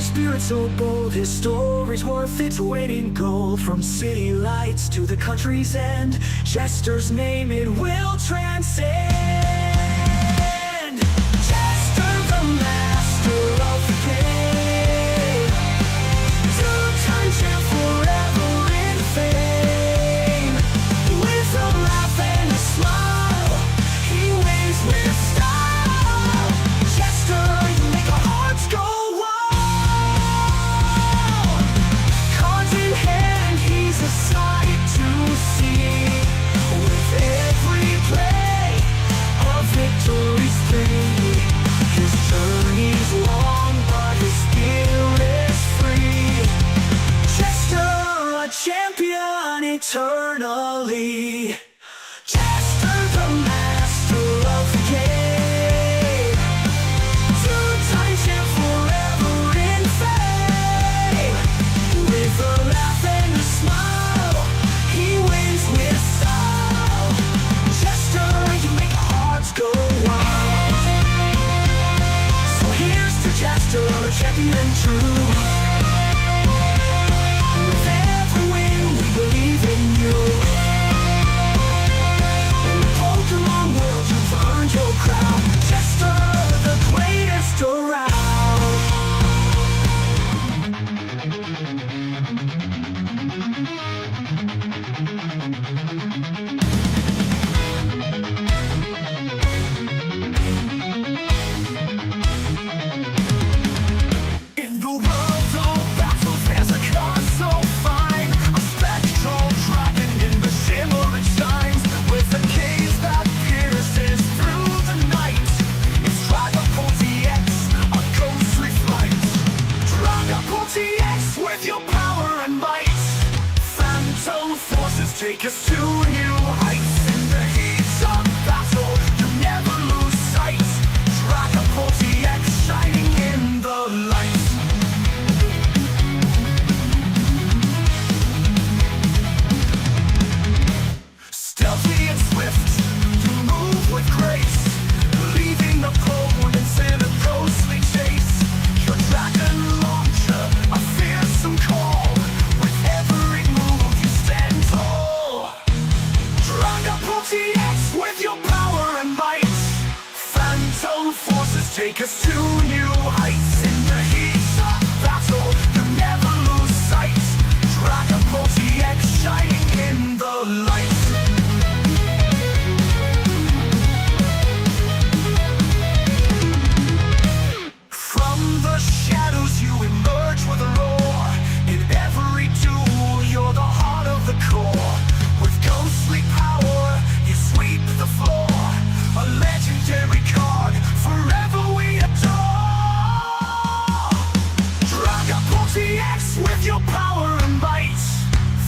spirit so bold, his story's worth its weight in gold. From city lights to the country's end, Jester's name it will transcend. Jester, the master of the game, two-time champ forever in fame. With a laugh and a smile, he wins with style. Jester, you make our hearts go wild. Cards in hand, he's a sight to see. With every play, a victory's free. His journey's long, but his spirit's free. Jester, a champion eternally. Jester, the master of the game, two-time champ forever in fame. With a laugh and a smile, he wins with style. Jester, you make our hearts go wild. So here's to Jester, a champion true. With every win, we believe in you. Pokemon world, you've earned your crown. Jester, the greatest around. In the world of battles, there's a card so fine, a spectral dragon in the shimmer it shines. With a gaze that pierces through the night, it's Dragapult TX, a ghostly flight. Dragapult TX with your power and might. Phantom forces take us to new heights. In the heat of battle, you never lose sight. Dragapult TX shining in the light. Stealthy and swift, you move with grace, leaving opponents in a ghostly chase. Your dragon launcher, a fearsome call. With every move you stand tall. Dragapult TX with your power and might. Phantom forces take us to new heights. In the heat of battle, you never lose sight. Dragapult TX shining in the light. From the shadows you emerge with a roar. In every duel you're the heart of the core. With ghostly power you sweep the floor. A legendary card forever we adore. Dragapult TX with your power and might.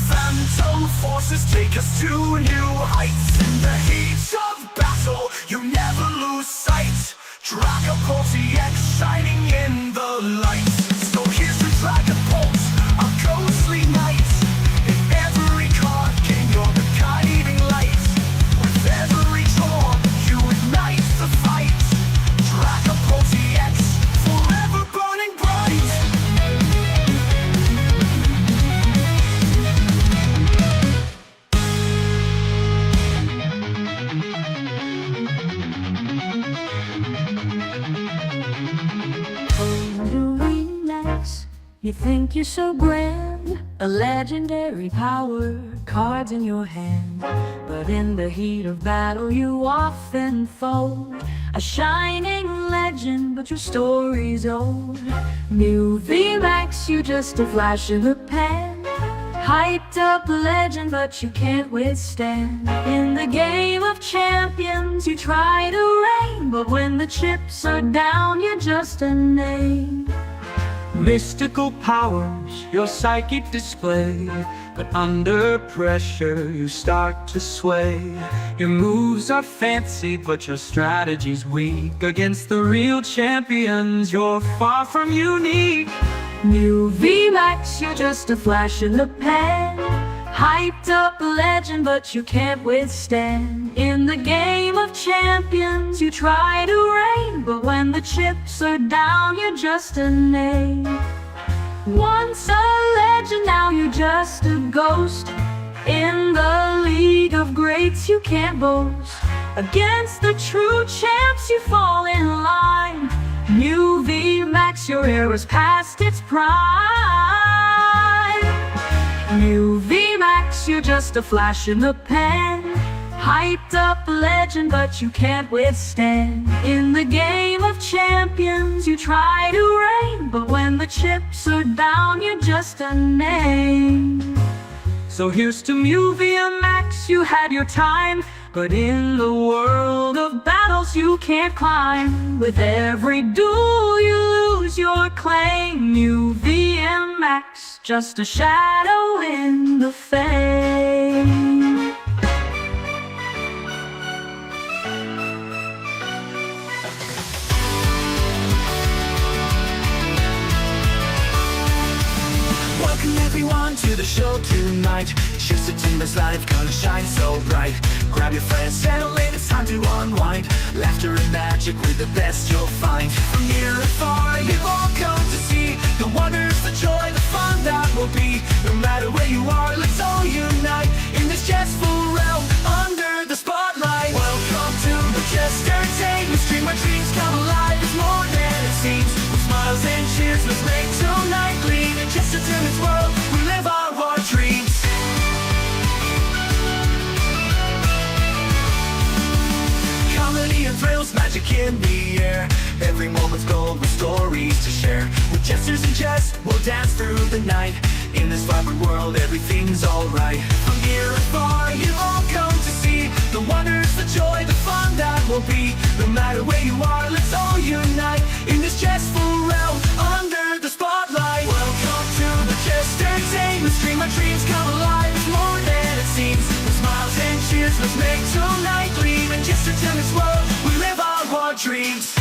Phantom forces take us to new heights. In the heat of battle you never lose sight. Dragapult TX shining in the light. So here's to Dragapult, a ghostly knight. In every card game you're the guiding light. With every draw you ignite the fight. Dragapult TX forever burning bright. You think you're so grand, a legendary power, cards in your hand. But in the heat of battle you often fold. A shining legend, but your story's old. New VMAX, you just a flash in the pan. Hyped up legend, but you can't withstand. In the game of champions you try to reign, but when the chips are down you're just a name. Mystical powers, your psychic display. But under pressure you start to sway. Your moves are fancy, but your strategy's weak. Against the real champions, you're far from unique. New VMAX, you're just a flash in the pan. Hyped up legend, but you can't withstand. In the game of champions, you try to reign, but when the chips are down, you're just a name. just a ghost. In the league of greats you can't boast. Against the true champs you fall in line. New VMAX, your era's past its prime. New VMAX, you're just a flash in the pan. Hyped up legend, but you can't withstand. In the game of champions, you try to reign, but when the chips are down, you're just a name. So here's to Muvia Max, you had your time, but in the world of battles you can't climb. With every duel you lose your claim. Muvia Max, just a shadow in the fame. Welcome everyone to the show tonight. Jester Timber's life gonna shine so bright. Grab your friends, settle in, it's time to unwind. Laughter and magic with the best you'll find. From near and far, you've all come to see the wonders, the joy, the fun that will be. No matter where you are, let's all unite in this jestful realm under the spotlight. Welcome to the Jester Entertainment Stream, where dreams come alive. It's more than it seems. With smiles and cheers, let's make tonight gleam. In Jester Entertainment's world, we live our dreams. Comedy and thrills, magic in the air. Every moment's gold with stories to share. With jesters and jest, we'll dance through the night. In this vibrant world, everything's alright. From near and far, you've all come to see the wonders, the joy, the fun that will be. No matter where you are, let's all unite in this jestful realm under the spotlight. Welcome to the Jester Entertainment Stream, our dreams come alive. It's more than it seems. With smiles and cheers, let's make tonight gleam. In Jester Entertainment's world, we live our dreams.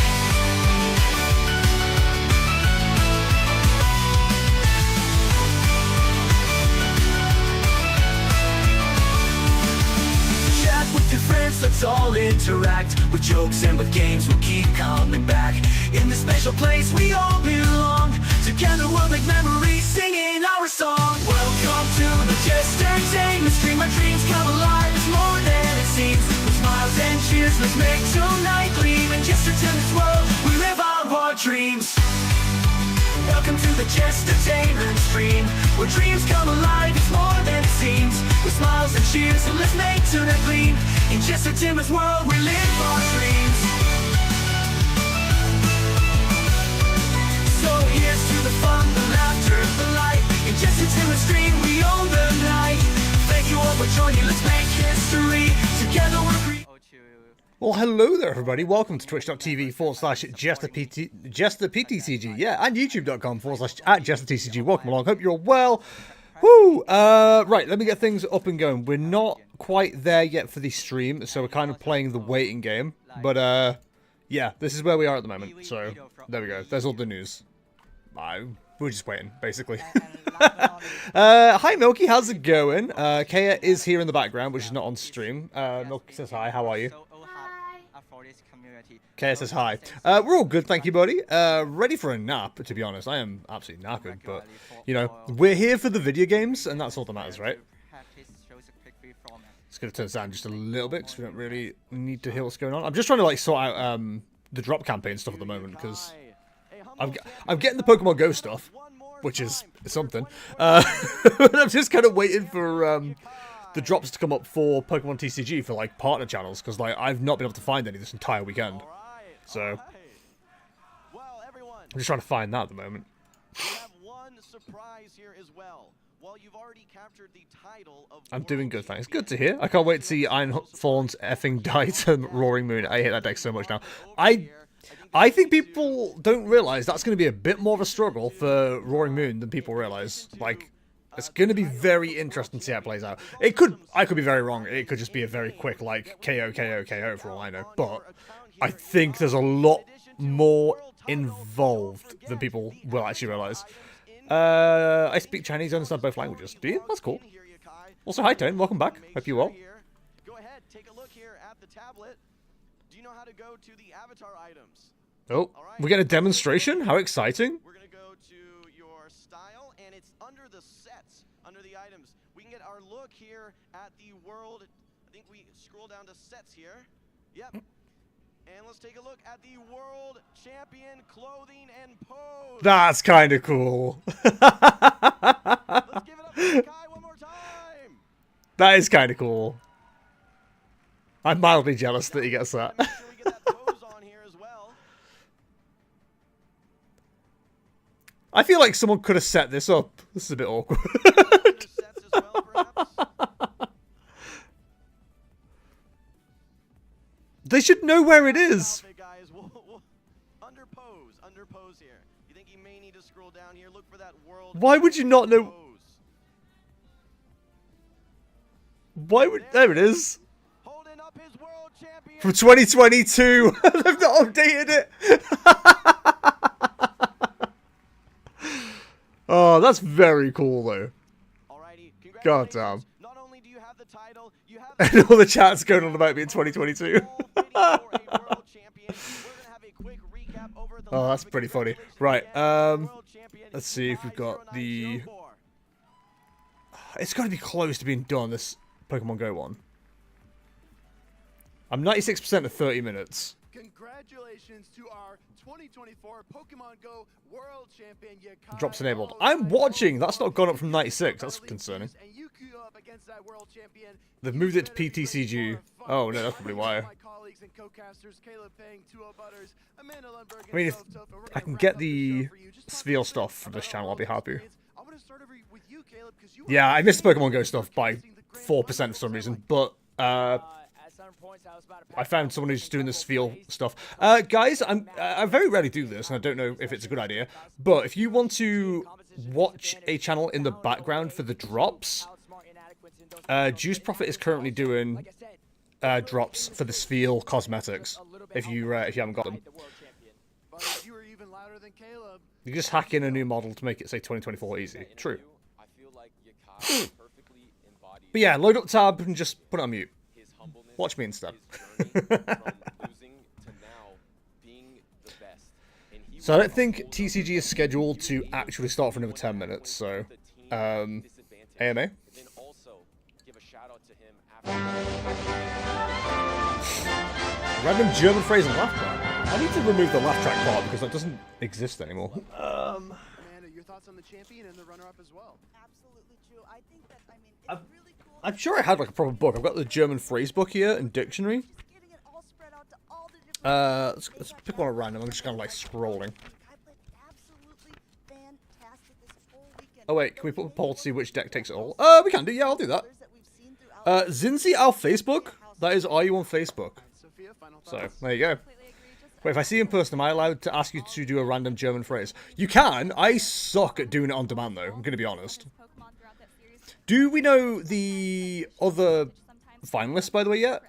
With your friends, let's all interact. With jokes and with games, we'll keep coming back. In this special place, we all belong. Together we'll make memories, singing our song. Welcome to the Jester Entertainment Stream, our dreams come alive. It's more than it seems. With smiles and cheers, let's make tonight gleam. In Jester Entertainment's world, we live our dreams. Welcome to the Jester Entertainment Stream, where dreams come alive. It's more than it seems. With smiles and cheers, so let's make tonight gleam. In Jester Entertainment's world, we live our dreams. So here's to the fun, the laughter, the light. In Jester Entertainment Stream, we own the night. Thank you all for joining, let's make history. Together we're great. Well, hello there, everybody. Welcome to twitch.tv/JesterPTCG, yeah, and YouTube.com/@JesterTCG. Welcome along. Hope you're all well. Woo! Right, let me get things up and going. We're not quite there yet for the stream, so we're kind of playing the waiting game. But, yeah, this is where we are at the moment. So, there we go. There's all the news. We're just waiting, basically. Hi, Milky. How's it going? Kaya is here in the background, which is not on stream. Milky says hi. How are you? Kaya says hi. We're all good, thank you, buddy. Ready for a nap, to be honest. I am absolutely knackered, but, you know, we're here for the video games, and that's all that matters, right? Just gonna turn this down just a little bit, because we don't really need to hear what's going on. I'm just trying to, like, sort out, the drop campaign stuff at the moment, because I'm getting the Pokemon Go stuff, which is something. But I'm just kind of waiting for, the drops to come up for Pokemon TCG for, like, partner channels, because, like, I've not been able to find any this entire weekend. So, I'm just trying to find that at the moment. I'm doing good, thanks. Good to hear. I can't wait to see Ironthorn's effing die to Roaring Moon. I hate that deck so much now. I think people don't realize that's going to be a bit more of a struggle for Roaring Moon than people realize. Like, it's going to be very interesting to see how it plays out. I could be very wrong. It could just be a very quick, like, KO, KO, KO for all I know. But I think there's a lot more involved than people will actually realize. I speak Chinese, I understand both languages. Do you? That's cool. Also, hi, Tone. Welcome back. Hope you're well. Go ahead, take a look here at the tablet. Do you know how to go to the avatar items? Oh, we get a demonstration? How exciting. We're going to go to your style, and it's under the sets, under the items. We can get our look here at the world. I think we scroll down to sets here. Yep. And let's take a look at the world champion clothing and pose. That's kind of cool. Let's give it up for Kai one more time. That is kind of cool. I'm mildly jealous that he gets that. Make sure we get that pose on here as well. I feel like someone could have set this up. This is a bit awkward. Other sets as well, perhaps. They should know where it is. Outfit, guys. We'll under pose here. You think you may need to scroll down here? Look for that world. Why would you not know? pose. Why would... There it is. Holding up his world champion. From 2022. They've not updated it. Oh, that's very cool, though. Alrighty, God congratulations. damn. Not only do you have the title, you have And all the chat's going on about me in 2022. Oh, that's pretty funny. Right, let's see if we've got the... It's got to be close to being done, this Pokemon Go one. I'm 96% of 30 minutes. Congratulations to our 2024 Pokemon Go World Champion Yakai. Drops enabled. I'm watching. That's not gone up from 96. That's concerning. They've moved it to PTCG. Oh, no, that's probably why. I mean, if I can get the Sphere stuff for this channel, I'll be happy. Yeah, I missed the Pokemon Go stuff by 4% for some reason, but I found someone who's doing the Sphere stuff. Guys, I very rarely do this, and I don't know if it's a good idea, but if you want to watch a channel in the background for the drops, Juice Profit is currently doing drops for the Sphere cosmetics. If you haven't got them, you just hack in a new model to make it say 2024 easy. True. But yeah, load up tab and just put it on mute. Watch me instead. So I don't think TCG is scheduled to actually start for another 10 minutes, so AMA. Random German phrase and laugh track. I need to remove the laugh track part because that doesn't exist anymore. Amanda, your thoughts on the champion and the runner-up as well? Absolutely true. I think that, I mean, it's really cool. I'm sure I had like a proper book. I've got the German phrase book here and dictionary. Getting it all spread out to all the different Let's pick one at random. I'm just kind of like scrolling. I played absolutely fantastic this whole weekend. Oh wait, can we put a poll to see which deck takes it all? We can do. Yeah, I'll do that. That we've seen throughout Zinzi, our Facebook. That is, are you on Facebook? Sophia, final So thoughts? there you go. Wait, if I see you in person, am I allowed to ask you to do a random German phrase? You can. I suck at doing it on demand, though. I'm going to be honest. Do we know the other finalists, by the way, yet?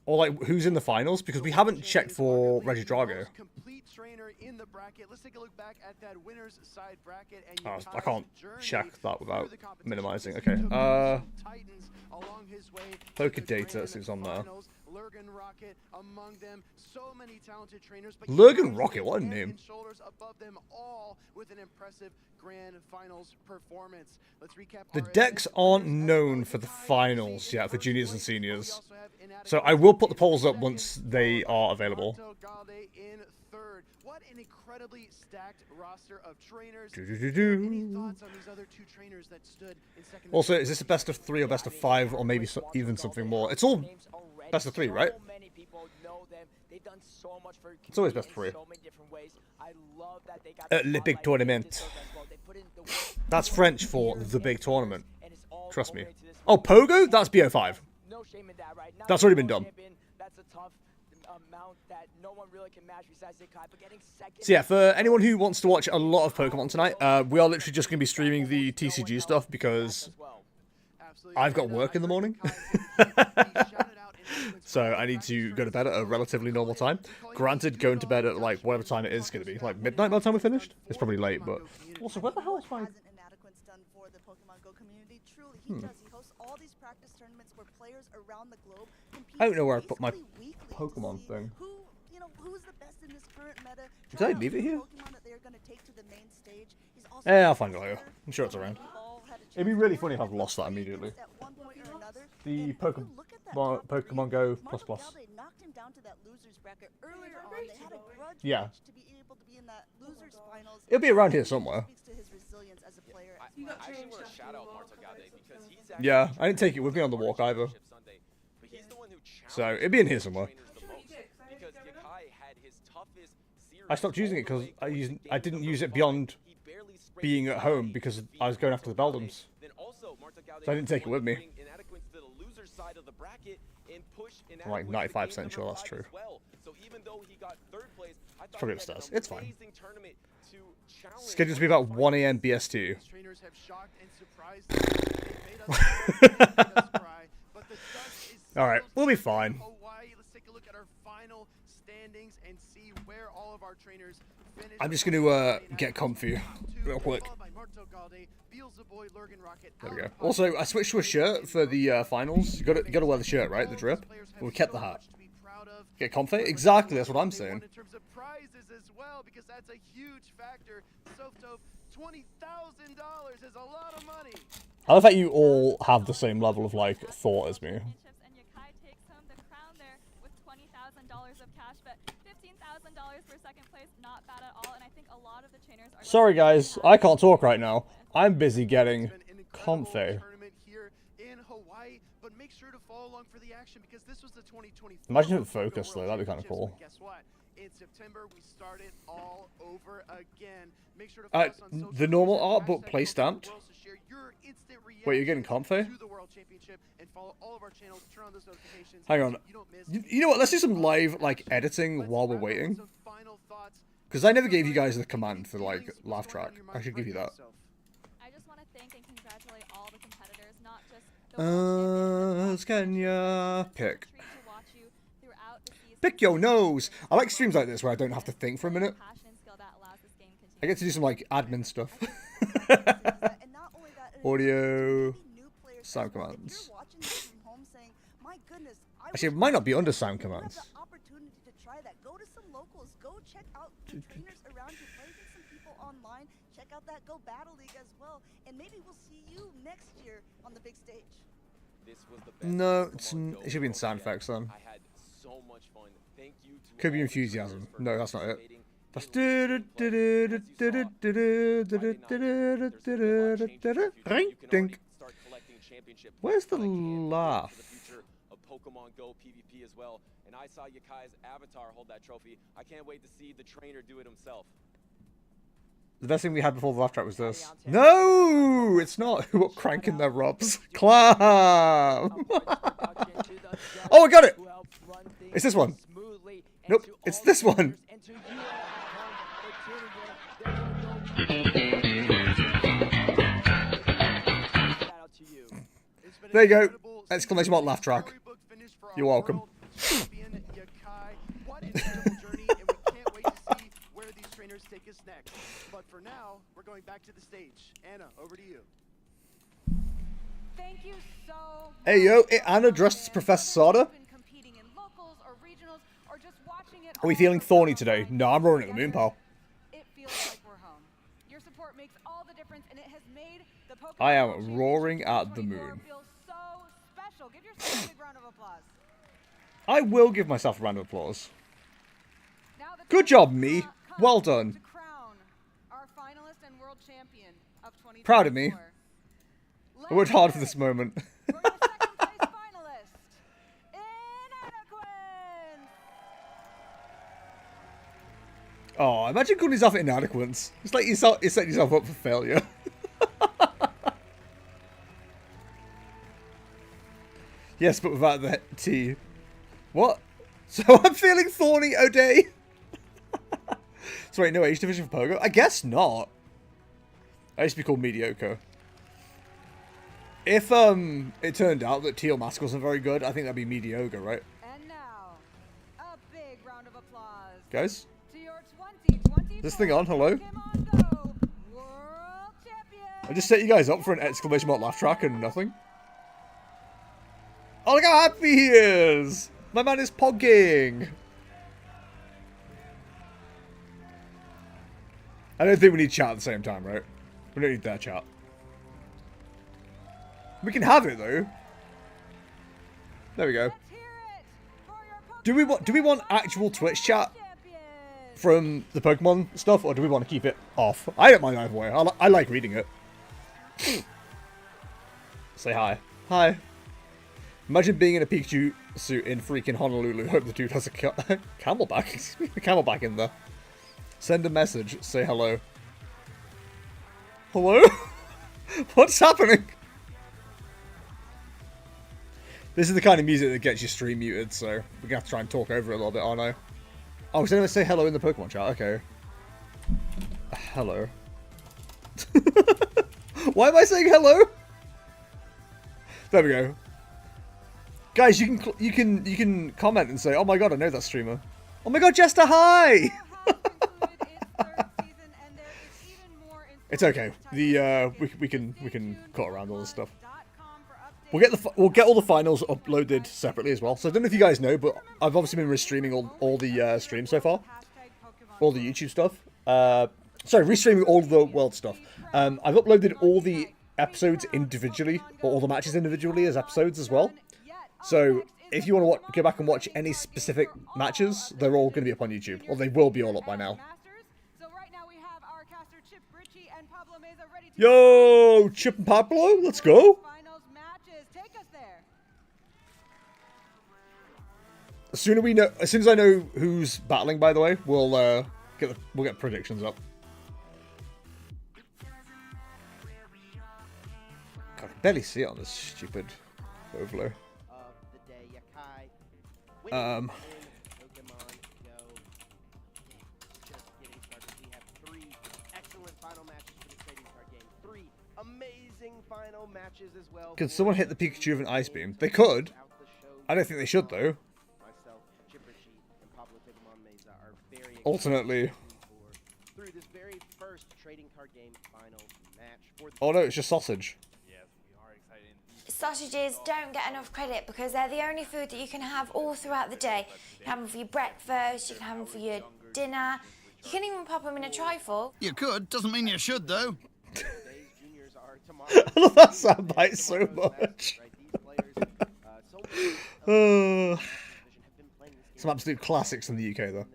Or, like, who's in the finals? Because we haven't checked for Reggie Drago. Complete trainer in the bracket. Let's take a look back at that winner's side bracket and Oh, I Yakai's can't journey check that without through the competition. minimizing. He Okay, took Titans along his way to Poker the Data, grand see who's on there. finals. Lurgan Rocket among them. So many talented trainers. But Lurgan Yakai Rocket, what a stands name. and shoulders above them all with an impressive grand finals performance. Let's recap The our decks events. aren't Winners known as for the well. Kai finals received yet, for first juniors and place, but we seniors. also have Inadequate So I will put the in polls up second, once they are available. Otto Galde in third. What an incredibly stacked roster of trainers. Do-do-do-do. Any thoughts on these other two trainers that stood in second? and Also, third? is this a best of 3 or best of 5, or maybe even something more? It's all best of 3, right? It's always best of 3. Le Big Tournament. That's French for the big tournament. Trust me. Oh, Pogo? That's BO5. That's already been done. So yeah, for anyone who wants to watch a lot of Pokemon tonight, we are literally just going to be streaming the TCG stuff because I've got work in the morning. So I need to go to bed at a relatively normal time. Granted, going to bed at like whatever time it is going to be, like midnight by the time we finished. It's probably late, but also where the hell is my... Hasn't Inadequate's done for the Pokemon Go community. Truly, he does. He hosts all these practice tournaments where players around the globe compete I don't know where I put my basically weekly to Pokemon see thing. Who who's the best in this current meta. Did try I out leave it new here? Pokemon that they're gonna take to the main stage. He's also Yeah, a I'll find it later. master. I'm sure it's Someone around. we've all had a It'd be chance to really work funny if with I've lost that for immediately. years at one point or another. The And if you look at that top three, Pokemon Go Marco plus. Galde knocked him down to that losers bracket earlier on. They had a grudge Yeah. match to be able to be in that losers finals. It'll be around here somewhere. Speaks to his resilience as a player. I actually want to shout out Marto Gaude because he's Yeah, I didn't take it with me on the walk either. Sunday, but he's the one who So it'd be in here somewhere. trainers the most because Yakai had his toughest series I stopped using it all because the way from I game didn't number use it 5. beyond He barely scraped being the at home line because to beat I was going after the Marto Gaude. Beldums. Then also Marto Gaude So I didn't take it with me. bring Inadequates to the loser side of the bracket and push I'm like Inadequates to 95% game sure number that's 5 true. as well. So even though he got third place, I thought probably he had an upstairs. It's fine. amazing tournament to challenge Scheduled to be about 1 a.m. BST. These trainers have shocked and surprised us. They've made us laugh, they've made us cry, but the dust is All right, still we'll be settled in fine. Hawaii. Let's take a look at our final standings and see where all of our trainers finished. I'm just gonna get comfy real quick. Followed by Marto Galde, Beelzebub, Lurgan Rocket, There we go. Alan Also, I switched to a shirt for the finals. You gotta wear the shirt, right? The drip. But we kept the hat. Get comfy? Exactly, that's what I'm saying. In terms of prizes as well, because that's a huge factor. Softove, $20,000 is a lot of money. I love that you all have the same level of like thought as me. Championships, and Yakai takes home the crown there with $20,000 of cash, but $15,000 for second place, not bad at all. And I think a lot of the trainers are. Sorry guys, I can't talk right now. I'm busy getting It's been an incredible comfy. tournament here in Hawaii, but make sure to follow along for the action because this was the 2024 Imagine if it Pokemon focused, World though, that'd be kinda Championships. cool. But guess what? In September, we started all over again. Make sure to follow us on social the normal media, art, but hashtag play Pokemon stamped? Worlds to share your instant Wait, you're getting reaction comfy? to the World Championship, and follow all of our channels, turn on those notifications Hang so on. you don't miss You know what? Let's do some any live action. like editing Let's while we're wrap up with waiting. some final thoughts. Because I never gave you guys the Any command for like feelings? laugh What's going on track. in your I mind should give you right now, that. Soph? I just want to thank and congratulate all the competitors, not just the world champions, but Can ya pick? It's a treat to watch you throughout the season. Pick your nose. I like streams like this where I don't have to think for a minute. Passion and skill that allows this game to I get to do some like admin stuff. And not only that, it Audio, introduces maybe new players sound as well. If commands. you're watching this from home saying, "My goodness, I Actually, it wish might I not be could under do sound that." You have commands. the opportunity to try that. Go to some locals. Go check out the trainers around you. Play against some people online. Check out that Go Battle League as well. And maybe we'll see you next year on the big stage. This was the best No, Pokemon Go it should be in World sound yet. effects then. I had so much fun. Thank you to Could be all the enthusiasm. trainers for No, that's not it. participating. That's It was a great play. As you saw, Friday night, there's been a lot of changes in the future. Ring You can dink. already start collecting championship Where's points, the but I can't wait laugh? for the future of Pokemon Go PvP as well. And I saw Yakai's avatar hold that trophy. I can't wait to see the trainer do it himself. The best thing we had before the laugh track was this. No, it's not. Who are cranking their rubs? Clam. Oh, I got it. It's this one. Nope, it's this one. There you go. Exclamation mark laugh track. You're welcome. Champion Yakai. What an incredible journey, and we can't wait to see where these trainers take us next. But for now, we're going back to the stage. Anna, over to you. Thank you so Hey yo, much, Anna dressed as fans. Professor Whether Sada. you've been competing in locals or regionals or just watching it Are we all feeling over thorny online today? No, I'm roaring at the moon, pal. It feels like we're home. Your support makes all the difference, and it has made the Pokemon I am World Championship roaring at the 2024 moon. feel so special. Give yourself a big round of applause. I will give myself a round of applause. Now the Good time job, has me. come Well done. to crown our finalist and world champion of 2024. Proud of me. I worked hard for this moment. For the second place finalist, Inadequates! Oh, imagine calling yourself inadequate. It's like you're setting yourself up for failure. Yes, but without the T. What? So I'm feeling thorny, O'Day? So wait, no age division for Pogo? I guess not. I used to be called mediocre. If it turned out that Teal Mask wasn't very good, I think that'd be mediocre, right? And now, a big round of applause Guys? to your 2024 This thing on? Hello? Pokemon Go World Champion! I just set you guys up for an exclamation mark laugh track and nothing. Oh, look how happy he is! My man is pogging! I don't think we need chat at the same time, right? We don't need that chat. We can have it though. There we go. Let's hear it for your Do we want actual Twitch chat from the Pokemon stuff, or do we want to keep it off? I don't mind either way. I like reading it. Say hi. Hi. Imagine being in a Pikachu suit in freaking Honolulu. Hope the dude has a camelback. A camelback in there. Send a message. Say hello. Hello? What's happening? This is the kind of music that gets your stream muted, so we're gonna have to try and talk over it a little bit, aren't I? Oh, was anyone say hello in the Pokemon chat? Okay. Hello. Why am I saying hello? There we go. Guys, you can comment and say, "Oh my god, I know that streamer." Oh my god, Jester, hi! It's okay. We can cut around all this stuff. We'll get all the finals uploaded separately as well. So I don't know if you guys know, but I've obviously been restreaming all the streams so far, all the YouTube stuff. Sorry, restreaming all the world stuff. I've uploaded all the episodes individually, or all the matches individually as episodes as well. So if you want to go back and watch any specific matches, they're all going to be up on YouTube, or they will be all up by now. Yo, Chip and Pablo, let's go. As soon as I know who's battling, by the way, we'll get predictions up. God, I can barely see it on this stupid overlay. Can someone hit the Pikachu with an Ice Beam? They could. I don't think they should, though. Alternately. Oh no, it's just sausage. Sausages don't get enough credit because they're the only food that you can have all throughout the day. You can have them for your breakfast, you can have them for your dinner, you can even pop them in a trifle. You could, doesn't mean you should though. I love that soundbite so much. Some absolute classics in the UK though.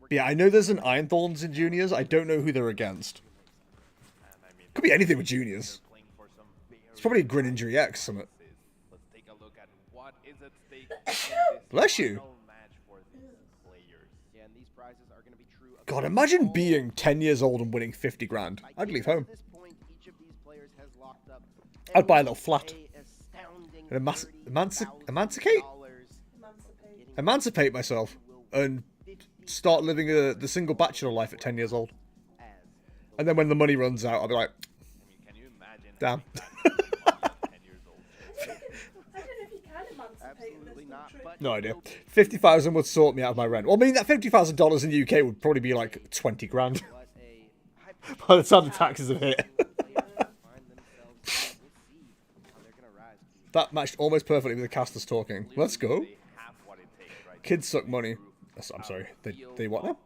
Yeah, I know there's an Iron Thorns in juniors. I don't know who they're against. Could be anything with juniors. It's probably a Grin Injury X summit. Bless you. God, imagine being 10 years old and winning 50 grand. I'd leave home. I'd buy a little flat. And emancipate myself. And start living the single bachelor life at 10 years old. And then when the money runs out, I'll be like, damn. No idea. 50,000 would sort me out of my rent. Well, I mean, that $50,000 in the UK would probably be like 20 grand. By the time the taxes have hit. That matched almost perfectly with the casters talking. Let's go. Kids suck money. I'm sorry. They what now?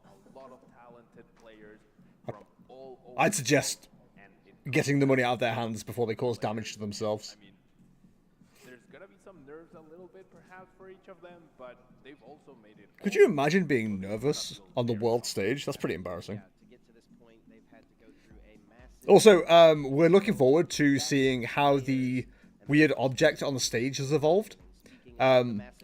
I'd suggest getting the money out of their hands before they cause damage to themselves. There's gonna be some nerves a little bit perhaps for each of them, but they've also made it. Could you imagine being nervous on the world stage? That's pretty embarrassing. Also, we're looking forward to seeing how the weird object on the stage has evolved.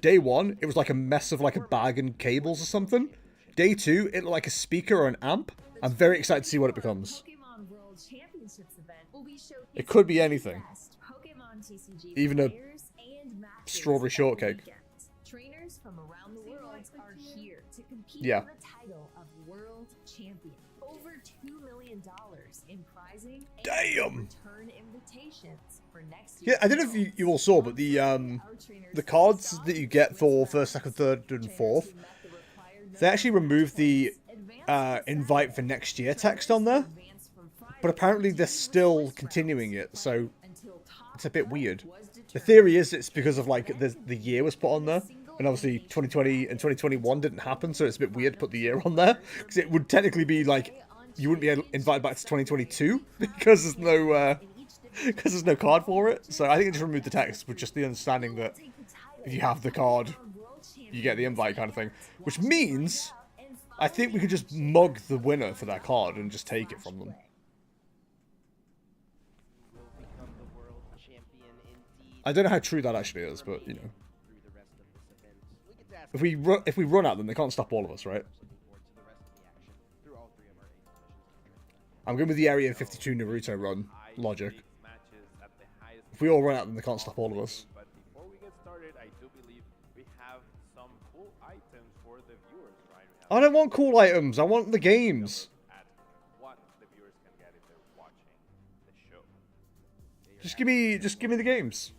Day one, it was like a mess of like a bag and cables or something. Day two, it looked like a speaker or an amp. I'm very excited to see what it becomes. It could be anything. Even a strawberry shortcake. Trainers from around the world are here to compete Yeah. for the title of world champion. Over $2 million in prizing Damn. and return invitations for next Yeah, I don't know if you all saw, but the cards that you get for first, second, third, and fourth, they actually removed the invite for next year text on there. But apparently they're still continuing it, so it's a bit weird. The theory is it's because of like the year was put on there. And obviously 2020 and 2021 didn't happen, so it's a bit weird to put the year on there. Because it would technically be like, you wouldn't be invited back to 2022 because there's no card for it. So I think it just removed the text with just the understanding that if you have the card, you get the invite kind of thing. Which means I think we could just mug the winner for that card and just take it from them. I don't know how true that actually is, but you know, if we run at them, they can't stop all of us, right? I'm going with the Area 52 Naruto run logic. If we all run at them, they can't stop all of us. But before we get started, I do believe we have some cool items for the viewers, right? I don't want cool items. I want the games. At what the viewers can get if they're watching the show. Just give me the games.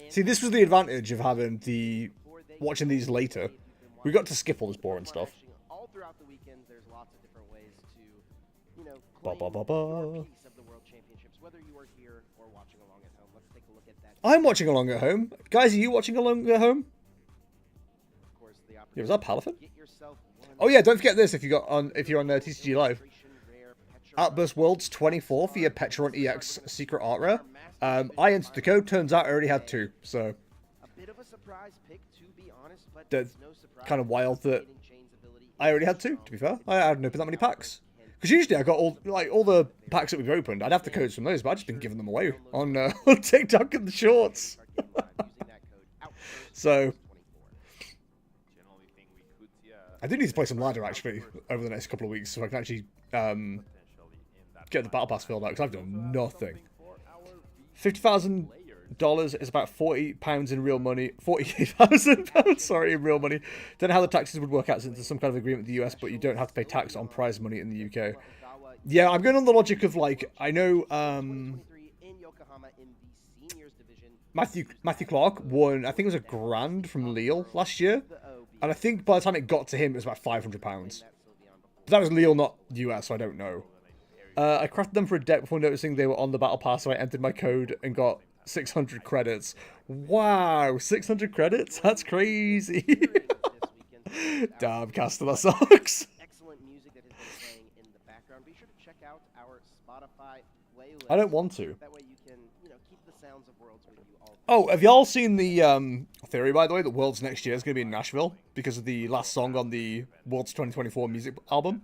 See, this was the advantage of having watching these later. We got to skip all this boring stuff. All throughout the weekend, there's lots of different ways to, you know, Ba, claim ba, ba, ba. your piece of the World Championships, whether you are here or watching along at home. Let's take a look at that. I'm watching along at home. Guys, are you watching along at home? Of course, the Yeah, was that Palafin? get yourself one Oh yeah, don't forget this if you're on TCG Live. Outburst Worlds 24 for your Petron EX Secret Art Rare. I entered the code, turns out I already had 2, so a bit of a surprise pick, to be honest, but that's no surprise. kind of wild that Getting Chain's ability I already had 2, to be fair. I hadn't opened that many packs. Because usually I got all the packs that we've opened, I'd have the codes from those, but I've just been giving them away on TikTok and the shorts. So I do need to play some ladder actually over the next couple of weeks so I can actually get the battle pass filled out because I've done nothing. $50,000 is about £40 in real money. £48,000, sorry, in real money. Don't know how the taxes would work out since there's some kind of agreement with the US, but you don't have to pay tax on prize money in the UK. Yeah, I'm going on the logic of like, I know Matthew Clark won, I think it was £1,000 from Lille last year. And I think by the time it got to him, it was about £500. But that was Lille, not US, so I don't know. I crafted them for a deck before noticing they were on the battle pass, so I entered my code and got 600 credits. Wow, 600 credits? That's crazy. Damn, Caster, that sucks. Excellent music that has been playing in the background. Be sure to check out our Spotify playlist. I don't want to. That way you can, you know, keep the sounds of Worlds with you all. Oh, have y'all seen the theory, by the way, that Worlds next year is going to be in Nashville because of the last song on the Worlds 2024 music album?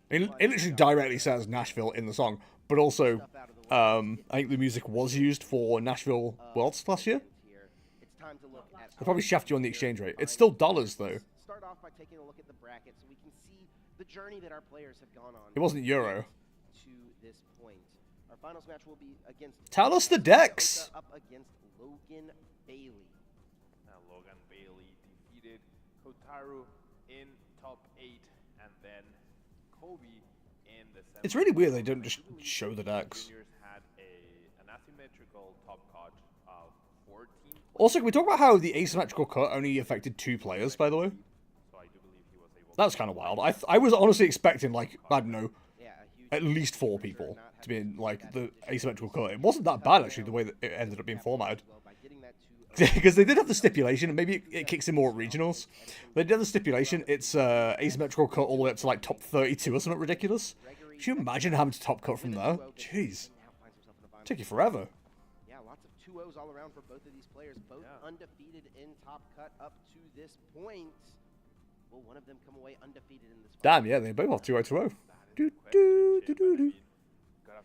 It literally directly says Nashville in the song, but also I think the music was used for Nashville Worlds last year. They probably shaft you on the exchange rate. It's still dollars though. Start off by taking a look at the bracket so we can see the journey that our players have gone on. It wasn't Euro. To this point, our finals match will be against. Tell us the decks. Up against Logan Bailey. Logan Bailey defeated Kotaru in top 8, and then Kobe in the It's really weird they don't just show the decks. Juniors had an asymmetrical top cut of 14. Also, can we talk about how the asymmetrical cut only affected 2 players, by the way? So I do believe he was able. That was kind of wild. I was honestly expecting, like, I don't know, at least 4 people to be in, like, the asymmetrical cut. It wasn't that bad, actually, the way that it ended up being formatted. Because they did have the stipulation, and maybe it kicks in more at regionals. They did have the stipulation, it's asymmetrical cut all the way up to, like, top 32 or something ridiculous. Can you imagine having to top cut from there? Jeez. Take you forever. Yeah, lots of 2-0s all around for both of these players, both undefeated in top cut up to this point. Will one of them come away undefeated in this? Damn, yeah, they both have 2-0-2-0. Gotta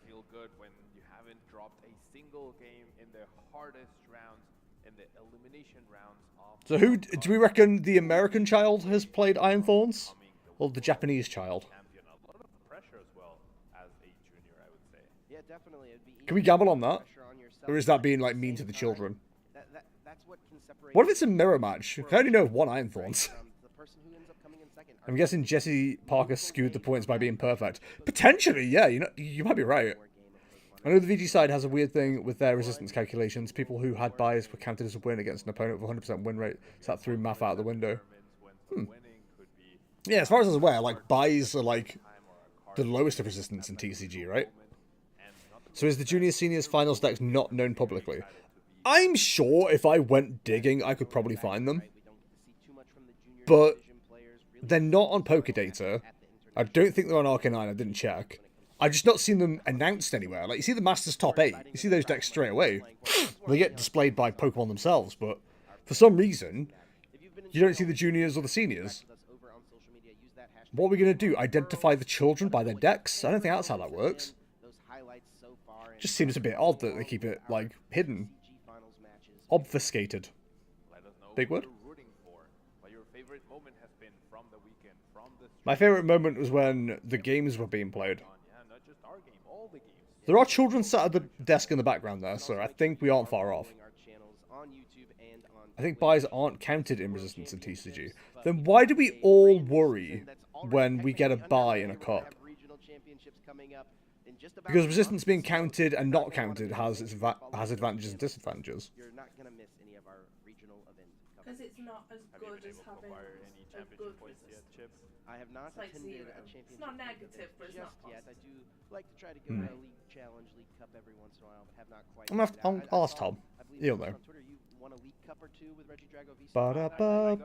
feel good when you haven't dropped a single game in the hardest rounds, in the elimination rounds of. So who do we reckon the American child has played Iron Thorns, or the Japanese child? A lot of pressure as well as a junior, I would say. Yeah, definitely. It'd be Can we gamble on that? pressure on yourself. Or is that being, like, mean to the children? That's what can separate. What if it's a mirror match? I only know of 1 Iron Thorns. The person who ends up coming in second. I'm guessing Jesse Parker skewed the points by being perfect. Potentially, yeah, you might be right. I know the VG side has a weird thing with their resistance calculations. People who had buys were counted as a win against an opponent with 100% win rate. So that threw math out of the window. Yeah, as far as I was aware, like, buys are, like, the lowest of resistance in TCG, right? So is the Junior Seniors Finals decks not known publicly? I'm sure if I went digging, I could probably find them. But they're not on Pokedata. I don't think they're on Arcanine. I didn't check. I've just not seen them announced anywhere. Like, you see the Masters top 8. You see those decks straight away. They get displayed by Pokemon themselves, but for some reason, you don't see the juniors or the seniors. What are we going to do? Identify the children by their decks? I don't think that's how that works. Just seems a bit odd that they keep it, like, hidden. Obfuscated. Big word? My favourite moment was when the games were being played. There are children sat at the desk in the background there, so I think we aren't far off. I think buys aren't counted in Resistance and TCG. Then why do we all worry when we get a buy in a cup? Because Resistance being counted and not counted has advantages and disadvantages. Because it's not as good as having a good resistance. I have not attended a championship. It's not negative, but it's not yet. I do like to try to go to a league challenge, league cup every once in a while, but have not quite. I'll ask Tom. He'll know. On Twitter, you won a league cup or two with Reggie Drago VC. I played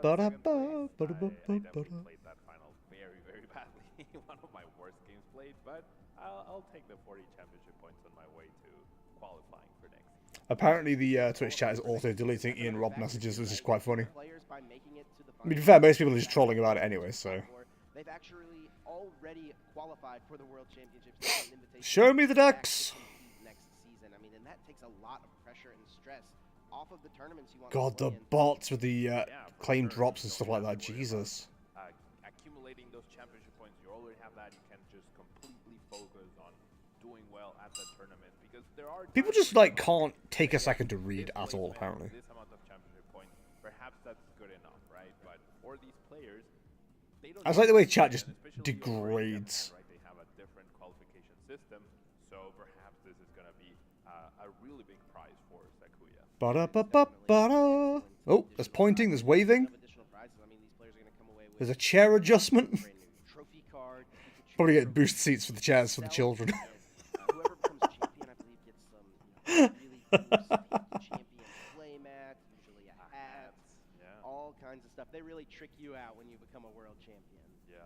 that final very, very badly. One of my worst games played, but I'll take the 40 championship points on my way to qualifying for next season. Apparently the Twitch chat is auto-deleting Ian Rob messages, which is quite funny. I mean, to be fair, most people are just trolling about it anyway, so... They've actually already qualified for the World Championships. Show me the decks! Next season. I mean, and that takes a lot of pressure and stress off of the tournaments you want. God, the bots with the claim drops and stuff like that. Jesus. Accumulating those championship points, you already have that. You can just completely focus on doing well at that tournament because there are people just like can't take a second to read at all. Apparently. This amount of championship points, perhaps that's good enough, right? But for these players, they don't. I just like the way chat just degrades. Right? They have a different qualification system, so perhaps this is gonna be a really big prize for Sakuya. Ba-da-ba-ba-ba-da. Oh, there's pointing, there's waving. There's a chair adjustment. Probably get boost seats for the chairs for the children. Whoever becomes champion, I believe, gets some really cool champion playmat, usually a hat, all kinds of stuff. They really trick you out when you become a world champion. Yeah.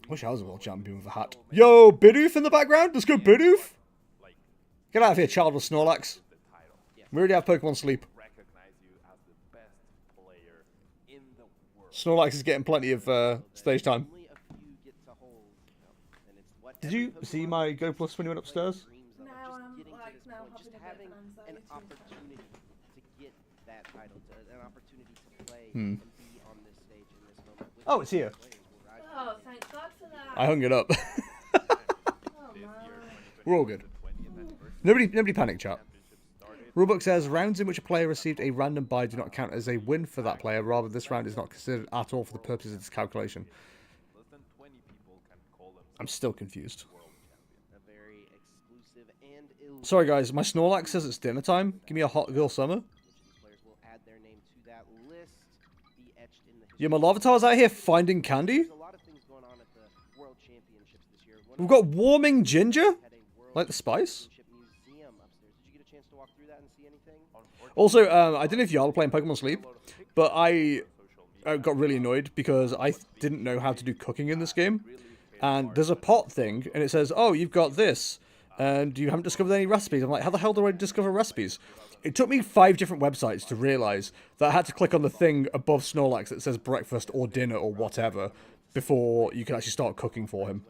Wish I was a world champion with a hat. Yo, Bidoof in the background. Let's go, Bidoof. Get out of here, child with Snorlax. We already have Pokemon Sleep. Snorlax is getting plenty of stage time. Did you see my Go Plus when you went upstairs? No, I'm like now just having an opportunity to get that title, an opportunity to play and be on this stage in this moment. Oh, it's here. Oh, thank God for that. I hung it up. Oh, man. We're all good. Nobody panic, chat. Rulebook says rounds in which a player received a random buy do not count as a win for that player. Rather, this round is not considered at all for the purposes of this calculation. I'm still confused. Sorry guys, my Snorlax says it's dinner time. Give me a hot girl summer. Yeah, my Larvitar's out here finding candy. We've got warming ginger? Like the spice? Also, I don't know if y'all are playing Pokemon Sleep, but I got really annoyed because I didn't know how to do cooking in this game. And there's a pot thing, and it says, oh, you've got this, and you haven't discovered any recipes. I'm like, how the hell do I discover recipes? It took me 5 different websites to realize that I had to click on the thing above Snorlax that says breakfast or dinner or whatever before you can actually start cooking for him.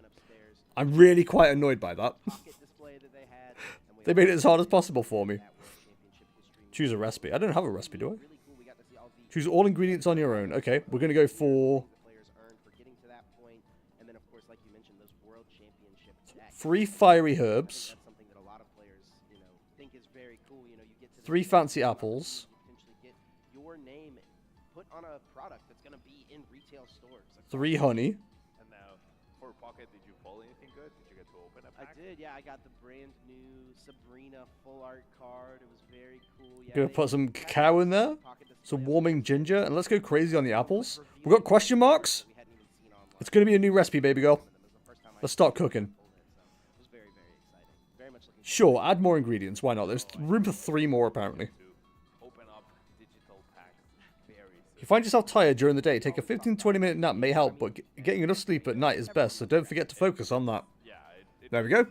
I'm really quite annoyed by that. They made it as hard as possible for me. Choose a recipe. I don't have a recipe, do I? Choose all ingredients on your own. Okay, we're going to go for 3 fiery herbs, 3 fancy apples, 3 honey. And now, for Pocket, did you pull anything good? Did you get to open a pack? I did, yeah. I got the brand new Sabrina full art card. It was very cool. Yeah, Gonna put some cacao in there, some warming ginger, and let's go crazy on the apples. We've got question marks. It's gonna be a new recipe, baby girl. Let's start cooking. Very exciting. Very much looking Sure, add more ingredients. Why not? There's room for 3 more, apparently. If you find yourself tired during the day, take a 15-20 minute nap may help, but getting enough sleep at night is best, so don't forget to focus on that. There we go.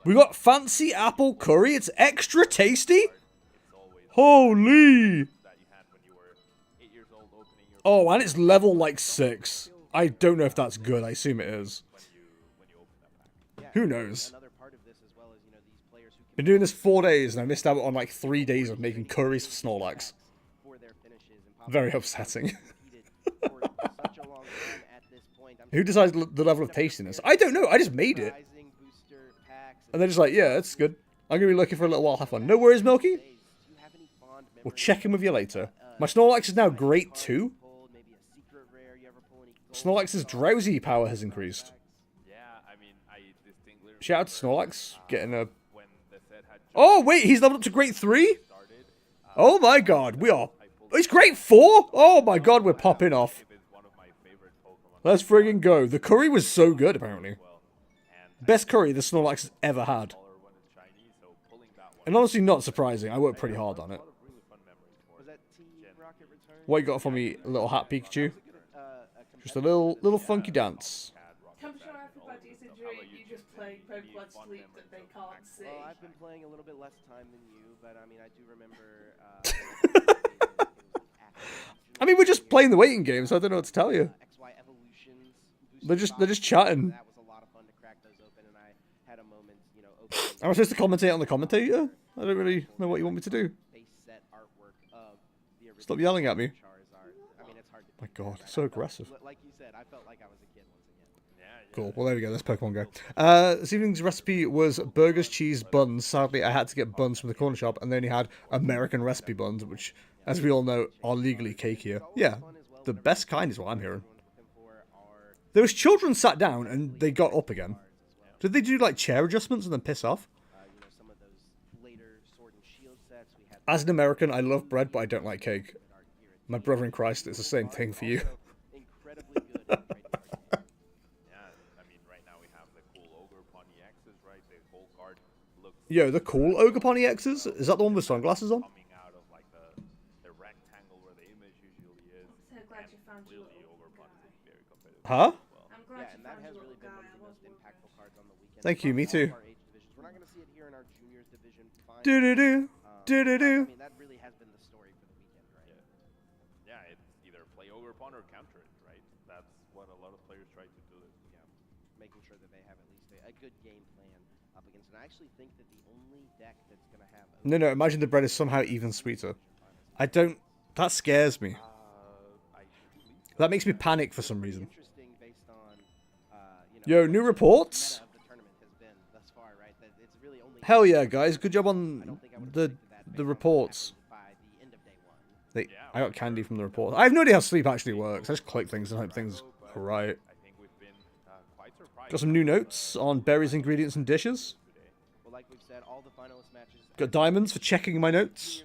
We got fancy apple curry. It's extra tasty. Holy. Oh, and it's level like 6. I don't know if that's good. I assume it is. Who knows? Been doing this 4 days and I missed out on like 3 days of making curries for Snorlax. Very upsetting. Who decides the level of tastiness? I don't know. I just made it. And they're just like, yeah, it's good. I'm going to be looking for a little while. Have fun. No worries, Milky. We'll check in with you later. My Snorlax is now Great 2. Snorlax's drowsy power has increased. Shout out to Snorlax. Getting a... Oh, wait. He's leveled up to Great 3? Oh, my God. We are... Oh, he's Great 4? Oh, my God. We're popping off. Let's friggin' go. The curry was so good, apparently. Best curry the Snorlax has ever had. And honestly, not surprising. I worked pretty hard on it. What you got for me, little hat Pikachu? Just a little funky dance. I'm sure everybody's enjoying you just playing Pokemon Sleep that they can't see. Well, I've been playing a little bit less time than you, but I mean, I do remember... I mean, we're just playing the waiting game, so I don't know what to tell you. They're just chatting. Am I supposed to commentate on the commentator? I don't really know what you want me to do. Stop yelling at me. My God, so aggressive. Cool. Well, there we go. Let's Pokemon Go. This evening's recipe was burgers, cheese, buns. Sadly, I had to get buns from the corner shop, and they only had American recipe buns, which, as we all know, are legally cakier. Yeah, the best kind is what I'm hearing. Those children sat down and they got up again. Did they do like chair adjustments and then piss off? As an American, I love bread, but I don't like cake. My brother in Christ, it's the same thing for you. Yo, the cool Ogre Pony X's? Is that the one with sunglasses on? Huh? Thank you, me too. Do-do-do. Do-do-do. That really has been the story for the weekend, right? Yeah, it's either play Ogre Pond or counter it, right? That's what a lot of players try to do. Making sure that they have at least a good game plan up against it. I actually think that the only deck that's going to have... No, imagine the bread is somehow even sweeter. I don't... That scares me. That makes me panic for some reason. Yo, new reports? Hell yeah, guys. Good job on the reports. I got candy from the report. I have no idea how sleep actually works. I just click things and hope things are right. Got some new notes on berries, ingredients, and dishes. Got diamonds for checking my notes.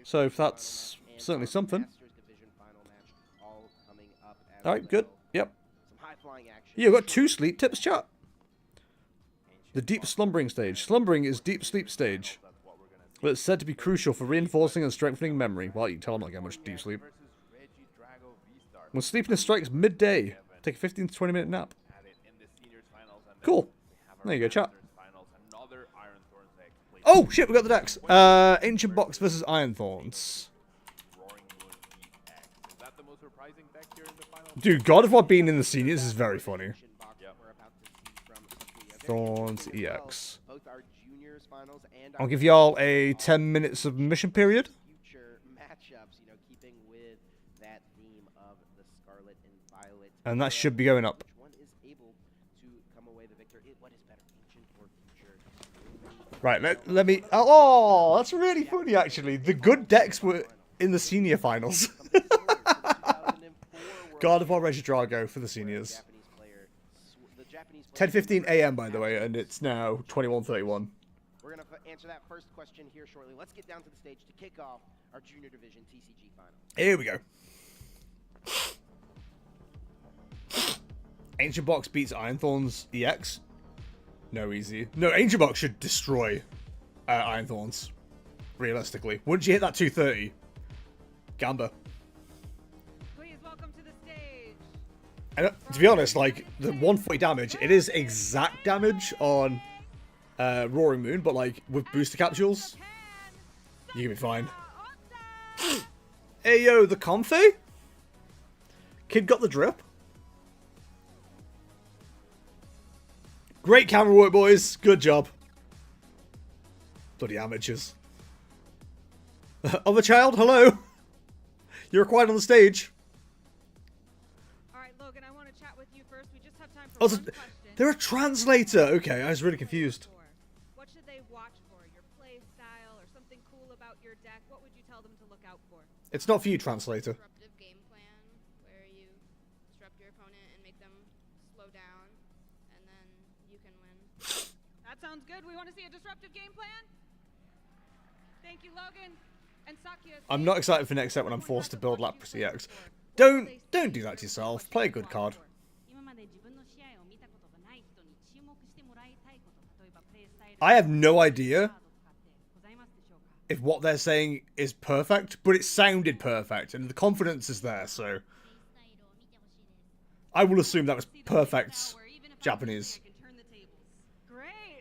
So that's certainly something. Alright, good. Yep. Yeah, I've got 2 sleep tips, chat. The deep slumbering stage. Slumbering is deep sleep stage. But it's said to be crucial for reinforcing and strengthening memory. Well, you can tell I'm not getting much deep sleep. When sleepiness strikes midday, take a 15 to 20 minute nap. Cool. There you go, chat. Oh, shit, we got the decks. Ancient Box versus Iron Thorns. Dude, God of War being in the seniors is very funny. Thorns EX. I'll give y'all a 10 minute submission period. And that should be going up. Right, let me... Oh, that's really funny, actually. The good decks were in the senior finals. God of War Regidrago for the seniors. 10:15 a.m. by the way, and it's now 21:31. We're going to answer that first question here shortly. Let's get down to the stage to kick off our Junior Division TCG Final. Here we go. Ancient Box beats Iron Thorns EX. No, easy. No, Ancient Box should destroy Iron Thorns. realistically. Once you hit that 230, Gamba. Please welcome to the stage. And to be honest, like, the 140 damage, it is exact damage on Roaring Moon, but like, with booster capsules, you can be fine. Hey yo, the Comfy? Kid got the drip? Great camera work, boys. Good job. Bloody amateurs. Other child, hello. You're required on the stage. Alright, Logan, I want to chat with you first. We just have time for Oh, one question. they're a translator. Okay, I was really confused. What should they watch for? Your play style or something cool about your deck? What would you tell them to look out for? It's not for you, translator. Disruptive game plan where you disrupt your opponent and make them slow down, and then you can win. That sounds good. We want to see a disruptive game plan. Thank you, Logan. And Sakya. I'm not excited for next set when I'm forced to build Leprosy X. Don't do that to yourself. Play a good card. I have no idea if what they're saying is perfect, but it sounded perfect, and the confidence is there, so I will assume that was perfect Japanese.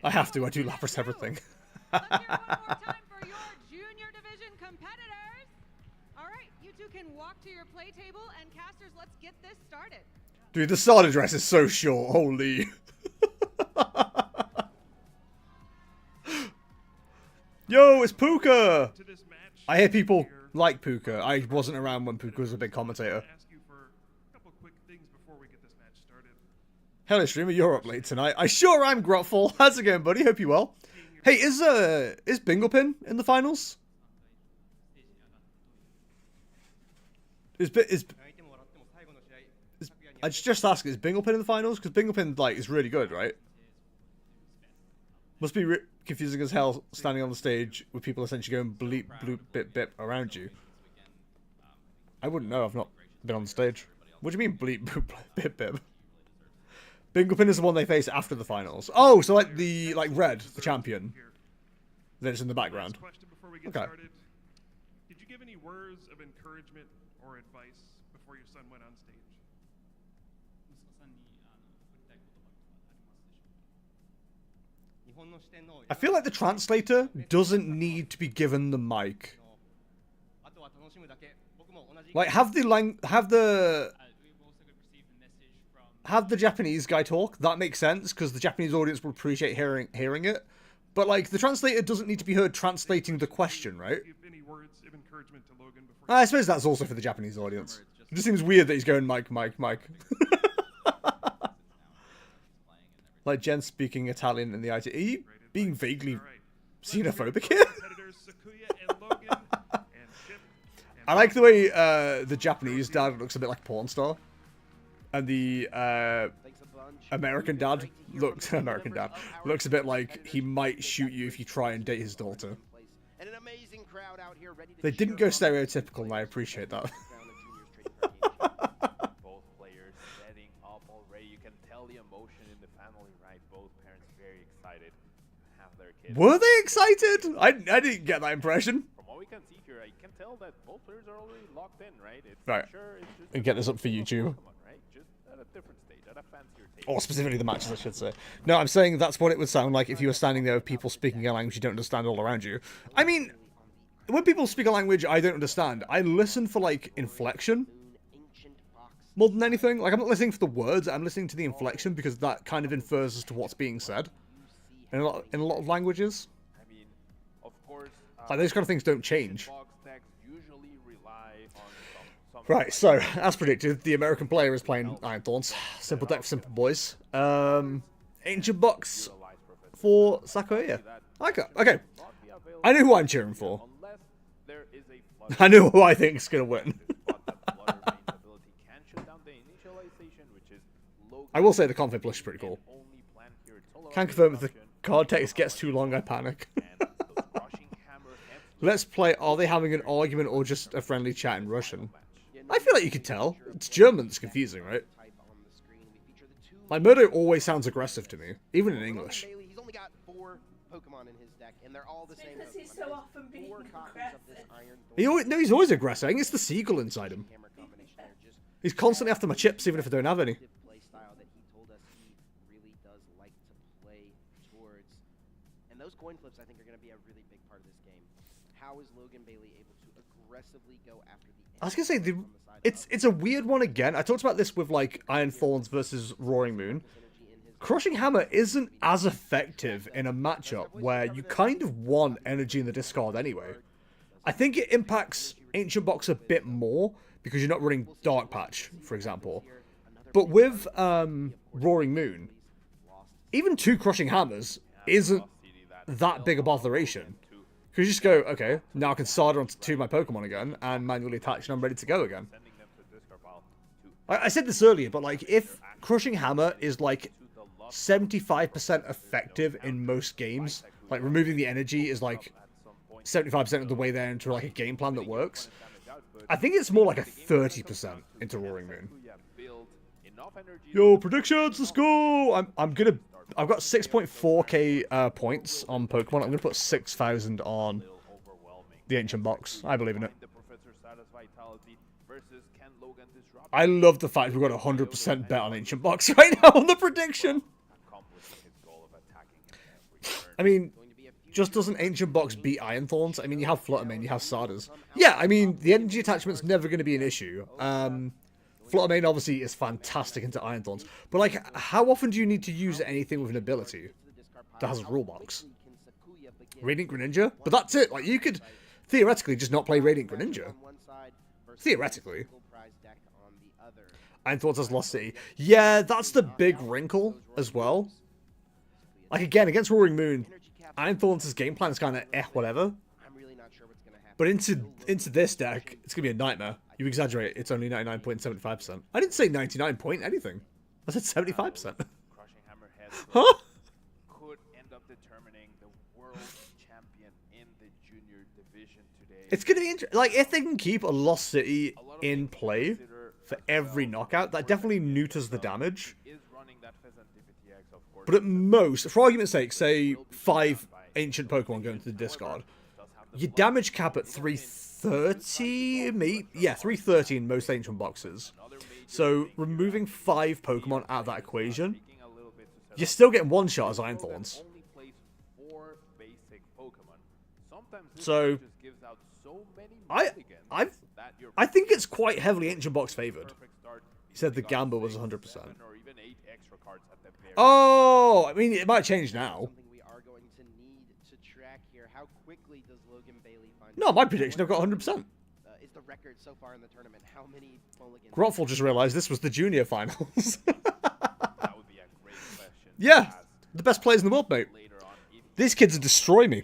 I have to. I do Lapras everything. Let's hear one more time for your junior division competitors. All right, you two can walk to your play table, and casters, let's get this started. Dude, the start address is so short. Holy. Yo, it's Puka! I hear people like Puka. I wasn't around when Puka was a big commentator. Hello, streamer. You're up late tonight. I sure am, Grotful. How's it going, buddy? Hope you're well. Hey, is Binglepin in the finals? I just ask, is Binglepin in the finals? Because Binglepin, like, is really good, right? Must be confusing as hell standing on the stage with people essentially going bleep, bloop, bip, bip around you. I wouldn't know. I've not been on the stage. What do you mean bleep, bloop, bip, bip? Binglepin is the one they face after the finals. Oh, so like Red, the champion. Then it's in the background. Okay. Did you give any words of encouragement or advice before your son went on stage? I feel like the translator doesn't need to be given the mic. Like, have the Japanese guy talk. That makes sense because the Japanese audience will appreciate hearing it. But like, the translator doesn't need to be heard translating the question, right? I suppose that's also for the Japanese audience. It just seems weird that he's going mic, mic, mic. Like Jen speaking Italian in the IT. Are you being vaguely xenophobic here? I like the way the Japanese dad looks a bit like a porn star. And the American dad looks a bit like he might shoot you if you try and date his daughter. They didn't go stereotypical, and I appreciate that. Both players setting up already. You can tell the emotion in the family, right? Both parents very excited to have their kids. Were they excited? I didn't get that impression. From what we can see here, I can tell that both players are already locked in, right? It's right. Sure, it's just And get this up for YouTube. right? Just at a different stage, at a fancier table. Or specifically the matches, I should say. No, I'm saying that's what it would sound like if you were standing there with people speaking a language you don't understand all around you. I mean, when people speak a language I don't understand, I listen for, like, inflection. More than anything. Like, I'm not listening for the words, I'm listening to the inflection because that kind of infers as to what's being said. In a lot of languages. I mean, of course, like, those kind of things don't change. Right, so, as predicted, the American player is playing Iron Thorns. Simple deck for simple boys. Ancient Box for Sakuya. Okay. I know who I'm cheering for. I know who I think is going to win. I will say the conflict blush is pretty cool. Can confirm if the card text gets too long, I panic. Let's play. Are they having an argument or just a friendly chat in Russian? I feel like you could tell. It's German that's confusing, right? Like, Murdo always sounds aggressive to me, even in English. Pokemon in his deck, and they're all the same. Because he's Pokemon. so There's often being 4 copies of this aggressive. Iron He Thorn. always, no, he's always aggressive. I think it's the seagull inside him. Camera combination there, just He's constantly after my chips, even if I don't have any. play style that he told us he really does like to play towards. And those coin flips, I think, are going to be a really big part of this game. How is Logan Bailey able to aggressively go after the I was gonna say it's a weird one again. I talked about this with like Iron Thorns versus Roaring Moon. Crushing Hammer isn't as effective in a matchup where you kind of want energy in the discard anyway. I think it impacts Ancient Box a bit more because you're not running Dark Patch, for example. But with Roaring Moon, even 2 Crushing Hammers isn't that big a botheration. Because you just go, okay, now I can solder onto 2 of my Pokemon again and manually attach and I'm ready to go again. I said this earlier, but like if Crushing Hammer is like 75% effective in most games, like removing the energy is like 75% of the way there into like a game plan that works, I think it's more like a 30% into Roaring Moon. Yo, predictions, let's go! I've got 6.4k points on Pokemon. I'm gonna put 6,000 on the Ancient Box. I believe in it. I love the fact we've got 100% bet on Ancient Box right now on the prediction. I mean, just doesn't Ancient Box beat Iron Thorns? I mean, you have Fluttermane, you have Sardas. Yeah, I mean, the energy attachment's never going to be an issue. Fluttermane obviously is fantastic into Iron Thorns. But, like, how often do you need to use anything with an ability that has a rule box? Radiant Greninja? But that's it. Like, you could theoretically just not play Radiant Greninja. Theoretically. Iron Thorns has Lost City. Yeah, that's the big wrinkle as well. Like, again, against Roaring Moon, Iron Thorns' game plan is kind of whatever. But into this deck, it's going to be a nightmare. You exaggerate, it's only 99.75%. I didn't say 99 point anything. I said 75%. Huh? Could end up determining the world champion in the junior division today. It's going to be interesting. Like, if they can keep a Lost City in play for every knockout, that definitely neuters the damage. But at most, for argument's sake, say 5 ancient Pokemon go into the discard. Your damage cap at 330, maybe? Yeah, 330 in most ancient boxes. So, removing 5 Pokemon out of that equation, you're still getting one shot as Iron Thorns. So, I think it's quite heavily ancient box favored. He said the gamble was 100%. Oh, I mean, it might change now. No, my prediction, I've got 100%. Is the record so far in the tournament? How many mulligans? Grotful just realised this was the junior finals. That would be a great question. Yeah, the best players in the world, mate. These kids would destroy me.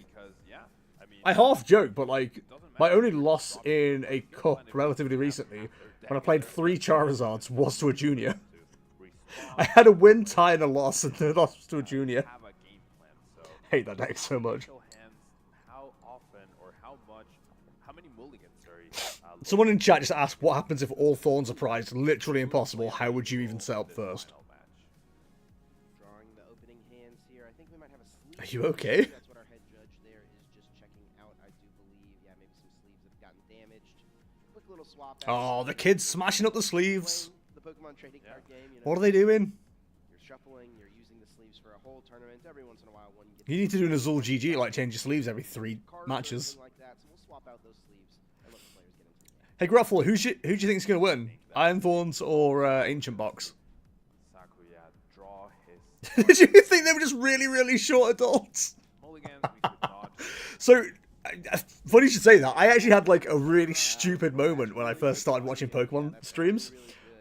I half joke, but like, my only loss in a cup relatively recently, when I played 3 Charizards, was to a junior. I had a win, tie, and a loss, and the loss was to a junior. Hate that deck so much. Someone in chat just asked, what happens if all Thorns are prized? Literally impossible. How would you even set up first? Drawing the opening hands here. I think we might have a sleeve. Are you okay? That's what our head judge there is just checking out. I do believe, yeah, maybe some sleeves have gotten damaged. Quick little swap. Oh, the kids smashing up the sleeves. The Pokemon trading card game. You know, What are they doing? You're shuffling. You're using the sleeves for a whole tournament. Every once in a while, one gets. You need to do an Azul GG, like change your sleeves every 3 matches. Like that. So we'll swap out those sleeves and let the players get into it. Hey, Gruffle, who do you think is going to win? Iron Thorns or Ancient Box? Sakuya, draw his. Did you think they were just really, really short adults? So, funny you should say that. I actually had like a really stupid moment when I first started watching Pokemon streams.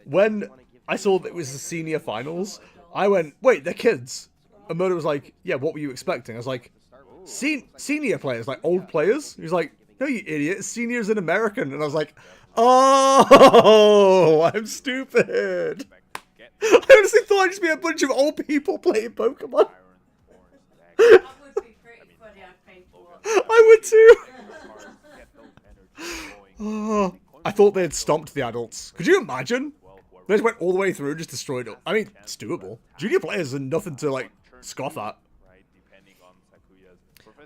When I saw that it was the senior finals, I went, wait, they're kids. And Murder was like, yeah, what were you expecting? I was like, senior players, like old players? He was like, no, you idiot, seniors in American. And I was like, oh, I'm stupid. I honestly thought I'd just be a bunch of old people playing Pokemon. That would be pretty funny, I think. I would too. Oh, I thought they had stomped the adults. Could you imagine? They just went all the way through and just destroyed it. I mean, it's doable. Junior players are nothing to, like, scoff at.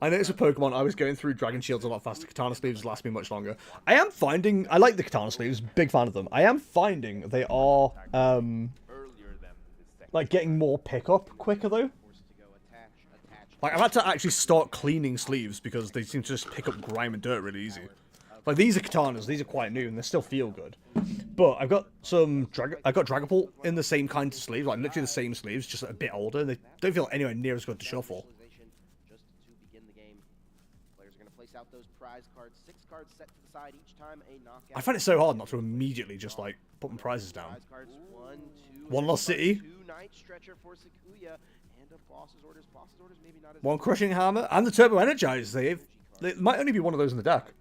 I noticed with Pokemon, I was going through Dragon Shields a lot faster. Katana sleeves last me much longer. I am finding... I like the Katana sleeves. Big fan of them. I am finding they are, like, getting more pickup quicker, though. Like, I've had to actually start cleaning sleeves because they seem to just pick up grime and dirt really easy. Like, these are Katanas. These are quite new, and they still feel good. But I've got some... I've got Dragapult in the same kind of sleeves. Like, literally the same sleeves, just a bit older. And they don't feel anywhere near as good to shuffle. Just to begin the game, players are going to place out those prize cards. 6 cards set to the side each time a knockout. I find it so hard not to immediately just, like, put my prizes down. One Lost City. 2 Night Stretcher for Sakuya. And a Boss's Orders. Boss's Orders maybe not as... One Crushing Hammer. And the Turbo Energize. They might only be one of those in the deck.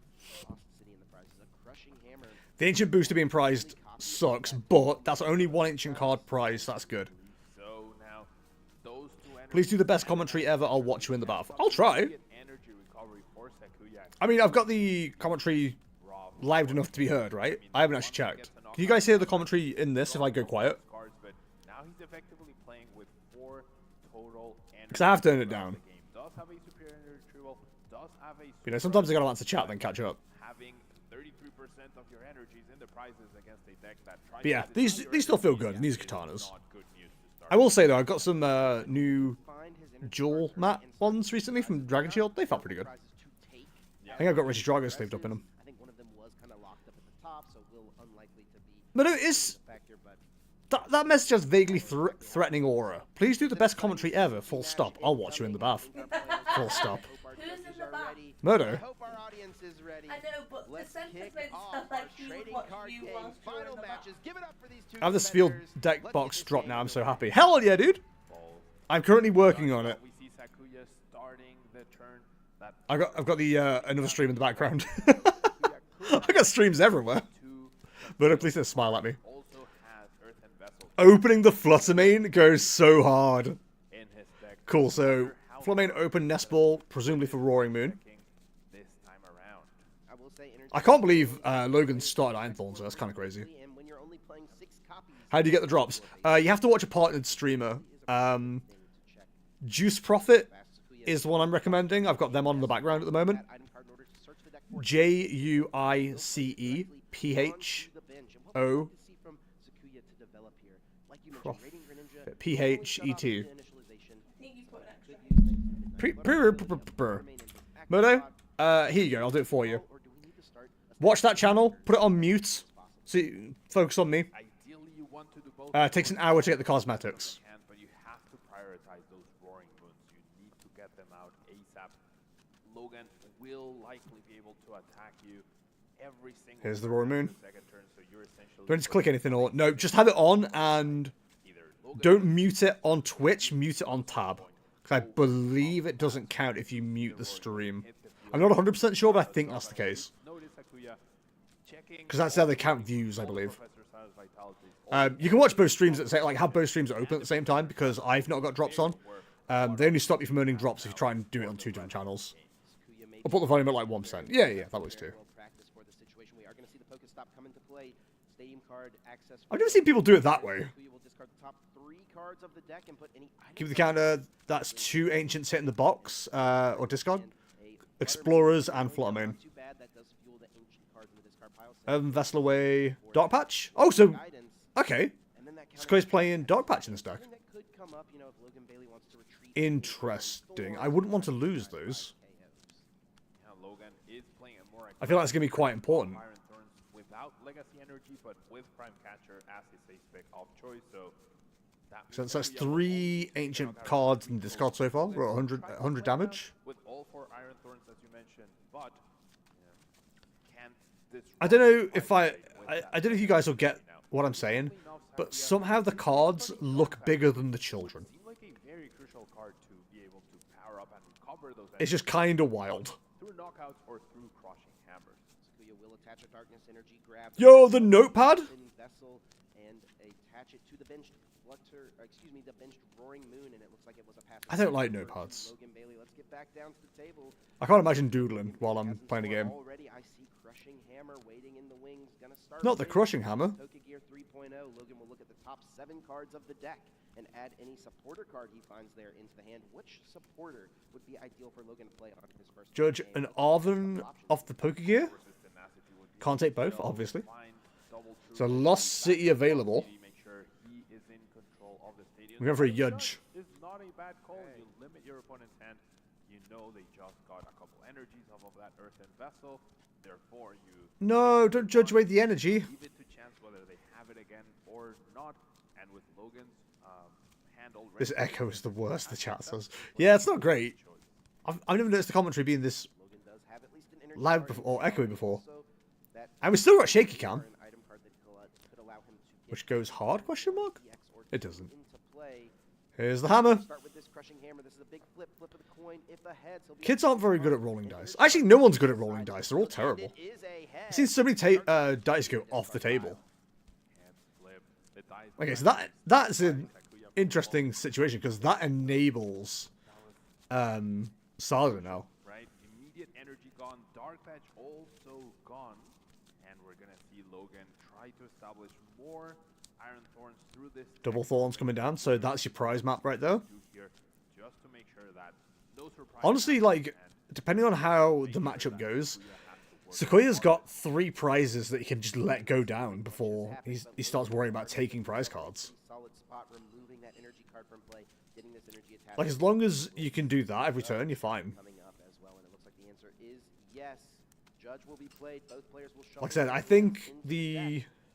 The Ancient Booster being prized sucks, but that's only one Ancient card prize. That's good. Please do the best commentary ever. I'll watch you in the bath. I'll try. I mean, I've got the commentary loud enough to be heard, right? I haven't actually checked. Can you guys hear the commentary in this if I go quiet? Because I have turned it down. You know, sometimes I gotta answer chat then catch up. But yeah, these still feel good, and these are Katanas. I will say though, I've got some new Jewel matte ones recently from Dragon Shield. They felt pretty good. I think I've got Richie Drago sleeved up in them. But no, it's... That message has vaguely threatening aura. Please do the best commentary ever, full stop. I'll watch you in the bath. Full stop. Who's in the bath? Murdo. I hope our audience is ready. I know, but Let's the sentence kick made it off sound our like he would trading watch card you game whilst you were final in the matches. Give it up for these two I have this field competitors. deck Let's box get this drop game now. I'm so underway. happy. Hell yeah, dude! I'm currently working on it. I've got the another stream in the background. I got streams everywhere. But please don't smile at me. Opening the Fluttermane goes so hard. Cool, so Fluttermane open nest ball, presumably for Roaring Moon. I can't believe Logan started Iron Thorn, so that's kind of crazy. How do you get the drops? You have to watch a partnered streamer. Juice Profit is the one I'm recommending. I've got them on in the background at the moment. JUICEPHO PHET. Murdo, here you go. I'll do it for you. Watch that channel. Put it on mute. See, focus on me. It takes an hour to get the cosmetics. But you have to prioritize those roaring moons. You need to get them out ASAP. Logan will likely be able to attack you every single Here's the Roaring Moon. second turn, so you're essentially Don't just click anything or no, just have it on and don't mute it on Twitch, mute it on tab. Because I believe it doesn't count if you mute the stream. I'm not 100% sure, but I think that's the case. Because that's how they count views, I believe. You can watch both streams at the same, like have both streams open at the same time because I've not got drops on. They only stop you from earning drops if you try and do it on 2 different channels. I'll put the volume at like 1%. Yeah, that works too. I've never seen people do it that way. Keep the counter. That's 2 ancients hitting the box or discard. Explorers and Fluttermane. Vessel away. Dark Patch? Oh, so... Okay. Square's playing Dark Patch in this deck. Interesting. I wouldn't want to lose those. I feel like it's going to be quite important. Without Legacy Energy, but with Prime Catcher as his safe pick of choice, So that's 3 ancient cards in discard so far. We're at 100 damage. With all 4 Iron Thorns, as you mentioned, but I don't know if I don't know if you guys will get what I'm saying, but somehow the cards look bigger than the children. It's just kind of wild. Through knockouts or through crushing hammers. Will attach a darkness energy grab. Yo, the notepad. Vessel and attach it to the benched the benched Roaring Moon, and it looks like it was a pass. I don't like notepads. Logan Bailey, let's get back down to the table. I can't imagine doodling while I'm playing a game. Already, I see Crushing Hammer waiting in the wings. Gonna start Not the Crushing Hammer. Gear 3.0. Logan will look at the top 7 cards of the deck. and add any supporter card he finds there into the hand. Which supporter would be ideal for Logan to play on his first Judge game? an Arven off the poker gear. Can't take both, obviously. So Lost City available. We're going for a Judge. It's not a bad call. You limit your opponent's hand. You know they just got a couple energies off of that earthen vessel. Therefore, you No, don't judge away the energy. leave it to chance whether they have it again or not. And with Logan's hand already, This echo is the worst, the chat says. Yeah, it's not great. I've never noticed the commentary being this Logan does have at least an energy loud card or in echoey hand. before. Also, that And we still got shaky cam, an item card that could allow him to get which goes hard, question mark? EX or It two doesn't. into play. Here's the hammer. Start with this crushing hammer. This is a big flip of the coin. If the heads, he'll be Kids aren't very good at rolling dice. Actually, no one's good at rolling dice. They're all terrible. It is a head. I've seen so many dice go off the table. Okay, so that's an interesting situation because that enables Saga now. right? Immediate energy gone. Dark patch also gone. And we're going to see Logan try to establish more Iron Thorns through this. Double Thorns coming down, so that's your prize map right there. Here, just to make sure that no surprise. Honestly, like, depending on how the matchup goes, Sequoia's got 3 prizes that he can just let go down before he starts worrying about taking prize cards. Solid spot, removing that energy card from play, getting this energy attached. Like, as long as you can do that every turn, you're fine. Coming up as well, and it looks like the answer is yes. Judge will be played. Both players will shuffle. Like I said, I into think the the deck,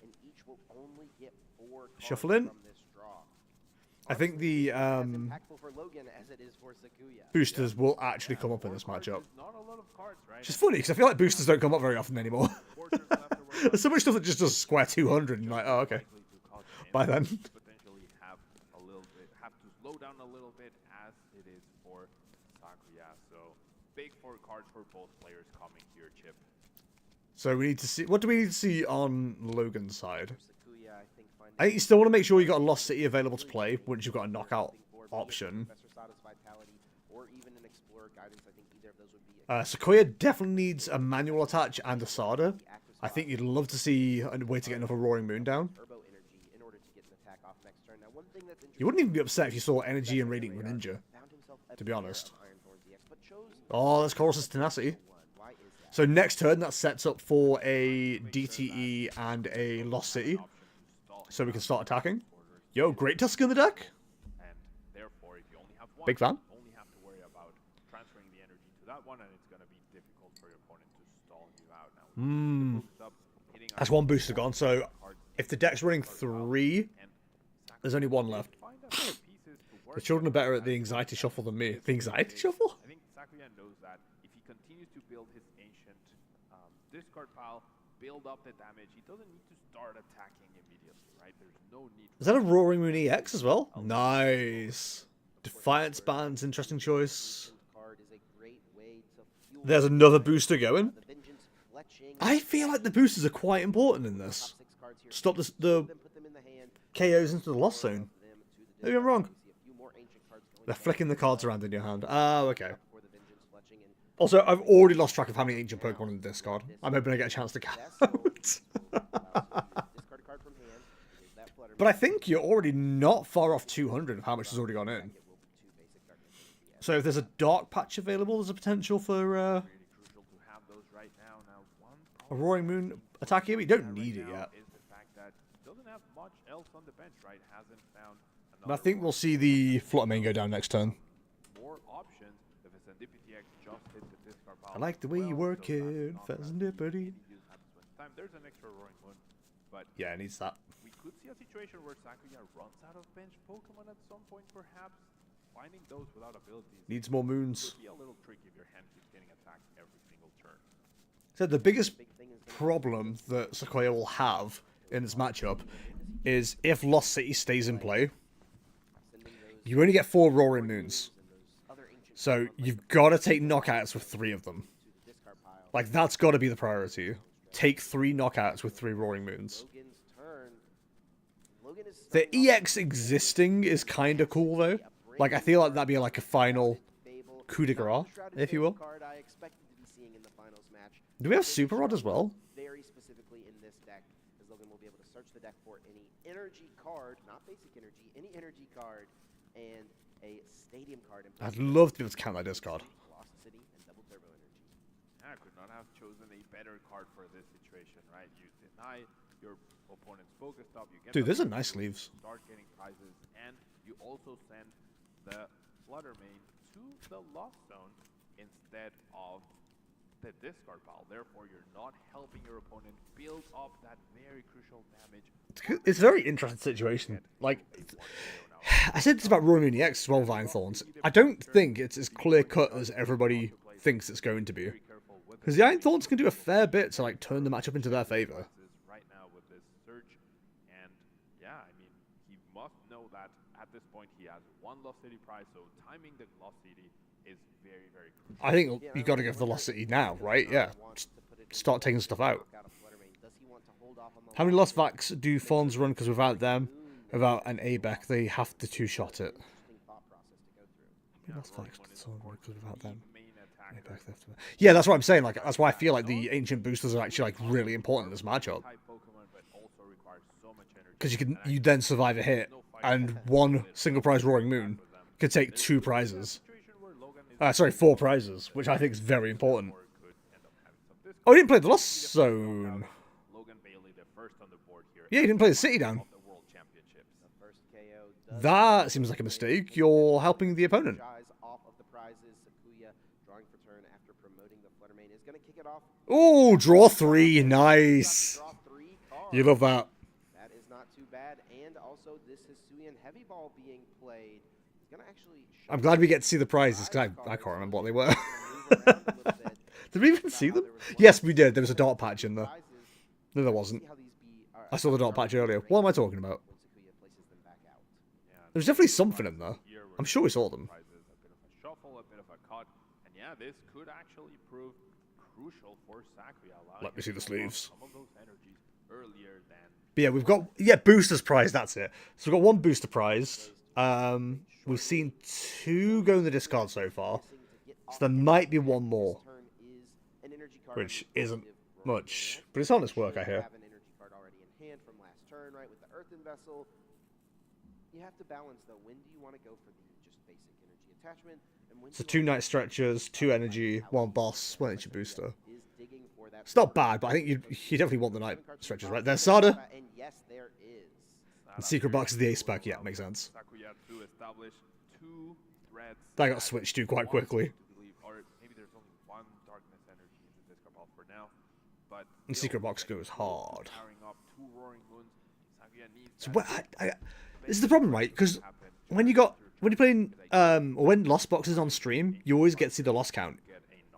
and each will only get 4 cards Shuffling? from this draw. I think the As impactful for Logan as it is for Sakuya. boosters will actually come up in this matchup. Not a lot of cards, right? Which is funny, because I feel like boosters don't come up very often anymore. There's so much stuff that just does square 200, and you're like, oh, okay. By then. Potentially have to slow down a little bit as it is for Sakuya. So big 4 cards for both players coming here, Chip. So we need to see... What do we need to see on Logan's side? Sakuya, I think I think you still want to make sure you got a Lost City available to play once you've got a knockout option. Professor Sada's Vitality or even an Explorer Guidance. I think either of those would be Sequoia definitely needs a manual attach and a Sada. I think you'd love to see a way to get another Roaring Moon down. turbo energy in order to get an attack off next turn. Now, one thing that's You wouldn't even be upset if you saw Energy and Radiant Greninja, found himself a to be pair honest. of Iron Thorns EX, but chose Oh, that's Chorus's Tenacity. why is that? So next turn, that sets up for a DTE and a Lost City. So we can start attacking. Yo, great Tusk in the deck. And therefore, if you only have one, Big fan. you only have to worry about transferring the energy to that one, and it's going to be difficult for your opponent to stall you out. Now, That's one booster gone. So if the deck's running 3, there's only 1 left. The children are better at the anxiety shuffle than me. The anxiety shuffle? I think Sakuya knows that if he continues to build his ancient discard pile, build up the damage, he doesn't need to start attacking immediately, right? There's no need. Is that a Roaring Moon EX as well? Nice. Defiance Band's interesting choice. Card is a great way to fuel There's another booster going. the Vengeance fletching. I feel like the boosters are quite important in this. Top 6 cards here. Stop the Then put them in the hand. KOs into the Lost Zone. Them to the Maybe I'm wrong. see a few more ancient cards going They're flicking the cards around in your hand. Oh, okay. for the Vengeance fletching and Also, I've already lost track of how many ancient Pokemon in the discard. I'm hoping I get a chance to count. discard a card from hand. Here's that flutter. But I think you're already not far off 200 of how much has already gone in. It will be 2 basic darkness energy. So if there's a dark patch available, there's a potential for Really crucial to have those right now. Now, one a Roaring Moon attack here. We don't need it yet. is the fact that he doesn't have much else on the bench, right? Hasn't found But I think we'll see the Fluttermane go down next turn. more options. If it's a DPTX, just hit the discard pile. I like the way you work it, Pheasantipity. There's an extra Roaring Moon, but Yeah, it needs that. we could see a situation where Sakuya runs out of bench Pokemon at some point, perhaps. Finding those without abilities Needs more moons. could be a little tricky if your hand keeps getting attacked every single turn. So the biggest problem that Sequoia will have in this matchup is if Lost City stays in play, you only get 4 Roaring Moons. So you've got to take knockouts with 3 of them. Like, that's got to be the priority. Take 3 knockouts with 3 Roaring Moons. Logan's turn. Logan is The EX existing is kind of cool, though. Like, I feel like that'd be like a final coup de grace, if you will. card I expected to be seeing in the finals match. Do we have Super Rod as well? Very specifically in this deck, as Logan will be be able to search the deck for any energy card, not basic energy, any energy card, and a stadium card. I'd love to be able to count that discard. Velocity and double turbo energy. I could not have chosen a better card for this situation, right? You deny your opponent's focus stop, you get Dude, those are the nice sleeves. start getting prizes, and you also send the Flutter Mane to the Lost Zone instead of the discard pile. Therefore, you're not helping your opponent build up that very crucial damage. It's a very interesting situation. Like, I said this about Royal Moon EX as well with Iron Thorns. I don't think it's as clear cut as everybody thinks it's going to be. Because the Iron Thorns can do a fair bit to like turn the matchup into their favor. Right now with this surge, and yeah, I mean, he must know that at this point he has one Lost City prize, so timing the Lost City is very, very crucial. I think you got to go for the Lost City now, right? Yeah. Start taking stuff out. How many Lost Vacs do Thorns run? Because without them, without an ABEC, they have to two-shot it. How many Lost Vacs do Thorns run? Because without them, ABEC, they have to... Yeah, that's what I'm saying. Like, that's why I feel like the Ancient Boosters are actually like really important in this matchup. Because you then survive a hit, and one single prize Roaring Moon could take 2 prizes. Sorry, 4 prizes, which I think is very important. Oh, he didn't play the Lost Zone. Yeah, he didn't play the City down. That seems like a mistake. You're helping the opponent. Oh, draw 3. Nice. You love that. That is not too bad. And also, this Hisuian Heavy Ball being played. It's going to actually... I'm glad we get to see the prizes, because I can't remember what they were. Did we even see them? Yes, we did. There was a dot patch in there. No, there wasn't. I saw the dot patch earlier. What am I talking about? There was definitely something in there. I'm sure we saw them. This could actually prove crucial for Sakuya. Let me see the sleeves. Some of those energies earlier than... But yeah, we've got boosters prize. That's it. So we've got 1 booster prize. We've seen 2 go in the discard so far. So there might be 1 more, which isn't much, but it's honest work, I hear. You have to balance though. When do you want to go for the just basic energy attachment? So 2 night stretchers, 2 energy, 1 boss, 1 energy booster. It's not bad, but I think you definitely want the night stretchers, right? There's Sada. And yes, there is. And Secret Box is the ace spec. Yeah, makes sense. That got switched to quite quickly. And Secret Box goes hard. So this is the problem, right? Because when you're playing or when Lost Box is on stream, you always get to see the loss count.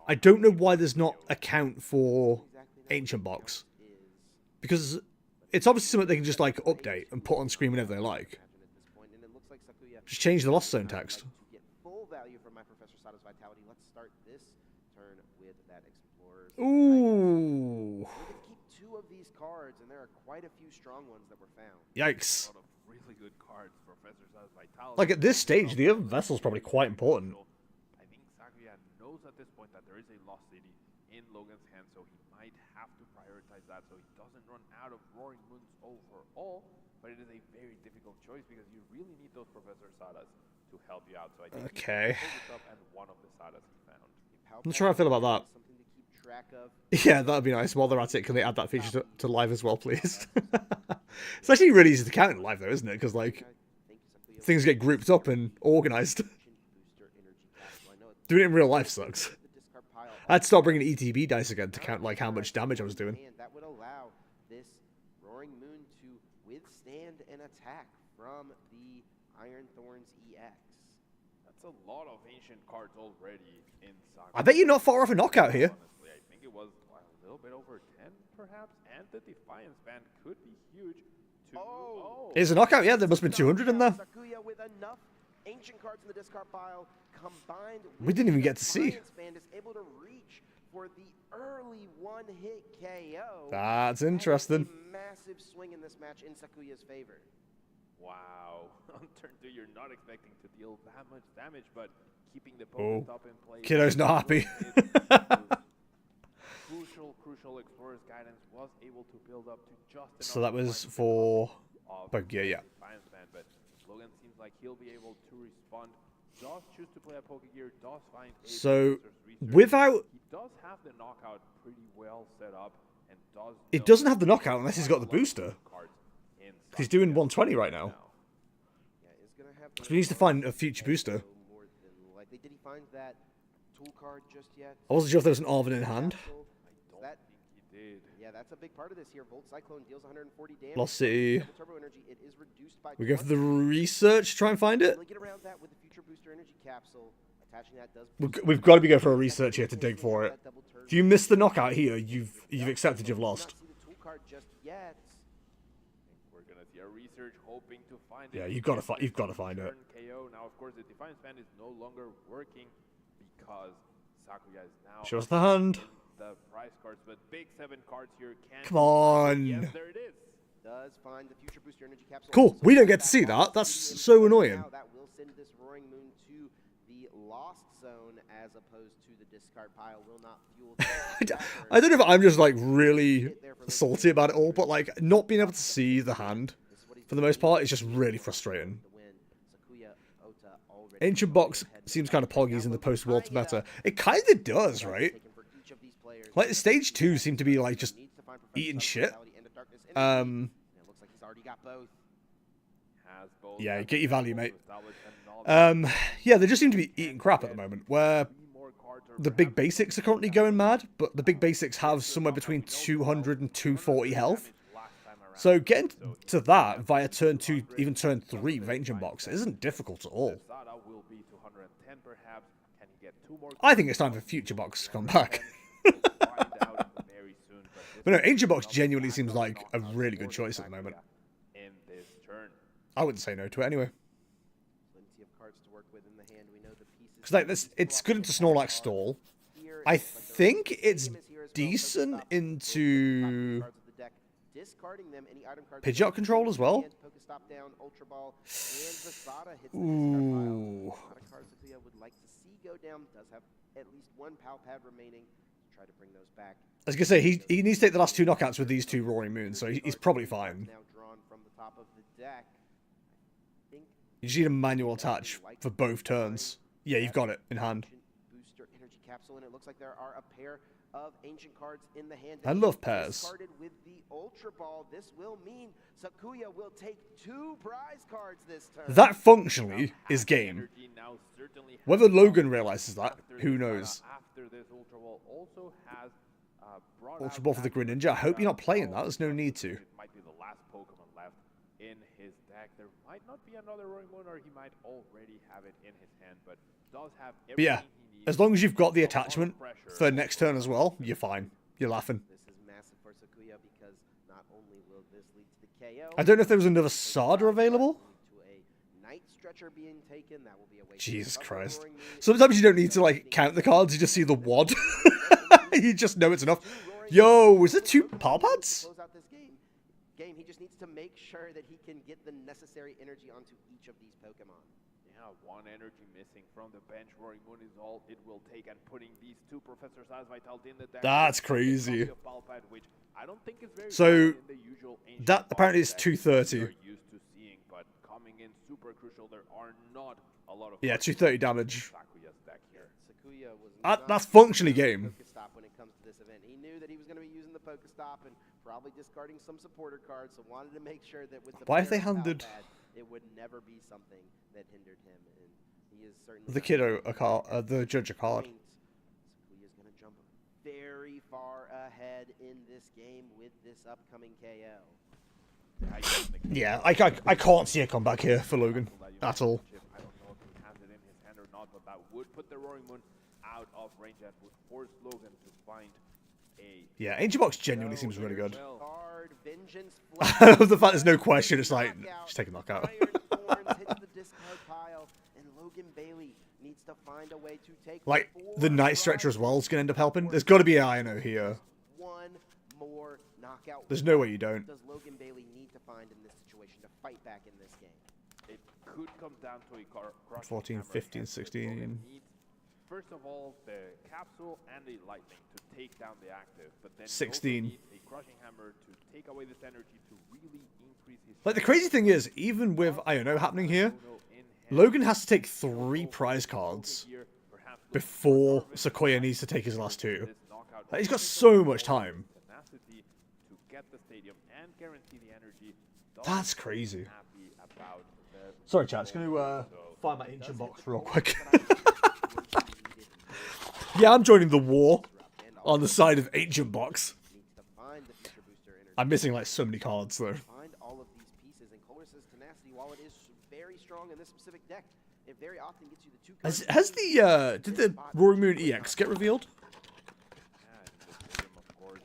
I don't know why there's not a count for Ancient Box, because it's obviously something they can just like update and put on screen whenever they like. Just change the Lost Zone text. Ooh. Keep 2 of these cards, and there are quite a few strong ones that were found. Yikes. Really good cards, Professor Sada's Vitality. Like at this stage, the other vessel's probably quite important. I think Sakuya knows at this point that there is a Lost City in Logan's hand, so he might have to prioritize that so he doesn't run out of Roaring Moons overall. But it is a very difficult choice because you really need those Professor Sadas to help you out. So I think okay. And one of the Sadas he found. I'm not sure how I feel about that. Yeah, that'd be nice. While they're at it, can they add that feature to live as well, please? It's actually really easy to count in live, though, isn't it? Because, like, things get grouped up and organized. Doing it in real life sucks. I had to start bringing ETB dice again to count, like, how much damage I was doing. That would allow this Roaring Moon to withstand an attack from the Iron Thorns EX. That's a lot of ancient cards already in Saga. I bet you're not far off a knockout here. Honestly, I think it was a little bit over 10, perhaps, and the Defiance band could be huge. Here's a knockout, yeah, there must have been 200 in there. Sakuya with enough ancient cards in the discard pile combined with we didn't even get to see. Band is able to reach for the early 1-hit KO. That's interesting. Massive swing in this match in Sakuya's favor. Wow. On turn 2, you're not expecting to deal that much damage, but keeping the opponent up in play. Kiddo's not happy. crucial Explorer's Guidance was able to build up to just So that was for... But yeah. Defiance Band, but Logan seems like he'll be able to respond. Does choose to play a Pokegear, does find a So, research. without... He does have the knockout pretty well set up, and does... It doesn't have the knockout unless he's got the booster. He's doing 120 right now. Yeah, is gonna have So he needs to find a future booster. more than likely. Did he find that tool card just yet? I wasn't sure if there was an Arvin in hand. That, he did. yeah, that's a big part of this here. Volt Cyclone deals 140 damage. Lost City. Turbo energy, it is reduced by We go for the 20. research to try and find it. Really get around that with the future booster energy capsule. Attaching that does. We've got to be going for a research here to dig for it. If you miss the knockout here, you've accepted you've lost. See the tool card just yet. We're gonna see a research hoping to find Yeah, it. you've got to find it. KO. Now, of course, the Defiance Band is no longer working because Sakuya is now Show us the hand. in the prize cards, but big 7 cards here can. Come on. Yes, there it is. Does find the future booster energy capsule. Cool. Also We don't finds get to see that. lost That's city so info. annoying. Now that will send this Roaring Moon to the lost zone as opposed to the discard pile. Will not fuel. I don't know if I'm just like really salty about it all, but like not being able to see the hand for the most part is just really frustrating. Ancient Box seems kind of poggies in the post-World meta. It kind of does, right? Like stage 2 seemed to be like just eating shit. Yeah, get your value, mate. Yeah, they just seem to be eating crap at the moment, where the big basics are currently going mad, but the big basics have somewhere between 200 and 240 health. So getting to that via turn 2, even turn 3 with Ancient Box isn't difficult at all. I think it's time for Future Box to come back. But no, Ancient Box genuinely seems like a really good choice at the moment. I wouldn't say no to it anyway. Because like this, it's good into Snorlax Stall. I think it's decent into Pidgeot control as well. Ooh. I was gonna say he needs to take the last 2 knockouts with these 2 Roaring Moons, so he's probably fine. You just need a manual attach for both turns. Yeah, you've got it in hand. Booster energy capsule, and it looks like there are a pair of ancient cards in the hand. I love pairs. Discarded with the Ultra Ball. This will mean Sakuya will take 2 prize cards this turn. That functionally is game. Whether Logan realizes that, who knows? Ultra Ball for the Greninja. I hope you're not playing that. There's no need to. It might be the last Pokemon left in his deck. There might not be another Roaring Moon, or he might already have it in his hand, but does have everything But yeah, he needs. as long as you've got the attachment for next turn as well, you're fine. You're laughing. This is massive for Sakuya because not only will this lead to the KO. I don't know if there was another Sada available. To a Night Stretcher being taken, that will be a waste. Jesus of Christ. Roaring Moon. Sometimes you don't need to like count the cards, you just see the wad. You just know it's enough. Yo, is it 2 power pads? Close out this game. He just needs to make sure that he can get the necessary energy onto each of these Pokemon. Yeah, 1 energy missing from the bench. Roaring Moon is all it will take, and putting these 2 Professor Size Vitality in the deck. That's crazy. Which I don't think is very So, common in the usual ancient that apparently is deck 230. we're used to seeing, but coming in super crucial. There are not a lot of Yeah, 230 damage. Sakuya's deck here. Sakuya was That's functionally game. Pokestop when it comes to this event. He knew that he was going to be using the Pokestop and probably discarding some supporter cards, so wanted to make sure that with the Why have they pair of handed- Palpad, it would never be something that hindered him, and he is certainly The kiddo a card, the judge a card. Sakuya's going to jump very far ahead in this game with this upcoming KO. Yeah, I can't see a comeback here for Logan at all. I don't know if he has it in his hand or not, but that would put the Roaring Moon out of range and would force Logan to find a... Yeah, Ancient Box genuinely seems really good. Card, Vengeance, I love the fact there's no question, it's like, just take a knockout. Iron Thorns hits the discard pile, and Logan Bailey needs to find a way to take Like, the 4 Night Stretcher as prizes. well is going to end up helping. There's got to be an INO here. One more knockout. There's no way you don't. Does Logan Bailey need to find in this situation to fight back in this game? It could come down to a 14, 15, 16. first of all, the capsule and the lightning to take down the active, but then 16. you also need a crushing hammer to take away this energy to really increase his. Like, the crazy thing is, even with Iono happening here, Logan has to take 3 prize cards before Sequoia needs to take his last 2. Like, he's got so much time. Tenacity to get the stadium and guarantee the energy. That's crazy. Happy about the Sorry, chat. Just going to find my ancient box real quick. Yeah, I'm joining the war on the side of ancient box. I'm missing like so many cards though. Find all of these pieces, and Colress's tenacity, while it is very strong in this specific deck, it very often gets you the 2 cards. Has the did the Roaring Moon EX get revealed? of course,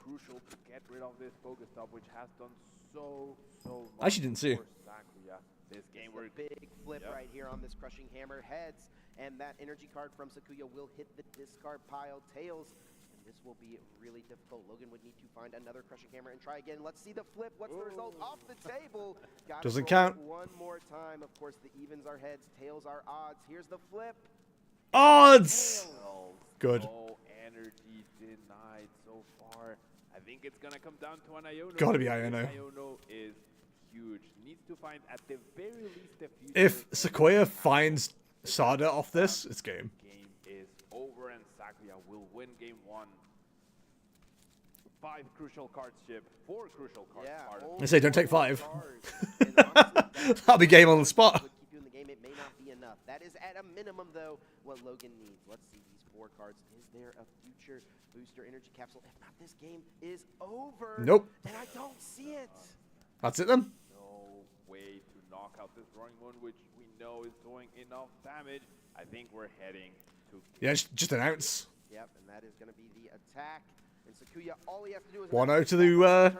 crucial to get rid of this Pokestop, which has done so much. I actually didn't see. for Sakuya. This game We're big flip right here on this crushing hammer heads, and that energy card from Sakuya will hit the discard pile. Tails, and this will be really difficult. Logan would need to find another crushing hammer and try again. Let's see the flip. What's the result? Off the table. Doesn't count. One more time. Of course, the evens are heads, tails are odds. Here's the flip. Odds. Good. No energy denied so far. I think it's gonna come down to an Iono. Gotta be Iono. Iono is huge. Needs to find at the very least a few. If Sequoia finds Sada off this, it's game. Game is over and Sakuya will win game 1. 5 crucial cards ship. 4 crucial cards. I say don't take 5. That'll be game on the spot. Would keep you in the game. It may not be enough. That is at a minimum though what Logan needs. Let's see these 4 cards. Is there a future booster energy capsule? If not, this game is over. Nope. And I don't see it. That's it then. No way to knock out this Roaring Moon, which we know is doing enough damage. I think we're heading to. Yeah, just an ounce. Yep, and that is going to be the attack. And Sakuya, all he has to do is 1-0 to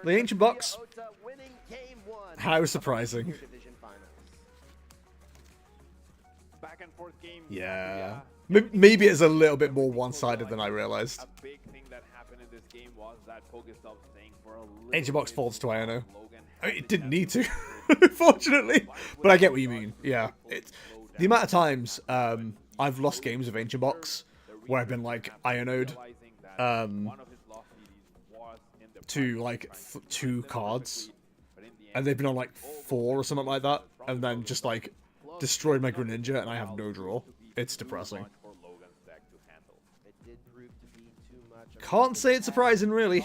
the ancient box. Ota winning game 1. How surprising. Division finals. Back and forth game. Yeah. Maybe it's a little bit more one-sided than I realized. A big thing that happened in this game was that Pokestop staying for a little Ancient box bit falls to Iono. Logan I mean, it didn't need to, unfortunately. But I get what you mean. Yeah. It's the amount of times I've lost games of Ancient Box where I've been like Iono'd to like 2 cards, and they've been on like 4 or something like that, and then just like destroyed my Greninja and I have no draw. It's depressing. Can't say it's surprising, really.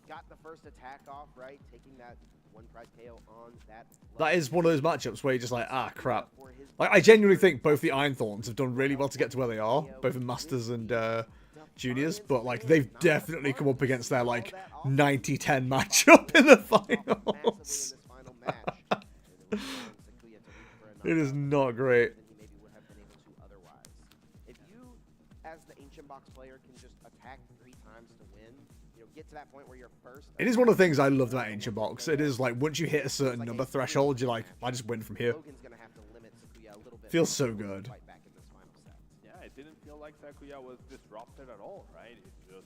Got the first attack off, right? Taking that 1 prize KO on that. That is one of those matchups where you're just like, ah, crap. Like, I genuinely think both the Iron Thorns have done really well to get to where they are, both in Masters and Juniors, but like they've definitely come up against their like 90-10 matchup in the finals. It is not great. If you, as the Ancient Box player, can just attack 3 times to win, you know, get to that point where you're first. It is one of the things I love about Ancient Box. It is like once you hit a certain number threshold, you're like, I just win from here. Feels so good. Yeah, it didn't feel like Sakuya was disrupted at all, right? It's just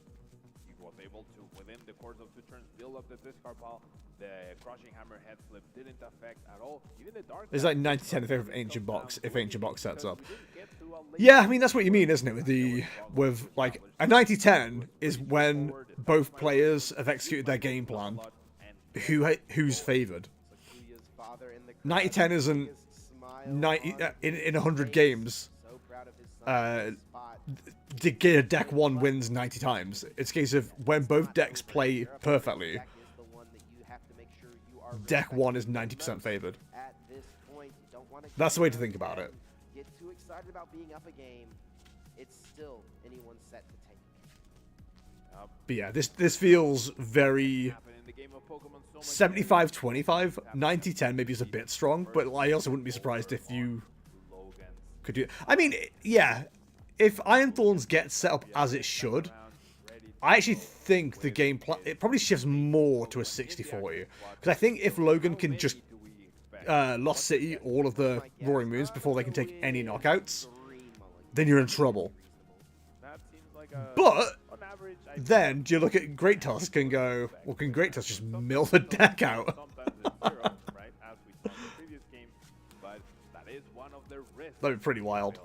he was able to, within the course of 2 turns, build up the discard pile. The crushing hammer head flip didn't affect at all. Even the dark. It's like 90-10 in favor of Ancient Box if Ancient Box sets up. Yeah, I mean that's what you mean, isn't it? With like a 90-10 is when both players have executed their game plan. Who's favored? 90-10 isn't 90 in 100 games. Deck 1 wins 90 times. It's a case of when both decks play perfectly, deck 1 is 90% favored. That's the way to think about it. Get too excited about being up a game. It's still anyone's set to take. But yeah, this feels very 75-25. 90-10 maybe is a bit strong, but I also wouldn't be surprised if you could do it. I mean, yeah, if Iron Thorns get set up as it should, I actually think the game plan, it probably shifts more to a 60-40. Because I think if Logan can just Lost City all of the Roaring Moons before they can take any knockouts, then you're in trouble. But then do you look at Great Tusk and go, well, can Great Tusk just mill the deck out? That'd be pretty wild.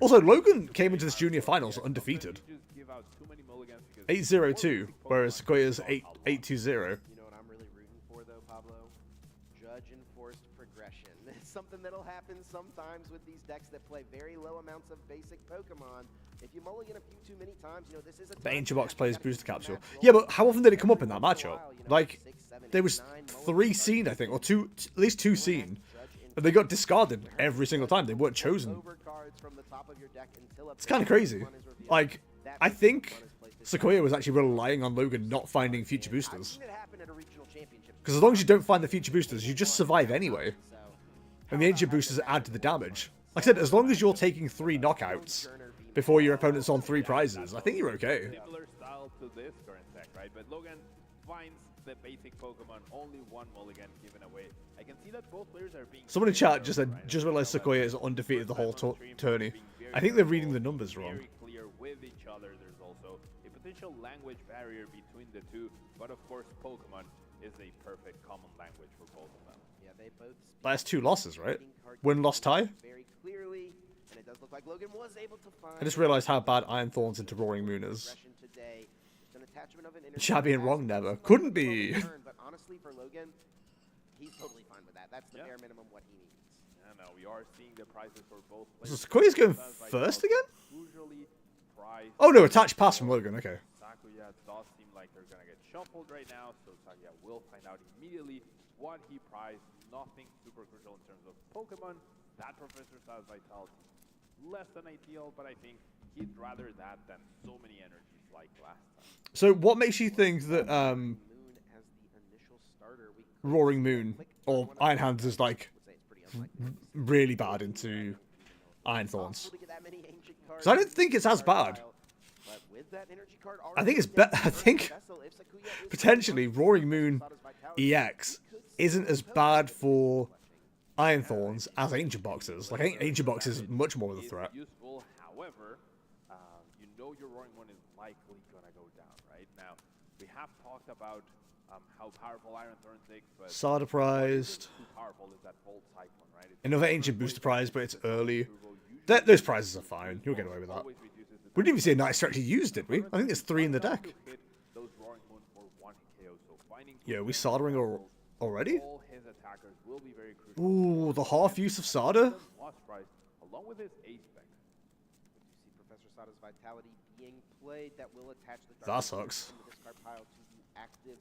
Also, Logan came into this junior finals undefeated. Just give out too many mulligans because 8-0-2, whereas Sequoia's 8-2-0. You know what I'm really rooting for, though, Pablo? Judge-enforced progression. It's something that'll happen sometimes with these decks that play very low amounts of basic Pokemon. If you mulligan a few too many times, you know, this is a The Ancient Box plays booster capsule. Yeah, but how often did it come up in that matchup? Like, there was 3 seen, I think, or 2, at least 2 seen. And they got discarded every single time. They weren't chosen. It's kind of crazy. Like, I think Sequoia was actually relying on Logan not finding future boosters. Because as long as you don't find the future boosters, you just survive anyway. And the ancient boosters add to the damage. Like I said, as long as you're taking 3 knockouts before your opponent's on 3 prizes, I think you're okay. Similar style to this current deck, right? But Logan finds the basic Pokemon, only 1 mulligan given away. I can see that both players are being... Someone in chat just said, just realized Sequoia is undefeated the whole tourney. I think they're reading the numbers wrong. Very clear with each other. There's also a potential language barrier between the two, but of course Pokemon is a perfect common language for both of them. Yeah, they both That's 2 losses, right? Win, loss, tie? very clearly, and it does look like Logan was able to find... I just realized how bad Iron Thorns into Roaring Moon is. Today. Just an attachment of an energy Shabby and wrong never. Couldn't be. But honestly, for Logan, he's totally fine with that. That's the bare minimum what he needs. Yeah, no, we are seeing the prices for both So players. Sequoia's going first again? Usually priced. Oh no, attached pass from Logan, okay. Sakuya does seem like they're gonna get shuffled right now, so Sakuya will find out immediately what he prized. Nothing super crucial in terms of Pokemon. That Professor Sal's Vitality, less than ideal, but I think he'd rather that than so many energies like last time. So what makes you think that Roaring Moon or Iron Hands is like really bad into Iron Thorns? So I don't think it's as bad. I think it's better. I think potentially Roaring Moon EX isn't as bad for Iron Thorns as Ancient Boxes. Like I think Ancient Box is much more of a threat. Useful, however, you know your Roaring One is likely gonna go down right now. We have talked about how powerful Iron Thorn takes, but Sada prized. too powerful is that Volt Cyclone, right? Another Ancient Booster prize, but it's early. Those prizes are fine. You'll get away with that. We didn't even see a Night Structure used, did we? I think there's 3 in the deck. Yeah, we soldering already? Ooh, the half use of Sada? Along with his ace spec. You see Professor Sada's Vitality being played that will attach the That sucks. into this card pile to the active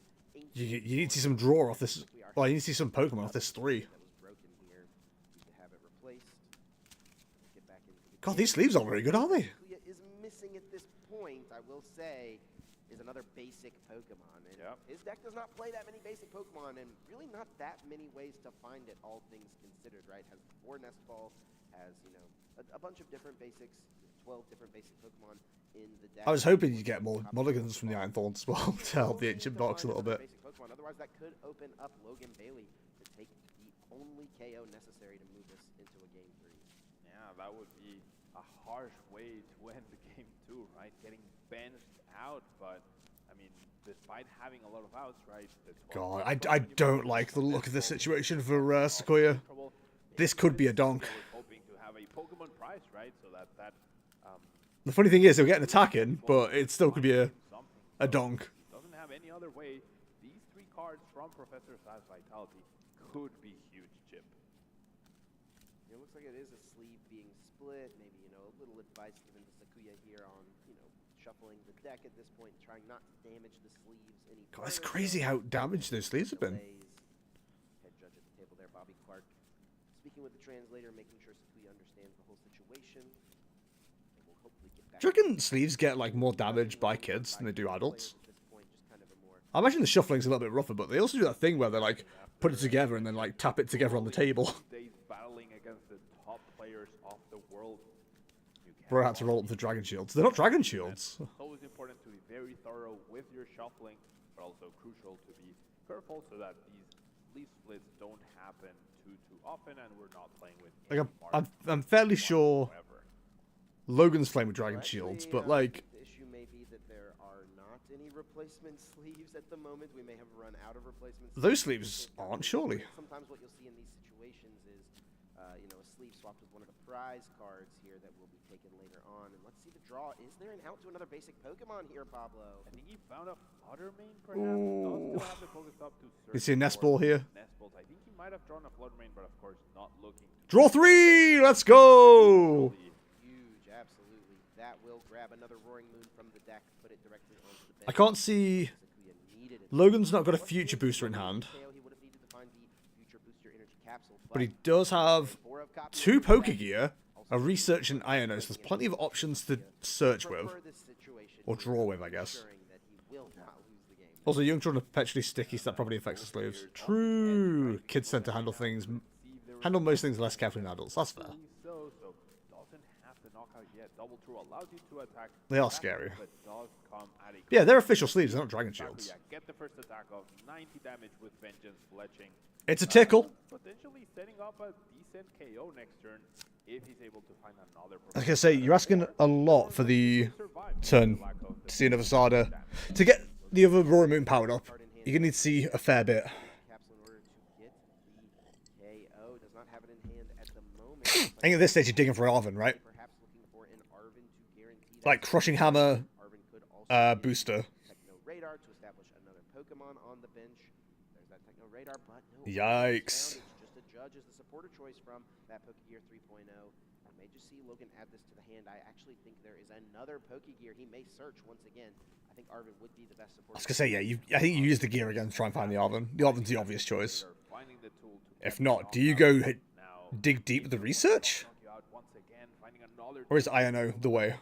You need to see some draw off this. Well, you need to see some Pokemon off this 3. God, these sleeves aren't very good, are they? Is missing at this point, I will say, is another basic Pokemon. And his deck does not play that many basic Pokemon, and really not that many ways to find it, all things considered, right? Has 4 Nest Ball, has, you know, a bunch of different basics, 12 different basic Pokemon in the deck. I was hoping you'd get more mulligans from the Iron Thorns as well to help the Ancient Box a little bit. Otherwise, that could open up Logan Bailey to take the only KO necessary to move this into a game 3. Yeah, that would be a harsh way to end the game 2, right? Getting benched out, but I mean, despite having a lot of outs, right? God, I don't like the look of the situation for Sequoia. This could be a donk. Hoping to have a Pokemon prize, right? So that The funny thing is, he'll get an attack in, but it still could be a donk. Doesn't have any other way. These 3 cards from Professor Sal's Vitality could be huge, Chip. It looks like it is a sleeve being split. Maybe, you know, a little advice given to Sakuya here on, you know, shuffling the deck at this point, trying not to damage the sleeves any God, it's further. crazy how damaged those sleeves have been. Head judge at the table there, Bobby Clark, speaking with the translator, making sure Sakuya understands the whole situation. And we'll hopefully get back. Do you reckon sleeves get like more damage by kids than they do adults? I imagine the shuffling's a little bit rougher, but they also do that thing where they like put it together and then like tap it together on the table. Days battling against the top players of the world. Bro had to roll up the Dragon Shields. They're not Dragon Shields. It's always important to be very thorough with your shuffling, but also crucial to be careful so that these leaf splits don't happen too often, and we're not playing with. Like I'm fairly sure Logan's playing with Dragon Shields, but like The issue may be that there are not any replacement sleeves at the moment. We may have run out of replacement sleeves. those sleeves aren't surely. Sometimes what you'll see in these situations is you know, a sleeve swapped with one of the prize cards here that will be taken later on. And let's see the draw. Is there an out to another basic Pokemon here, Pablo? I think he found a Fluttermane, perhaps. Does still have the Pokestop to search You see a nest for ball here. nest balls. I think he might have drawn a Fluttermane, but of course not looking to Draw 3! Let's go! Huge, absolutely. That will grab another Roaring Moon from the deck, put it directly onto the bench. I can't see... Logan's not got a future booster in hand. But he does have 2 Pokegear, a Research, and Iono, so there's plenty of options to search with. Or draw with, I guess. Also, Young Tron are perpetually sticky, so that probably affects the sleeves. True! Kids tend to handle things... handle most things less carefully than adults, that's fair. They are scary. Yeah, they're official sleeves, they're not Dragon Shields. Get the first attack of 90 damage with Vengeance Fletching. It's a tickle. Potentially setting up a decent KO next turn if he's able to find another. I was gonna say, you're asking a lot for the turn to see another Sada. To get the other Roaring Moon powered up, you're gonna need to see a fair bit. I think at this stage you're digging for Arven, right? Like Crushing Hammer, booster. Radar to establish another Pokemon on the bench. There's that Techno Radar, but no. Yikes. It's just a judge as the supporter choice from that Pokegear 3.0. I may just see Logan add this to the hand. I actually think there is another Pokegear. He may search once again. I think Arven would be the best supporter. I was gonna say, yeah, I think you use the gear again to try and find the Arven. The Arven's the obvious choice. If not, do you go dig deep with the research? Or is Iono the way?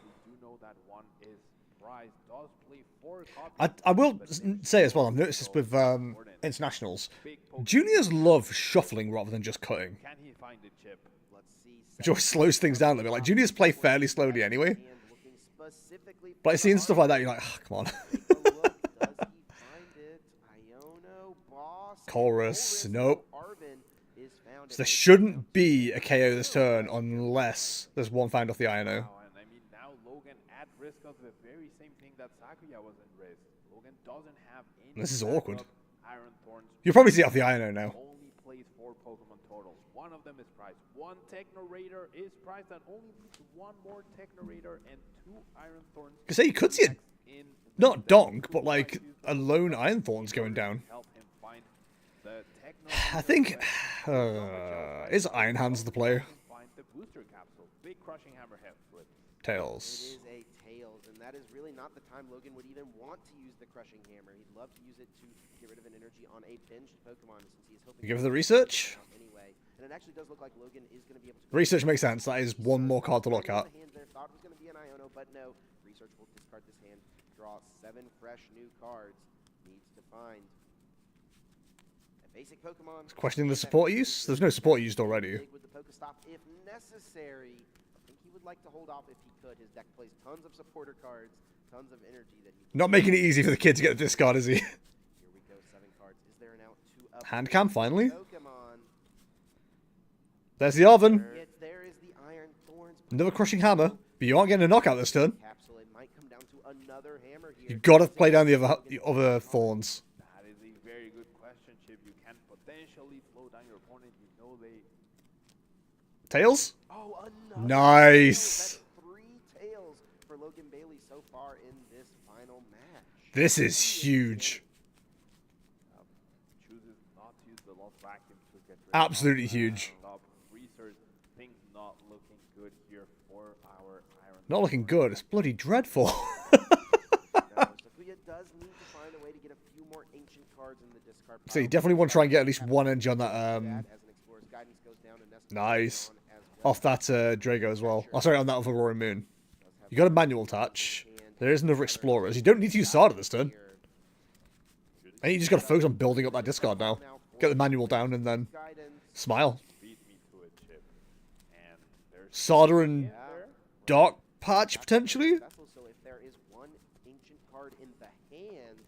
I will say as well, I've noticed this with internationals. Juniors love shuffling rather than just cutting. Which always slows things down a little bit. Like, juniors play fairly slowly anyway. But I see stuff like that, you're like, oh, come on. Chorus, nope. So there shouldn't be a KO this turn unless there's one found off the Iono. This is awkward. You'll probably see it off the Iono now. Only plays 4 Pokemon total. One of them is prized. 1 Techno Raider is prized, and only needs 1 more Techno Raider and 2 Iron Thorns. I say you could see it, not donk, but like a lone Iron Thorns going down. I think is Iron Hands the player. Tails. It is a Tails, and that is really not the time Logan would even want to use the Crushing Hammer. He'd love to use it to get rid of an energy on a binged Pokemon, since he is hoping. Give it the research. Anyway, and it actually does look like Logan is going to be able to. Research makes sense. That is one more card to look at. Thought it was going to be an Iono, but no. Research will discard this hand, draw 7 fresh new cards. Needs to find a basic Pokemon. It's questioning the support use. There's no support used already. With the Pokestop, if necessary. I think he would like to hold off if he could. His deck plays tons of supporter cards, tons of energy that he. Not making it easy for the kid to get the discard, is he? Here we go, 7 cards. Is there an out to Hand cam finally. Pokemon? There's the Arven. There is the Iron Thorns. Another Crushing Hammer. But you aren't getting a knockout this turn. Capsule. It might come down to another hammer here. You've got to play down the other Thorns. That is a very good question, Chip. You can potentially slow down your opponent. You know they. Tails? Oh, nice. That's 3 tails for Logan Bailey so far in this final match. This is huge. Chooses not to use the lost vacuum to get rid Absolutely huge. Research, things not looking good here for our Iron. Not looking good. It's bloody dreadful. Sakuya does need to find a way to get a few more ancient cards in the discard pile. So you definitely want to try and get at least 1 edge on that. Nice. Off that Drago as well. Oh, sorry, on that other Roaring Moon. You got a manual touch. There is another Explorers. You don't need to use Sada this turn. I think you just got to focus on building up that discard now. Get the manual down and then smile. Sada and Dark Patch potentially. So if there is 1 ancient card in the hand,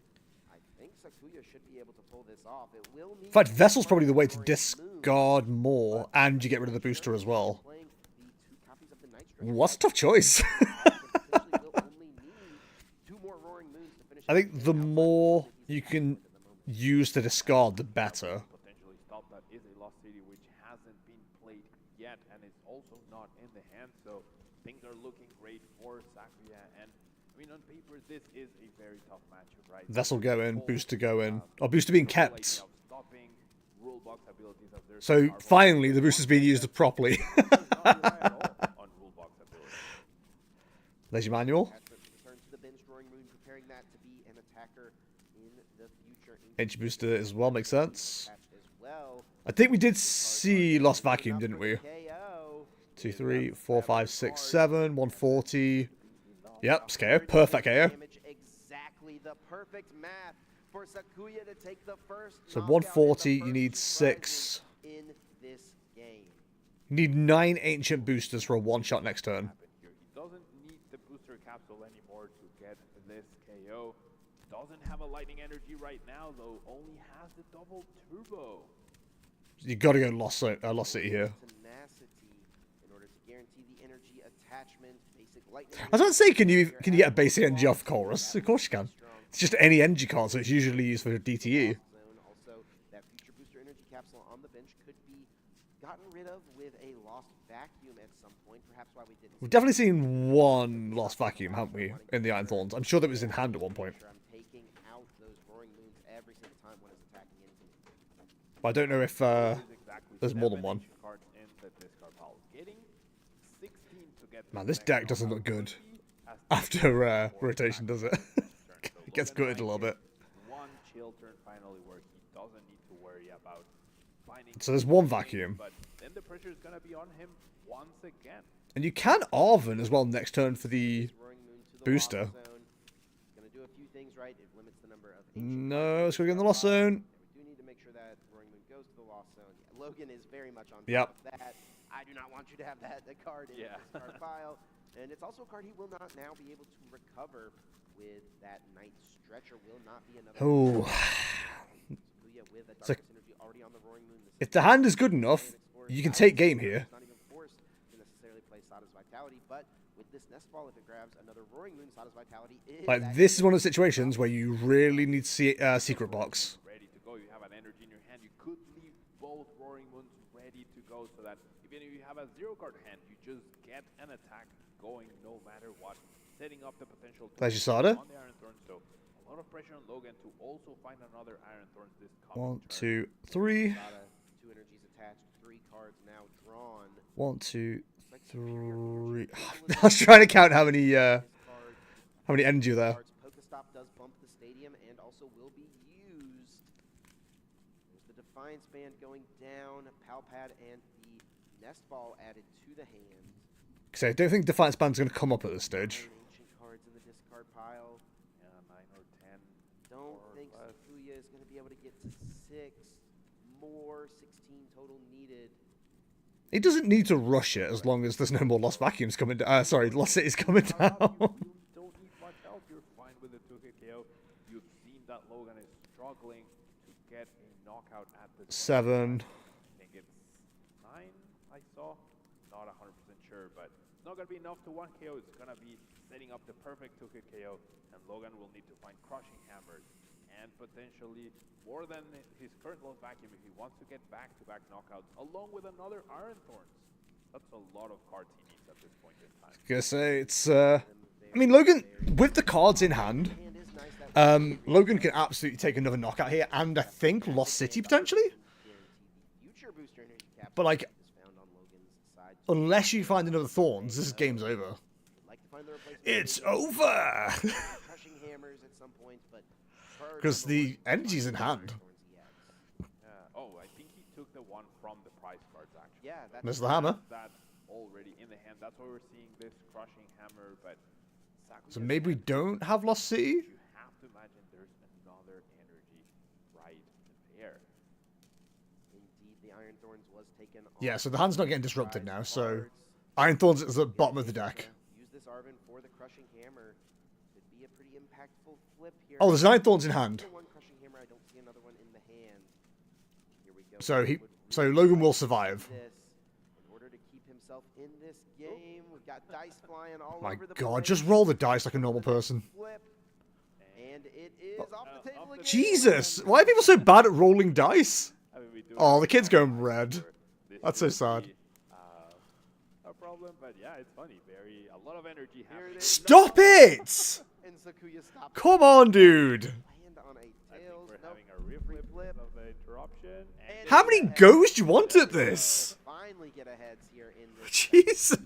I think Sakuya should be able to pull this off. It will need. In fact, Vessel's probably the way to discard more, and you get rid of the booster as well. What's a tough choice? I think the more you can use to discard, the better. Potentially stop that is a lost city which hasn't been played yet, and it's also not in the hand, so things are looking great for Sakuya, and I mean, on paper, this is a very tough matchup, right? Vessel going, Booster going. Oh, Booster being kept. So finally, the Booster's being used properly. There's your manual. Entry Booster as well, makes sense. I think we did see Lost Vacuum, didn't we? 2, 3, 4, 5, 6, 7, 140. Yep, it's KO. Perfect KO. Exactly the perfect math for Sakuya to take the first. So 140, you need 6. In this game. You need 9 Ancient Boosters for a one-shot next turn. He doesn't need the booster capsule anymore to get this KO. Doesn't have a lightning energy right now, though. Only has the double turbo. You got to go Lost City here. I was about to say, can you get a basic energy off Chorus? Of course you can. It's just any energy card, so it's usually used for DTE. Also, that future booster energy capsule on the bench could be gotten rid of with a lost vacuum at some point. Perhaps why we didn't. We've definitely seen one Lost Vacuum, haven't we, in the Iron Thorns? I'm sure that was in hand at one point. I'm taking out those roaring moons every single time one is attacking anything. But I don't know if there's more than one. Man, this deck doesn't look good after rotation, does it? It gets gutted a little bit. One chill turn finally where he doesn't need to worry about finding. So there's one vacuum. But then the pressure is gonna be on him once again. And you can Arven as well next turn for the booster. Gonna do a few things right. It limits the number of. No, let's go get in the Lost Zone. We do need to make sure that Roaring Moon goes to the Lost Zone. Yeah, Logan is very much on top of that. I do not want you to have that card in this card file. And it's also a card he will not now be able to recover with that Night Stretcher. Will not be another. Oh. With a So, energy already on the Roaring Moon. if the hand is good enough, you can take game here. Not even forced to necessarily play Sada's Vitality, but with this Nest Ball, if it grabs another Roaring Moon, Sada's Vitality is. Like, this is one of the situations where you really need Secret Box. Ready to go. You have an energy in your hand. You could leave both Roaring Moons ready to go so that even if you have a 0-card hand, you just get an attack going no matter what, setting up the potential There's your Sada. on the Iron Thorn. So a lot of pressure on Logan to also find another Iron Thorn this 1, coming 2, 3. Sada, 2 energies attached, 3 cards now drawn. 1, 2, 3. I was trying to count how many energy there. Pokestop does bump the stadium and also will be used. There's the Defiance Band going down, Palpad and the Nest Ball added to the hand. So I don't think Defiance Band's going to come up at this stage. Ancient cards in the discard pile. Yeah, 9 or 10. Don't think Sakuya is going to be able to get to 6 more. 16 total needed. He doesn't need to rush it as long as there's no more Lost Vacuums coming down. Sorry, Lost City's coming down. You don't need much help. You're fine with the 2-hit KO. You've seen that Logan is struggling to get a knockout at the 7. I think it's 9 I saw. Not 100% sure, but it's not going to be enough to 1 KO. It's going to be setting up the perfect 2-hit KO, and Logan will need to find Crushing Hammers and potentially more than his current Lost Vacuum if he wants to get back-to-back knockouts along with another Iron Thorns. That's a lot of cards he needs at this point in time. I was gonna say it's I mean, Logan with the cards in hand, Logan can absolutely take another knockout here, and I think Lost City potentially. But like, unless you find another Thorns, this game's over. It's over. Crushing Hammers at some point, but because the energy's in hand. Oh, I think he took the one from the prize cards actually. Yeah, that's There's the hammer. That already in the hand. That's why we're seeing this Crushing Hammer, but So maybe we don't have Lost City? You have to imagine there's another energy right there. Indeed, the Iron Thorns was taken off. Yeah, so the hand's not getting disrupted now, so Iron Thorns is at the bottom of the deck. Use this Arven for the Crushing Hammer. Could be a pretty impactful flip here. Oh, there's an Iron Thorns in hand. One Crushing Hammer, I don't see another one in the hand. Here we go. So Logan will survive. In order to keep himself in this game, we've got dice flying all My over the God, place. just roll the dice like a normal person. Flip. And it is off the table again. Jesus, why are people so bad at rolling dice? Oh, the kid's going red. That's so sad. A problem, but yeah, it's funny. A lot of energy happening. Stop it! And Sakuya stopped. Come on, dude. Land on a tails. We're having a real flip of the interruption. And How many goes do you want at this? Finally get aheads here in this Jesus.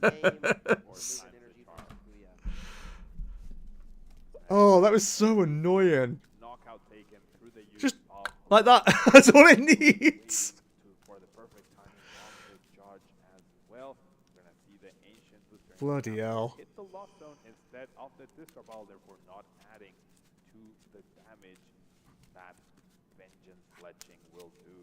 Oh, that was so annoying. Knockout taken through the use Just of like that. That's all it needs. for the perfect timing on the judge as well. We're gonna see the ancient booster Bloody hell. hit the lost zone instead of the discard pile, therefore not adding to the damage that vengeance fletching will do.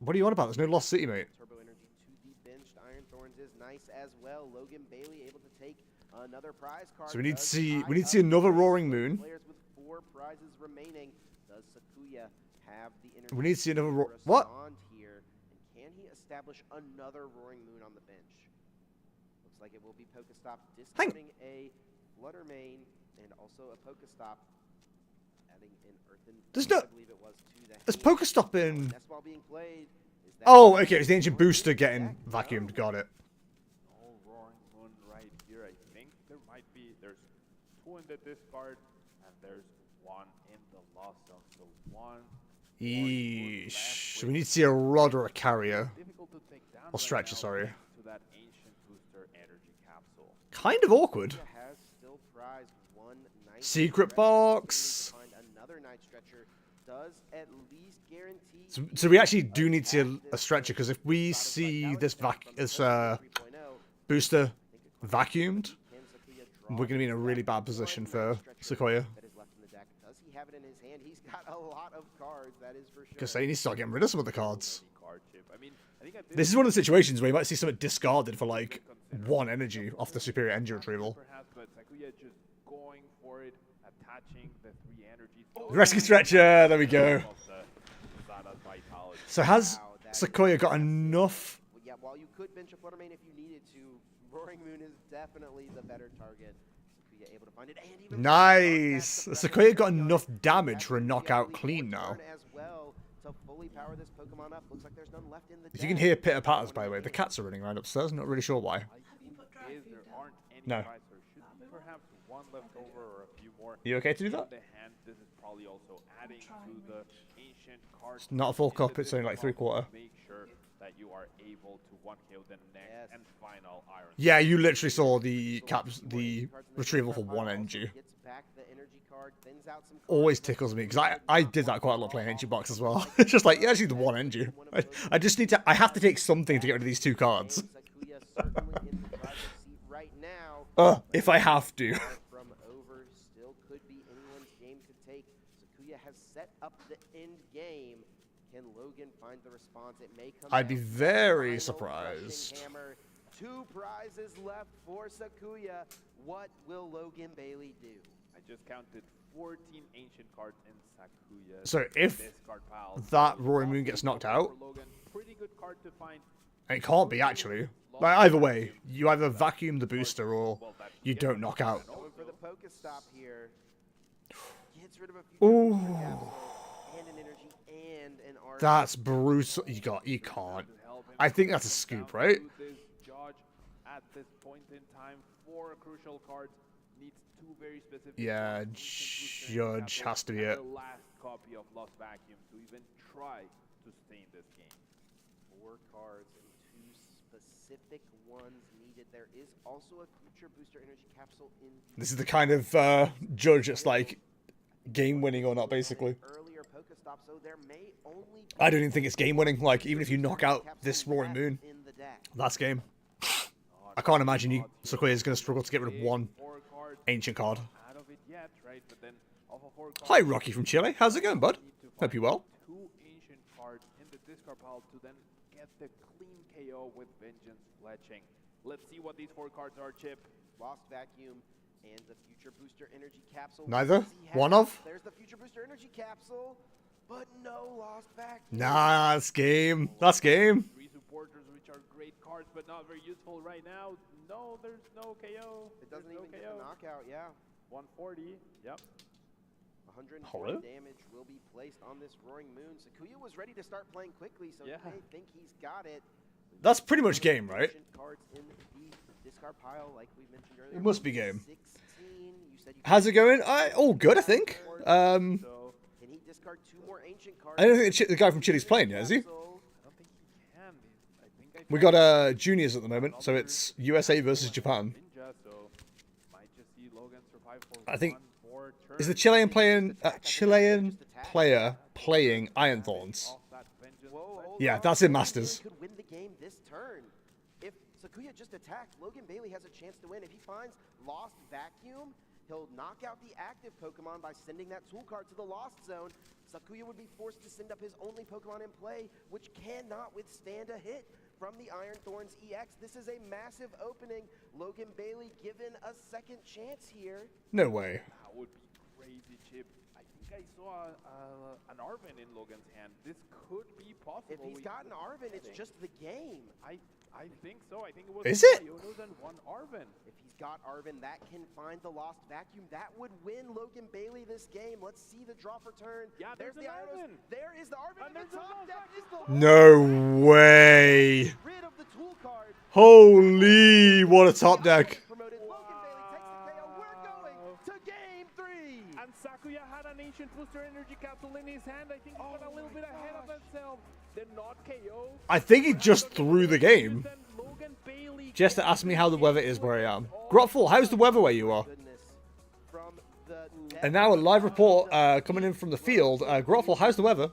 What are you on about? There's no Lost City, mate. Turbo energy to the benched Iron Thorns is nice as well. Logan Bailey able to take another prize card. So we need to Does see tie up another the Roaring Moon. Players with 4 prizes remaining. Does Sakuya have the energy We need to see another to what? respond here? And can he establish another Roaring Moon on the bench? Looks like it will be Pokestop discounting a Flutter Mane and also a Pokestop. Adding an Earthen. There's no. I believe it was to the There's hand. Pokestop in. That's while being played. Is that Oh, okay. It's the ancient booster getting vacuumed. Got it. No Roaring Moon right here. I think there's 2 in the discard and there's 1 in the lost zone. So 1. Yeesh. So we need to see a rod or a carrier. Difficult to take down Or stretcher, sorry. to that ancient booster energy capsule. Kind of awkward. has still prized 1 night Secret stretcher. box. Find another night stretcher does at least guarantee. So we actually do need to see a stretcher, because if we see this booster vacuumed, we're going to be in a really bad position for Sequoia. That is left in the deck. Does he have it in his hand? He's got a lot of cards. That is for sure. Because they need to start getting rid of some of the cards. Card chip. I mean, I think at This is one of the situations where you might see something discarded for like 1 energy off the superior energy retrieval. perhaps, but Sakuya just going for it, attaching the 3 energies. Rescue stretcher, there we go. Of the Zada's vitality. So has Sequoia got enough? Well, yeah, while you could bench a Flutter Mane if you needed to, Roaring Moon is definitely the better target. Sakuya able to find it, and even Nice. Sequoia got enough damage for a knockout clean now. as well to fully power this Pokemon up. Looks like there's none left in the If you can hear pitter patters, by the way, the cats are running around upstairs. Not really sure why. Is there aren't any No. prize, or should be perhaps 1 left over or a few more. You okay to do in that? the hand. This is probably also adding to the ancient card. Not a full in cup, the it's only like discard 3/4. Make sure that you are able to 1-KO the next and final Iron. Yeah, you literally saw the retrieval for 1 energy. Gets back the energy card, thins out some Always tickles me, because I did that quite a lot playing Energy Box as well. It's just like, yeah, I just need the 1 energy. I just need to, I have to take something to get rid of these 2 cards. Sakuya certainly in the driver's seat right now. If I have to. From over still could be anyone's game to take. Sakuya has set up the end game. Can Logan find the response? It may come. I'd be down to the very final surprised. crushing hammer. 2 prizes left for Sakuya. What will Logan Bailey do? I just counted 14 ancient cards in Sakuya. So if discard pile. that Roaring Moon gets knocked out, For Logan, pretty good card to find. it can't be actually. Like, either way, you either vacuum the booster or you don't knock out. Going for the Pokestop here. Gets rid of a few Ooh. and an energy and an art. That's brutal. You can't. I think that's a scoop, right? This judge at this point in time, 4 crucial cards needs 2 very specific. Yeah, cards, Ancient Booster Judge Example, has to be and it. the last copy of Lost Vacuum to even try to stay in this game. 4 cards and 2 specific ones needed. There is also a future booster energy capsule in the This is the kind of judge that's like game winning or not, basically. earlier Pokestop, so there may only be I don't even think it's game winning. Like, even if you knock out this Roaring Moon, in the deck. that's game. I can't imagine Sequoia's going to struggle to get rid of 1 ancient card. Out of it yet, right? But then of a 4 Hi, Rocky from Chile. How's it going, bud? Hope you're well. 2 ancient cards in the discard pile to then get the clean KO with Vengeance Fletching. Let's see what these 4 cards are, Chip. Lost Vacuum and the future booster energy capsule. Neither? What does he have? One of? There's the future booster energy capsule, but no Lost Vacuum. Nah, that's game. That's game. 3 supporters, which are great cards, but not very useful right now. No, there's no KO. It doesn't There's even no get KO. the knockout, yeah. 140. Yep. 140 Hello? damage will be placed on this Roaring Moon. Sakuya was ready to start playing quickly, so Yeah. he may think he's got it. That's pretty much game, right? Cards in the discard pile, like we mentioned earlier. It must be game. 16. You said you How's it going? All good, I think. Can he discard 2 more ancient cards? I don't think the guy from Chile's playing yet, is he? I don't think he can. I think We got juniors at the moment, so it's USA versus Japan. Ninja, so might just see Logan survive for I think 1 more turn. is the Chilean player playing Iron Thorns? Yeah, that's in Masters. Could win the game this turn. If Sakuya just attacks, Logan Bailey has a chance to win. If he finds Lost Vacuum, he'll knock out the active Pokemon by sending that tool card to the Lost Zone. Sakuya would be forced to send up his only Pokemon in play, which cannot withstand a hit from the Iron Thorns EX. This is a massive opening. Logan Bailey given a second chance here. No way. That would be crazy, Chip. I think I saw an Arven in Logan's hand. This could be possible. If he's got an Arven, it's just the game. I think so. I think it was Is it? Ionos and 1 Arven. If he's got Arven, that can find the Lost Vacuum. That would win Logan Bailey this game. Let's see the draw for turn. Yeah, there's the an Ionos. Arven. There is the Arven. And there's the the top Lost deck is the No way. rid of the tool card. Holy, what a top deck. Promoted. Logan Bailey takes the KO. We're going to game 3. And Sakuya had an ancient booster energy capsule in his hand. I think he got a little bit ahead of himself. They're not KO. I think he just threw the game. Then Logan Bailey Jester asked me how the weather is where I am. Grotful, how's the weather where you are? From the And now a live report coming in from the field. Grotful, how's the weather?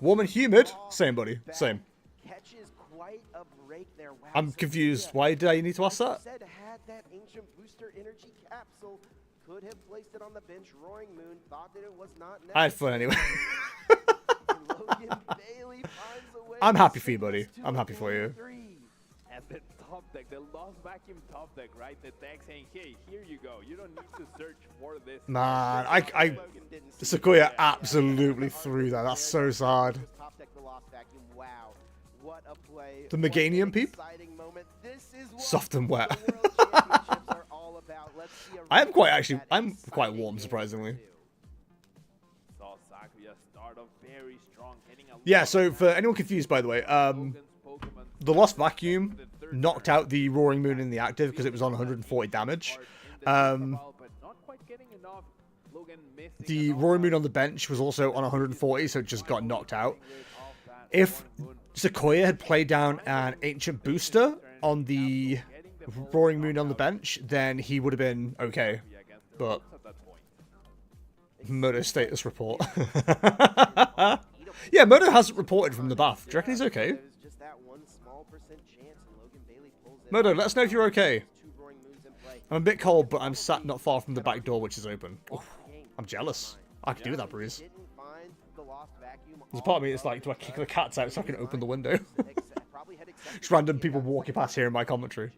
Warm and humid? Same, buddy. Same. catches quite a break there. Wow, I'm confused. Why did I need to ask that? Said had that ancient booster energy capsule, could have placed it on the bench. Roaring Moon thought that it was not necessary. I had fun anyway. Logan Bailey finds a way I'm happy to for you, buddy. send us I'm to happy for you. 3. And the top deck, the Lost Vacuum top deck, right? The deck saying, hey, here you go. You don't need to search for this. Man, Sequoia absolutely threw that. That's so sad. Top deck the Lost Vacuum. Wow. What a play. The Meganium peep? Exciting moment. This is what Soft and wet. the World Championships are all about. Let's see a I'm quite actually. that I'm quite exciting warm, game surprisingly. Saw Sakuya start off very strong, hitting a Yeah. lot So of for damage. anyone confused, by the way, Logan's Pokemon the Lost Vacuum knocked out the Roaring Moon in the active because it was on 140 damage. but not quite getting enough. Logan missing The Roaring Moon on the bench was also on 140, so it just got knocked out. If Sequoia had played down an Ancient Booster on the Roaring Moon on the bench, then he would have been okay. But Murder status report. Yeah, Murder hasn't reported from the bath. Do you reckon he's okay? It was just that 1 small percent chance, and Logan Bailey pulls it Murder, off. let us know if you're okay. 2 Roaring Moons in play. I'm a bit cold, but I'm sat not far from the back door, which is open. Oof, I'm jealous. I could do that, Breeze. Didn't find the Lost Vacuum. There's a part of me that's like, do I kick the cats out so I can open the window? Probably had accepted Just random people walking past here in my commentary.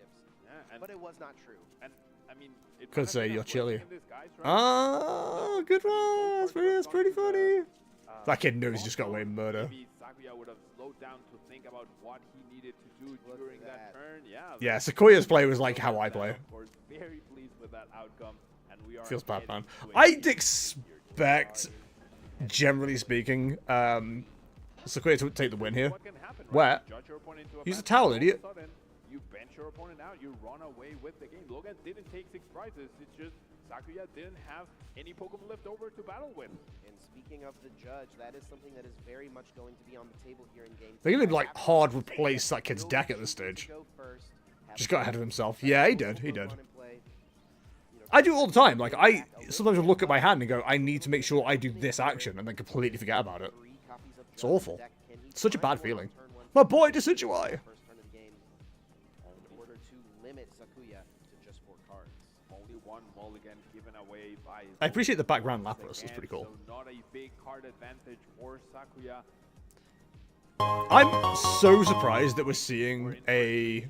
but it was not true. And I mean, it Could might say have been you're a chilly. blessing in disguise, right? Oh, good one. That's pretty funny. That kid knows he just got away with murder. Maybe Sakuya would have slowed down to think about what he needed to do during that turn. Yeah, Sequoia's play was like how I play. Of course, very pleased with that outcome, and we are Feels bad, heading man. to a I'd expect, generally speaking, Sequoia to take the win here. What can happen, right? Where? You judge your opponent to a Use a match, towel, all of a idiot. sudden, you bench your opponent out, you run away with the game. Logan didn't take 6 prizes, it's just Sakuya didn't have any Pokemon left over to battle with. And speaking of the judge, that is something that is very much going to be on the table here in game. They're gonna like hard replace that kid's deck at this stage. Just got ahead of himself. Yeah, he did. He did. I do it all the time. Like I sometimes will look at my hand and go, I need to make sure I do this action, and then completely forget about it. It's awful. Such a bad feeling. My boy Decidueye. First turn of the game, in order to limit Sakuya to just 4 cards. Only 1 mulligan given away by I appreciate the background Lapras. That's pretty cool. So not a big card advantage for Sakuya. I'm so surprised that we're seeing a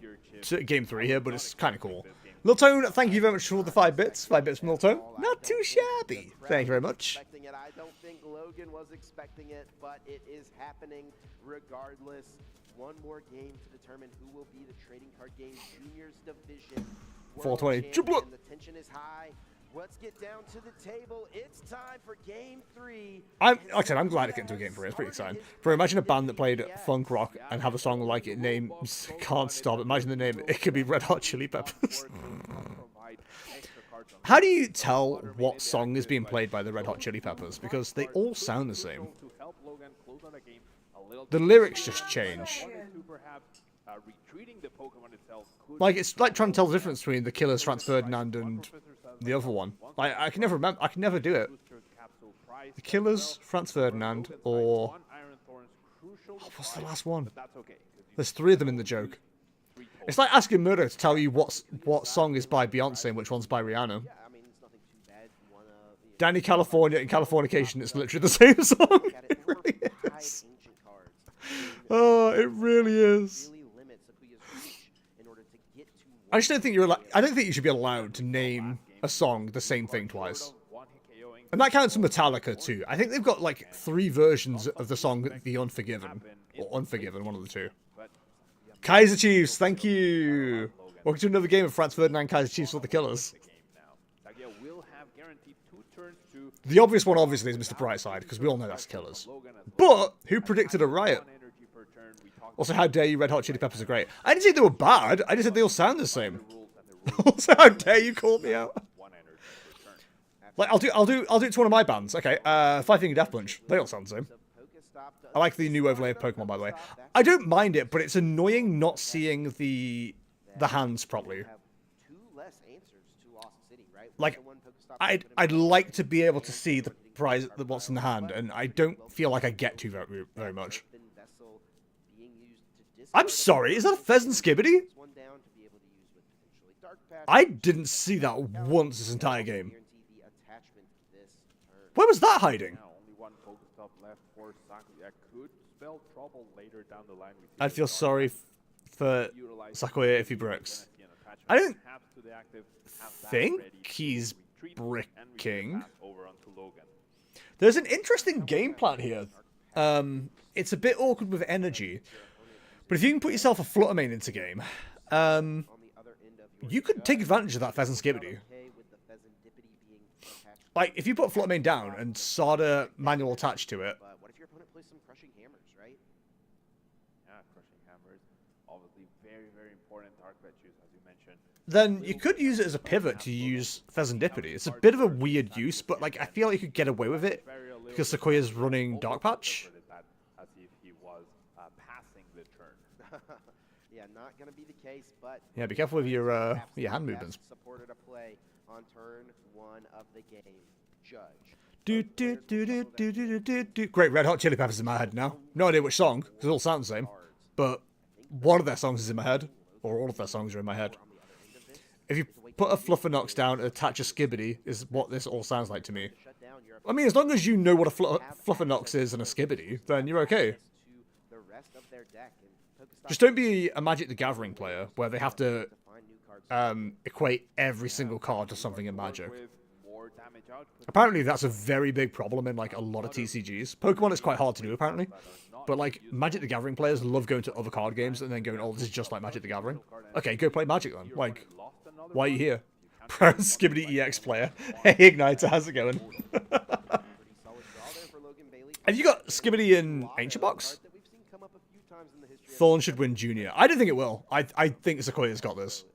game 3 here, but it's kind of cool. Miltone, thank you very much for the 5 bits. 5 bits from Miltone. Not too shabby. Thank you very much. Expecting it. I don't think Logan was expecting it, but it is happening regardless. 1 more game to determine who will be the Trading Card Game Juniors Division World 420. Champion. Triple. The tension is high. Let's get down to the table. It's time for game 3. Like I said, I'm glad to get into a game 3. It's pretty exciting. Bro, imagine a band that played funk rock and have a song like it names Can't Stop. Imagine the name. It could be Red Hot Chili Peppers. How do you tell what song is being played by the Red Hot Chili Peppers? Because they all sound the same. The lyrics just change. Like, it's like trying to tell the difference between the Killers, Franz Ferdinand, and the other one. Like, I can never remember. I can never do it. The Killers, Franz Ferdinand, or what's the last one? There's 3 of them in the joke. It's like asking Murder to tell you what song is by Beyonce and which one's by Rihanna. Danny California and Californication, it's literally the same song. It really is. Oh, it really is. I just don't think I don't think you should be allowed to name a song the same thing twice. And that counts for Metallica too. I think they've got like 3 versions of the song The Unforgiven. Or Unforgiven, one of the 2. Kaiser Chiefs, thank you! Welcome to another game of Franz Ferdinand Kaiser Chiefs for the Killers. The obvious one, obviously, is Mr. Brightside, because we all know that's Killers. But, who predicted a riot? Also, how dare you, Red Hot Chili Peppers are great. I didn't say they were bad, I just said they all sound the same. Also, how dare you call me out? Like, I'll do it to one of my bands. Okay, Five Finger Death Punch. They all sound the same. I like the new overlay of Pokemon, by the way. I don't mind it, but it's annoying not seeing the hands properly. Like, I'd like to be able to see the prize, what's in the hand, and I don't feel like I get to very much. I'm sorry, is that a Pheasant Skibbity? I didn't see that once this entire game. Where was that hiding? I'd feel sorry for Sakuya if he bricks. I don't think he's bricking. There's an interesting game plan here. It's a bit awkward with energy, but if you can put yourself a Flutter Mane into game, you could take advantage of that Pheasant Skibbity. Like, if you put Flutter Mane down and solder manual attached to it, then you could use it as a pivot to use Pheasantipity. It's a bit of a weird use, but like I feel like you could get away with it because Sequoia's running Dark Patch. Yeah, not gonna be the case, but yeah, be careful with your hand movements. Supported a play on turn 1 of the game. Judge. Great, Red Hot Chili Peppers in my head now. No idea which song, because they all sound the same. But one of their songs is in my head, or all of their songs are in my head. If you put a Fluffernox down and attach a Skibbity, is what this all sounds like to me. I mean, as long as you know what a Fluffernox is and a Skibbity, then you're okay. Just don't be a Magic the Gathering player, where they have to equate every single card to something in Magic. Apparently that's a very big problem in like a lot of TCGs. Pokemon is quite hard to do apparently, but like Magic the Gathering players love going to other card games and then going, oh, this is just like Magic the Gathering. Okay, go play Magic then. Like, why are you here? Proud Skibbity EX player. Hey Igniter, how's it going? Have you got Skibbity in Ancient Box? Thorn should win Junior. I don't think it will. I think Sequoia's got this.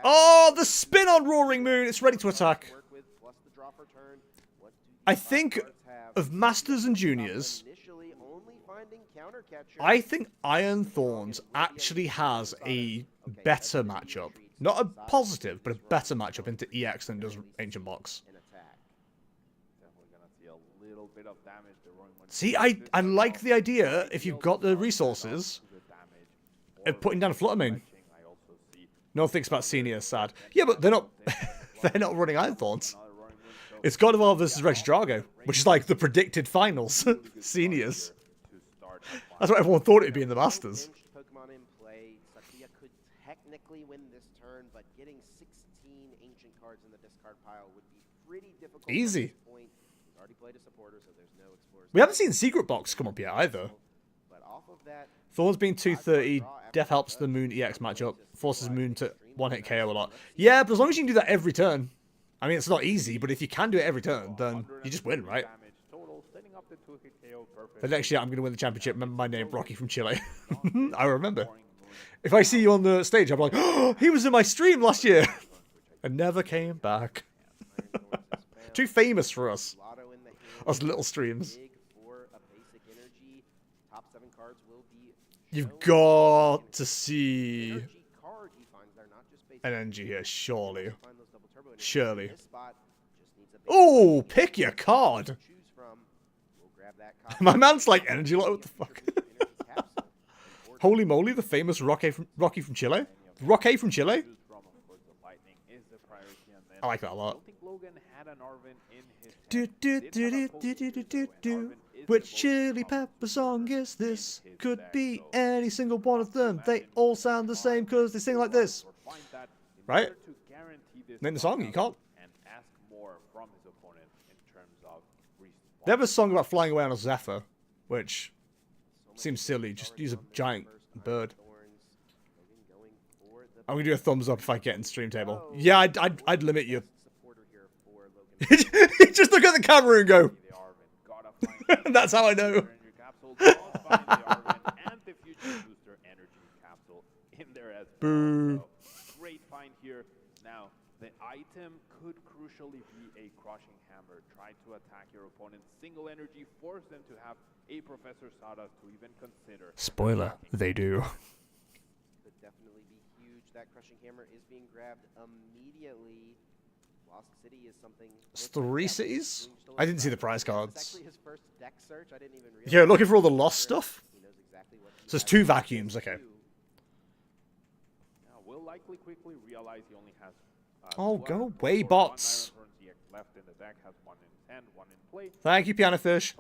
Oh, the spin on Roaring Moon. It's ready to attack. I think of Masters and Juniors, I think Iron Thorns actually has a better matchup. Not a positive, but a better matchup into EX than does Ancient Box. See, I like the idea, if you've got the resources, of putting down a Flutter Mane. No one thinks about Senior, sad. Yeah, but they're not they're not running Iron Thorns. It's God of War versus Regidrago, which is like the predicted finals. Seniors. That's what everyone thought it would be in the Masters. Pokemon in play, Sakuya could technically win this turn, but getting 16 ancient cards in the discard pile would be pretty difficult. Easy. At this point. He's already played a supporter, so there's no explorers. We haven't seen Secret Box come up yet either. But off of that, Thorns being 230, Death helps the Moon EX matchup, forces Moon to one-hit KO a lot. Yeah, but as long as you can do that every turn. I mean, it's not easy, but if you can do it every turn, then you just win, right? But next year, I'm going to win the championship. Remember my name, Rocky from Chile. I remember. If I see you on the stage, I'm like, oh, he was in my stream last year. And never came back. Too famous for us. Us little streams. You've got to see an energy here, surely. Surely. Oh, pick your card. My man's like energy lot. What the fuck? Holy moly, the famous Rocky from Chile. Rocky from Chile? I like that a lot. Which Chili Pepper song is this? Could be any single one of them. They all sound the same because they sing like this. Right? Name the song, you can't. They have a song about flying away on a Zephyr, which seems silly. Just use a giant bird. I'm gonna do a thumbs up if I get in stream table. Yeah, I'd limit you. Just look at the camera and go. That's how I know. Boo. Great find here. Now, the item could crucially be a crushing hammer. Try to attack your opponent's single energy, force them to have a Professor Sada to even consider. Spoiler, they do. Could definitely be huge. That crushing hammer is being grabbed immediately. Lost City is something. It's 3 cities? I didn't see the prize cards. It's actually his first deck search. I didn't even realize. Yeah, looking for all the lost stuff. So there's 2 vacuums, okay. Now, we'll likely quickly realize he only has. Oh, go away, bots. Left in the deck has 1 in 10, 1 in play. Thank you, Piano Fish.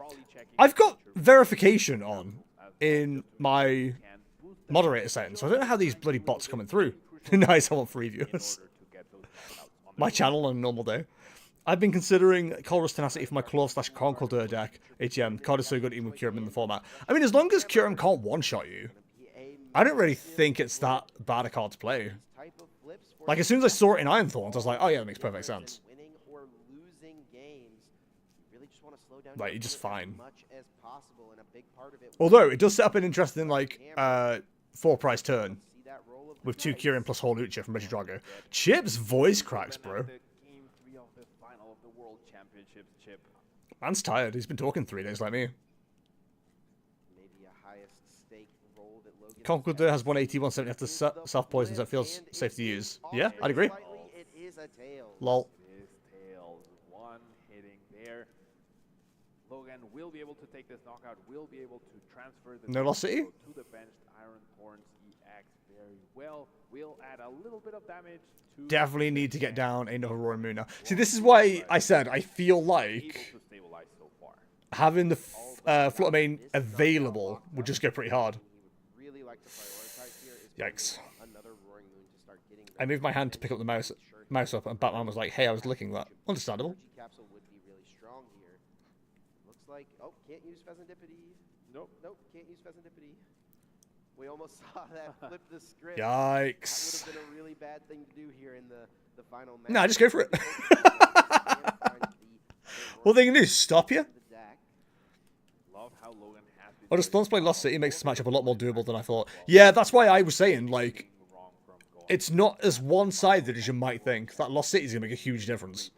I've got verification on in my moderator settings, so I don't know how these bloody bots are coming through. Nice, I want free viewers. My channel on a normal day. I've been considering Colress Tenacity for my Claw/Conqueror deck. ATM. Card is so good even with Kyurem in the format. I mean, as long as Kyurem can't one-shot you, I don't really think it's that bad a card to play. Like, as soon as I saw it in Iron Thorns, I was like, oh yeah, that makes perfect sense. Like, you're just fine. Although, it does set up an interesting, like, 4-price turn. With 2 Kyurem plus Horlucha from Regidrago. Chip's voice cracks, bro. Man's tired. He's been talking 3 days like me. Conqueror has 180, 170 after self-poison, so it feels safe to use. Yeah, I'd agree. Lol. One hitting there. Logan will be able to take this knockout, will be able to transfer the No Lost City? to the bench. Iron Thorns EX very well. Will add a little bit of damage to Definitely need to get down another Roaring Moon now. See, this is why I said I feel like having the Flutter Mane available would just go pretty hard. Yikes. I moved my hand to pick up the mouse up, and Batman was like, hey, I was licking that. Understandable. Capsule would be really strong here. Looks like, oh, can't use Pheasantipity. Nope, can't use Pheasantipity. We almost saw that flip the script. Yikes. That would have been a really bad thing to do here in the final match. Nah, just go for it. What they can do is stop you? Oh, does Thorns play Lost City makes this matchup a lot more doable than I thought. Yeah, that's why I was saying, like, it's not as one-sided as you might think. That Lost City is going to make a huge difference.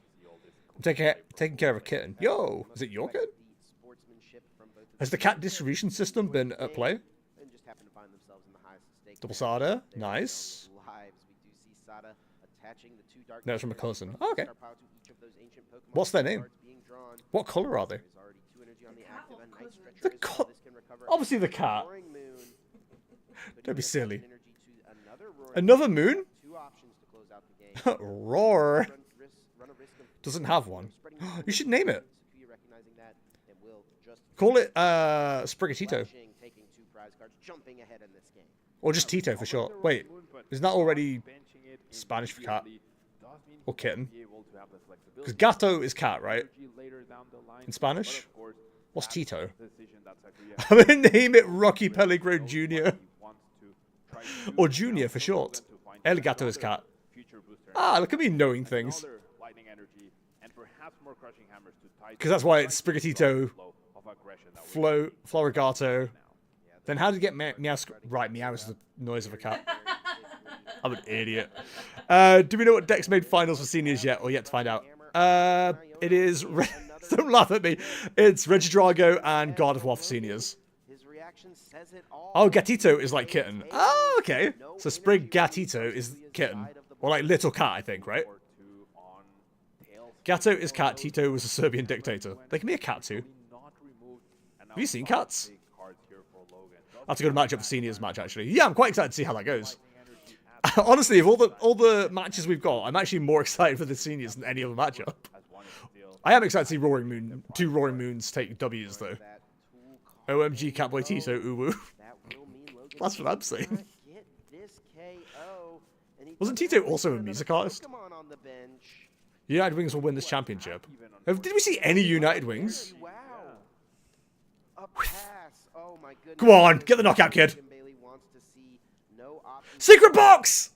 I'm taking care of a kitten. Yo, is it your kitten? Has the cat distribution system been at play? Double Sada, nice. No, it's from a cousin. Oh, okay. What's their name? What color are they? Obviously the cat. Don't be silly. Another moon? Roar. Doesn't have one. You should name it. Call it Sprigatito. Or just Tito for short. Wait, isn't that already Spanish for cat? Or kitten? Because gato is cat, right? In Spanish? What's Tito? I'm going to name it Rocky Pellegro Jr. Or Junior for short. El Gato is cat. feature booster. Ah, look at me knowing things. Another lightning energy, and perhaps more crushing hammers to tie. Because that's why it's Sprigatito, Of aggression that we're Florigato. Then how did you get Meow? Right, Meow is the noise of a cat. I'm an idiot. Do we know what decks made finals for seniors yet, or yet to find out? It is... Don't laugh at me. It's Regidrago and God of War for seniors. Oh, Gatito is like kitten. Oh, okay. So Sprigatito is kitten. Or like little cat, I think, right? Gato is cat, Tito was a Serbian dictator. They can be a cat too. Have you seen cats? That's a good matchup for seniors match, actually. Yeah, I'm quite excited to see how that goes. Honestly, of all the matches we've got, I'm actually more excited for the seniors than any other matchup. I am excited to see two Roaring Moons take W's, though. OMG, Catboy Tito, uwu. That's what I'm saying. Wasn't Tito also a music artist? United Wings will win this championship. Did we see any United Wings? Come on, get the knockout, kid. Secret box!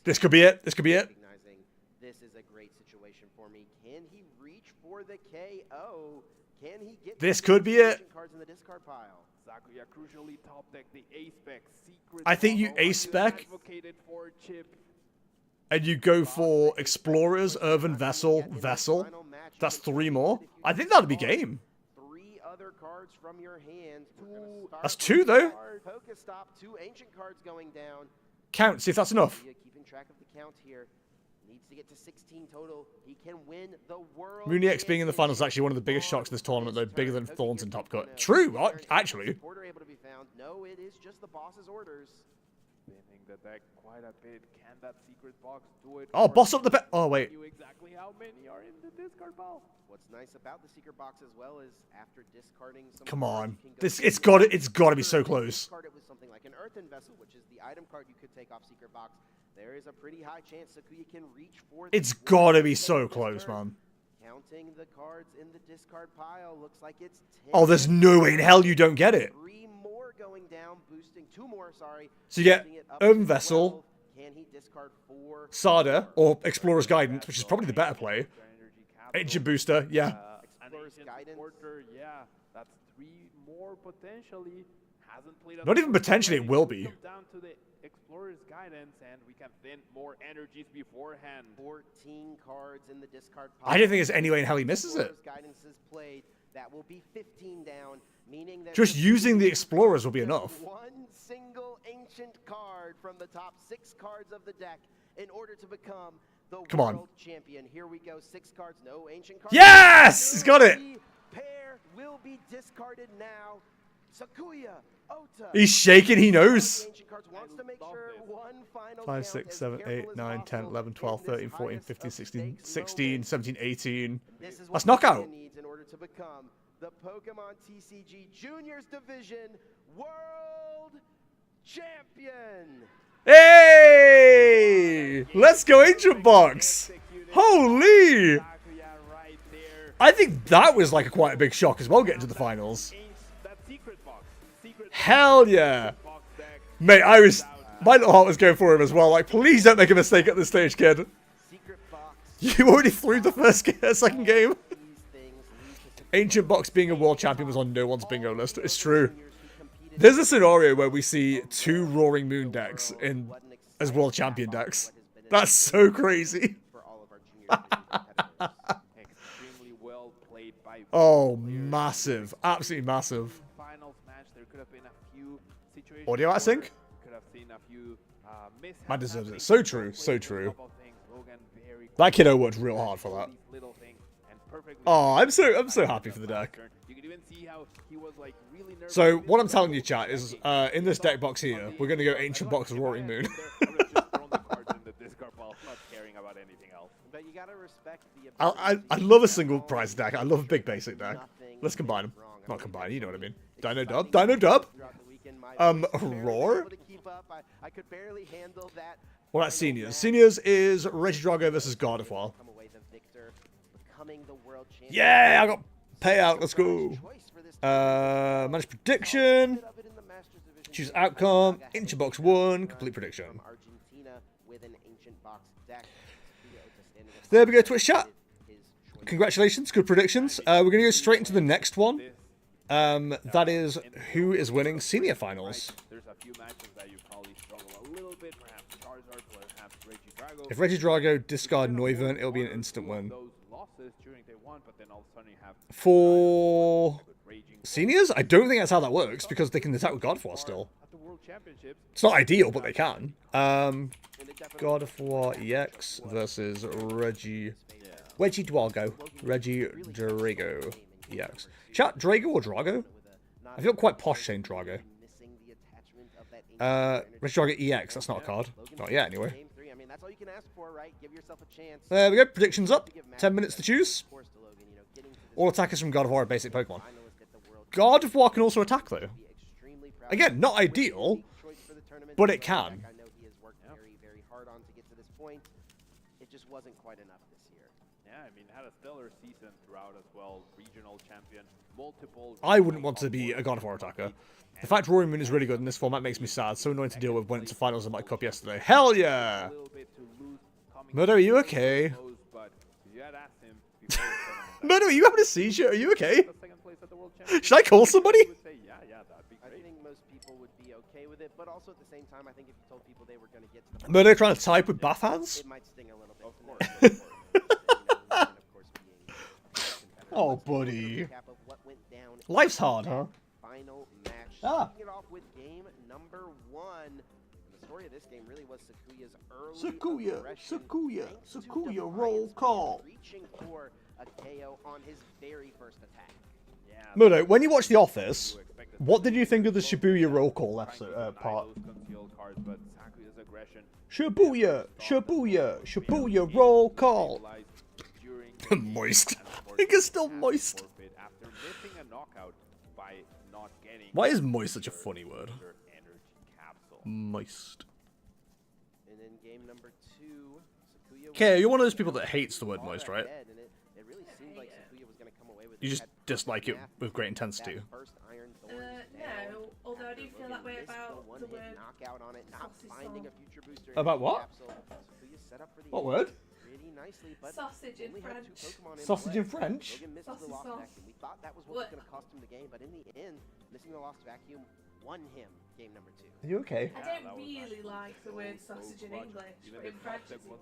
This could be it. This could be it. This is a great situation for me. Can he reach for the KO? Can he get this could be it. Cards in the discard pile? Sakuya crucially top deck the A-Spec secret. I think you A-Spec and you go for Explorers, Irvin, Vessel. That's 3 more. I think that'd be game. 3 other cards from your hand. That's 2 though. Pokestop, 2 ancient cards going down. Count, see if that's enough. Keeping track of the count here. Needs to get to 16 total. He can win the world. Moonix being in the finals is actually one of the biggest shocks of this tournament, though, bigger than Thorns in Top Cut. True, actually. Porter able to be found. No, it is just the boss's orders. Spinning the deck quite a bit. Can that secret box do it? Oh, boss up the bet. Oh, wait. Exactly how many are in the discard pile? What's nice about the secret box as well is after discarding some Come on. cards, It's got to be so close. Discard it with something like an Earthen Vessel, which is the item card you could take off secret box. There is a pretty high chance Sakuya can reach for It's got to be so close, man. Counting the cards in the discard pile, looks like it's 10. Oh, there's no way in hell you don't get it. 3 more going down, boosting 2 more, sorry. So you get Urban Vessel, Can he discard 4? Sada, or Explorer's Guidance, which is probably the better play. Ancient Booster, yeah. Explorer's Guidance. Yeah, that's 3 more potentially. Hasn't played. Not even potentially, it will be. Down to the Explorer's Guidance, and we can thin more energies beforehand. 14 cards in the discard pile. I don't think there's any way in hell he misses it. Guidance is played. That will be 15 down, meaning that Just using the Explorers will be enough. One single ancient card from the top 6 cards of the deck in order to become the world champion. Here we go. 6 cards, no ancient cards. Yes! He's got it! Pair will be discarded now. Sakuya, Ota. He's shaking, he knows. 5, 6, count 7, as 8, careful as 9, 10, possible 11, 12, in this 13, 14, highest 15, of 16, stakes 16, moment. 17, 18. This is That's what knockout. Sakuya needs in order to become the Pokemon TCG Juniors Division World Champion. Hey! Let's go Ancient Box! Holy! I think that was like quite a big shock as well, getting to the finals. Hell yeah! Mate, my little heart was going for him as well. Like, please don't make a mistake at this stage, kid. You already threw the second game. Ancient Box being a world champion was on no one's bingo list. It's true. There's a scenario where we see 2 Roaring Moon decks as world champion decks. That's so crazy. Oh, massive. Absolutely massive. Audio, I think? Man deserves it. So true. So true. That kiddo worked real hard for that. Oh, I'm so happy for the deck. So, what I'm telling you, chat, is in this deck box here, we're going to go Ancient Box Roaring Moon. I love a single prize deck. I love a big basic deck. Let's combine them. Not combine, you know what I mean. Dino Dub. Dino Dub. Roar. Well, that's Seniors. Seniors is Regidrago versus God of War. Yeah, I got payout. Let's go. Manage prediction. Choose outcome. Ancient Box 1. Complete prediction. with an ancient box deck. Sakuya Ota standing up There we go, Twitch chat. his choice. Congratulations, good predictions. We're going to go straight into the next one. That is who is winning senior finals. There's a few matches that you probably struggle a little bit, perhaps Charizard, perhaps Regidrago. If Regidrago discard Noivern, it'll be an instant win. Those losses during day one, but then all of a sudden you have For seniors, I don't think that's how that works because they can attack with God of War still. at the World Championships. It's not ideal, but they can. God of War EX versus Regidrago. Regidrago EX. Chat, Drago or Drago? I feel quite posh saying Drago. Regidrago EX, that's not a card. Not yet, anyway. There we go, predictions up. 10 minutes to choose. All attackers from God of War are basic Pokemon. God of War can also attack, though. Again, not ideal, but it can. I know he has worked very, very hard on to get to this point. It just wasn't quite enough this year. Yeah, I mean, had a stellar season throughout as well. Regional champion, multiple. I wouldn't want to be a God of War attacker. The fact Roaring Moon is really good in this format makes me sad. So annoying to deal with when it's a finals of my cup yesterday. Hell yeah! Murdo, are you okay? Murdo, are you having a seizure? Are you okay? Should I call somebody? I think most people would be okay with it, but also at the same time, I think if you told people they were going to get to the Murdo trying to type with bath hands? it might sting a little bit. Oh, buddy. Life's hard, huh? Final match. Ah. Kicking it off with game number 1. And the story of this game really was Sakuya's early Sakuya, roll call. reaching for a KO on his very first attack. Murdo, when you watched The Office, what did you think of the Shibuya roll call episode part? Shibuya roll call. Moist. I think it's still moist. Why is moist such a funny word? Moist. And then game number 2, Sakuya. Okay, you're one of those people that hates the word moist, right? And it really seemed like Sakuya was going to come away with You just dislike it with great intensity. No, although I do feel that way about the word knockout on it, not finding a future booster. About what? What word? sausage in French. Sausage in French? Sausage sauce. We thought that was what was going to cost him the game, but in the end, missing the lost vacuum won him game number 2. Are you okay? I don't really like the word sausage in English, but in French it's even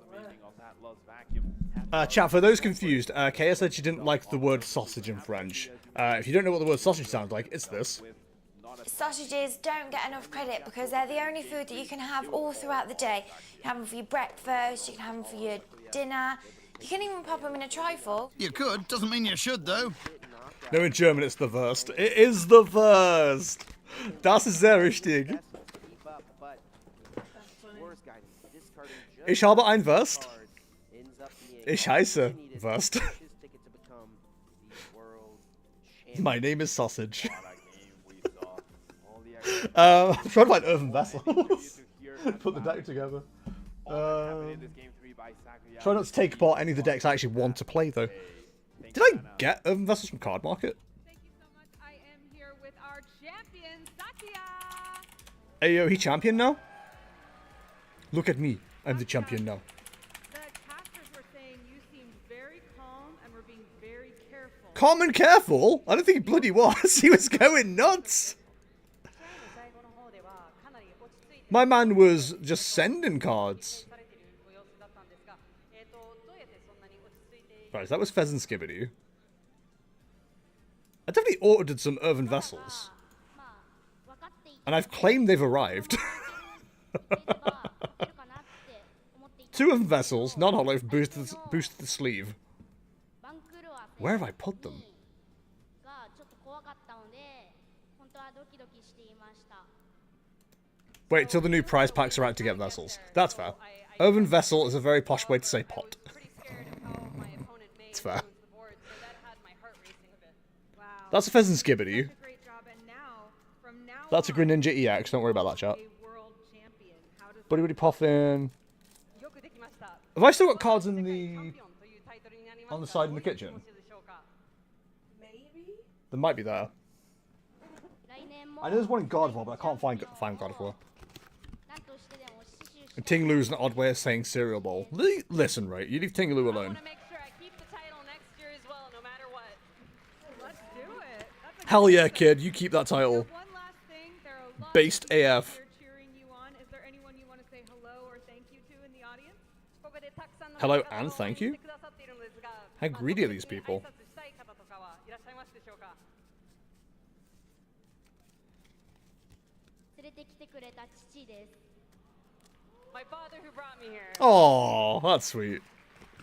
worse. Chat, for those confused, Kaya said she didn't like the word sausage in French. If you don't know what the word sausage sounds like, it's this. Sausages don't get enough credit because they're the only food that you can have all throughout the day. You can have them for your breakfast, you can have them for your dinner, you can even pop them in a trifle. You could, doesn't mean you should though. No, in German it's the Wurst. It is the Wurst! Das ist sehr richtig. Ich habe ein Wurst. Ich heiße Wurst. My name is Sausage. I'm trying to find Earthen Vessels. Put the deck together. Try not to take apart any of the decks I actually want to play, though. Did I get Earthen Vessels from Card Market? Thank you so much. I am here with our champion, Sakuya. Hey, yo, he champion now? Look at me. I'm the champion now. The casters were saying you seemed very calm and were being very careful. Calm and careful? I don't think he bloody was. He was going nuts. My man was just sending cards. Right, that was Pheasant Skibidi. I definitely ordered some Earthen Vessels. And I've claimed they've arrived. 2 Earthen Vessels, non-hollow, boosted the sleeve. Where have I put them? Wait till the new prize packs are out to get vessels. That's fair. Earthen Vessel is a very posh way to say pot. It's fair. That's a Pheasant Skibidi. That's a Greninja EX, don't worry about that, chat. Buddy Buddy Puffin. Have I still got cards in the... on the side in the kitchen? Maybe? There might be there. I know there's one in God of War, but I can't find God of War. Ting Lu's an odd way of saying cereal bowl. Listen, right, you leave Ting Lu alone. Hell yeah, kid, you keep that title. Based AF. Hello and thank you? How greedy are these people? My father who brought me here. Oh, that's sweet.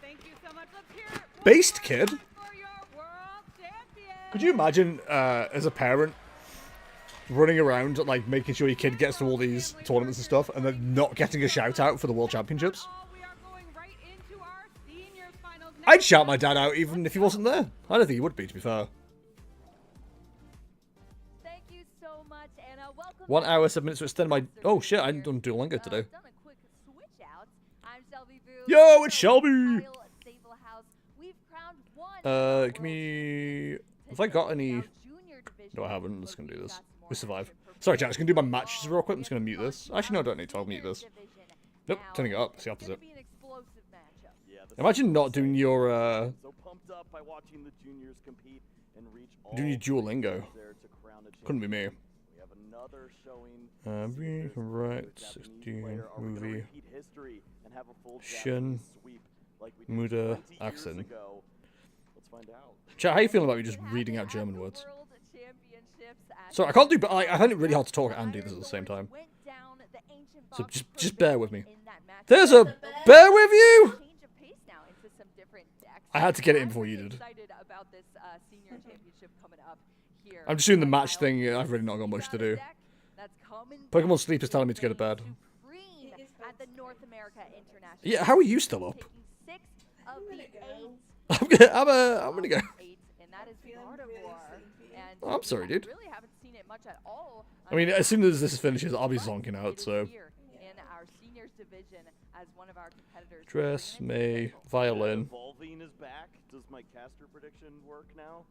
Thank you so much. Let's hear it Based kid? for your world champion. Could you imagine, as a parent, running around, like, making sure your kid gets to all these tournaments and stuff, and then not getting a shout-out for the World Championships? I'd shout my dad out even if he wasn't there. I don't think he would be, to be fair. Thank you so much, Anna. Welcome 1 hour, 7 minutes to extend my... Oh shit, I didn't do Duolingo today. Yo, it's Shelby! Give me... Have I got any... No, I haven't. I'm just gonna do this. We survive. Sorry, chat, I'm just gonna do my matches real quick. I'm just gonna mute this. Actually, no, I don't need to. I'll mute this. Nope, turning it up. It's the opposite. Imagine not doing your, doing your Duolingo. Couldn't be me. Right, 16, movie. Shin. Muda, accent. Chat, how you feeling about me just reading out German words? Sorry, I can't do, but I find it really hard to talk and do this at the same time. So just bear with me. There's a bear with you! I had to get it in before you did. I'm just doing the match thing. I've really not got much to do. Pokemon Sleep is telling me to go to bed. Yeah, how are you still up? I'm gonna go. Oh, I'm sorry, dude. I mean, as soon as this finishes, I'll be zonking out, so... Dress, May, violin. Does my caster prediction work now?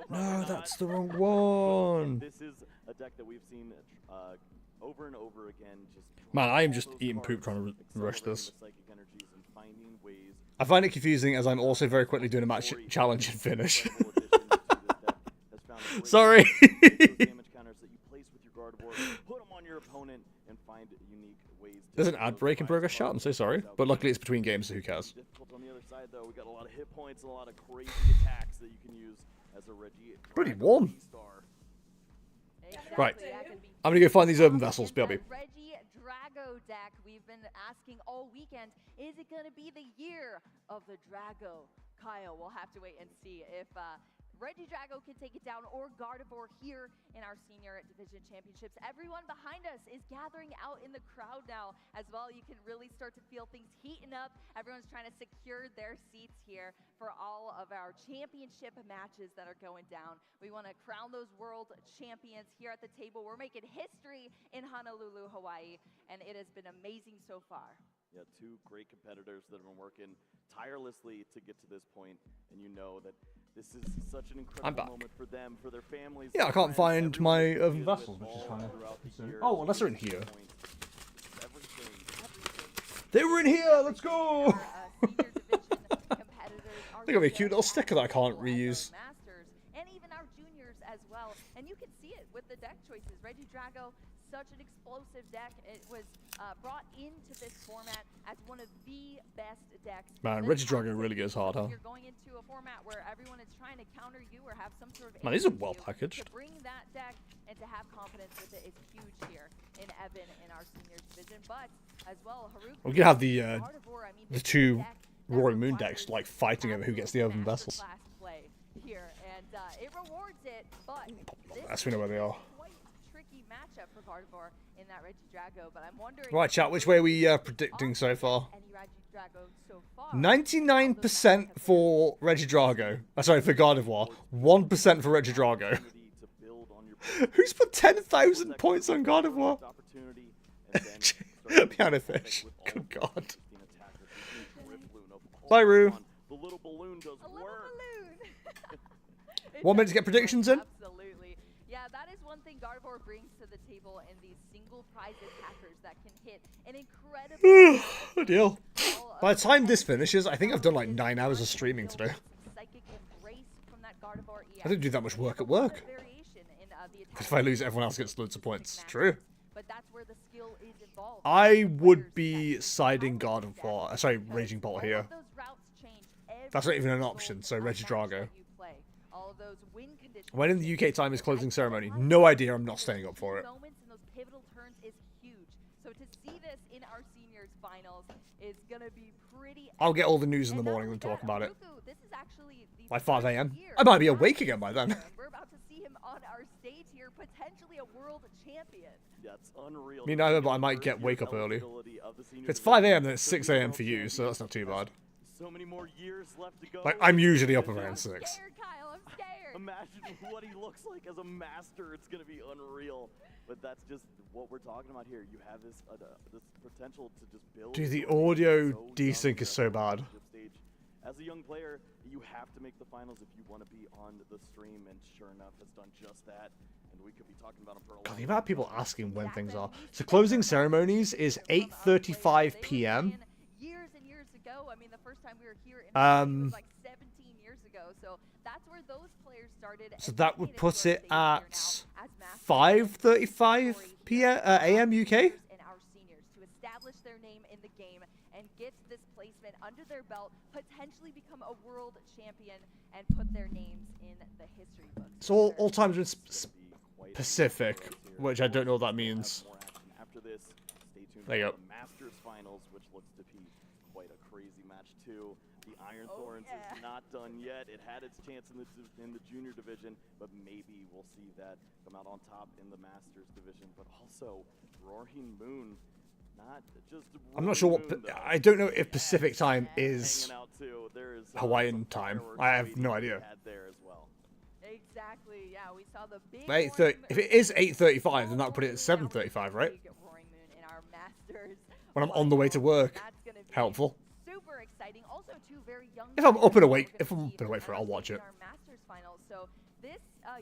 No, that's the wrong one. This is a deck that we've seen over and over again. Man, I am just eating poop trying to rush this. I find it confusing as I'm also very quickly doing a match challenge and finish. Sorry. There's an ad break in progress, chat. I'm so sorry, but luckily it's between games, so who cares? On the other side, though, we got a lot of hit points and a lot of crazy attacks that you can use as a Reggie. Pretty warm. Right, I'm gonna go find these urban vessels, BRB. Reggie Drago deck we've been asking all weekend. Is it gonna be the year of the Drago? Kyle, we'll have to wait and see if Reggie Drago can take it down, or Gardevoir here in our senior division championships. Everyone behind us is gathering out in the crowd now as well. You can really start to feel things heating up. Everyone's trying to secure their seats here for all of our championship matches that are going down. We want to crown those world champions here at the table. We're making history in Honolulu, Hawaii, and it has been amazing so far. Yeah, two great competitors that have been working tirelessly to get to this point, and you know that this is such an incredible moment for them, for their families. Yeah, I can't find my urban vessels, which is kind of concerned. Oh, unless they're in here. They were in here. Let's go. I think it'll be a cute little sticker that I can't reuse. And even our juniors as well. And you can see it with the deck choices. Reggie Drago, such an explosive deck. It was brought into this format as one of the best decks. Man, Reggie Drago really goes hard, huh? You're going into a format where everyone is trying to counter you or have some sort of... Man, these are well packaged. To bring that deck and to have confidence with it is huge here in Evan in our seniors division. But as well, Haruki... We could have the two Roaring Moon decks like fighting over who gets the urban vessels. Here, and it rewards it, but As we know where they are. Tricky matchup for Gardevoir in that Reggie Drago, but I'm wondering... Right, chat, which way are we predicting so far? 99% for Reggie Drago. Sorry, for Gardevoir. 1% for Reggie Drago. Who's put 10,000 points on Gardevoir? Piano Fish. Good God. Bye, Roo. The little balloon does work. 1 minute to get predictions in. Absolutely. Yeah, that is one thing Gardevoir brings to the table in these single single prizes hackers that can hit an incredible Oh deal. By the time this finishes, I think I've done like 9 hours of streaming today. psychic embrace from that Gardevoir I didn't do that much work at work. variation in the If I lose, everyone else gets loads of points. True. but that's where the skill is involved. I would be siding God of War. Sorry, Raging Bolt here. Those routes change every That's not even an single option, so Regidrago. match that you play. All of those win conditions. When in the UK time is closing ceremony, no idea, I'm not staying up for it. Moments in those pivotal turns is huge. So to see this in our seniors finals is gonna be pretty. I'll get all the news in the morning and talk about it. Haruku, this is actually the By 5 first AM. year I might be awake again by then. and we're about to see him on our stage here, potentially a world champion. That's unreal. Me neither, but I might get wake up early. If it's 5 AM, then it's 6 AM for you, so that's not too bad. So many more years left to go. Like, I'm usually up around 6. Scared, Kyle, I'm scared. Imagine what he looks like as a master. It's gonna be unreal. But that's just what we're talking about here. You have this this potential to just build. Dude, the audio desync is so bad. As a young player, you have to make the finals if you want to be on the stream, and sure enough, has done just that. And we could be talking about him for a God, long the amount of people asking when things are. So closing ceremonies is 8:35 PM. Years and years ago, I mean, the first time we were here in was like 17 years ago. So that's where those players started. So that would put it at 5:35 PM AM UK. And our seniors to establish their name in the game and get this placement under their belt, potentially become a world champion and put their names in the history books. So all times in Pacific, which I don't know what that means. After this, stay tuned There you for go. the Masters Finals, which looks to be quite a crazy match too. The Iron Thorns is not done yet. It had its chance in the junior division, but maybe we'll see that come out on top in the Masters division. But also, Roaring Moon, not just. I'm not sure what. I don't know if Pacific time is hanging out too. There is Hawaiian time. I have no idea. There as well. Exactly. Yeah, we saw the big. 8:30. If it is 8:35, then that would put it at 7:35, right? Roaring Moon in our Masters. When I'm on the way to work. That's gonna be Helpful. super exciting. Also, two very young. If I'm up and awake, if I'm up and awake for it, I'll watch it. Our Masters finals. So this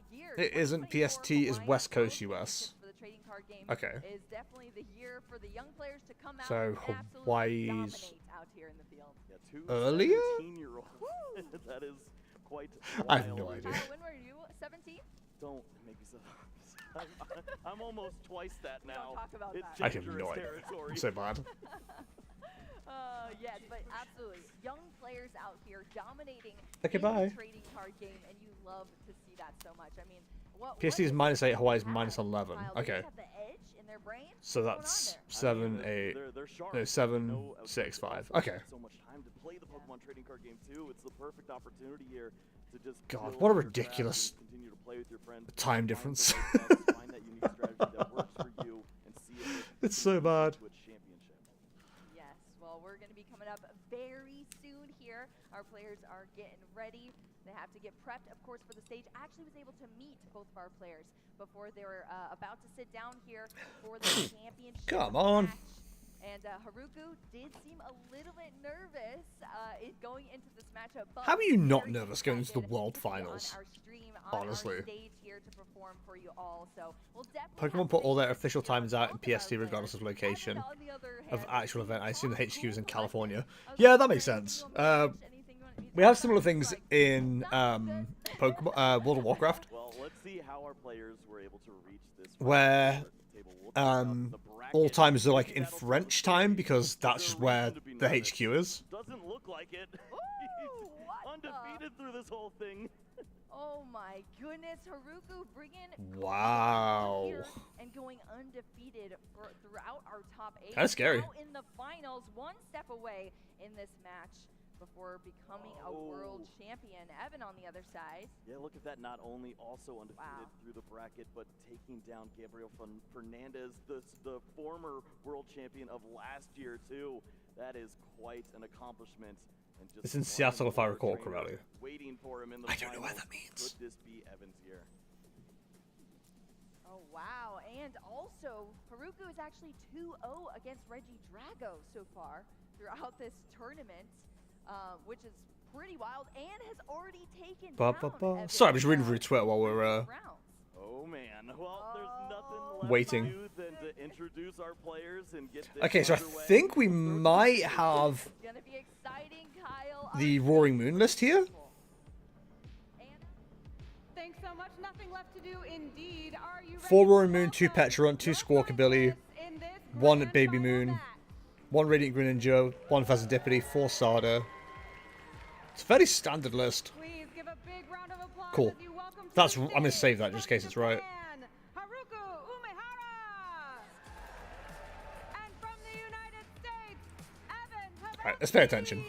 year. It isn't PST, is West Coast US. For the trading card game. Okay. Is definitely the year for the young players to come out. So and absolutely Hawaii's dominate out here in the field. Yeah, two earlier? 17-year-olds. That is quite. I have no idea. When were you? 17? Don't make me so. I'm almost twice that now. Don't talk about it's that. I have no dangerous idea. territory. I'm so bad. Yes, but absolutely. Young players out here dominating Okay, in bye. the trading card game, and you love to see that so much. I mean, what PST is -8, Hawaii's -11. Kyle, they Okay. have the edge in their brain? So What's that's going on 7, 8. They're sharp. No, 7, 6, 5. Okay. So much time to play the Pokemon trading card game too. It's the perfect opportunity here to just. God, build what a your ridiculous craft and continue to play with your friends. time Find difference. the right balance, find that unique strategy that works for you, and see if it It's so bad. to a championship. Yes, well, we're going to be coming up very soon here. Our players are getting ready. They have to get prepped, of course, for the stage. I actually was able to meet both of our players before they were about to sit down here for the championship Come on. match. And Haruku did seem a little bit nervous going into this matchup. But How are you not very nervous going into the excited World to be on Finals? our stream, on Honestly. our stage here to perform for you all. So we'll definitely Pokemon put all their official times out in PST regardless of location of actual event. I assume the HQ is in California. Yeah, that makes sense. We have similar things in Pokemon, World of Warcraft, Well, let's see how our players were able to reach this. where table. We'll talk about the bracket. all times are like in French time because that's just where the HQ is. Doesn't look like it. He's undefeated through this whole thing. Oh my goodness, Haruku bringing Wow. here and going undefeated throughout our top 8. That's scary. Now in the finals, one step away in this match before becoming a world champion. Evan on the other side. Yeah, look at that. Not only also undefeated through the bracket, but taking down Gabriel Fernandez, the former world champion of last year too. That is quite an accomplishment. And just It's in one Seattle, if I more recall trainer correctly. Waiting for him in the I don't know what finals. that means. Could this be Evan's year? Oh wow, and also Haruku is actually 2-0 against Regidrago so far throughout this tournament, which is pretty wild, and has already taken down Evan, Sorry, I'm just reading through Twitter while we're rounds. Oh man, well, there's nothing left Waiting. to do than to introduce our players and get this Okay, so I underway. think we might have It's gonna be exciting, Kyle. the Roaring Moon list here. Thanks so much. Nothing left to do indeed. Are you ready 4 to Roaring Moon, 2 welcome Petron, 2 Squawkabilly, in this 1 grand Baby final Moon, match? 1 Radiant Greninja, 1 Fezandipity, 4 Sada. It's a fairly standard list. Please give a big round of applause Cool. as you welcome to That's the I'm gonna stage save that just in case it's from right. Japan, Haruka Umehara. And from the United States, Evan Alright, let's pay attention.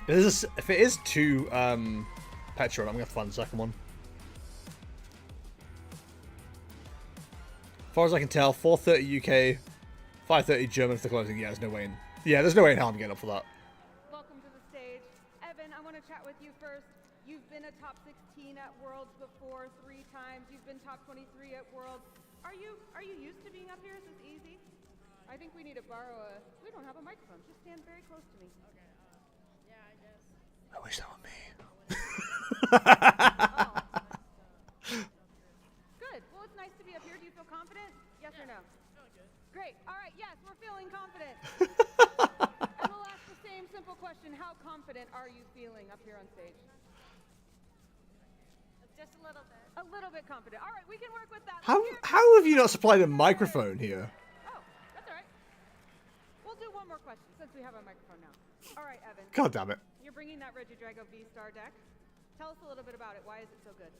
If it is 2 Petron, I'm gonna have to find the second one. As far as I can tell, 4:30 UK, 5:30 German for the closing. Yeah, there's no way in. Yeah, there's no way in hell I'm getting up for that. Welcome to the stage. Evan, I want to chat with you first. You've been a top 16 at Worlds before 3 times. You've been top 23 at Worlds. Are you used to being up here? Is this easy? I think we need to borrow a... We don't have a microphone. Just stand very close to me. Okay. Yeah, I guess. I wish that were me. Good. Well, it's nice to be up here. Do you feel confident? Yes or no? Great. All right. Yes, we're feeling confident. And we'll ask the same simple question. How confident are you feeling up here on stage? Just a little bit. A little bit confident. All right, we can work with that. How have you not supplied a microphone here? Oh, that's all right. We'll do one more question since we have a microphone now. All right, Evan. God damn it. You're bringing that Regidrago V-Star deck. Tell us a little bit about it. Why is it so good?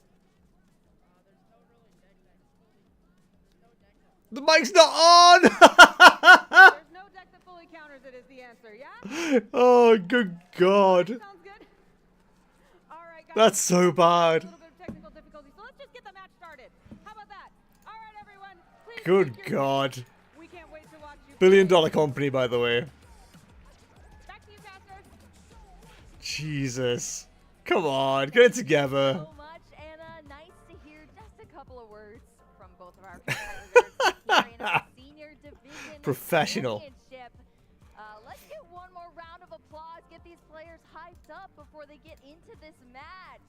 The mic's not on! There's no deck that fully counters it is the answer, yeah? Oh, good God. Sounds good? All right, guys. That's so bad. A little bit of technical difficulty, so let's just get the match started. How about that? All right, everyone. Please Good take your God. seats. We can't wait to watch you $1 billion play. company, by the way. Back to you, Caster. Jesus. Come on, get it together. So much, Anna. Nice to hear just a couple of words from both of our competitors here in our senior division Professional. championship. Let's get one more round of applause. Get these players hyped up before they get into this match.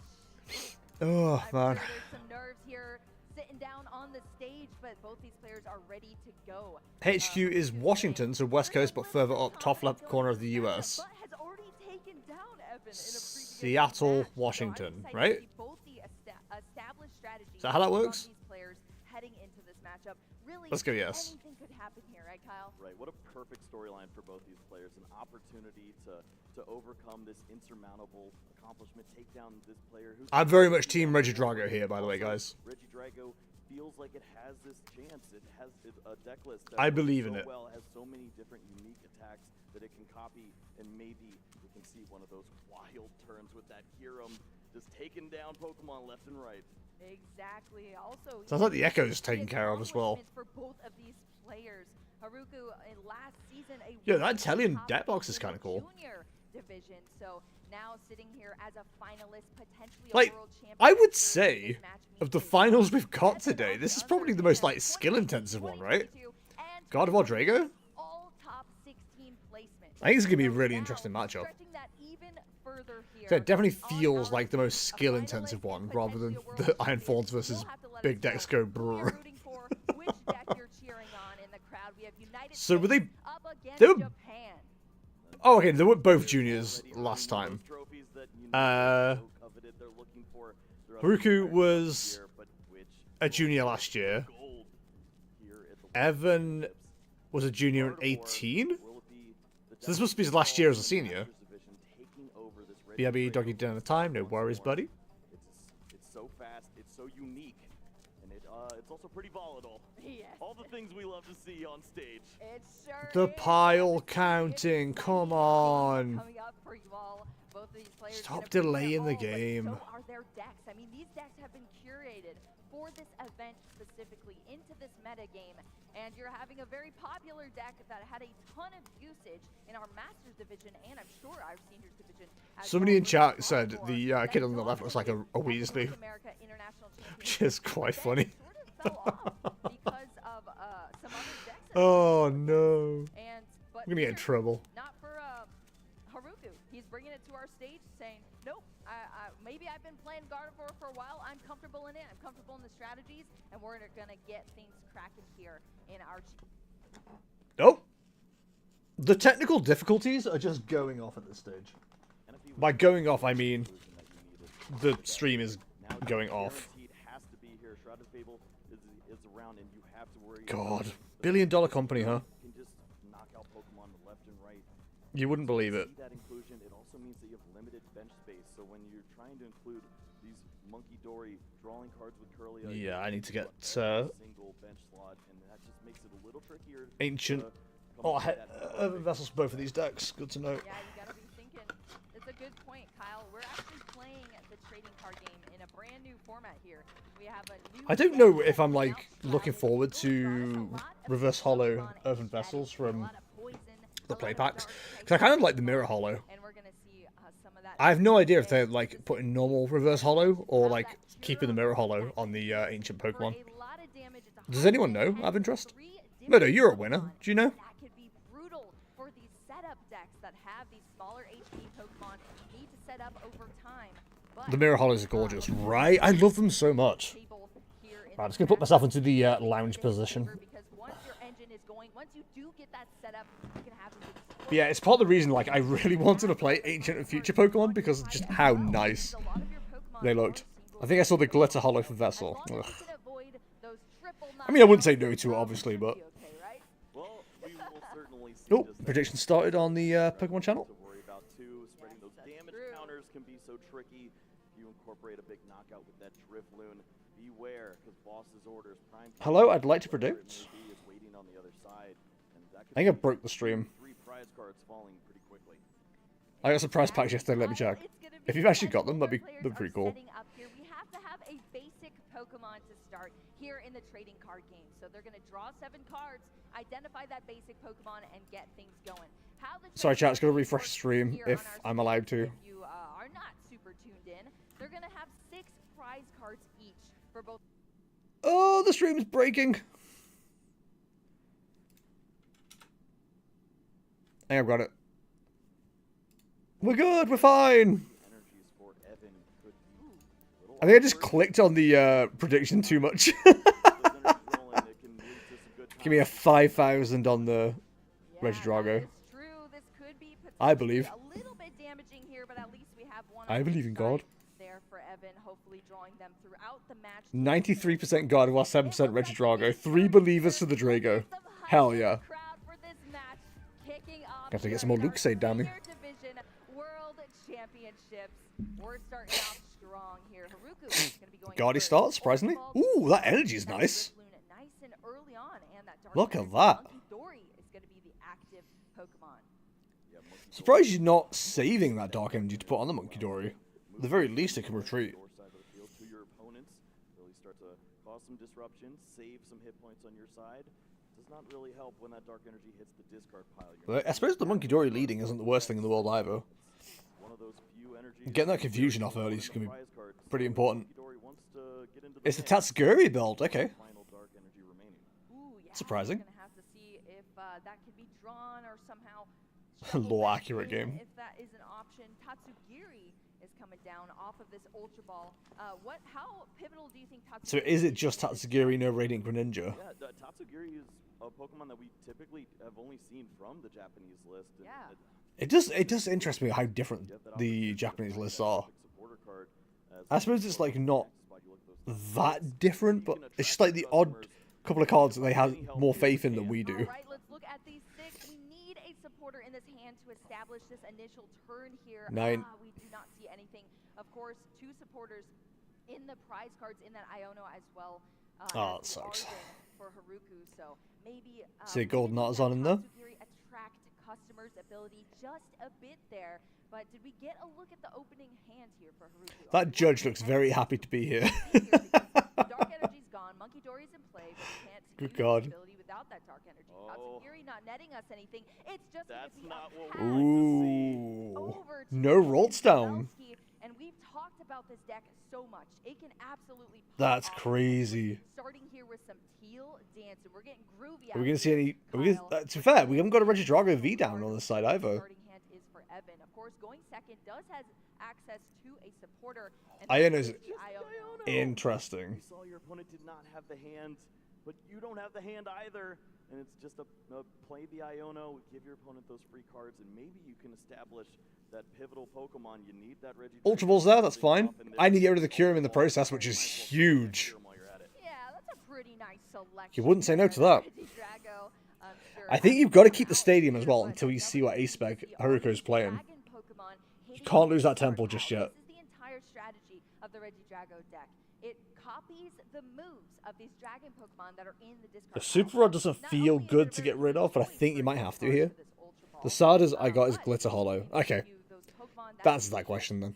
Oh, I'm man. sure there's some nerves here sitting down on the stage, but both these players are ready to go. HQ is Washington, so West Coast, but further up, top left corner of the US. But has already taken down Evan in a previous Seattle, match. So I'm Washington, excited to right? see both the established strategies Is that how that from works? these players heading into this matchup. Really, Let's go yes. anything could happen here, right, Kyle? Right, what a perfect storyline for both these players. An opportunity to overcome this insurmountable accomplishment, take down this player who's... I'm very much team Regidrago here, by the way, guys. Regidrago feels like it has this chance. It has a deck list that I works believe so in it. well, has so many different unique attacks that it can copy, and maybe we can see one of those wild turns with that Hiram just taking down Pokemon left and right. Exactly. Also, Sounds like the Echo's taken care of as well. for both of these players. Haruku in last season, a Yeah, that winner Italian top deck box is in kinda the cool. Junior division. So now sitting here as a finalist, potentially Like, a world champion. I would say, of the finals we've got today, this is probably the most, like, skill-intensive one, right? God of War Drago? All top 16 placement. I think it's going to be a really interesting matchup. Stretching that even further here. So it definitely feels like the most skill-intensive one, rather than the Iron Thorns versus Big Decks Go Brr. Which deck you're cheering on in the crowd. We have United So were they... States up against They were... Japan. Oh, okay, they were both juniors last time. Haruku was a junior last year. Evan was a junior in 18? So this must be his last year as a senior. BRB, doggy dinner time, no worries, buddy. It's so fast, it's so unique, and it's also pretty volatile. Yes. All the things we love to see on stage. It sure The is. pile counting, come on. Coming up for you all. Both of these players Stop gonna bring their delaying the all, but game. So are their decks. I mean, these decks have been curated for this event specifically into this meta game, and you're having a very popular deck that had a ton of usage in our Masters division, and I'm sure our Seniors division. as Somebody well. in chat said the kid on the left looks like a Weasley, America International which is quite funny. fell off because of some other decks. Oh no. But I'm gonna get in trouble. Not for Haruku. He's bringing it to our stage saying, nope, maybe I've been playing Gardevoir for a while. I'm comfortable in it. I'm comfortable in the strategies, and we're gonna get things cracking here in our. Oh, the technical difficulties are just going off at this stage. By going off, I mean the stream is going off. God, $1 billion company, huh? You wouldn't believe it. That inclusion, it also means that you have limited bench space. So when you're trying to include these Monkey Dory drawing cards with Curlia, Yeah, I need to get single bench slot, and that just makes it a little trickier. Ancient. Oh, Urban Vessels for both of these decks. Good to know. Yeah, you gotta be thinking. It's a good point, Kyle. We're actually playing the trading card game in a brand new format here. We have a new. I don't know if I'm like looking forward to reverse hollow Urban Vessels from the play packs, because I kind of like the mirror hollow. I have no idea if they're like putting normal reverse hollow or like keeping the mirror hollow on the ancient Pokemon. Does anyone know? I have interest. No, you're a winner. Do you know? That could be brutal for these setup decks that have these smaller HP Pokemon need to set up over time. But The mirror hollows are gorgeous, right? I love them so much. Right, I'm just gonna put myself into the lounge position. because once your engine is going, once you do get that set up, you can have these. But yeah, it's part of the reason like I really wanted to play ancient and future Pokemon because of just how nice they looked. I think I saw the glitter hollow for Vessel. Ugh. I mean, I wouldn't say no to it, obviously, but... Oh, prediction started on the Pokemon channel. Spreading those damage counters can be so tricky. If you incorporate a big knockout with that Drifloon, beware, because boss's orders prime. Hello, I'd like to predict. Is waiting on the other side, and that could I think I broke the stream. 3 prize cards falling pretty quickly. I got some prize packs yesterday, let me check. If you've actually got them, that'd be pretty cool. We have to have a basic Pokemon to start here in the trading card game. So they're going to draw 7 cards, identify that basic Pokemon, and get things going. How the Sorry, chat, it's going to refresh the stream if I'm allowed to. If you are not super tuned in, they're going to have 6 prize cards each for both. Oh, the stream's breaking. I think I've got it. We're good, we're fine. I think I just clicked on the prediction too much. Give me a 5,000 on the Regidrago. I believe. I believe in God. 93% God while 7% Regidrago. 3 believers to the Drago. Hell yeah. Have to get some more Lucasade down me. World Championships. We're starting off strong here. Haruku is going to be going. Gaudy start, surprisingly. Ooh, that energy's nice. Look at that. Is going to be the active Pokemon. Surprised you're not saving that dark energy to put on the Monkey Dory. At the very least, it can retreat. To your opponents, really start to cause some disruption, save some hit points on your side. Does not really help when that dark energy hits the discard pile. But I suppose the Monkey Dory leading isn't the worst thing in the world either. One of those few energies. Getting that confusion off early is going to be pretty important. It's the Tatsugiri build, okay. Surprising. Gonna have to see if that can be drawn or somehow Law accurate game. If that is an option. Tatsugiri is coming down off of this Ultra Ball. How pivotal do you think Tatsugiri? So is it just Tatsugiri, no Radiant Greninja? Yeah, Tatsugiri is a Pokemon that we typically have only seen from the Japanese list. And yeah. It does interest me how different the Japanese lists are. I suppose it's like not that different, but it's just like the odd couple of cards that they have more faith in than we do. All right, let's look at these 6. We need a supporter in this hand to establish this initial turn here. 9. We do not see anything. Of course, 2 supporters in the prize cards in that Iono as well. Oh, that sucks. For Haruku, so maybe See a Golden Artisan in there? Attract customers' ability just a bit there. But did we get a look at the opening hand here for Haruku? That judge looks very happy to be here. Dark energy's gone. Monkey Dory's in play, but we can't Good God. ability without that dark energy. Tatsugiri not netting us anything. It's just Ooh. No rolls down. And we've talked about this deck so much. It can absolutely That's crazy. Starting here with some teal dancing. We're getting groovy. Are we going to see any... to be fair, we haven't got a Regidrago V down on this side either. Evan. Of course, going second does has access to a supporter. And Iono's that's the Iono. interesting. You saw your opponent did not have the hand, but you don't have the hand either. And it's just a play the Iono, give your opponent those free cards, and maybe you can establish that pivotal Pokemon. You need that Reggie. Ultra Ball's there, that's fine. I need to get rid of the Kyurem in the process, which is huge. Yeah, that's a pretty nice selection. You wouldn't say no to that. Regidrago, I think you've got to keep the stadium as well until you see what A-Spec Haruko is playing. You can't lose that temple just yet. This is the entire strategy of the Regidrago deck. It copies the moves of these dragon Pokemon that are in the discard. The Super Rod doesn't feel good to get rid of, but I think you might have to here. The Sardas I got is Glitter Hollow. Okay. That's that question then.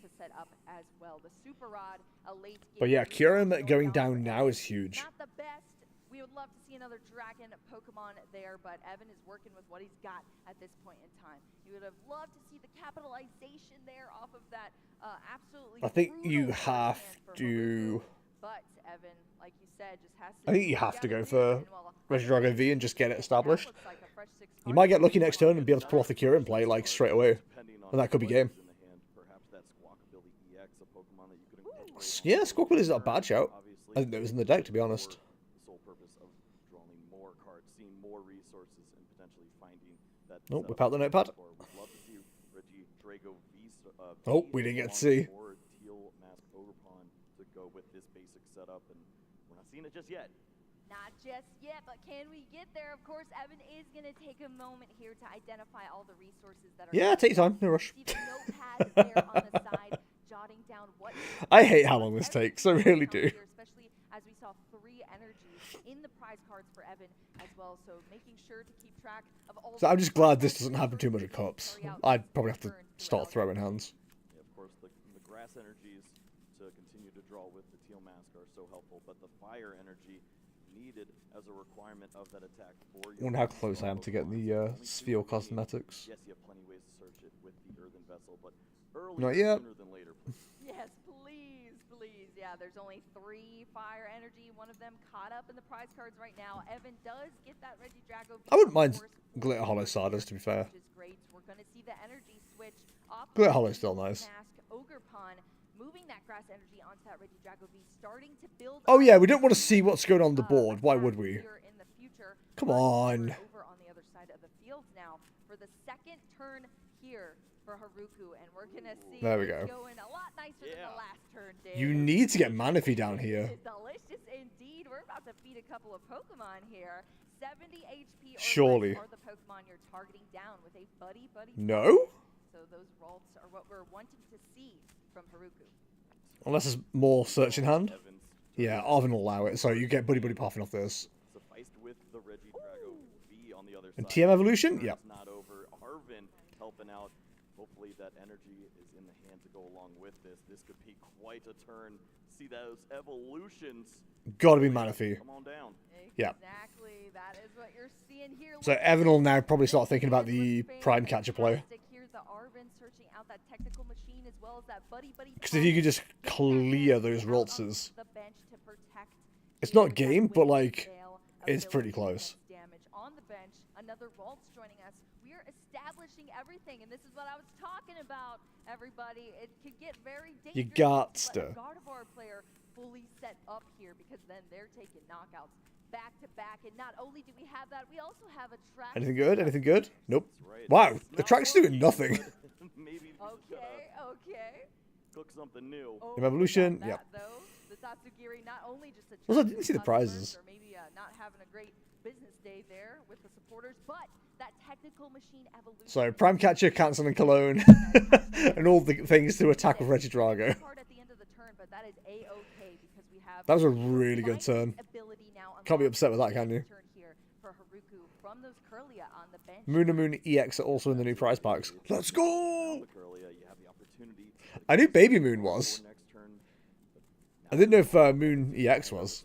But yeah, Kyurem going down now is huge. Not the best. We would love to see another dragon Pokemon there, but Evan is working with what he's got at this point in time. You would have loved to see the capitalization there off of that absolutely. I think you have to. But Evan, like you said, just has to. I think you have to go for Regidrago V and just get it established. You might get lucky next turn and be able to pull off the Kyurem play like straight away, and that could be game. Yeah, Squawkbill is not a bad shout. I didn't know it was in the deck, to be honest. Oh, whip out the notepad. Oh, we didn't get to see. Not just yet, but can we get there? Of course, Evan is going to take a moment here to identify all the resources that are. Yeah, take your time, no rush. See the notepad there on the side, jotting down what. I hate how long this takes, I really do. Especially as we saw 3 energies in the prize cards for Evan as well, so making sure to keep track of all. So I'm just glad this doesn't happen too much at Cups. I'd probably have to start throwing hands. Yeah, of course, the grass energies to continue to draw with the Teal Mask are so helpful, but the fire energy needed as a requirement of that attack for I wonder how close I am to getting the Sphere Cosmetics. Yes, you have plenty ways to search it with the Earthen Vessel, but earlier Not yet. sooner than later. Yes, please, please. Yeah, there's only 3 fire energy. One of them caught up in the prize cards right now. Evan does get that Regidrago. I wouldn't mind Glitter Hollow Sardas, to be fair. Which is great. We're going to see the energy switch off. Glitter Hollow's still nice. Mask, Ogre Pond, moving that grass energy onto that Regidrago V, starting to build. Oh yeah, we don't want to see what's going on the board. Why would we? Come on. Over on the other side of the field now for the second turn here for Haruku, and we're gonna see. There we go. Going a lot nicer than the last turn did. You need to get Manaphy down here. Delicious indeed. We're about to feed a couple of Pokemon here. 70 HP. Surely. Are the Pokemon you're targeting down with a buddy. No. So those Ralts are what we're wanting to see from Haruku. Unless there's more search in hand. Yeah, Arvin will allow it. So you get Buddy popping off this. With the Regidrago V on the other And side. TM Evolution? Yep. Not over. Arvin helping out. Hopefully that energy is in the hand to go along with this. This could be quite a turn. See those evolutions. Gotta be Manaphy. Come on down. Yeah. Exactly. That is what you're seeing here. So Evan will now probably start thinking about the Prime Catcher play. Here's the Arvin searching out that technical machine as well as that buddy. Because if you could just clear those Raltses. The bench to protect. It's not game, but like, it's pretty close. Damage on the bench. Another Ralts joining us. We're establishing everything, and this is what I was talking about. Everybody, it could get very dangerous. You got to. Gardevoir player fully set up here because then they're taking knockouts back to back, and not only do we have that, we also have a track. Anything good? Anything good? Nope. Wow, the track's doing nothing. Maybe Okay. Cook something new. Evolution, yep. The Tatsugiri not only just Also, I didn't see the prizes. or maybe not having a great business day there with the supporters, but that technical machine evolution. So Prime Catcher, cancelling Cologne, and all the things to attack with Regidrago. That was a really good turn. Can't be upset with that, can you? Moon and Moon EX are also in the new prize packs. Let's go! I knew Baby Moon was. I didn't know if Moon EX was.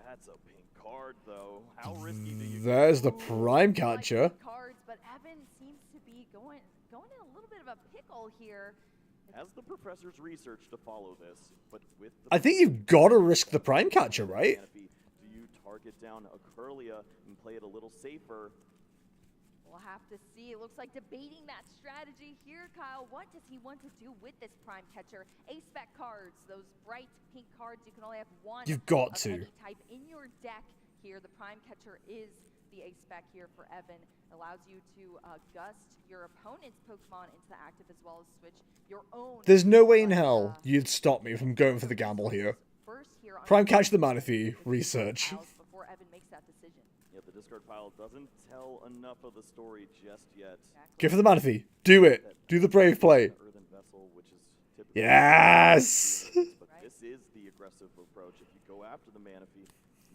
That's a pink card, though. How risky do you There's the Prime Catcher. Cards, but Evan seems to be going in a little bit of a pickle here. As the professor's research to follow this, but with the I think you've got to risk the Prime Catcher, right? Do you target down a Curlia and play it a little safer? We'll have to see. It looks like debating that strategy here, Kyle. What does he want to do with this Prime Catcher? A-spec cards, those bright pink cards, you can only have one You've got of to. any type in your deck here. The Prime Catcher is the A-spec here for Evan. Allows you to gust your opponent's Pokemon into the active as well as switch your own. There's no way in hell you'd stop me from going for the gamble here. Prime Catch the Manaphy, research. Before Evan makes that decision. Yeah, the discard pile doesn't tell enough of the story just yet. Go for the Manaphy. Do it. Do the brave play. Earthen Vessel, which is typically Yes! but this is the aggressive approach. If you go after the Manaphy,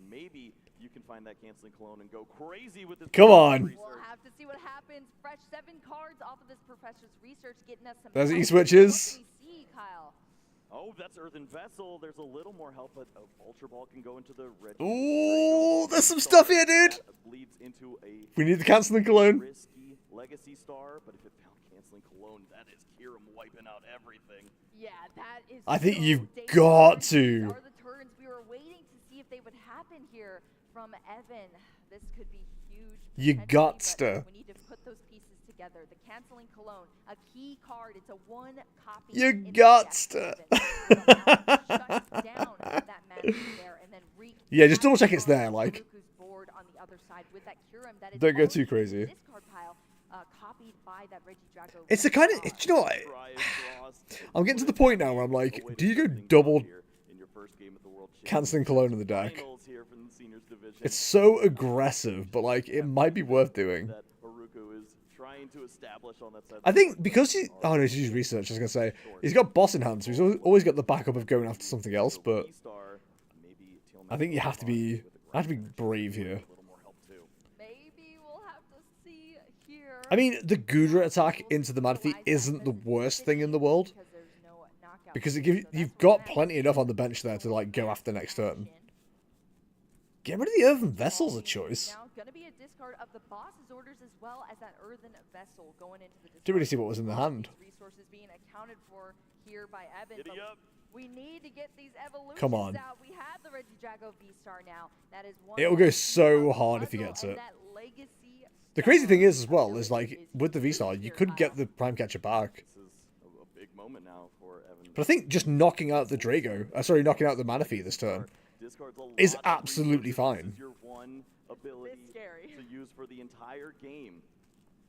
maybe you can find that canceling clone and go crazy with this. Come on. We'll have to see what happens. Fresh 7 cards off of this Professor's Research, getting us some. There's help. E-switches. What do we see, Kyle? Oh, that's Earthen Vessel. There's a little more help, but Ultra Ball can go into the red. Ooh, there's some stuff here, dude. That bleeds into a We need the canceling cologne. risky Legacy Star, but if it found canceling cologne, that is Kiram wiping out everything. Yeah, that is. I think so you've dangerous. got These to. are the turns we were waiting to see if they would happen here from Evan. This could be huge. You potentially, gots but to. We need to put those pieces together. The canceling cologne, a key card. It's a 1 copy. You in the gots deck, to. Evan. Shut down that magic there and then Yeah, just double check it's there, like. Haruku's board on the other side with that Kiram that is Don't go already too in the crazy. discard pile, copied by that Regidrago. It's the kind of, do you know what? I'm getting to the point now where I'm like, do you go double In your first game at the World canceling cologne in the deck? Finals here from the seniors division. It's so aggressive, but like, it might be worth doing. That Haruku is trying to establish on that side. I think because he, oh no, he's used research, I was going to say. He's got boss in hand, so he's always got the backup of going after something else, but I think you have to be brave here. Maybe we'll have to see here. I mean, the Gudra attack into the Manaphy isn't the worst thing in the world. Because it gives, you've got plenty enough on the bench there to like go after next turn. Get rid of the Earthen Vessel's a choice. Now gonna be a discard of the boss's orders as well as that Earthen Vessel going into the discard. Didn't really see what was in the hand. Resources being accounted for here by Evan. But we need to get these evolutions Come on. out. We have the Regidrago V-Star now. That is one. It'll go so hard if he gets it. The crazy thing is as well, is like, with the V-Star, you could get the Prime Catcher back. This is a big moment now for Evan. But I think just knocking out the knocking out the Manaphy this turn is absolutely fine. Your one ability to use for the entire game.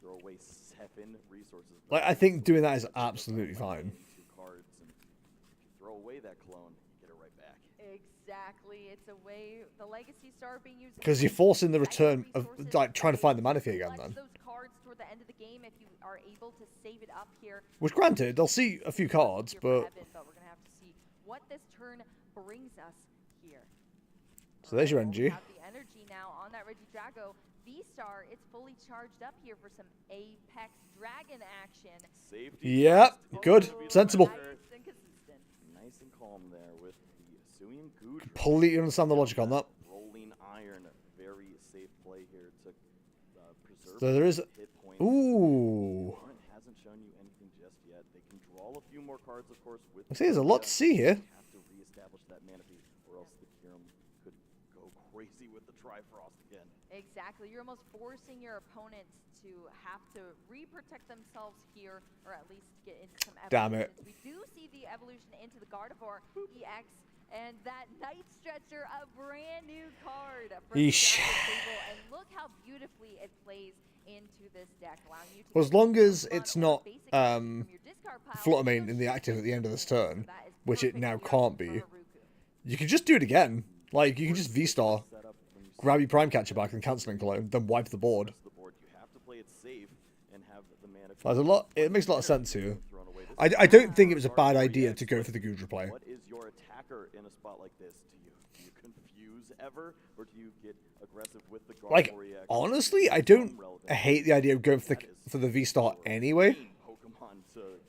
Throw away 7 resources. Like, I think doing that is absolutely fine. 2 cards, and if you throw away that clone, you get it right back. Exactly. It's a way the Legacy Star being used. Because you're forcing the return of, like, trying to find the Manaphy again then. Those cards toward the end of the game if you are able to save it up here. Which, granted, they'll see a few cards, but... But we're gonna have to see what this turn brings us here. So there's your energy. Have the energy now on that Regidrago V-Star. It's fully charged up here for some Apex Dragon action. Safety. Yep, good. Sensible. Nice and consistent. Nice and calm there with the Hisuian Gudra. Completely understand the logic on that. Rolling Iron, very safe play here to preserve So there is... hit points. Ooh. Opponent hasn't shown you anything just yet. They can draw a few more cards, of course. With I see there's a lot to see here. Have to reestablish that Manaphy, or else the Kiram could go crazy with the Trifrost again. Exactly. You're almost forcing your opponents to have to re-protect themselves here, or at least get into some Damn evolutions. it. We do see the evolution into the Gardevoir EX, and that Night Stretcher, a brand new card for the Yeesh. Dragon Fable, and look how beautifully it plays into this deck, allowing you to Well, as long as it's not basically from your discard pile, Fluttermane in the active at the end of this turn, which it now can't be, you can just do it again. Like, you can just V-Star, grab your Prime Catcher back and canceling clone, then wipe the board. You have to play it safe and have the Manaphy. There's a lot. It makes a lot of sense here. I don't think it was a bad idea to go for the Gudra play. What is your attacker in a spot like this? Do you confuse ever, or do you get aggressive with the Gardevoir Like, EX? honestly, I don't hate the idea of going for the V-Star anyway.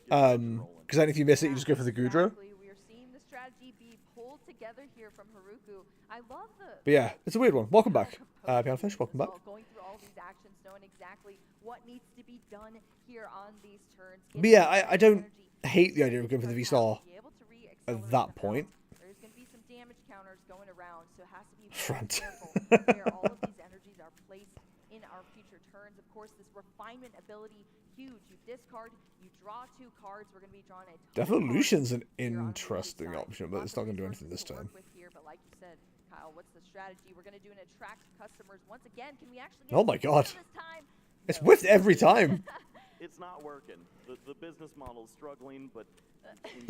Because then if you miss it, you just go for the Gudra. we are seeing the strategy be pulled together here from Haruku. I love the. But yeah, it's a weird one. Welcome back, Piano Fish. Welcome back. Going through all these actions, knowing exactly what needs to be done here on these turns. But yeah, I don't hate the idea of going for the V-Star at that point. There's going to be some damage counters going around, so it has to be Front. careful where all of these energies are placed in our future turns. Of course, this refinement ability, huge. You discard, you draw 2 cards. We're going to be drawing a ton of Devolution's an cards here on Ruku's interesting side. option, but it's Lots of not going to do anything resources this to time. work with here, but like you said, Kyle, what's the strategy? We're going to do an attract customers once again. Can we actually get Oh my god. this time? It's whiffed every time. It's not working. The business model is struggling, but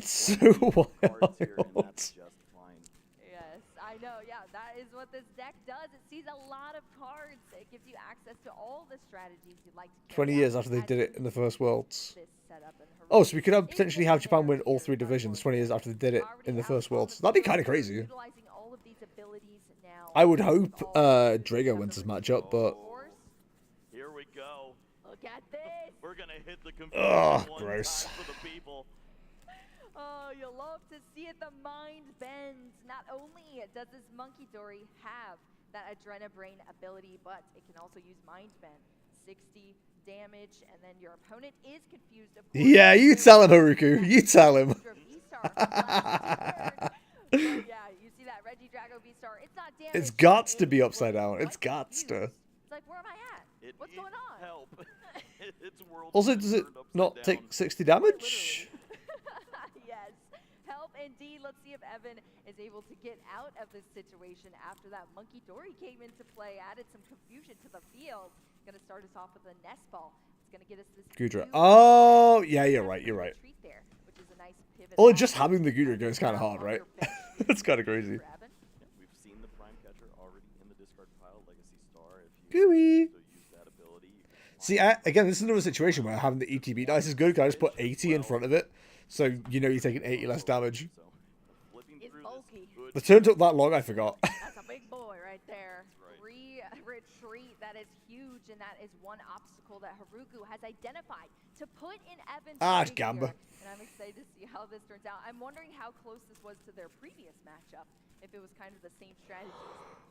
So cards here, and wild. that's just fine. Yes, I know. Yeah, that is what this deck does. It sees a lot of cards. It gives you access to all the strategies you'd like to 20 carry years out after they did it in the first Worlds. this setup. And Oh, so we could have Haruki potentially is have Japan there win all here 3 for divisions World 20 years after they did it already in the out first on Worlds. the That'd be field, kind of crazy. utilizing all of these abilities now. I would hope with all of the Drago stuff wins that his we're matchup, but seeing. Here we go. Look at this. We're gonna hit the computer ugh, one gross. time for the people. Oh, you'll love to see it. The mind bends. Not only does this Monkey Dory have that Adrenabrain ability, but it can also use Mind Bend. 60 damage, and then your opponent is confused. Of course, yeah, you tell him, Haruku. You tell him. But yeah, you see that Reggie Drago V-Star. It's not damaged. It's gots to it be was upside down. It's quite gots to. confused. It's like, where am I at? What's going on? Help. It's world Also, does it turned upside not down. take 60 damage? Yes. Help indeed. Let's see if Evan is able to get out of this situation after that Monkey Dory came into play, added some confusion to the field. Going to start us off with a nest ball. It's going to get us this Gudra. huge Oh, yeah, you're right. You're right. retreat there, which is a nice pivot. Well, off. just having the Gudra go is kind of hard, right? It's kind of crazy. For Evan. We've seen the Prime Catcher already in the discard pile, Legacy Star. If you Gooey. so use that ability, you can See, again, this is another situation where having the ETB dice is good. I just put 80 in front of it, so you know you're taking 80 less damage. so flipping It's through bulky. this good The turn took that long, I forgot. That's a big boy right there. Retreat, that is huge, and that is one obstacle that Haruku has identified to put in Evan's way Gamba. here. And I'm excited to see how this turns out. I'm wondering how close this was to their previous matchup, if it was kind of the same strategies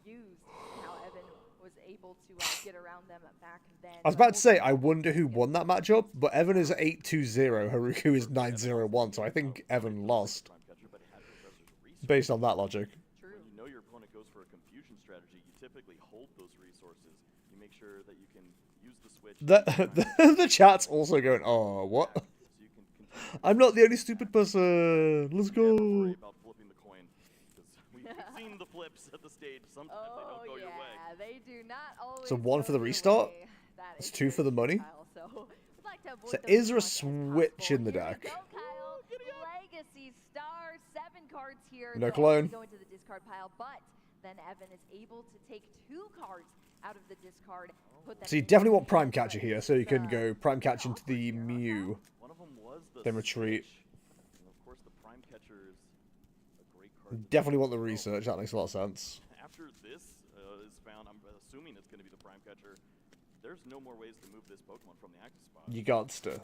used, and how Evan was able to get around them back then. I was about to say, I wonder who won that matchup, but Evan is 8-2-0, Haruku is 9-0-1, so I think Evan lost, Prime Catcher, but it had to reserve resources. based on that logic. True. When you know your opponent goes for a confusion strategy, you typically hold those resources. You make sure that you can use the switch. The chat's also going, oh, what? So you can continue I'm not the only stupid person. Let's Never go. worry about flipping the coin, because we've seen the flips at the stage. Sometimes they Oh don't go your way. yeah, they do not always. So 1 go for the your restart? way. That It's is 2 for the very money? Kyle, so we'd like to avoid So those is there a as much as switch possible. in the Here we deck? go, Kyle. Legacy Star, 7 cards here. No They'll clone. Go into the discard pile, but then Evan is able to take 2 cards out of the discard. Put them So you into definitely want his Prime hand, Catcher but here, so you can the- go Prime Catcher into the Mew. One of them was the Then retreat. switch. And of course, the Prime Catcher is a great card. to Definitely do want the as well. research, that makes a lot of sense. After this is found, I'm assuming it's going to be the Prime Catcher. There's no more ways to move this Pokemon from the active spot. You got to.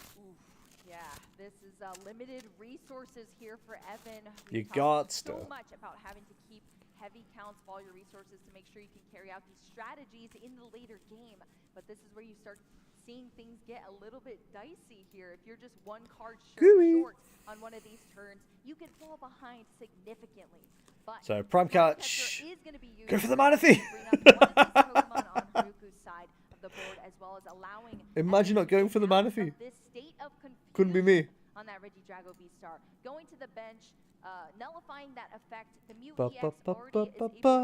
Yeah, this is limited resources here for Evan. You We've got talked so to. much about having to keep heavy counts of all your resources to make sure you can carry out these strategies in the later game. But this is where you start seeing things get a little bit dicey here. If you're just 1 card short on one of these turns, you can fall behind significantly. But So Prime Prime Catch. Catcher is going to be used Go for the to Manaphy. bring up one of these Pokemon on Haruku's side of the board, as well as allowing Imagine not going for the Manaphy. this state of Couldn't be me. on that Reggie Drago V-Star. Going to the bench, nullifying that effect. The Mew Ba, EX ba, ba, already is ba, able to ba.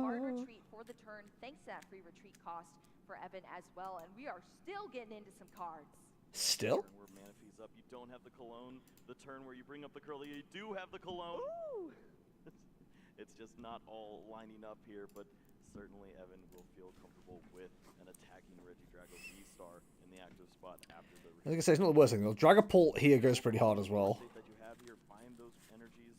hard retreat for the turn, thanks to that free retreat cost for Evan as well. And we are still getting into some cards. Still? Turn where Manaphy's up, you don't have the Cologne. The turn where you bring up the Curly, you do have the Cologne. It's just not all lining up here, but certainly Evan will feel comfortable with an attacking Reggie Drago V-Star in the active spot after the I think I say it's not the worst thing though. Dragapult here goes pretty hard as well. that you have here, find those energies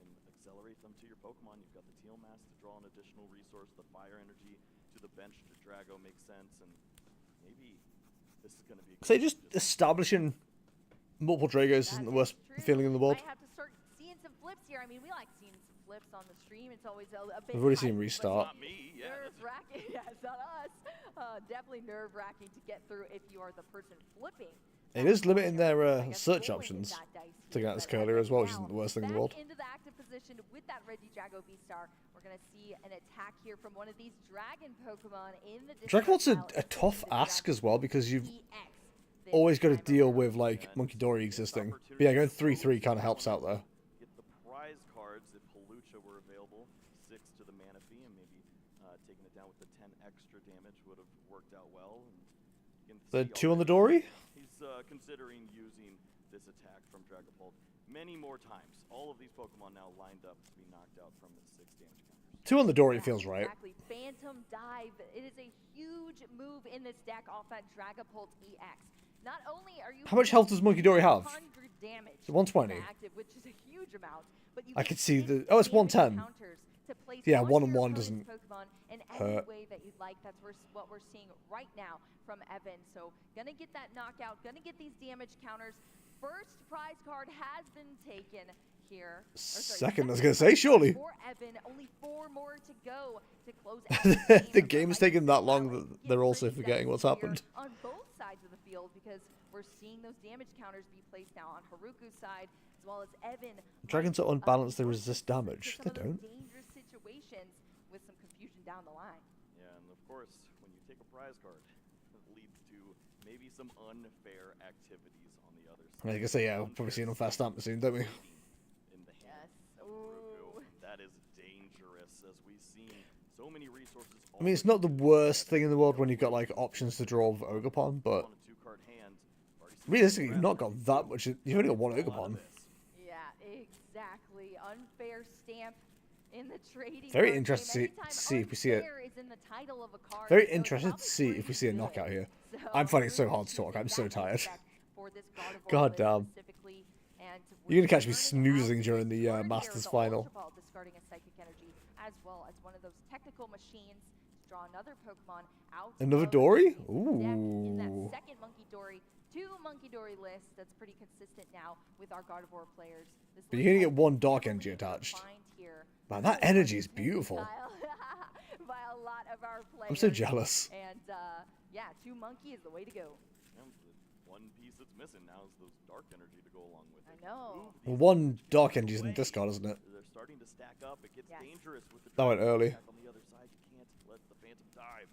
and accelerate them to your Pokemon. You've got the Teal Mask to draw an additional resource, the Fire Energy to the bench to Drago makes sense, and maybe this is going to be a So good just establishing multiple Dragos isn't the worst feeling in the world. Might have to start seeing some flips here. I mean, we like seeing some flips on the stream. It's always a bit We've already seen hype, but restart. Not me, yeah. nerve-wracking. Yeah, it's not us. Definitely nerve-wracking to get through if you are the person flipping It is limiting their search options to get this earlier as well, which isn't the worst thing in the world. Into the active position with that Regidrago V-Star. We're going to see an attack here from one of these dragon Pokemon in the Dragon's a tough ask as well, because you've always got to deal with, like, Monkey Dory existing. But yeah, going 3-3 kind of helps out there. Get the prize cards if Halucha were available. 6 to the Manaphy, and maybe taking it down with the 10 extra damage would have worked out well. And The 2 on the Dory? He's considering using this attack from Dragapult many more times. All of these Pokemon now lined up to be knocked out from the 6 damage counters. 2 on the Dory feels right. Exactly. Phantom Dive. It is a huge move in this deck off that Dragapult EX. Not only are you How much health does Monkey Dory have? 100 damage, It's 120. active, which is a huge amount. But you I get could see 6 the... Oh, it's damage 110. counters to place Yeah, on 1 your and 1 opponent's doesn't Pokemon in any hurt. way that you'd like. That's what we're seeing right now from Evan. So gonna get that knockout, gonna get these damage counters. First prize card has been taken here. Second, I was going to say, surely. For Evan, only 4 more to go to close out The game is taking that long that they're also forgetting what's happened. on both sides of the field, because we're seeing those damage counters be placed now on Haruku's side as well as Evan. Dragons are unbalanced, they resist damage. They Some of those don't. dangerous situations with some confusion down the line. Yeah, and of course, when you take a prize card, it leads to maybe some unfair activities on the other side. I was going to say, yeah, we'll probably see an unfair stamp soon, don't we? In the hand of Haruku. That is dangerous, as we've seen so many resources. I mean, it's not the worst thing in the world when you've got, like, options to draw with Ogerpon, but realistically, you've not got that much. You've only got 1 Ogerpon. Yeah, exactly. Unfair stamp in the trading. Very interested to see if we see it. Very interested to see if we see a knockout here. I'm finding it so hard to talk. I'm so tired. God damn. You're going to catch me snoozing during the Masters final. Discarding a psychic energy as well as one of those technical machines to draw another Pokemon out. Another Dory? In that Ooh. second Monkey Dory, 2 Monkey Dory list. That's pretty consistent now with our Gardevoir players. This But you're going to get 1 Dark Energy attached. Man, that energy is beautiful. by a lot of our players. I'm so jealous. And yeah, 2 Monkey is the way to go. Yeah, the one piece that's missing now is those dark energy to go along with it. I know. Well, 1 Dark Energy is in the discard, isn't it? They're starting to stack up. It gets dangerous with the That went early. on the other side. You can't let the Phantom dive.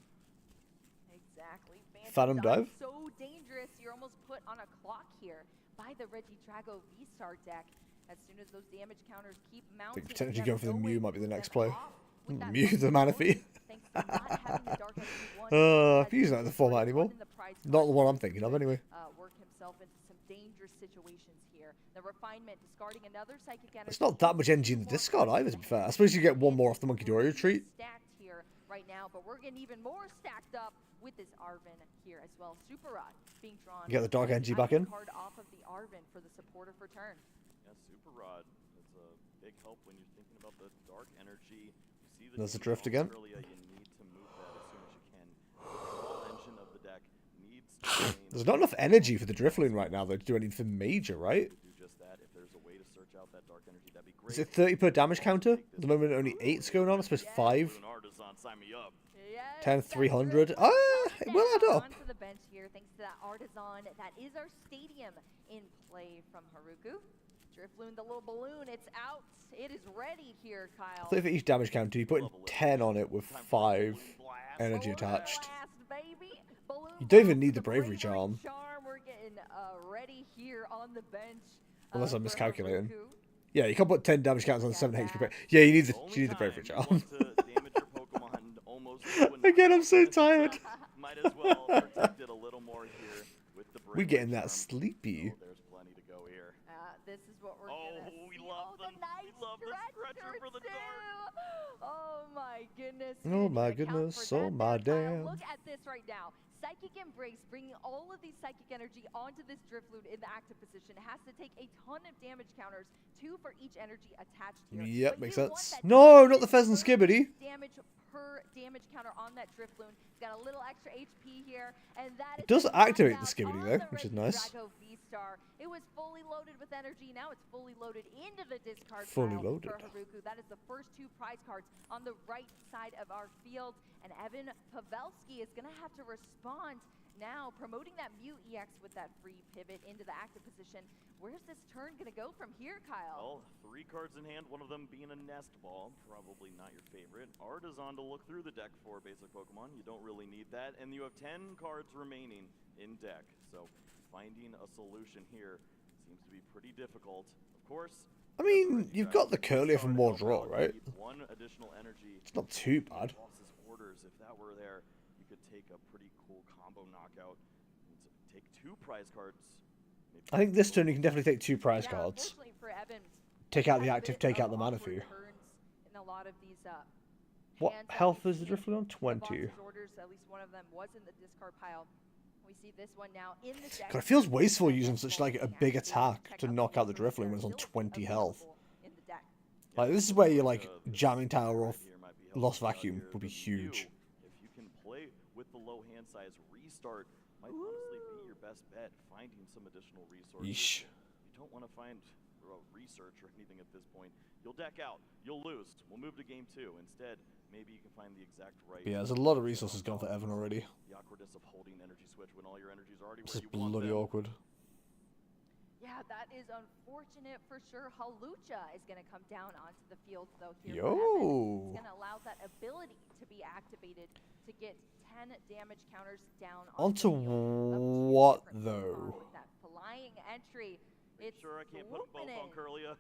Exactly. Phantom dive? So dangerous. You're almost put on a clock here by the Regidrago V-Star deck. As soon as those damage counters keep I mounting, think potentially you going have for the no Mew way might be the to next get play. off with that Mew the Manaphy. Thanks to not having the Dark Energy one. Mew's not in the format anymore. Not the one I'm thinking of, anyway. Work himself into some dangerous situations here. The refinement discarding another psychic energy. It's not that much energy in the discard either, to be fair. I suppose you get 1 more off the Monkey Dory retreat. Stacked here right now, but we're getting even more stacked up with this Arven here as well. Super Rod being drawn. You get the Dark Energy back in. Card off of the Arven for the supporter for turn. Yeah, Super Rod. It's a big help when you're thinking about the dark energy. You see the There's a drift again. earlier, you need to move that as soon as you can. The control engine of the deck needs to There's not enough energy for the Drifloon right now, though, to do anything major, right? do just that. If there's a way to search out that dark energy, that'd be great. Is it 30 per damage counter? At the moment, only 8's going on. I suppose 5. Artisan, sign me up. 10, 300. Ah, it will add up. Onto the bench here, thanks to that Artisan. That is our stadium in play from Haruku. Drifloon, the little balloon, it's out. It is ready here, Kyle. I think for each damage counter, you put 10 on it with 5 energy attached. You don't even need the Bravery Charm. We're getting ready here on the bench. Unless I'm miscalculating. Yeah, you can't put 10 damage counters on 7 HP. Yeah, you need the Bravery Charm. Again, I'm so tired. Might as well protect it a little more here with the We're getting that sleepy. There's plenty to go here. This is what we're gonna see. The nice stretcher for the door. Oh my goodness. Oh my goodness. Oh my damn. Look at this right now. Psychic Embrace, bringing all of these psychic energy onto this Drifloon in the active position. It has to take a ton of damage counters, 2 for each energy attached here. Yep, makes sense. No, not the Pheasant Skibbity. Damage per damage counter on that Drifloon. It's got a little extra HP here, and that It does activate the Skibbity though, which is nice. V-Star. It was fully loaded with energy. Now it's fully loaded into the discard Fully pile loaded. for Haruku. That is the first 2 prize cards on the right side of our field. And Evan Pavelski is going to have to respond now promoting that Mute EX with that free pivot into the active position. Where's this turn going to go from here, Kyle? Well, 3 cards in hand, one of them being a nest ball, probably not your favorite. Artisan to look through the deck for basic Pokemon, you don't really need that, and you have 10 cards remaining in deck, so finding a solution here seems to be pretty difficult. Of course, I mean, you've got the Curlier for more draw, right? one additional energy. It's not too bad. Boss's orders, if that were there, you could take a pretty cool combo knockout and take 2 prize cards. I think this turn you can definitely take 2 prize cards. Unfortunately for Evan, Take out the active, take out the mana for you. in a lot of these What hands that health we've is the seen, Drifloon on? the 20. boss's orders, at least one of them was in the discard pile. We see this one now in the deck. God, it feels wasteful using such like a big attack to knock out the Drifloon when it's on 20 health. Like, this is where you're like jamming tower off Lost Vacuum would be huge. If you can play with the low hand size, restart might honestly be your best bet. Finding some additional resources. Yeesh. You don't want to find research or anything at this point. You'll deck out. You'll lose. We'll move to game 2. Instead, maybe you can find the exact right. But yeah, there's a lot of resources gone for Evan already. The awkwardness of holding energy switch when all your energy is already This where is you want bloody them. awkward. Yeah, that is unfortunate for sure. Halucha is going to come down onto the field, though, here. Yo. It's going to allow that ability to be activated to get 10 damage counters down Onto what, though? with that flying entry. It's Sure, I can't put them both on Curlia.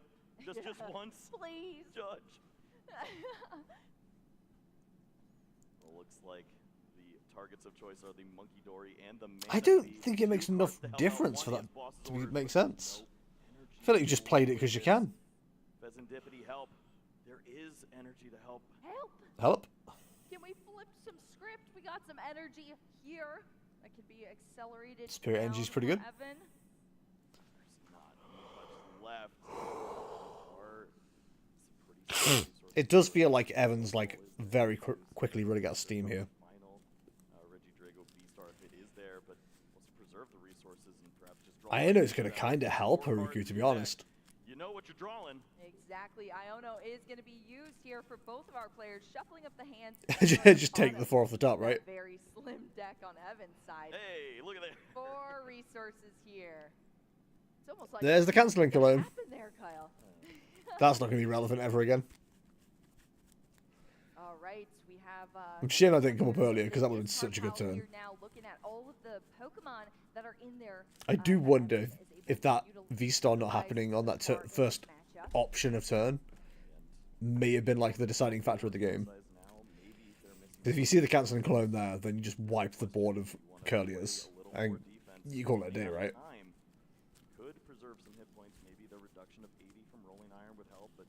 Just once. Please. Judge. Well, looks like the targets of choice are the Monkey Dory and the Mana I don't Beast. think it makes enough difference for that to make sense. I feel like you just played it because you can. Pheasantipity help. There is energy to help. Help. Help. Can we flip some script? We got some energy here that could be accelerated. Spirit energy is down pretty for good. Evan. There's not much left. Or it's a pretty It does feel like Evan's like very quickly running out of steam here. final Regidrago V-Star if it is there, but let's preserve the resources and perhaps just draw. I know it's going to kind of help Haruku, to be honest. You know what you're drawing. Exactly. Iono is going to be used here for both of our players, shuffling up the hands. Just take the 4 off the top, right? Very slim deck on Evan's side. Hey, look at that. 4 resources here. It's almost like There's the cancelling cologne. happened there, Kyle. That's not going to be relevant ever again. All right, we have. I'm ashamed I didn't come up earlier because that would have been such a good turn. Here now, looking at all of the Pokemon that are in there. I do wonder if that V-Star not happening on that first option of turn may have been like the deciding factor of the game. If you see the cancelling clone there, then you just wipe the board of Curliers and you call it a day, right? Could preserve some hit points. Maybe the reduction of 80 from Rolling Iron would help, but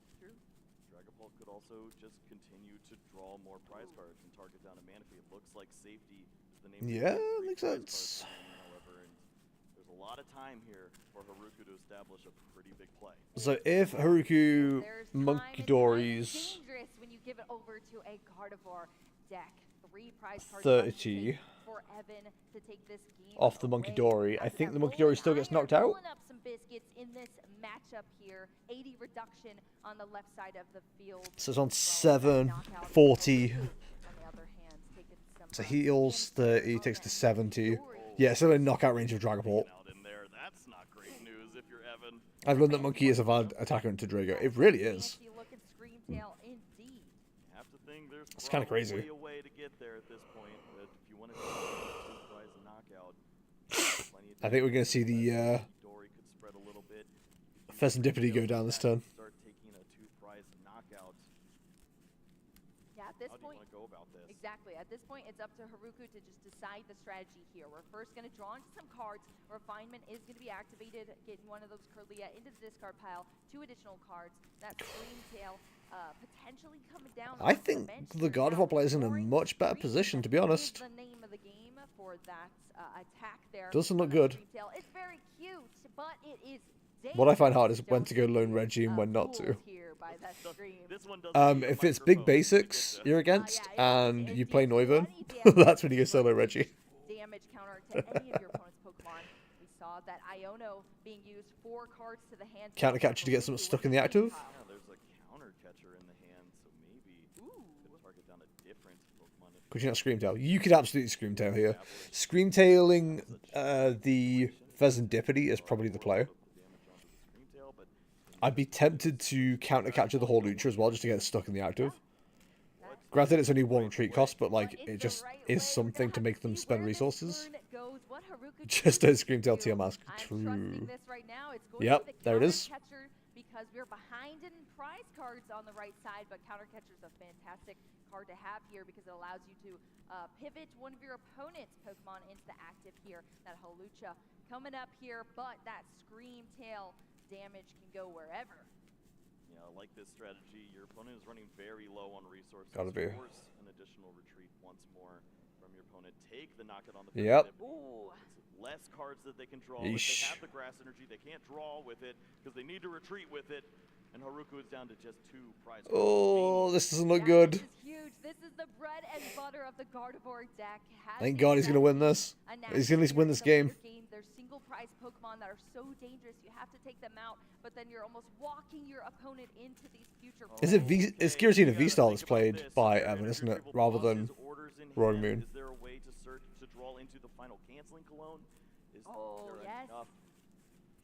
Dragapult could also just continue to draw more prize cards and target down a Manaphy. It looks like safety is the name. Yeah, makes sense. However, and there's a lot of time here for Haruku to establish a pretty big play. So if Haruku Monkey Dories Dangerous when you give it over to a Gardevoir deck. 3 prize cards 30 for Evan to take this game off the Monkey Dory, I think the Monkey Dory still gets knocked out. Pulling up some biscuits in this matchup here. 80 reduction on the left side of the field. So it's on 7, 40. So heals 30, takes to 70. Yeah, still in knockout range of Dragapult. That's not great news if you're Evan. I've learned that Monkey is a valid attacker into Drago. It really is. It's kind of crazy. Way away to get there at this point, but if you want to surprise a knockout, plenty of I think we're going to see the Dory could spread a little bit. Pheasantipity go down this turn. Start taking a 2-prize knockout. Yeah, at this How do you point, want to go about this? exactly. At this point, it's up to Haruku to just decide the strategy here. We're first going to draw into some cards. Refinement is going to be activated, getting one of those Curlia into the discard pile. 2 additional cards. That Screamtail potentially coming down. I think the Gardevoir player is in a much better position, to be honest. The name of the game for that attack there. Doesn't look good. It's very cute, but it is What I find hard is when to go Lone Reggie and when not to. If it's big basics you're against and you play Noivern, that's when you go solo Reggie. Damage counter to any of your opponent's Pokemon. We saw that Iono being used 4 cards to the hand. Counter catcher to get something stuck in the active. Yeah, there's a counter catcher in the hand, so maybe could target down a different Pokemon Could you not Screamtail? You could absolutely Screamtail here. Screamtailing the Pheasantipity is probably the player. I'd be tempted to counter-capture the Hawlucha as well, just to get stuck in the active. Granted, it's only 1 retreat cost, but like it just is something to make them spend resources. Just a Screamtail Tier Mask. True. Yep, there it is. Because we're behind in prize cards on the right side, but Counter Catcher is a fantastic card to have here because it allows you to pivot one of your opponent's Pokemon into the active here. That Hawlucha coming up here, but that Screamtail damage can go wherever. Yeah, I like this strategy. Your opponent is running very low on resources. Gotta be. Force an additional retreat once more from your opponent. Take the knockout on the Yep. Ooh. Less cards that they can draw. Yeesh. If they have the grass energy, they can't draw with it because they need to retreat with it. And Haruku is down to just 2 prize cards. Oh, this doesn't look good. This is huge. This is the bread and butter of the Gardevoir deck. Thank God he's gonna win this. He's gonna at least win this game. There's single prize Pokemon that are so dangerous. You have to take them out, but then you're almost walking your opponent into these future. Is it V? It's Giratina V-Star that's played by Evan, isn't it? Rather than Roaring Moon. Is there a way to search to draw into the final canceling cologne? Is there enough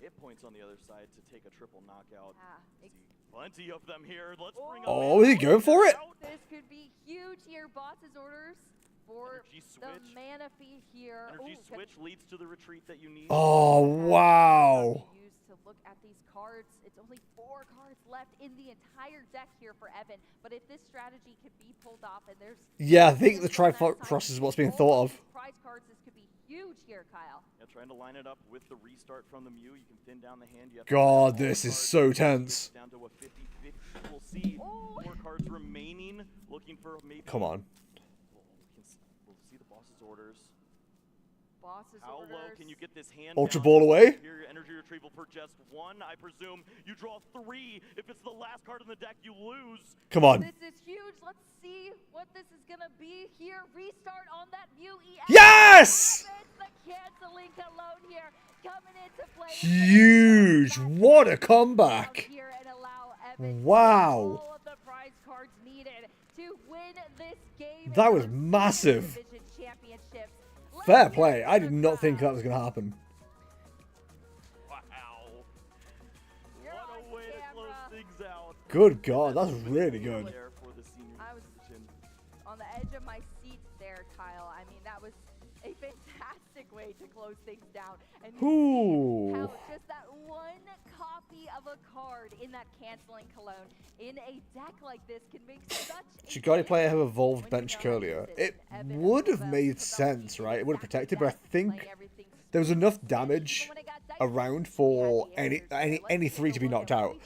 hit points on the other side to take a triple knockout? Plenty of them here. Let's bring them Oh, is he going for it? This could be huge here. Boss's orders for the mana fee here. Energy switch leads to the retreat that you need. Oh, wow. Used to look at these cards. It's only 4 cards left in the entire deck here for Evan. But if this strategy can be pulled off, and there's Yeah, I think the Trifrost is what's being thought of. prize cards, this could be huge here, Kyle. Yeah, trying to line it up with the restart from the Mew. You can thin down the hand. You have God, this is so tense. down to a 50-50. We'll see 4 cards remaining. Looking for maybe. Come on. We'll see the boss's orders. Boss's How orders. low can you get this hand? Ultra down? Ball away. Superior energy retrieval for just 1, I presume. You draw 3. If it's the last card in the deck, you lose. Come on. This is huge. Let's see what this is gonna be here. Restart on that Mew EX. Yes! The canceling cologne here coming into play. Huge. What a comeback. Here and allow Evan Wow. all of the prize cards needed to win this game. That was massive. Division championships. Fair play. I did not think that was going to happen. Wow. What a way to close things out. Good God, that's really good. I was on the edge of my seat there, Kyle. I mean, that was a fantastic way to close things down. And you Ooh. see how just that 1 copy of a card in that canceling cologne in a deck like this can make such a Shigari player have evolved bench curlier. It would have made sense, right? It would have protected, but I think there was enough damage around for any 3 to be knocked out.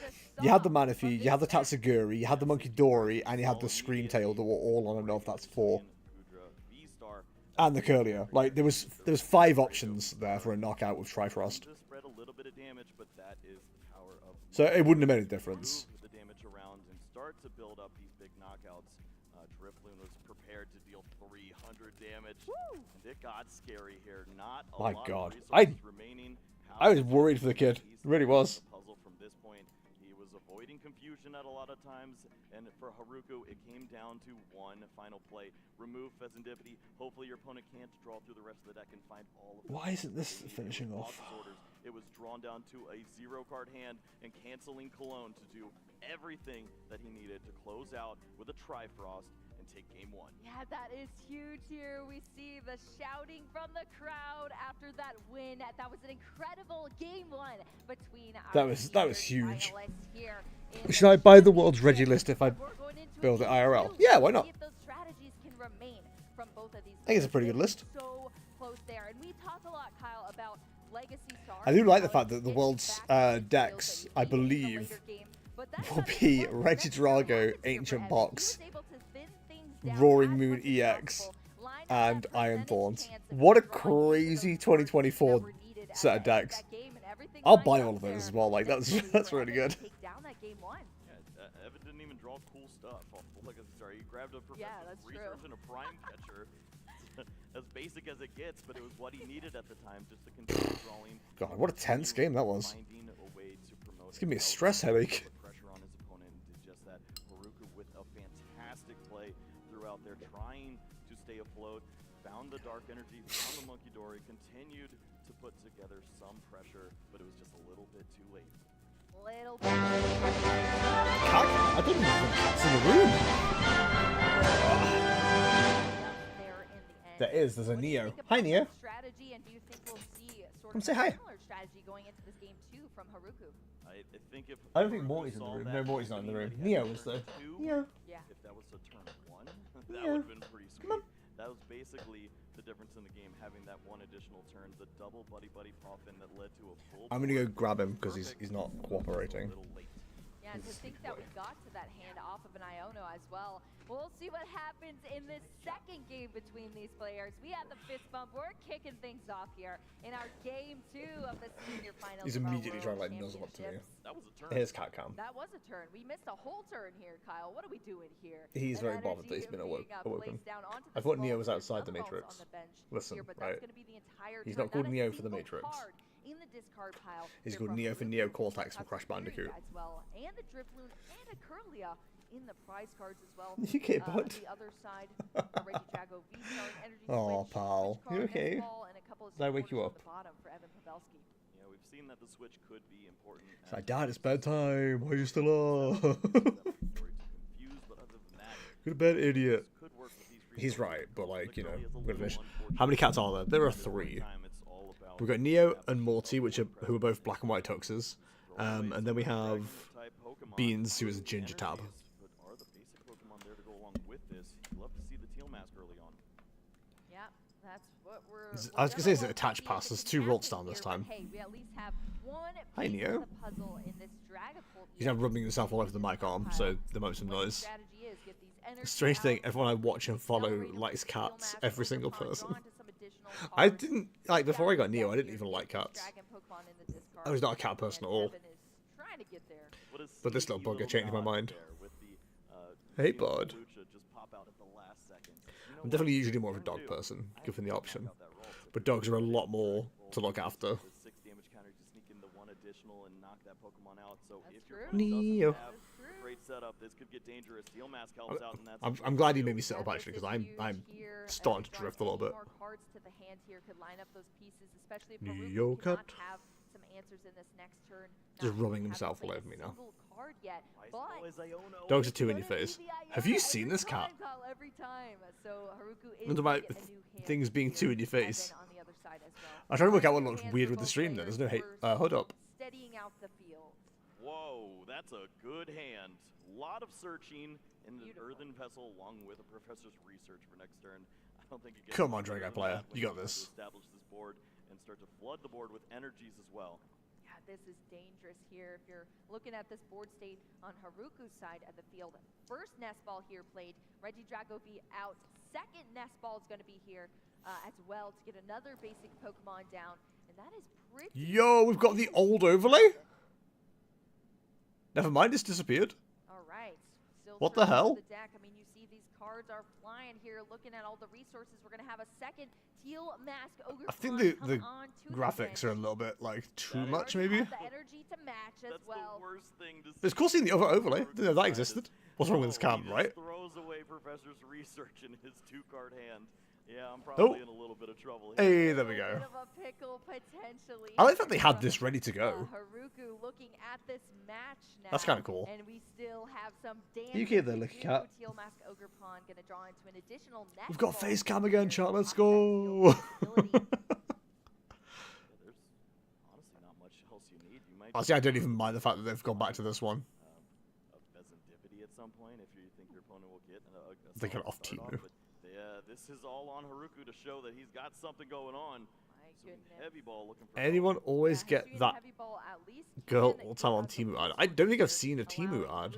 You had the Manaphy, you had the Tatsuguri, you had the Monkey Dory, and you had the Screamtail that were all on enough. That's 4. And the Curlier. Like there was 5 options there for a knockout with Trifrost. Spread a little bit of damage, but that is the power of So it wouldn't have made a difference. move the damage around and start to build up these big knockouts. Drifloon was prepared to deal 300 damage, and it got scary here. Not a My lot God, of resources remaining. I was worried for the kid. It really was. Puzzle from this point. He was avoiding confusion at a lot of times, and for Haruku, it came down to 1 final play. Remove Pheasantipity. Hopefully your opponent can't draw through the rest of the deck and find all of Why isn't this finishing off? orders. It was drawn down to a 0-card hand and canceling Cologne to do everything that he needed to close out with a Trifrost and take game 1. Yeah, that is huge here. We see the shouting from the crowd after that win. That was an incredible game 1 between That was huge. here. Should I buy the world's Reggie list if I build it IRL? Yeah, why not? Those strategies can remain from both of these. I think it's a pretty good list. So close there, and we talk a lot, Kyle, about legacy stars. I do like the fact that the world's decks, I believe, will be Regidrago, Ancient Box, Roaring Moon EX, and Iron Thorns. What a crazy 2024 set of decks. I'll buy all of those as well. Like that's really good. Yeah, Evan didn't even draw cool stuff. Sorry, he grabbed a Professor Research and a Prime Catcher. As basic as it gets, but it was what he needed at the time just to continue drawing. God, what a tense game that was. It's giving me a stress headache. Pressure on his opponent and did just that. Haruku with a fantastic play throughout there, trying to stay afloat. Found the Dark Energy, found the Monkey Dory, continued to put together some pressure, but it was just a little bit too late. Little bit. I didn't even think Cat's in the room. There is. There's a Neo. Hi, Neo. Strategy, and do you think we'll see sort Come of say a hi. similar strategy going into this game too from Haruku? I think if I don't think Morty's in the room. No, Morty's not in the room. Neo is though. Neo. Yeah. If that was a turn 1, that Yeah. would have been pretty sweet. That was basically the difference in the game, having that one additional turn, the double buddy pop-in that led to a full. I'm gonna go grab him because he's not cooperating. Yeah, and to think that we got to that hand off of an Iono as well. We'll see what happens in this second game between these players. We have the fist bump. We're kicking things off here in our game 2 of the senior finals. He's of our immediately trying to World like nuzzle up to me. Championships. That was a turn. Here's Cat Cam. That was a turn. We missed a whole turn here, Kyle. What are we doing here? He's An very bothered that energy he's been being, awoken. placed down onto I the thought small Neo was field. outside the Some balls Matrix. on the bench Listen, here, but right. that's gonna be the entire He's turn. not called a Neo for the single Matrix. card in the discard pile He's here called from Neo for Haruku. Neo Cortex from Got Crash some Fury Bandicoot. as well, and the Drifloon and a Curlia in the prize cards as well. Okay, bud. The other side, a Reggie Drago V-Star and Energy Oh, Switch, pal. Switch card, You okay? next ball, and a couple of Did I wake you supporters up? on the bottom for Evan Pavelski. Yeah, we've seen that the switch could be important. It's like, Dad, it's bedtime. Why are you still up? Go to bed, idiot. He's right, but like, you know, we're gonna finish. How many cats are there? There are 3. We've got Neo and Morty, who are both black and white tuxes. And then we have Beans, who is a ginger tab. But are the basic Pokemon there to go along with this? You'd love to see the Teal Mask early on. Yeah, that's what we're. I was gonna say, is it attached pass? There's 2 rolls down this time. Hey, we at least have one Hi, piece Neo. of the puzzle in this Dragapult. He's now rubbing himself all over the mic arm, so there might be some noise. Strategy is get these energy Strange out, thing, everyone I watch and follow likes cats. Every single person. I didn't like before I got Neo. I didn't even like cats. Dragon Pokemon in the discard. I was not a cat person at all. Evan is trying to get there. But this little bugger changed my mind. Hey, bud. I'm definitely usually more of a dog person, given the option. But dogs are a lot more to look after. 6 damage counter to sneak in the 1 additional and knock that Pokemon out. So if your Neo. have a great setup, this could get dangerous. Steel Mask helps out, and that's I'm glad you made me sit up actually, because I'm starting to drift a little bit. More cards to the hand here could line up those pieces, especially if Neo Haruku cannot cut. have some answers in this next turn. Just Not rubbing having himself all played over me a now. single card yet, but Dogs are too in your face. Have you seen this cat? every time. So Haruku is What about gonna get a new hand things being too in your face? Evan on the other side as well. I'm trying to work out what looks Hands weird for with the both stream there. players. There's no We're hood up. steadying out the field. Whoa, that's a good hand. Lot of searching in the Earthen Vessel along with a professor's research for next turn. I don't think it gets Come on, much better Drago than player. that when You got have this. to establish this board and start to flood the board with energies as well. Yeah, this is dangerous here. If you're looking at this board state on Haruku's side of the field, first nest ball here played. Reggie Drago V out. Second nest ball is going to be here as well to get another basic Pokemon down, and that is pretty. Yo, we've got the old overlay? Never mind, it's disappeared. All right. Still What the searching hell? The deck. I mean, you see these cards are flying here. Looking at all the resources, we're going to have a second Teal Mask Ogre. I think the graphics are a little bit like too much, maybe. The energy to match as well. The worst thing to But it's cool seeing the other overlay. Didn't know that existed. What's wrong with this cam, He right? just throws away Professor's research in his 2-card hand. Yeah, I'm Oh. probably in a little bit of trouble here. Hey, there we go. Bit of a pickle potentially. I like that they had this ready to go. Haruku looking at this match now. That's kinda cool. And we still have some damage. You get there, Licky Cat. Teal Mask Ogre Pawn gonna draw into an additional net. We've got face cam again, chat. Let's go. There's honestly not much else you need. You might Honestly, I don't even mind the fact that they've gone back to this one. a Bezendipity at some point if you think your opponent will get a They got solid off start Timu. but yeah, this is all on Haruku to show that he's got something going on. Some heavy ball looking for Anyone always get that Heavy ball at least girl all the time on Timu ad? I don't think I've seen a Timu ad.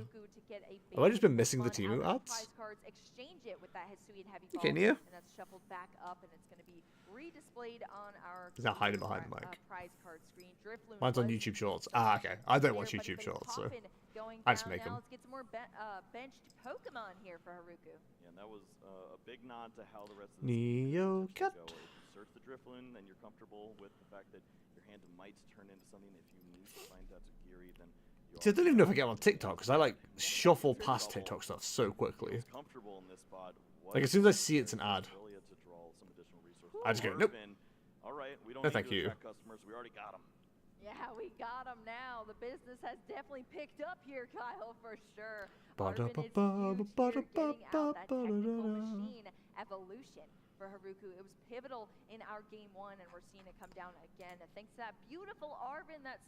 Have I just been missing the Timu ads? Cards, exchange it with that Hisui and heavy Okay, ball, Nia. and that's shuffled back up, and it's going to be redisplayed on our Is that hiding behind the mic? prize card screen. Drifloon Mine's on was YouTube Shorts. Ah, okay. I don't watch here, but YouTube it's a Shorts, so coffin going I just down. make Now them. let's get some more benched Pokemon here for Haruku. Yeah, and that was a big nod to how the rest of the Neo cut. go. If you search the Drifloon and you're comfortable with the fact that your hand might turn into something if you need to find Tatsugiri, then See, I don't even know if I get on TikTok because I like shuffle past TikTok stuff so quickly. Comfortable in this spot. Like as soon as I see it's an ad, Aurelia to draw some additional resources. I just go, nope. All right, we don't No, need thank to you. attract customers. We already got them. Yeah, we got them now. The business has definitely picked up here, Kyle, for sure. Ba-da-ba-ba, Arvin is huge here, getting out that technical ba-da-ba-ba-da-da. machine evolution for Haruku. It was pivotal in our game one, and we're seeing it come down again. And thanks to that beautiful Arvin that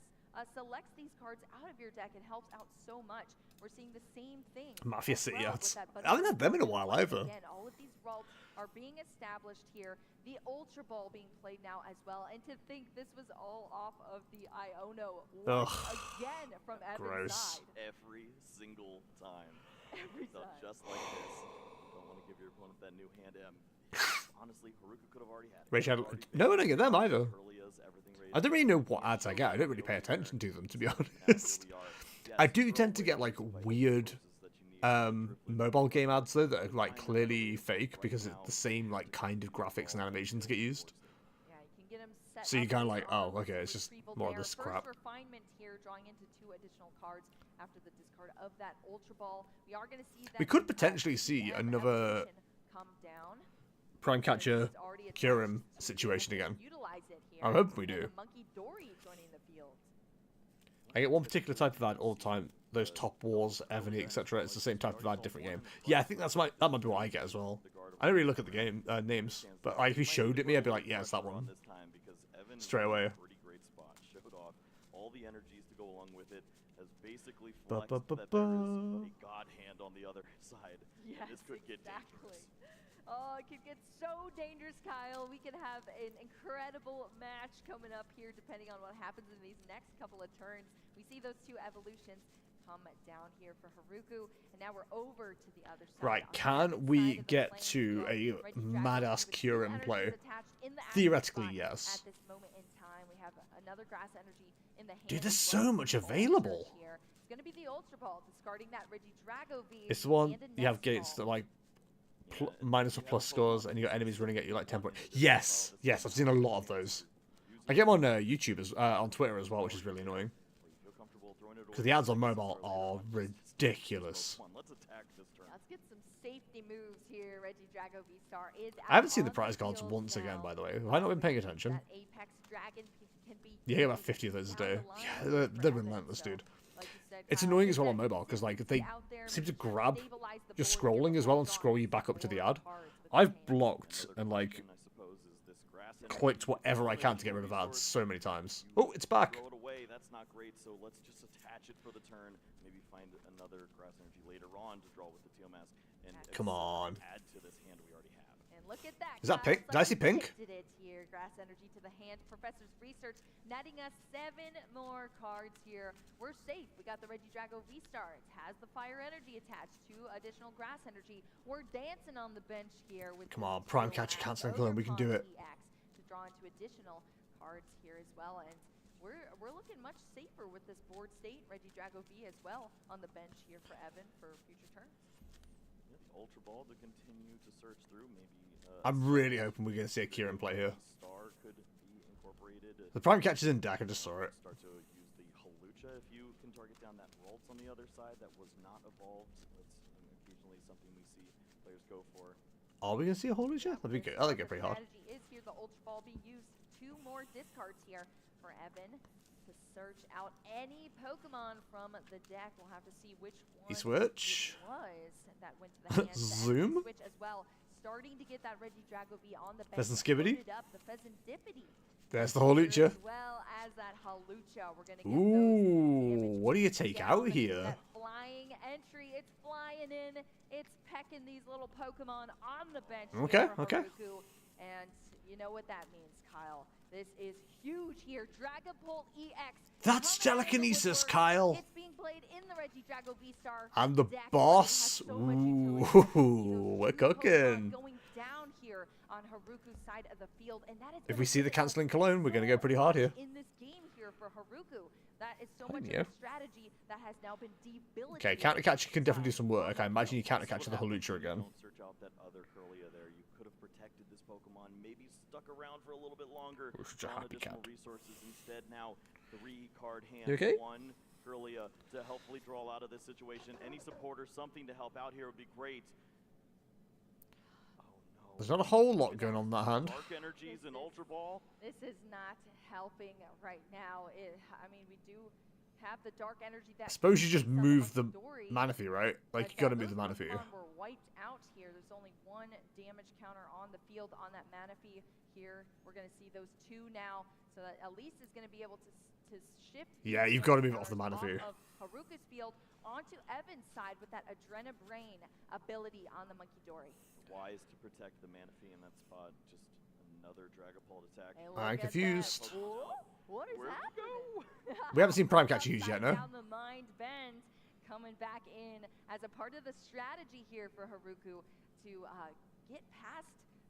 selects these cards out of your deck, it helps out so much. We're seeing the same thing. Mafia as City well ads. with that I haven't had them in a while either. Again, all of these vaults are being established here. The Ultra Ball being played now as well. And to think this was all off of the Iono again from Evan's gross. side. Every single time. Every So time. just like this. Don't want to give your opponent that new hand. Honestly, Haruku could have already had it. Rage ad. No, I don't get them either. I don't really know what ads I get. I don't really pay attention to them, to be honest. I do tend to get like weird mobile game ads though that are like clearly fake because it's the same like kind of graphics and animations get used. Yeah, you can get him set So you up kind of later like, on oh, with okay, it's just retrieval more of there. this crap. First refinement here, drawing into 2 additional cards after the discard of that Ultra Ball. We are going to see that We could potentially see another come down. Prime Catcher Kyurem situation again. Utilize it here. I hope we And do. the Monkey Dory joining the field. I get one particular type of ad all the time. Those Top Wars, Evany, etc. It's the same type of ad, different game. Yeah, I think that might be what I get as well. I don't really look at the game names, but like if you showed it me, I'd be like, yeah, it's that one. Straight away. Pretty great spot. Showed off all the energies to go along with it. Has basically Ba, flexed ba, ba, that there ba. is a god hand on the other side. Yes, This could get exactly. dangerous. Oh, it could get so dangerous, Kyle. We could have an incredible match coming up here, depending on what happens in these next couple of turns. We see those 2 evolutions come down here for Haruku, and now we're over to the other side. Right, On the can Evan we side of the get playing to field, a Reggie Dragon madass with 2 Kyurem energies play? attached in the active Theoretically, spot yes. At this moment in time, we have another grass energy in the hand. Dude, there's as so well. much The Ultra available. here. It's going to be the Ultra Ball, discarding that Reggie Drago V. It's the one and a you have Nest gates Ball. that like minus or plus scores, and you got enemies running at you like 10 points. Yes, yes, I've seen a lot of those. I get them on YouTube on Twitter as well, which is really annoying. Because the ads on mobile are ridiculous. Let's attack this turn. Let's get some safety moves here. Reggie Drago V-Star is I haven't seen out the on prize cards field once now. again, by the way. Have I not been paying attention? That Apex Dragon can be You get about 50 of those a day. Yeah, they're relentless, dude. It's annoying as well on mobile because like they seem to grab your scrolling as well and scroll you back up to the ad. I've blocked and like clicked whatever I can to get rid of ads so many times. Oh, it's back. Throw it away. That's not great. So let's just attach it for the turn. Maybe find another grass energy later on to draw with the TMS and Come on. add to this hand we already have. And look at that. Is that Kyle. pink? Did I see pink? Did it here. Grass energy to the hand. Professor's research netting us 7 more cards here. We're safe. We got the Reggie Drago V-Star. It has the fire energy attached. 2 additional grass energy. We're dancing on the bench here with Come on, Prime Catcher canceling clone. We can do it. To draw into additional cards here as well, and we're looking much safer with this board state. Reggie Drago V as well on the bench here for Evan for future turns. Yeah, the Ultra Ball to continue to search through. Maybe I'm really hoping we're going to see a Kyurem play here. Star could be incorporated. The Prime Catcher's in deck. I just saw it. Start to use the Halucha if you can target down that Ralts on the other side that was not evolved. That's occasionally something we see players go for. Are we going to see a Halucha? That'd be good. I like it pretty hard. Strategy is here. The Ultra Ball being used. 2 more discards here for Evan to search out any Pokemon from the deck. We'll have to see which one switch. it was that went to the hands. Zoom. Switch as well. Starting to get that Reggie Drago V on the bench. Pheasant Skibbity. Loaded up the Pheasantipity. There's the Halucha. As well as that Halucha. We're going to get Ooh, what do you take down. out here? That flying entry. It's flying in. It's pecking these little Pokemon on the bench. Okay, here for okay. Haruku. And you know what that means, Kyle. This is huge here. Dragapult EX. That's coming out of the telekinesis, woodwork. Kyle. It's being played in the Reggie Drago V-Star And the deck. boss. It has so much utility. Ooh, we're Pokemon cooking. going down here on Haruku's side of the field, and that is If gonna we see the give us cancelling cologne, we're going to go pretty hard here. in this game here for Haruku. That is so I much knew. of a strategy that has now been debilitated. Okay, Counter Catcher can definitely do some work. I imagine you Counter Catcher the Halucha again. Don't search out that other Curlia there. You could have protected this Pokemon, maybe stuck around for a little bit longer. Such a Drawn happy additional cat. resources instead. Now 3 card hand. You okay? 1 Curlia to helpfully draw out of this situation. Any supporter, something to help out here would be great. There's not a whole lot going on in that hand. Dark energies and Ultra Ball. This is not helping right now. I mean, we do have the dark energy that. I suppose you just move the Manaphy, right? Like, you gotta move the Manaphy. We're wiped out here. There's only one damage counter on the field on that Manaphy here. We're gonna see those two now, so that Elise is gonna be able to shift. Yeah, you've got to move off the Manaphy. Of Haruka's field onto Evan's side with that Adrenabrain ability on the Monkey Dory. Wise to protect the Manaphy in that spot. Just another Dragapult attack. I'm confused. What is happening? We haven't seen Prime Catcher used yet, no? Down the mind bend, coming back in as a part of the strategy here for Haruku to get past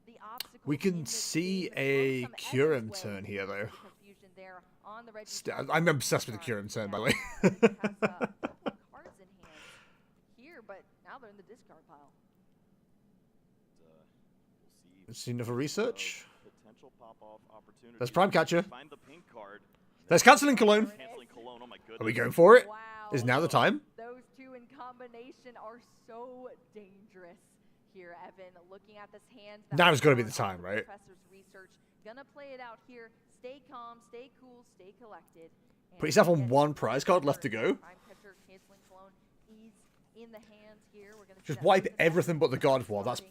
the obstacle. We can see a Kyurem turn here, though. I'm obsessed with the Kyurem turn, by the way. Cards in hand here, but now they're in the discard pile. We'll see enough research. Potential pop-off opportunity. There's Prime Catcher. Find the pink card. There's Canceling Cologne. Oh my goodness. Are we going for it? Wow. Is now the time? Those two in combination are so dangerous here, Evan. Looking at this hand. Now's got to be the time, right? Professor's research. Gonna play it out here. Stay calm, stay cool, stay collected. Put yourself on one prize card left to go. Prime Catcher, Canceling Cologne is in the hands here. We're gonna Just wipe everything but the God of War. That's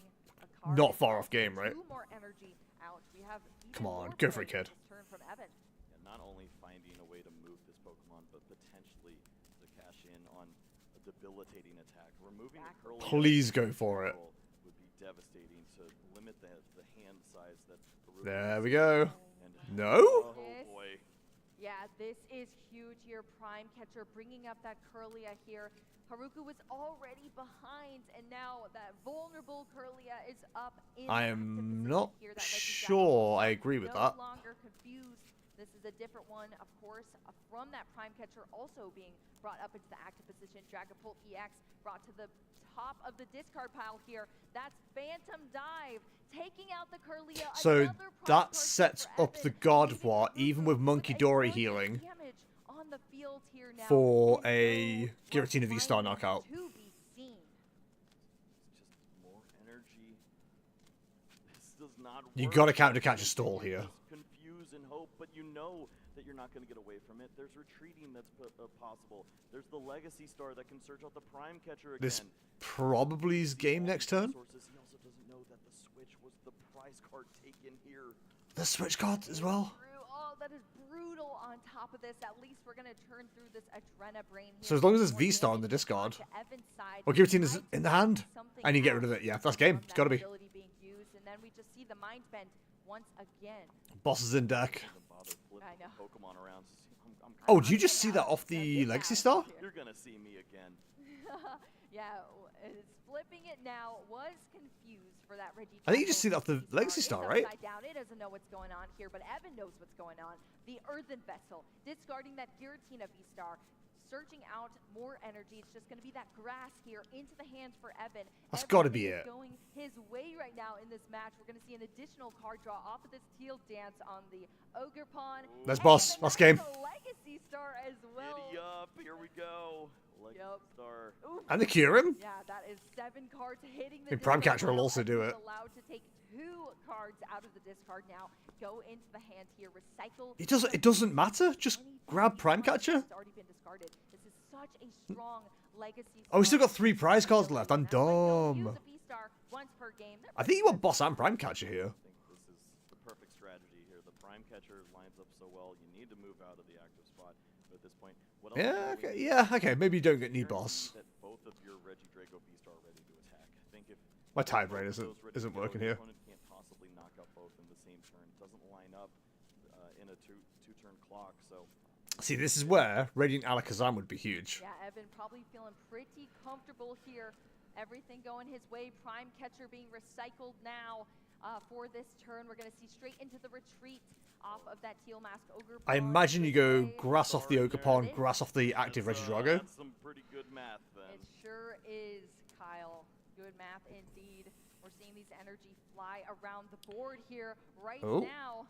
not far off game, right? Two more energy out. We have Come on, go for it, kid. turn from Evan. And not only finding a way to move this Pokemon, but potentially to cash in on a debilitating attack. Removing the curl. Please go for it. Would be devastating to limit the hand size that. There we go. No? Oh boy. Yeah, this is huge here. Prime Catcher bringing up that Curlia here. Haruku was already behind, and now that vulnerable Curlia is up in I active am position not here. That sure I agree with that. No longer confused. This is a different one, of course, from that Prime Catcher also being brought up into the active position. Dragapult EX brought to the top of the discard pile here. That's Phantom Dive, taking out the Curlia. So that sets up the God of War, even with Monkey Dory healing, on the field here now. for a Giratina V-Star knockout. To be seen. Just more energy. This does not You work. gotta counter catch a stall here. Confuse and hope, but you know that you're not going to get away from it. There's retreating that's possible. There's the Legacy Star that can search out the Prime Catcher again. This probably is game next turn. He also doesn't know that the Switch was the prize card taken here. The Switch card as well. Oh, that is brutal on top of this. At least we're going to turn through this Adrenabrain here. So as long as there's V-Star on the discard, or Giratina's in the hand, and you get rid of it, yeah, that's game. It's gotta be. Being used, and then we just see the Mind Bend once again. Boss is in deck. I know. Pokemon around. Oh, did you just see that off the Legacy Star? You're going to see me again. Yeah, it's flipping it now. Was confused for that Reggie. I think you just see that off the Legacy Star, right? I doubt it doesn't know what's going on here, but Evan knows what's going on. The Earthen Vessel, discarding that Giratina V-Star, searching out more energy. It's just going to be that grass here into the hands for Evan. That's got to be it. Going his way right now in this match. We're going to see an additional card draw off of this teal dance on the Ogre Pawn. That's boss. That's game. Legacy Star as well. Giddy up. Here we go. Legacy Star. Oof. And the Kyurem? Yeah, that is 7 cards hitting the Prime discard Catcher will pile. also do it. He's allowed to take 2 cards out of the discard now. Go into the hand here. Recycle. It doesn't matter. Just grab Prime Catcher. It's already been discarded. This is such a strong legacy. Oh, we still got 3 prize cards left. I'm dumb. I think you want Boss and Prime Catcher here. I think this is the perfect strategy here. The Prime Catcher lines up so well. You need to move out of the active spot. But at this point, what else Yeah, okay, yeah, okay. Maybe you don't get need Boss. that both of your Regidrago Beast are ready to attack. I think if My tie brain both of those isn't Regidrago, working your here. opponent can't possibly knock out both in the same turn. It doesn't line up in a two-turn clock. So See, this is where Radiant Alakazam would be huge. Yeah, Evan probably feeling pretty comfortable here. Everything going his way. Prime Catcher being recycled now for this turn. We're going to see straight into the retreat off of that Teal Mask Ogre. I imagine you go grass off the Ogerpon, grass off the active Regidrago. that's some pretty good math then. It sure is, Kyle. Good math indeed. We're seeing these energy fly around the board here right Oh. now.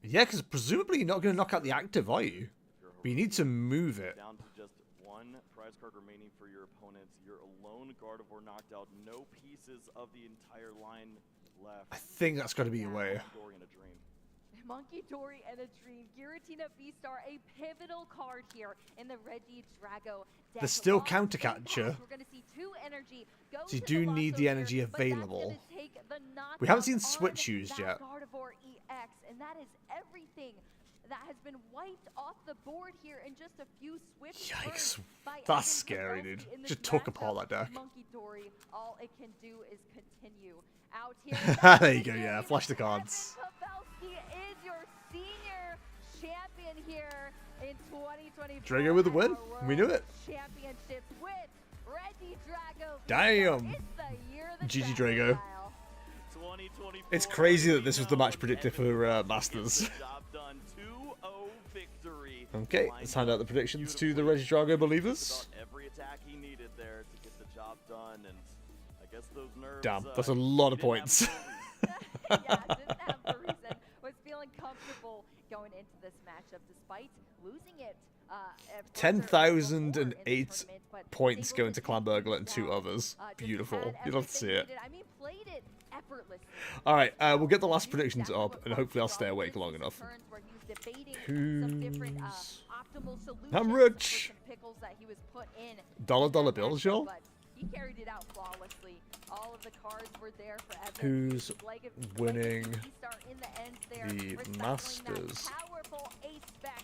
Yeah, because presumably you're not going to knock out the active, are you? If you're We need to move it. Down to just one prize card remaining for your opponents. Your alone Gardevoir knocked out. No pieces of the entire line left. I think that's got to be a way. Dory in a dream. Monkey Dory and a Dream. Giratina V-Star, a pivotal card here in the Reggie Drago deck. There's still Lost counter impact. catcher. We're gonna see 2 energy go So you to do the need Lasso the here, energy but that's gonna available. take the We haven't knockout seen on Switch used that yet. Gardevoir EX, and that is everything that has been wiped off the board here in just a few swift Yikes. turns by That's Evan scary, Pavelski dude. in this Just took matchup. apart that deck. Monkey Dory, all it can do is continue out here. There you go, yeah. Flash the cards. Pavelski is your senior champion here in 2024. Drago with the win. at We knew World it. Championships with Reggie Drago. Damn. It's the year of the GG Drago. Drago. It's crazy that this was the match predicted for Masters. Okay, let's hand out the predictions to the Reggie Drago believers. Every attack he needed there to get the job done, and I guess those nerves. Damn, that's a lot of didn't have points. Yeah, didn't have the reason. Was feeling comfortable going into this matchup despite losing it. 10,008 points going to Clanburglet and 2 others. Beautiful. You'd love to see it. I mean, played it effortlessly. Alright, we'll get the last predictions up, and hopefully I'll stay awake long enough. Who's... I'm rich! Dollar bills, y'all? He carried it out flawlessly. All of the cards were there for Evan. Who's winning the Masters? Powerful ace spec.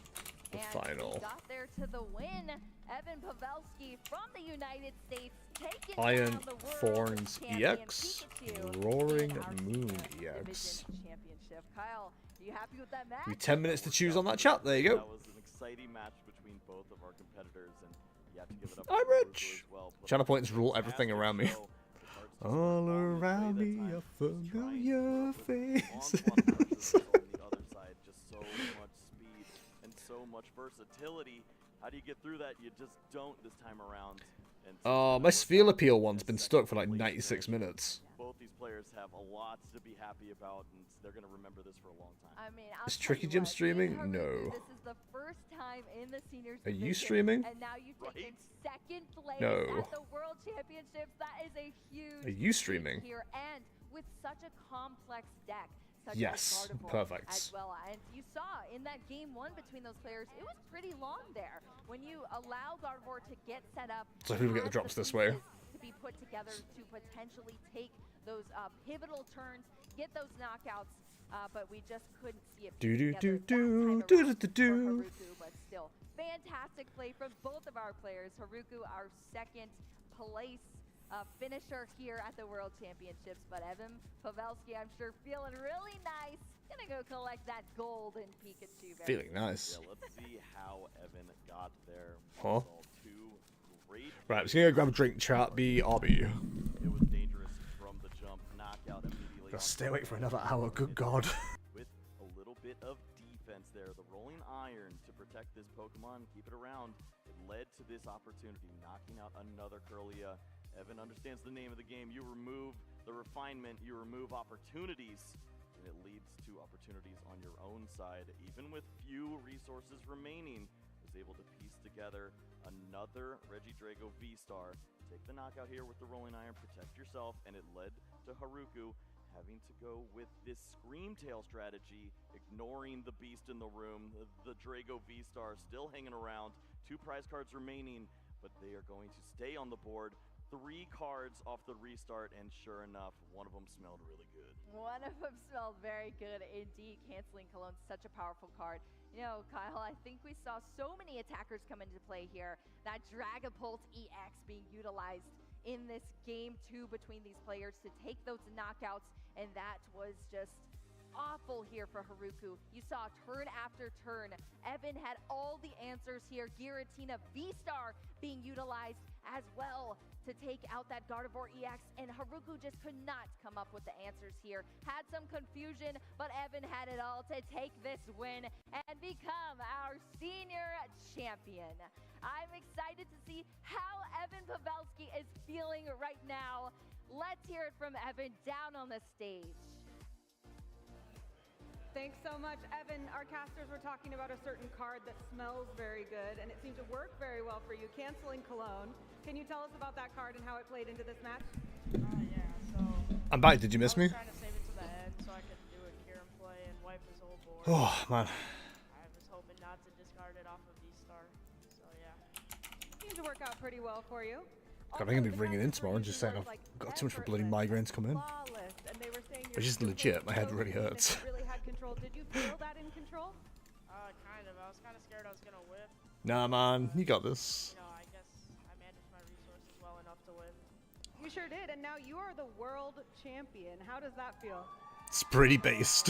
The And final. he got there to the win. Evan Pavelski from the United States taking Iron down the world Thorns champion EX, Pikachu Roaring in our Moon senior EX. division championship. Kyle, are you happy with that match? Give me 10 minutes to choose on that chat. There you go. That was an exciting match between both of our competitors, and you have to give it up. I'm to Haruko rich. as well. Channel points rule everything around me. All around play me, that a familiar face. on the other side, just so much speed and so much versatility. How do you get through that? You just don't this time around. And My Sphere Appeal one's been stuck for like 96 minutes. both these players have a lot to be happy about, and they're going to remember this for a long time. I mean, Is Tricky Jim streaming? No. This is the first time in the seniors Are you division, streaming? And now you take in second place No. at the World Championships. That is a huge Are you streaming? feat here, and with such a complex deck. Such Yes, as Gardevoir perfect. As well, and you saw in that game 1 between those players, it was pretty long there. When you allow Gardevoir to get set up, So who will get the has drops this way? pieces to be put together to potentially take those pivotal turns, get those knockouts, but we just couldn't see it. Do do together do that do time do do around do. for Haruku, but still, fantastic play from both of our players. Haruku, our second place finisher here at the World Championships, but Evan Pavelski, I'm sure, feeling really nice. Gonna go collect that gold in Pikachu. Feeling nice. Yeah, let's see how Evan got there. Huh? Saw two great Right, I'm just gonna go grab a drink, chat. BRB. It was dangerous from the jump, knockout immediately. Gotta stay awake for another hour. Good God. With a little bit of defense there, the rolling iron to protect this Pokemon, keep it around. It led to this opportunity, knocking out another Curlia. Evan understands the name of the game. You remove the refinement, you remove opportunities, and it leads to opportunities on your own side. Even with few resources remaining, was able to piece together another Reggie Drago V-Star. Take the knockout here with the rolling iron, protect yourself, and it led to Haruku having to go with this Scream Tail strategy, ignoring the beast in the room. The Drago V-Star still hanging around. 2 prize cards remaining, but they are going to stay on the board. 3 cards off the restart, and sure enough, one of them smelled really good. One of them smelled very good indeed. Canceling Cologne, such a powerful card. You know, Kyle, I think we saw so many attackers come into play here. That Dragapult EX being utilized in this game 2 between these players to take those knockouts, and that was just awful here for Haruku. You saw turn after turn. Evan had all the answers here. Giratina V-Star being utilized as well to take out that Gardevoir EX, and Haruku just could not come up with the answers here. Had some confusion, but Evan had it all to take this win and become our senior champion. I'm excited to see how Evan Pavelski is feeling right now. Let's hear it from Evan down on the stage. Thanks so much, Evan. Our casters were talking about a certain card that smells very good, and it seemed to work very well for you, canceling Cologne. Can you tell us about that card and how it played into this match? Yeah, so I'm back. Did you miss me? I was trying to save it to the end so I could do a Kieran play and wipe his whole board. Oh, man. I was hoping not to discard it off of V-Star, so yeah. Seemed to work out pretty well for you. God, I'm going to be ringing in tomorrow and just saying I've got too much for bloody migraines coming in. Which is legit. My head really hurts. Really had control. Did you feel that in control? Kind of. I was kind of scared I was gonna whip. Nah, man. You got this. You know, I guess I managed my resources well enough to win. You sure did, and now you are the world champion. How does that feel? It's pretty based.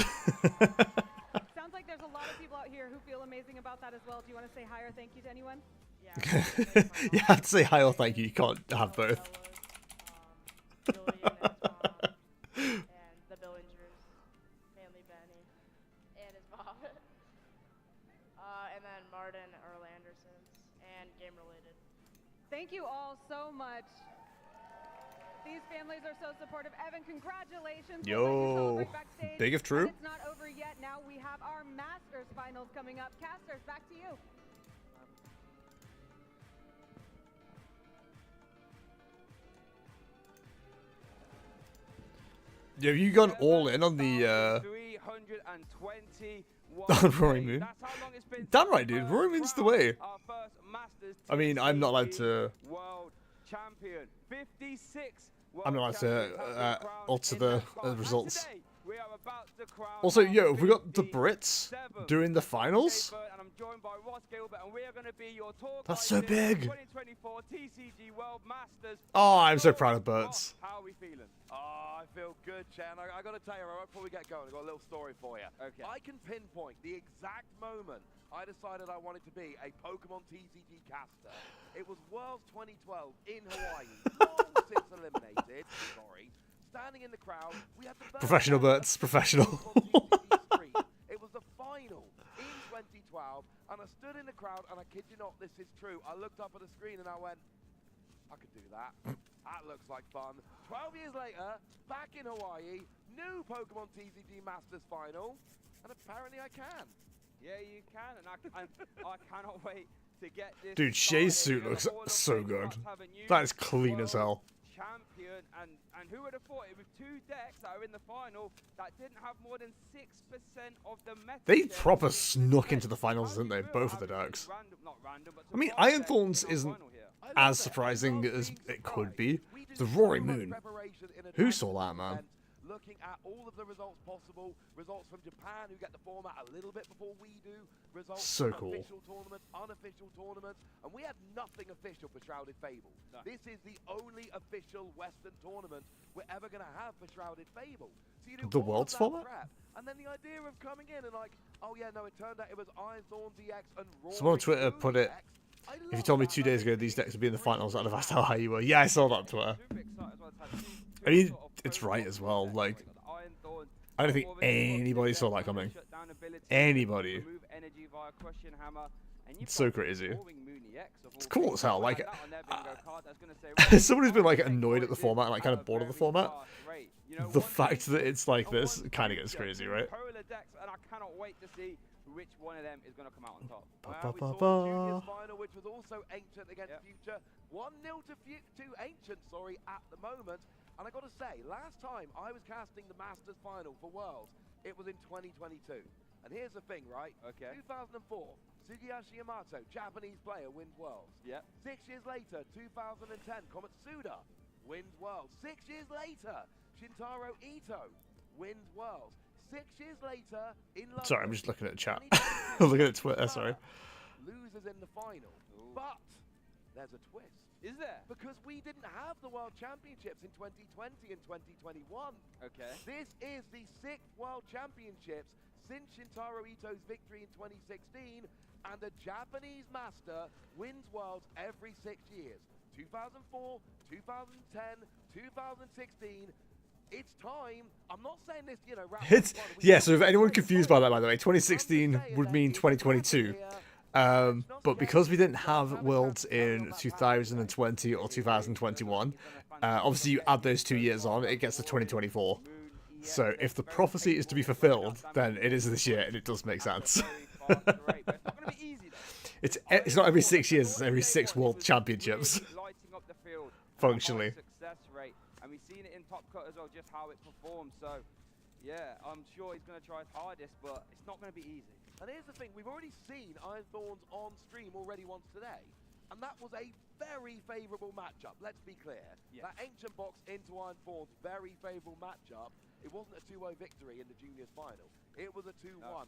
Sounds like there's a lot of people out here who feel amazing about that as well. Do you want to say hi or thank you to anyone? You have to say hi or thank you. You can't have both. And the Billingers, mainly Benny, and his mom. And then Martin, Earl Andersons, and game related. Thank you all so much. These families are so supportive. Evan, congratulations. Yo, big if true. And it's not over yet. Now we have our Masters finals coming up. Casters, back to you. Have you gone all in on the 320 on Roaring Moon? Damn right, dude. Roaring Moon's the way. I mean, I'm not allowed to. World champion. 56. I'm not allowed to alter the results. Also, yo, we got the Brits doing the finals. That's so big. Oh, I'm so proud of Berts. How are we feeling? Oh, I feel good, Chan. I got to tell you, right before we get going, I've got a little story for you. Okay. I can pinpoint the exact moment I decided I wanted to be a Pokemon TCG caster. It was Worlds 2012 in Hawaii, long since eliminated. Sorry. Standing in the crowd, we had the Professional Berts, professional. It was the final in 2012, and I stood in the crowd, and I kid you not, this is true. I looked up at the screen and I went, I could do that. That looks like fun. 12 years later, back in Hawaii, new Pokemon TCG Masters final, and apparently I can. Yeah, you can, and I cannot wait to get this. Dude, Shay's suit looks so good. That is clean as hell. Champion, and who would have thought it was two decks that are in the final that didn't have more than 6% of the meta. They proper snuck into the finals, didn't they? Both of the decks. I mean, Iron Thorns isn't as surprising as it could be. The Roaring Moon. Who saw that, man? Looking at all of the results possible, results from Japan who get the format a little bit before we do, results So from cool. official tournaments, unofficial tournaments, and we had nothing official for Shrouded Fable. No. This is the only official Western tournament we're ever going to have for Shrouded Fable. So you do The all Worlds of that format? prep, and then the idea of coming in and like, oh yeah, no, it turned out it was Iron Thorns EX and Someone on Twitter Roaring put Moon it. EX. If you told me 2 days ago these decks would be in the finals, I'd have asked how high you were. Yeah, I saw that on Twitter. I mean, it's right as well. Like, I don't think anybody saw that coming. Anybody. It's so crazy. It's cool as hell. Like, as someone who's been like annoyed at the format and like kind of bored of the format, the fact that it's like this kind of gets crazy, right? And I cannot wait to see which one of them is going to come out on top. Well, we saw the Juniors final, which was also Ancient against Future. 1-0 to Ancient, at the moment. And I got to say, last time I was casting the Masters final for Worlds, it was in 2022. And here's the thing, right? Okay. 2004, Sugiyashi Yamato, Japanese player, wins Worlds. Yep. 6 years later, 2010, Komatsuda wins Worlds. 6 years later, Shintaro Ito wins Worlds. 6 years later, in London... Sorry, I'm just looking at the chat. Looking at Twitter, sorry. Loses in the final. But there's a twist. Is there? Because we didn't have the World Championships in 2020 and 2021. Okay. This is the 6th World Championships since Shintaro Ito's victory in 2016, and the Japanese master wins Worlds every 6 years. 2004, 2010, 2016. It's time. I'm not saying this, It's yeah. So if anyone confused by that, by the way, 2016 would mean 2022. But because we didn't have Worlds in 2020 or 2021, obviously you add those 2 years on, it gets to 2024. So if the prophecy is to be fulfilled, then it is this year, and it does make sense. It's not every 6 years, it's every 6 World Championships. Functionally. Success rate, and we've seen it in Top Cut as well, just how it performs. So, yeah, I'm sure he's going to try his hardest, but it's not going to be easy. And here's the thing, we've already seen Iron Thorns on stream already once today, and that was a very favourable matchup, let's be clear. Yeah. That Ancient Box into Iron Thorns, very favourable matchup. It wasn't a 2-0 victory in the juniors final. It was a 2-1.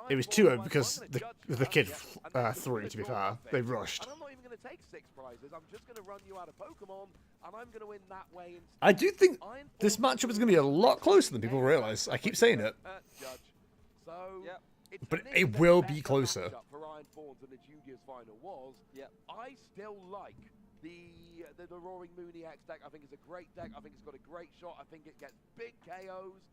It was 2-0 because the kid threw, to be fair. They rushed. And I'm not even going to take 6 prizes. I'm just going to run you out of Pokemon, and I'm going to win that way instead. I do think this matchup is going to be a lot closer than people realise. I keep saying it. So, But it will be closer. For Iron Thorns in the juniors final was, I still like the Roaring Moon EX deck. I think it's a great deck. I think it's got a great shot. I think it gets big KOs.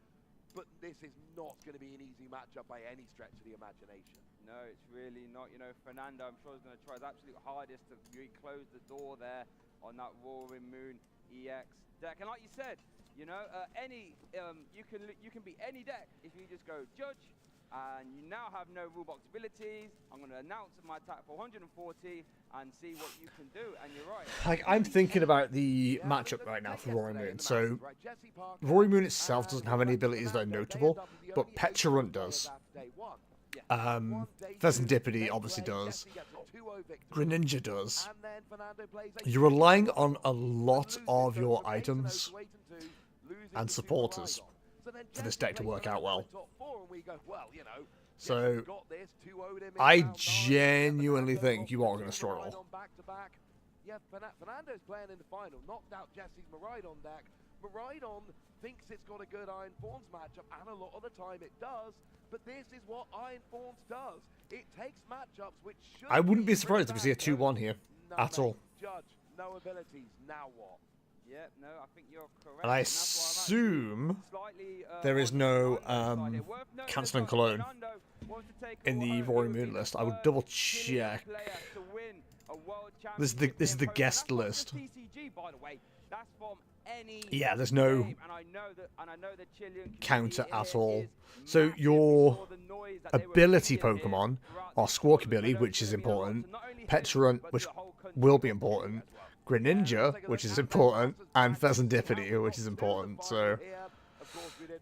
But this is not going to be an easy matchup by any stretch of the imagination. No, it's really not. You know, Fernando, I'm sure, is going to try his absolute hardest to really close the door there on that Roaring Moon EX deck. And like you said, you know, you can beat any deck if you just go judge, and you now have no rulebox abilities. I'm going to announce my attack for 140 and see what you can do. And you're right. Like, I'm thinking about the matchup right now for Roaring Moon. So, Roaring Moon itself doesn't have any abilities that are notable, but Petulant does. Pheasantipity obviously does. Greninja does. You're relying on a lot of your items and supporters for this deck to work out well. So, I genuinely think you are going to struggle. Yeah, Fernando's playing in the final, knocked out Jesse's Miraidon deck. Miraidon thinks it's got a good Iron Thorns matchup, and a lot of the time it does, but this is what Iron Thorns does. It takes matchups which should I wouldn't be surprised if we see a 2-1 here, at all. Judge, no abilities, now what? Yeah, no, I think you're correct. And I assume there is no cancelling Cologne in the Roaring Moon list. I would double check. This is the guest list. Yeah, there's no counter at all. So your ability Pokemon are Squawkabilly, which is important, Petulant, which will be important, Greninja, which is important, and Pheasantipity, which is important. So,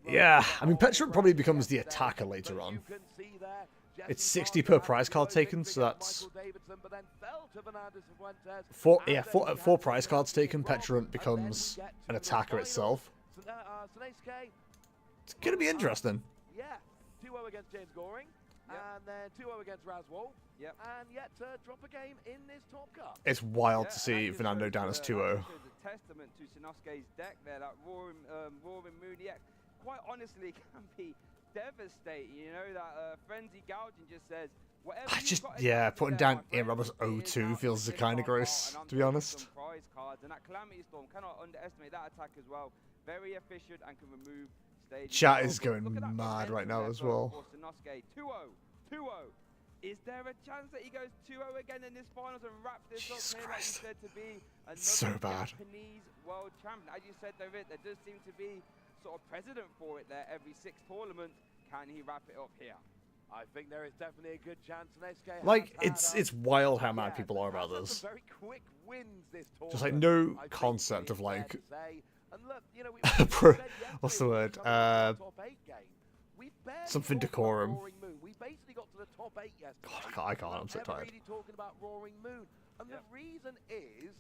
yeah, I mean, Petulant probably becomes the attacker later on. It's 60 per prize card taken, so that's four prize cards taken. Petulant becomes an attacker itself. It's gonna be interesting. Yeah, 2-0 against James Goring, and then 2-0 against Razwol, and yet to drop a game in this Top Cup. It's wild to see Fernando down as 2-0. It's a testament to Sanosuke's deck there, that Roaring Moon EX. Quite honestly, can be devastating. You know, that Frenzy Gouging just says, whatever putting down Ian Roberts 0-2 feels kind of gross, to be honest. Prize cards, and that Calamity Storm, cannot underestimate that attack as well. Very efficient and can remove stage. Chat is going mad right now as well. Sanosuke 2-0. Is there a chance that he goes 2-0 again in this finals and wraps this up here, like you said, to be another so bad. Japanese world champion? As you said, there does seem to be sort of precedent for it there every 6 tournaments. Can he wrap it up here? I think there is definitely a good chance. Like, it's wild how mad people are about this. Just like no concept of like what's the word? Something decorum. We basically got to the top 8 yesterday. God, I can't. I'm so tired. Really talking about Roaring Moon, and the reason is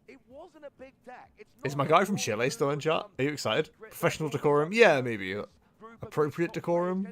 it wasn't a big deck. Is my guy from Chile still in chat? Are you excited? Professional decorum? Yeah, maybe. Appropriate decorum?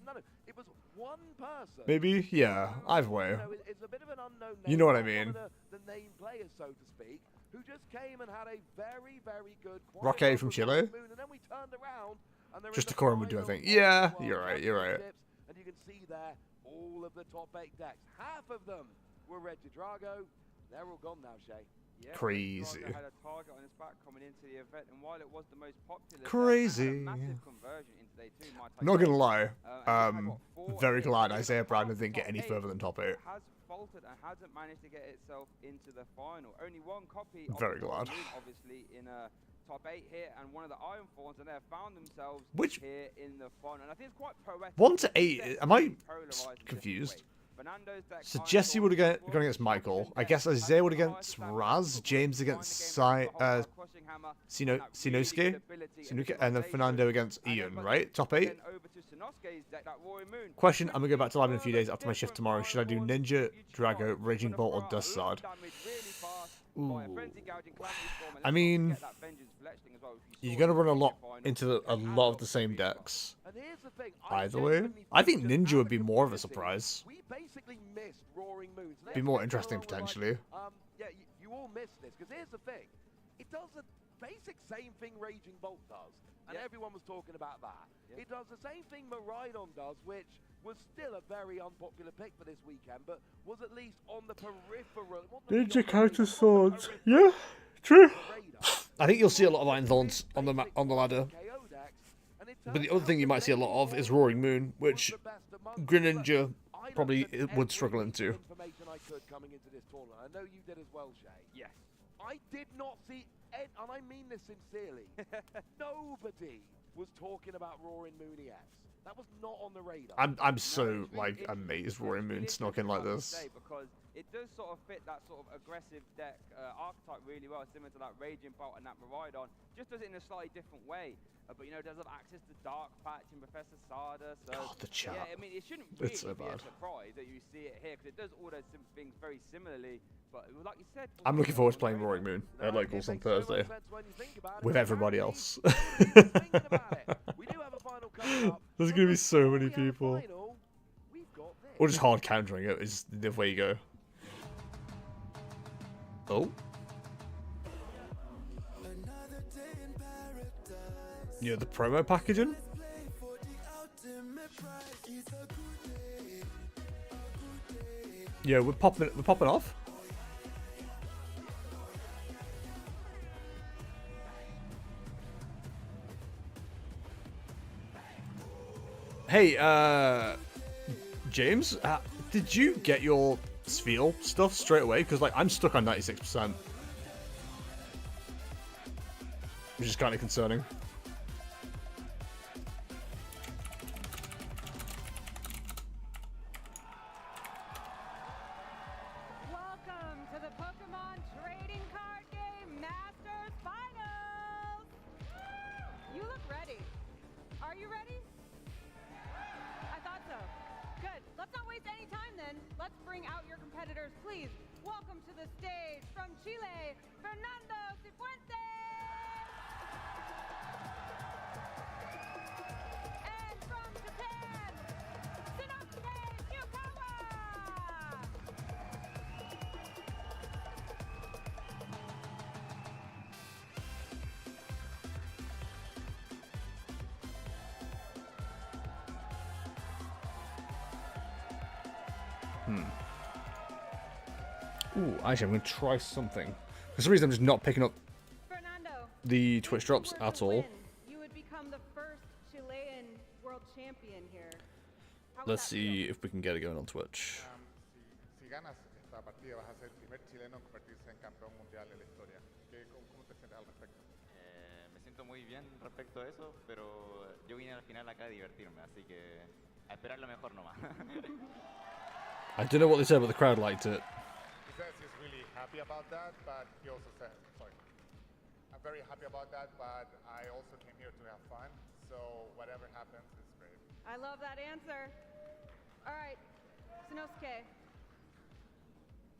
It was one person. Maybe? Yeah. Either way. It's a bit of an unknown name. You know what I mean. One of the name players, so to speak, who just came and had a very, very good Roque from Chile? and then we turned around, and there Just is a decorum would do, I think. Yeah, you're right. You're right. And you can see there all of the top 8 decks. Half of them were Regidrago. They're all gone now, Shay. Yeah, crazy. Had a target on his back coming into the event, and while it was the most popular, crazy. Massive conversion into day 2. Not gonna lie, very glad Isaiah Brandon didn't get any further than top 8. Has faltered and hasn't managed to get itself into the final. Only one copy. Very glad. Obviously in a top 8 here and one of the Iron Thorns, and they have found themselves Which here in the final. And I think it's quite poetic. 1 to 8? Am I confused? So Jesse would have gone against Michael. I guess Isaiah would have against Raz. James against Sinosuke, and then Fernando against Ian. Right? Top 8. Question: I'm gonna go back to live in a few days after my shift tomorrow. Should I do Ninja, Drago, Raging Bolt, or Dust Sword? Ooh. I mean, you're gonna run a lot into a lot of the same decks. Either way, I think Ninja would be more of a surprise. Be more interesting potentially. Yeah, you all missed this because here's the thing: it does the basic same thing Raging Bolt does, and everyone was talking about that. It does the same thing Miraidon does, which was still a very unpopular pick for this weekend, but was at least on the peripheral. Ninja counter swords. Yeah, true. I think you'll see a lot of Iron Thorns on the ladder. But the other thing you might see a lot of is Roaring Moon, which Greninja probably would struggle into. I could coming into this tournament. I know you did as well, Shay. Yes. I did not see, and I mean this sincerely, nobody was talking about Roaring Moon EX. That was not on the radar. I'm so like amazed Roaring Moon snuck in like this. Because it does sort of fit that sort of aggressive deck archetype really well, similar to that Raging Bolt and that Miraidon. Just does it in a slightly different way. But you know, does have access to Dark Patch and Professor Sada. So God, the chat. Yeah, I mean, it shouldn't really so be bad. a surprise that you see it here because it does all those things very similarly. But like you said, I'm looking forward to playing Roaring Moon at locals on Thursday with everybody else. There's gonna be so many people. Or just hard countering it is the way you go. Oh. Yeah, the promo packaging. Yeah, we're popping off. Hey, James, did you get your Sphere stuff straight away? Because like I'm stuck on 96%, which is kind of concerning. Welcome to the Pokemon Trading Card Game Masters Finals! You look ready. Are you ready? I thought so. Good. Let's not waste any time then. Let's bring out your competitors, please. Welcome to the stage from Chile, Fernando Cifuentes! And from Japan, Shinosuke Yukawa! Ooh, actually, I'm going to try something. For some reason, I'm just not picking up the Twitch drops at all. You would become the first Chilean world champion here. Let's see if we can get it going on Twitch. Si ganas esta partida vas a ser el primer chileno en convertirse en campeón mundial de la historia. ¿Cómo te sientes al respecto? Me siento muy bien respecto a eso, pero yo vine al final acá a divertirme, así que a esperar lo mejor nomás. I don't know what they said, but the crowd liked it. He says he's really happy about that, but he also said, sorry, I'm very happy about that, but I also came here to have fun, so whatever happens is great. I love that answer. All right, Shinosuke.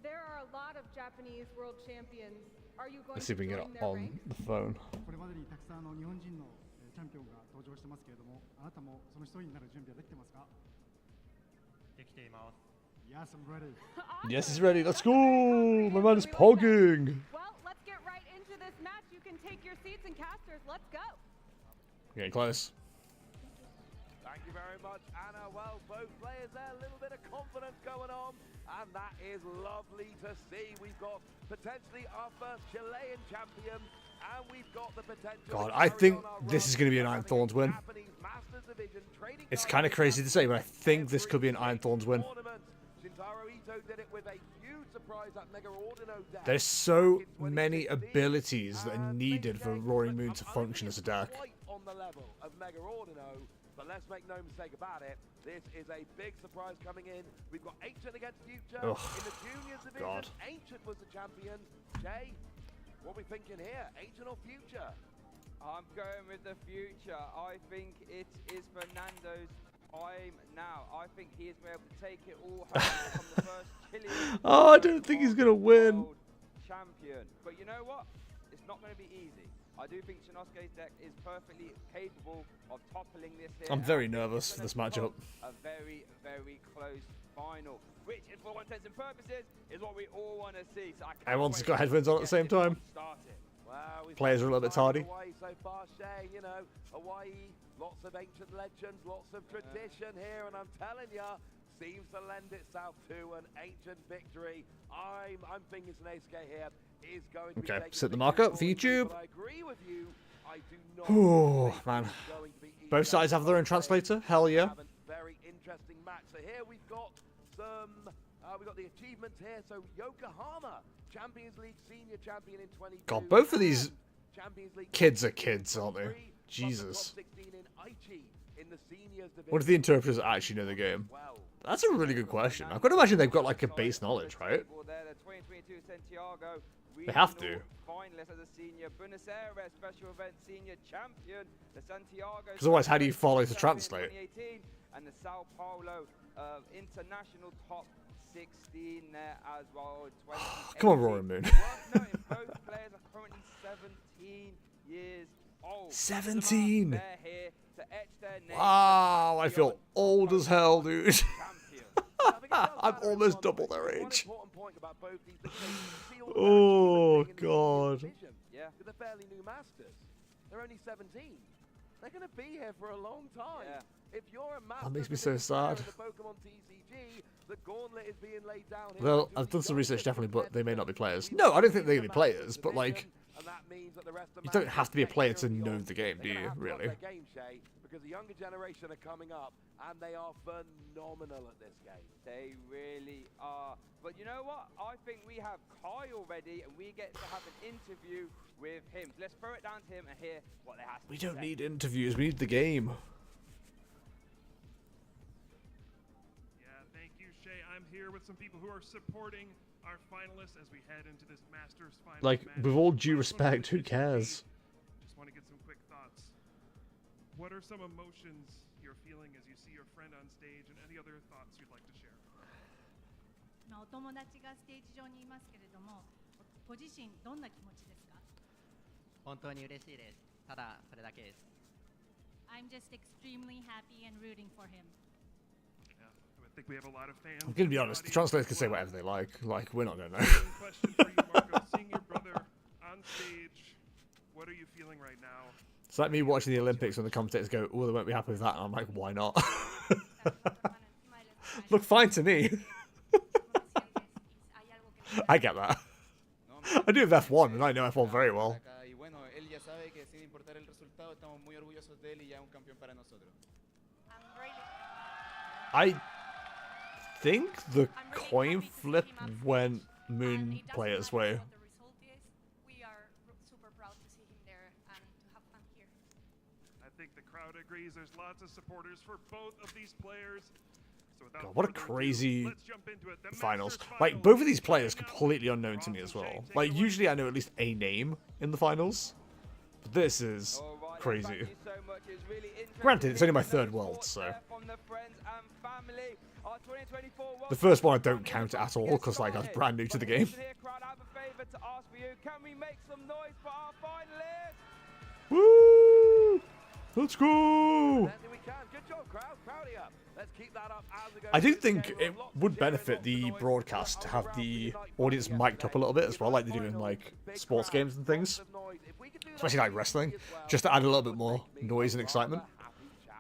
There are a lot of Japanese world champions. Are you going Let's see if we to can join get it their on ranks? the phone. これまでにたくさん日本人のチャンピオンが登場してますけれども、あなたもその一人になる準備はできてますか？できています。Yes, I'm ready. Yes, he's ready. Let's go. My man is pogging. Well, let's get right into this match. You can take your seats and casters. Let's go. Getting close. Thank you very much, Anna. Well, both players there, a little bit of confidence going on, and that is lovely to see. We've got potentially our first Chilean champion, and we've got the potential. God, I think this is going to be an Iron Thorns win. It's kind of crazy to say, but I think this could be an Iron Thorns win. There's so many abilities that are needed for Roaring Moon to function as a deck. On the level of Mega Ordino, but let's make no mistake about it. This is a big surprise coming in. We've got Ancient against Future Ugh, in the juniors division. God. Ancient was the champion. Jay, what are we thinking here? Ancient or Future? I'm going with the Future. I think it is Fernando's time now. I think he is going to be able to take it all home from the first Chilean. Oh, I don't think he's gonna win. Champion. But you know what? It's not going to be easy. I do think Shinosuke's deck is perfectly capable of toppling this here. I'm very nervous for this matchup. A very, very close final, which, for all intents and purposes, is what we all want to see. So Everyone's got headphones on at the same time. Players are a little bit tardy. Hawaii so far, Shay, you know, Hawaii, lots of ancient legends, lots of tradition here, and I'm telling ya, seems to lend itself to an ancient victory. I'm thinking Shinsuke here is going to be Okay, set the mark up for YouTube. but I agree with you. I do not Oh, think man. it's going to be easy. Both sides have their own translator. Hell yeah. Very interesting match. So here we've got some, we've got the achievements here. So Yokohama, Champions League senior champion in 22. God, both of these Champions League kids are kids, aren't they? plus Jesus. the top 16 in Aichi in the seniors division. What if the interpreters actually know the game? That's a really good question. I've got to imagine they've got like a base knowledge, right? They have to. Finalist as a senior, Buenos Aires special event senior champion, the Santiago. Because otherwise, how do you follow to translate? 2018, and the Sao Paulo international top 16 there as well. Come on, Roaring Moon. Both players are currently 17 years old. 17. They're here to etch their name. Wow, I feel old as hell, dude. I'm almost double their age. Oh, God. Yeah, they're fairly new masters. They're only 17. They're going to be here for a long time. Yeah. If you're a master, That makes me so sad. the Pokemon TCG, the gauntlet is being laid down here. Well, I've done some research definitely, but they may not be players. No, I don't think they're going to be players, but like, you don't have to be a player to know the game, do you, really? Because the younger generation are coming up, and they are phenomenal at this game. They really are. But you know what? I think we have Kyle ready, and we get to have an interview with him. Let's throw it down to him and hear what they have to say. We don't need interviews, we need the game. Yeah, thank you, Shay. I'm here with some people who are supporting our finalists as we head into this Masters final. Like, with all due respect, who cares? Just want to get some quick thoughts. What are some emotions you're feeling as you see your friend on stage, and any other thoughts you'd like to share? お友達がステージ上にいますけれども、ご自身どんな気持ちですか？本当に嬉しいです。ただそれだけです。I'm just extremely happy and rooting for him. Yeah, I think we have a lot of fans. I'm gonna be honest, the translators can say whatever they like. Like, we're not gonna know. Question for you, Marco. Seeing your brother on stage, what are you feeling right now? It's like me watching the Olympics when the commentators go, oh, they won't be happy with that. And I'm like, why not? Look fine to me. I get that. I do have F1, and I know F1 very well. I think the coin flip went Moon player's way. We are super proud to see him there and to have fun here. I think the crowd agrees. There's lots of supporters for both of these players. So without God, what a further ado, crazy let's jump into it. The finals. Masters Like, finals. both of these players completely unknown to me as well. Like, usually I know at least a name in the finals. But this is crazy. Granted, it's only my third world, so. The first one I don't count at all, because, like, I was brand new to the game. Woo! Let's go! I do think it would benefit the broadcast to have the audience mic'd up a little bit as well, like they do in like sports games and things, especially like wrestling, just to add a little bit more noise and excitement.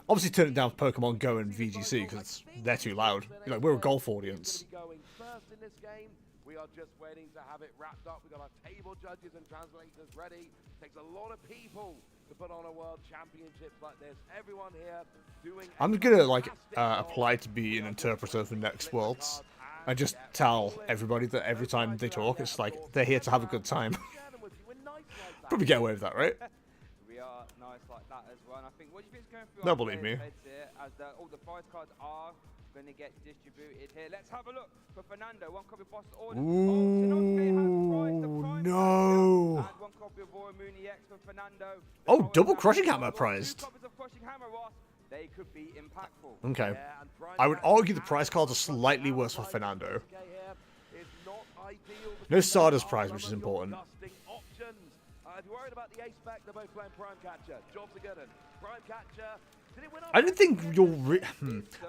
Obviously, turn it down for Pokemon Go and VGC because they're too loud. You know, we're a golf audience. We are just waiting to have it wrapped up. We've got our table judges and translators ready. Takes a lot of people to put on a world championships like this. Everyone here doing. I'm gonna like apply to be an interpreter for next Worlds. I just tell everybody that every time they talk, it's like they're here to have a good time. Probably get away with that, right? We are nice like that as well. And I think what do you think is going through They'll our believe me. players' heads here as all the prize cards are going to get distributed here. Let's have a look for Fernando. One copy of Boss Order. No. And one copy of Royal Moon EX for Fernando. Oh, double Crushing Hammer prized. 2 copies of Crushing Hammer, Ross. They could be impactful. Okay. I would argue the prize cards are slightly worse for Fernando. No Sarda's prize, which is important. If you're worried about the ace spec, they're both playing Prime Catcher. Jobs are good. Prime Catcher. Did it win I don't think you'll.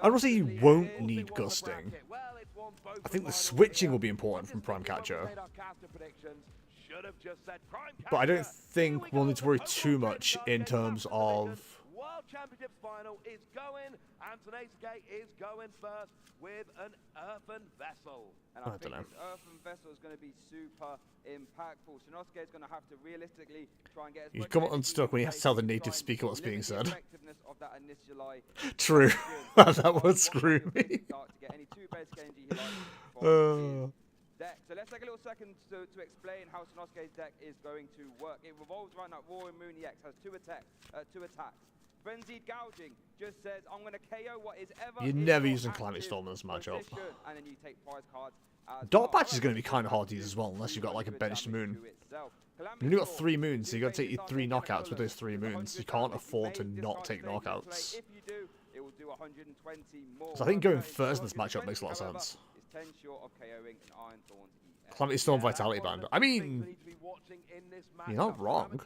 I don't say you won't need gusting. I think the switching will be important from Prime Catcher. But I don't think we'll need to worry too much in terms of. World Championships final is going, and Tanaisuke is going first with an earthen vessel. And I think this earthen vessel is going to be super impactful. Shinosuke is going to have to realistically try and get as You much come energy unstuck when you have to tell the as native possible speaker what's to being limit the said. effectiveness of that initialize. True. That would screw me. To get any 2 basic energy he likes from his deck. So let's take a little second to explain how Shinosuke's deck is going to work. It revolves around that Roaring Moon EX, has 2 attacks. Frenzied Gouging just says, I'm going to KO what is ever. You're never using Climate Storm in this matchup. And then you take prize cards. Dark Patch is going to be kind of hard to use as well, unless you've got like a benched moon. You've got 3 moons, so you got to take your 3 knockouts with those 3 moons. You can't afford to not take knockouts. If you do, it will do 120 more. So I think going first in this matchup makes a lot of sense. Is 10 short of KOing an Iron Thorns EX. Calamity Storm Vitality Band. I mean, you're not wrong.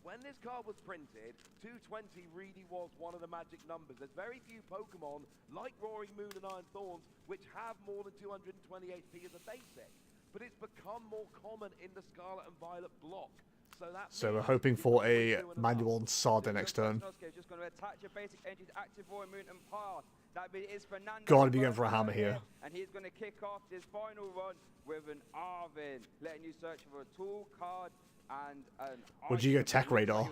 When this card was printed, 220 really was one of the magic numbers. There's very few Pokemon like Roaring Moon and Iron Thorns which have more than 220 HP as a basic. But it's become more common in the Scarlet and Violet block. So we're hoping for a manual on Sarda next turn. Just going to attach a basic entry to active Roaring Moon and pass. That is Fernando. Gotta be going for a hammer here. And he's going to kick off his final run with an Arvin, letting you search for a tool card. Would you go Tech Radar?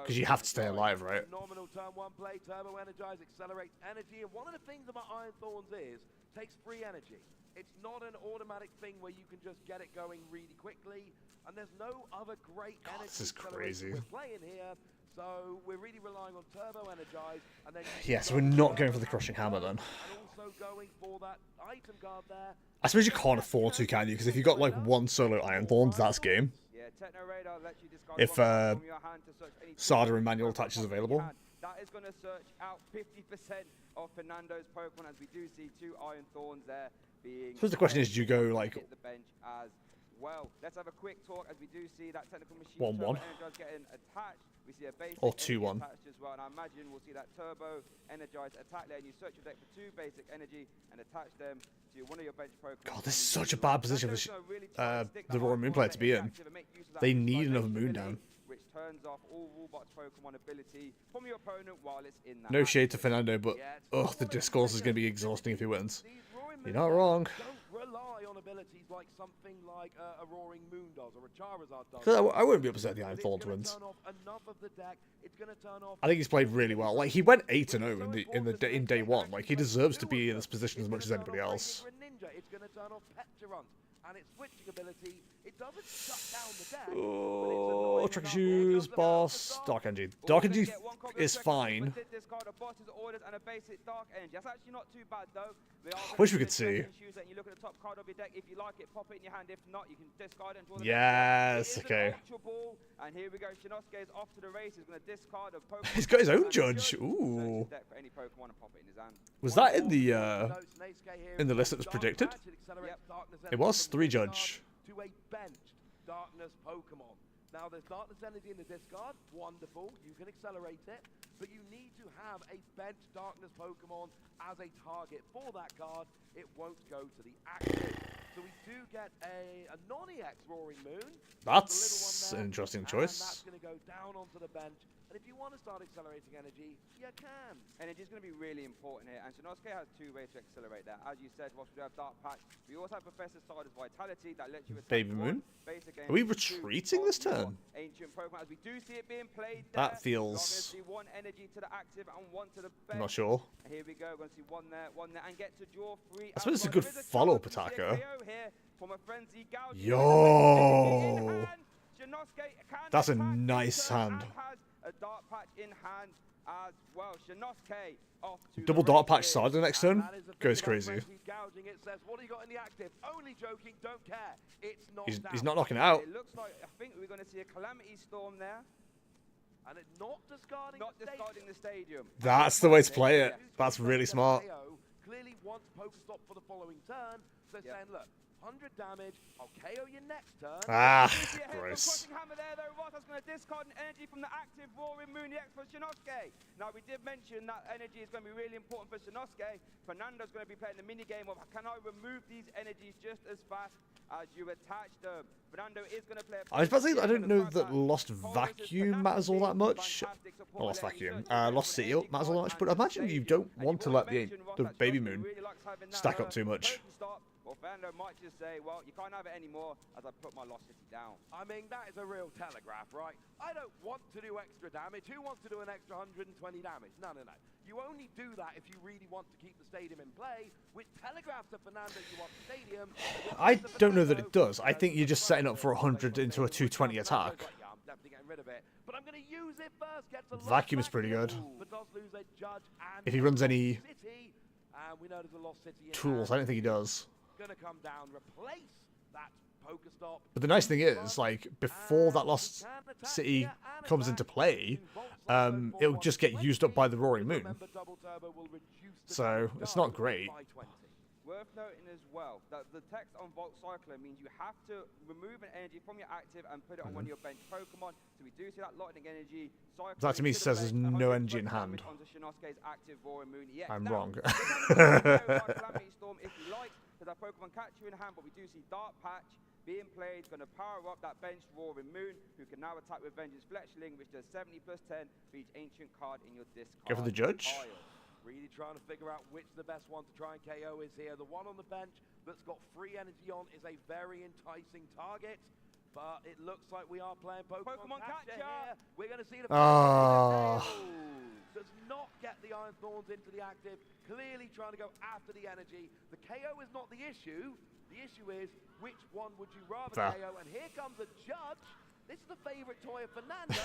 Because you have to stay alive, right? Phenomenal turn 1 play, Turbo Energize, accelerates energy, and one of the things about Iron Thorns is takes free energy. It's not an automatic thing where you can just get it going really quickly, and there's no other great energy. This is crazy. We're playing here, so we're really relying on Turbo Energize, and then Yeah, so we're not going for the Crushing Hammer then. and also going for that item card there. I suppose you can't afford to, can you? Because if you've got like 1 solo Iron Thorns, that's game. If Sarda and manual touch is available. That is going to search out 50% of Fernando's Pokemon, as we do see 2 Iron Thorns there being. So the question is, do you go like the bench as well? Let's have a quick talk as we do see that technical machine 1-1 getting attached. We see a basic or 2-1 attached as well, and I imagine we'll see that Turbo Energized attack there, and you search your deck for 2 basic energy and attach them to one of your bench Pokemon. God, this is such a bad position for the Roaring Moon player to be in. They need another moon down. Which turns off all Rulebox Pokemon ability from your opponent while it's in that. No shade to Fernando, but the discourse is going to be exhausting if he wins. You're not wrong. Don't rely on abilities like something like a Roaring Moon does or a Charizard does. I wouldn't be upset if the Iron Thorns wins. Enough of the deck. It's going to turn off. I think he's played really well. Like he went 8-0 in day 1. Like he deserves to be in this position as much as anybody else. It's going to turn off Petulant, and its switching ability, it doesn't shut down the deck. Oh, Tricky Shoes, Boss, Dark Energy. Dark Energy is fine. That's actually not too bad though. Wish we could see. You look at the top card of your deck. If you like it, pop it in your hand. If not, you can discard it and draw the Yes, okay. And here we go. Shinosuke is off to the race. He's going to discard a Pokemon. He's got his own judge. Ooh. Was that in the list that was predicted? It was 3 judge. To a benched Darkness Pokemon. Now there's Darkness Energy in the discard. Wonderful. You can accelerate it. But you need to have a benched Darkness Pokemon as a target for that card. It won't go to the active. So we do get a non-EX Roaring Moon. That's an interesting choice. And that's going to go down onto the bench. And if you want to start accelerating energy, you can. Energy is going to be really important here, and Shinosuke has two ways to accelerate that. As you said, whilst we have Dark Patch, we also have Professor Sarda's Vitality that lets you attack Baby Moon. basic Are we energy, retreating this turn? ancient Pokemon, as we do see it being played That there. feels- Obviously, one energy to the active and one to the bench. I'm not sure. Here we go. We're going to see one there, and get to draw 3. I suppose it's a good follow-up attacker. Yo! That's a nice hand. A Dark Patch in hand as well. Shinosuke off to Double Dark Patch Sarda next turn goes He's crazy. gouging it, says, what do you got in the active? Only joking, don't care. It's not He's not knocking it out. It looks like, I think we're going to see a Calamity Storm there. And it's not discarding the stadium. That's the way to play it. That's really smart. Clearly wants Pokestop for the following turn. So saying, look, 100 damage, I'll KO you next turn. Ah, gross. Hammer there though. Rota's going to discard an energy from the active Roaring Moon EX for Shinosuke. Now we did mention that energy is going to be really important for Shinosuke. Fernando's going to be playing the mini game of can I remove these energies just as fast as you attach them. Fernando is going to play. I was about to say, I don't know that Lost Vacuum matters all that much. Not Lost Vacuum. Lost City matters all that much, but I imagine you don't want to let the Baby Moon stack up too much. Well, Fernando might just say, well, you can't have it anymore as I put my Lost City down. I mean, that is a real telegraph, right? I don't want to do extra damage. Who wants to do an extra 120 damage? No, no, no. You only do that if you really want to keep the stadium in play, which telegraphs to Fernando you want the stadium. I don't know that it does. I think you're just setting up for 100 into a 220 attack. Yeah, I'm definitely getting rid of it. But I'm going to use it first. Vacuum is pretty good. But does lose a judge and If he runs any City, and we know there's a Lost City in tools, I don't think he does. Gonna come down, replace that Pokestop. But the nice thing is, like, before that Lost City comes into play, it'll just get used up by the Roaring Moon. So, it's not great. Worth noting as well that the text on Volt Cyclone means you have to remove an energy from your active and put it on one of your bench Pokemon. So we do see that lightning energy. That to me says there's no energy in hand. I'm wrong. Calamity Storm if you like, because that Pokemon catch you in hand, but we do see Dark Patch being played, going to power up that bench Roaring Moon, who can now attack with Vengeance Fletchling, which does 70 plus 10 for each ancient card in your discard. Go for the judge. Pile. Really trying to figure out which the best one to try and KO is here. The one on the bench that's got free energy on is a very enticing target, but it looks like we are playing Pokemon Catcher here. We're going to see the does not get the Iron Thorns into the active, clearly trying to go after the energy. The KO is not the issue. The issue is which one would you rather KO? And here comes a judge. This is the favorite toy of Fernando.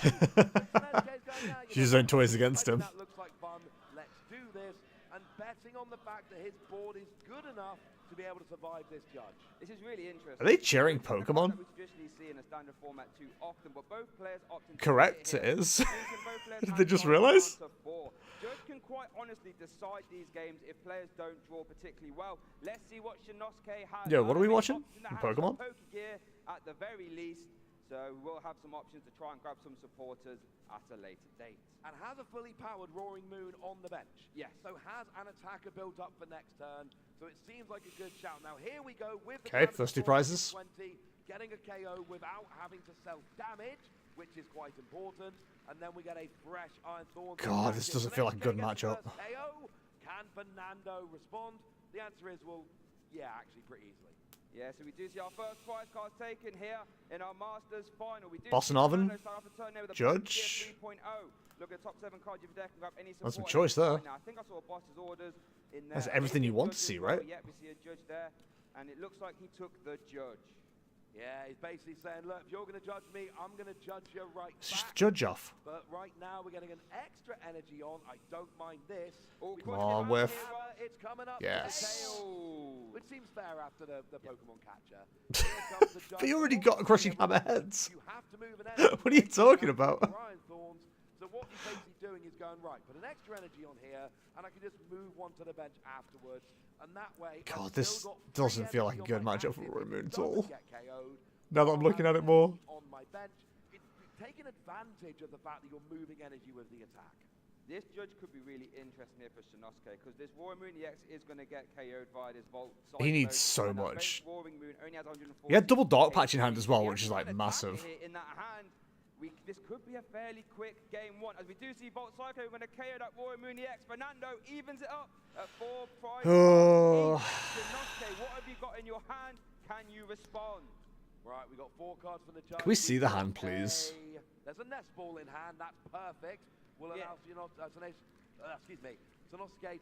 Use his own toys against him. That looks like fun. Let's do this. And betting on the fact that his board is good enough to be able to survive this judge. This is really interesting. Are they cheering Pokemon? We traditionally see in a standard format too often, but both players opt into Correct, it is. Did they just realize? Judge can quite honestly decide these games if players don't draw particularly well. Let's see what Shinosuke has. Yo, what are we watching in Pokemon? Pokegear at the very least. So we'll have some options to try and grab some supporters at a later date. And has a fully powered Roaring Moon on the bench. Yes. So has an attacker built up for next turn. So it seems like a good shout. Now here we go with the thirsty prizes. 20, getting a KO without having to self-damage, which is quite important. And then we get a fresh Iron Thorn. God, this doesn't feel like a good matchup. KO. Can Fernando respond? The answer is, well, yeah, actually pretty easily. Yeah, so we do see our first prize cards taken here in our Masters final. We do Boston Judge. 3.0. Look at the top 7 cards you've there. Can grab any That's some choice there. Now, I think I saw Boss's orders in there. That's everything you want to see, right? Yeah, we see a judge there, and it looks like he took the judge. Yeah, he's basically saying, look, if you're going to judge me, I'm going to judge you right It's just back. judge off. But right now, we're getting an extra energy on. I don't mind this. Come on, whiff. It's coming up. Yes. Which seems fair after the Pokemon Catcher. But you already got Crushing Hammerheads. You have to move an energy. What are you talking about? Iron Thorns. So what you're basically doing is going, right, put an extra energy on here, and I can just move one to the bench afterwards. And that way, God, this doesn't feel like a good matchup for Roaring Moon at all. KO'd. Now that I'm looking at it more. On my bench, it's taking advantage of the fact that you're moving energy with the attack. This judge could be really interesting here for Shinosuke, because this Roaring Moon EX is going to get KO'd via this Volt. He needs so much. Roaring Moon only has 140. He had double Dark Patch in hand as well, which is like massive. In that hand, This could be a fairly quick game one, as we do see Volt Psycho going to KO that Roaring Moon EX. Fernando evens it up at 4 prize. Shinosuke, what have you got in your hand? Can you respond? Right, we got 4 cards from the judge. Can we see the hand, please? There's a nest ball in hand. That's perfect. Will allow Sanosuke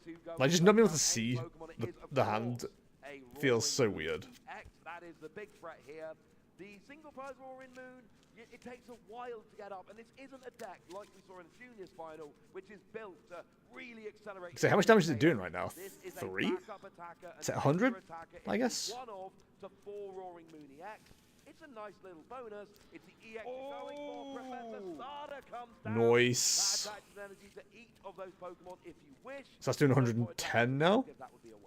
to go. Like, just not being able to see the hand feels so weird. That is the big threat here. The single prize Roaring Moon, it takes a while to get up, and this isn't a deck like we saw in the Juniors final, which is built to really accelerate. So how much damage is it doing right now? 3? Is it 100? I guess. 1 of to 4 Roaring Moon EX. It's a nice little bonus. It's the EX going for Professor Sada comes down. Nice. That energy to each of those Pokemon if you wish. So that's doing 110 now. That would be a waste.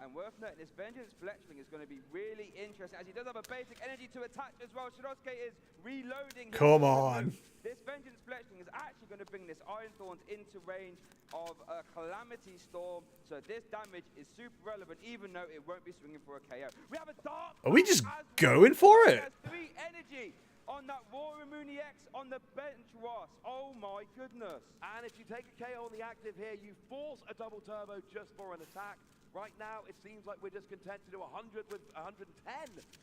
And worth noting, this Vengeance Fletchling is going to be really interesting, as he does have a basic energy to attach as well. Shinosuke is reloading. Come on. This Vengeance Fletchling is actually going to bring this Iron Thorns into range of a Calamity Storm, so this damage is super relevant, even though it won't be swinging for a KO. We have a Dark. Are we just going for it? 3 energy on that Roaring Moon EX on the bench, Ross. Oh my goodness. And if you take a KO on the active here, you force a double turbo just for an attack. Right now, it seems like we're just content to do 100 with 110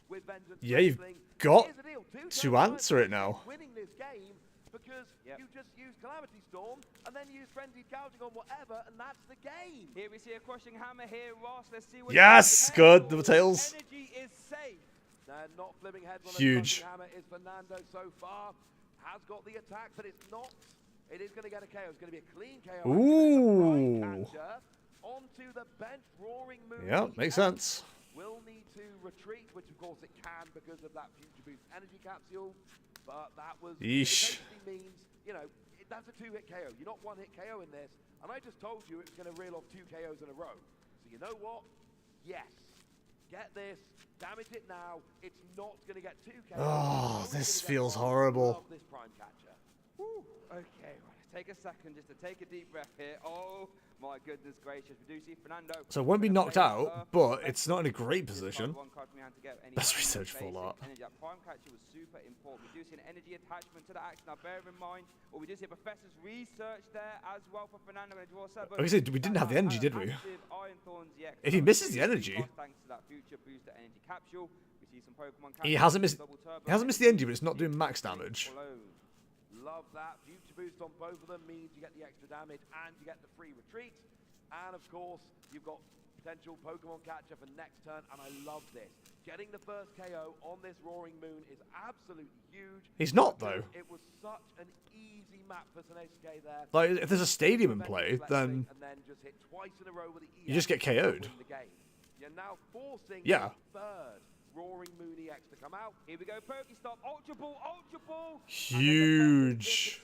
with Vengeance. Yeah, you've got to answer it now. Winning this game because you just use Calamity Storm and then use Frenzied Gouging on whatever, and that's the game. Here we see a Crushing Hammer here, Ross. Let's see what. Yes, good. Double tails. Energy is safe. Not flipping heads on Huge. A Hammer is Fernando so far. Has got the attack, but it's not. It is going to get a KO. It's going to be a clean KO. Ooh. Onto the bench, Roaring Moon. Yeah, makes sense. Will need to retreat, which of course it can because of that Future Boost energy capsule. But that was basically means, you know, that's a 2-hit KO. You're not 1-hit KO in this. And I just told you it was going to reel off 2 KOs in a row. So you know what? Yes. Get this. Damage it now. It's not going to get 2 KOs. Oh, this feels horrible. This Prime Catcher. Woo. Okay, right. Take a second just to take a deep breath here. Oh my goodness gracious. We do see Fernando. So it won't be knocked out, but it's not in a great position. Let's research for that. That Prime Catcher was super important. We do see an energy attachment to the axe. Now bear in mind, or we do see a Professor's research there as well for Fernando. Okay, we didn't have the energy, did we? If he misses the energy, thanks to that Future Booster energy capsule, we see some Pokemon. he hasn't missed the energy, but it's not doing max damage. Love that. Future Boost on both of them means you get the extra damage and you get the free retreat. And of course, you've got potential Pokemon catcher for next turn, and I love this. Getting the first KO on this Roaring Moon is absolutely huge. He's not, though. It was such an easy map for Sanosuke there. Like, if there's a stadium in play, then and then just hit twice in a row with the you just get KO'd. You're now forcing the third Roaring Moon EX to come out. Here we go, Pokestop, Ultra Ball, Ultra Ball. Huge.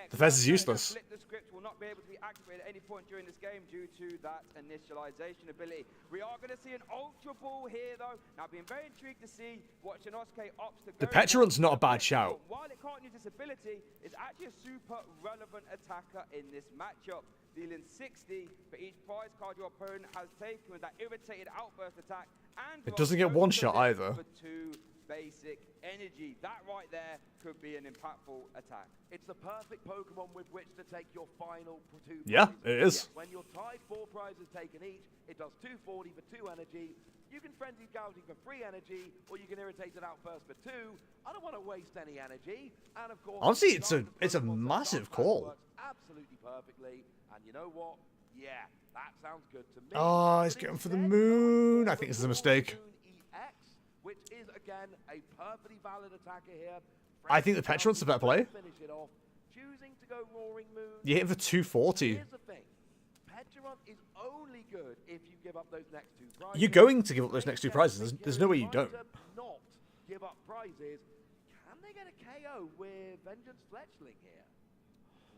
Defense is useless. Flip the script will not be able to be activated at any point during this game due to that initialization ability. We are going to see an Ultra Ball here, though. Now, being very intrigued to see what Shinosuke opts to go. The Petrunt's not a bad shout. While it can't use this ability, it's actually a super relevant attacker in this matchup. Dealing 60 for each prize card your opponent has taken with that irritated outburst attack. And it doesn't get one shot either. For 2 basic energy. That right there could be an impactful attack. It's the perfect Pokemon with which to take your final 2 prizes. Yeah, it is. When you're tied 4 prizes taken each, it does 240 for 2 energy. You can Frenzied Gouging for 3 energy, or you can Irritated Outburst for 2. I don't want to waste any energy. And of course, honestly, it's a massive call. Absolutely perfectly. And you know what? Yeah, that sounds good to me. Oh, he's going for the moon. I think this is a mistake. EX, which is again a perfectly valid attacker here. I think the Petrunt's a better play. Finish it off. Choosing to go Roaring Moon. You hit him for 240. Here's the thing. Petrunt is only good if you give up those next 2 prizes. You're going to give up those next 2 prizes. There's no way you don't. Not give up prizes. Can they get a KO with Vengeance Fletchling here?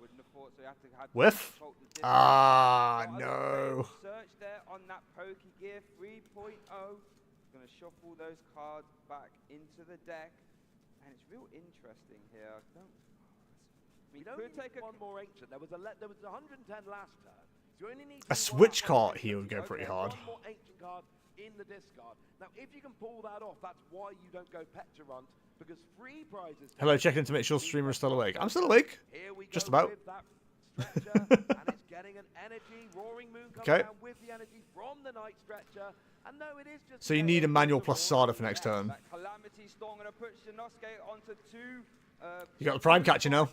Wouldn't have thought so. You have to have Whiff? Ah, no. Search there on that Pokegear 3.0. Going to shuffle those cards back into the deck, and it's real interesting here. We don't take one more ancient. There was 110 last turn. So you only need a switch card here would go pretty hard. One more ancient card in the discard. Now, if you can pull that off, that's why you don't go Petulant, because free prizes... Hello, checking to make sure streamer is still awake. I'm still awake. Just about. And it's getting an energy. Roaring Moon comes down with the energy from the Night Stretcher. And no, it is just... So you need a manual plus Sada for next turn. Calamity Storm going to put Shinosuke onto 2. You got the Prime Catcher now.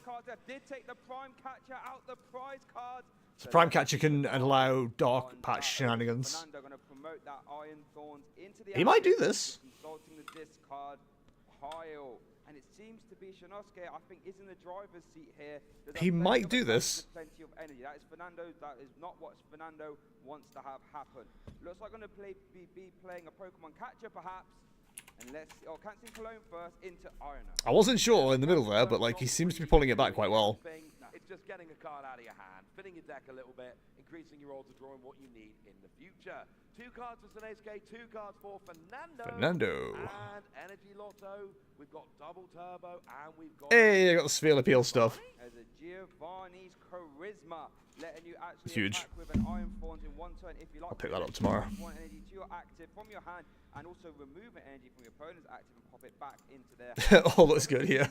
Did take the Prime Catcher out the prize card. So Prime Catcher can allow Dark Patch shenanigans. Fernando going to promote that Iron Thorns into the He might do this. Consulting the discard pile. And it seems to be Shinosuke, I think, is in the driver's seat here. He might do this. Plenty of energy. That is Fernando. That is not what Fernando wants to have happen. Looks like going to be playing a Pokemon Catcher, perhaps. And let's see. Oh, canceling Cologne first into Ironer. I wasn't sure in the middle there, but like he seems to be pulling it back quite well. It's just getting a card out of your hand, filling your deck a little bit, increasing your odds of drawing what you need in the future. 2 cards for Snesuke, 2 cards for Fernando. And Energy Lotto. We've got double turbo, and we've got... Hey, I got the Sphere Appeal stuff. As a Giovanni's Charisma, letting you actually huge. attack with an Iron Thorns in 1 turn if you like. I'll pick that up tomorrow. One energy to your active from your hand, and also remove an energy from your opponent's active and pop it back into their hand. All looks good here.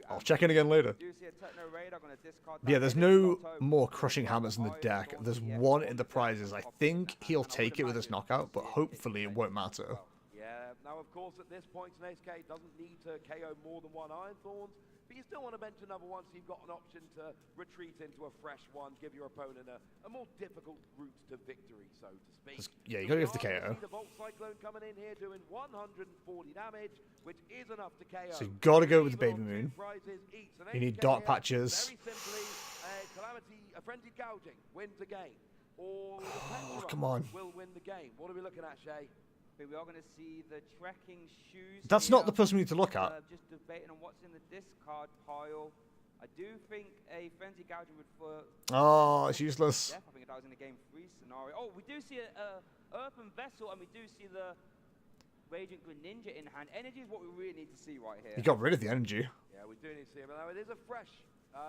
I'll check in again later. Yeah, there's no more crushing hammers in the deck. There's one in the prizes. I think he'll take it with his knockout, but hopefully it won't matter. Yeah, now of course at this point Snesuke doesn't need to KO more than 1 Iron Thorns, but you still want to bench another one so you've got an option to retreat into a fresh one, give your opponent a more difficult route to victory, so to speak. Yeah, you gotta give the KO. The Volt Cyclone coming in here doing 140 damage, which is enough to KO. So you gotta go with the Baby Moon. You need Dark Patches. Very simply, Calamity, a Frenzied Gouging wins the game. Or the come on. Will win the game. What are we looking at, Shay? We are going to see the trekking shoes. That's not the person we need to look at. Just debating on what's in the discard pile. I do think a Frenzy Gouging would... Oh, it's useless. I think that was in the game 3 scenario. Oh, we do see a Earthen Vessel, and we do see the Radiant Greninja in hand. Energy is what we really need to see right here. You got rid of the energy. Yeah, we do need to see it. But now it is a fresh...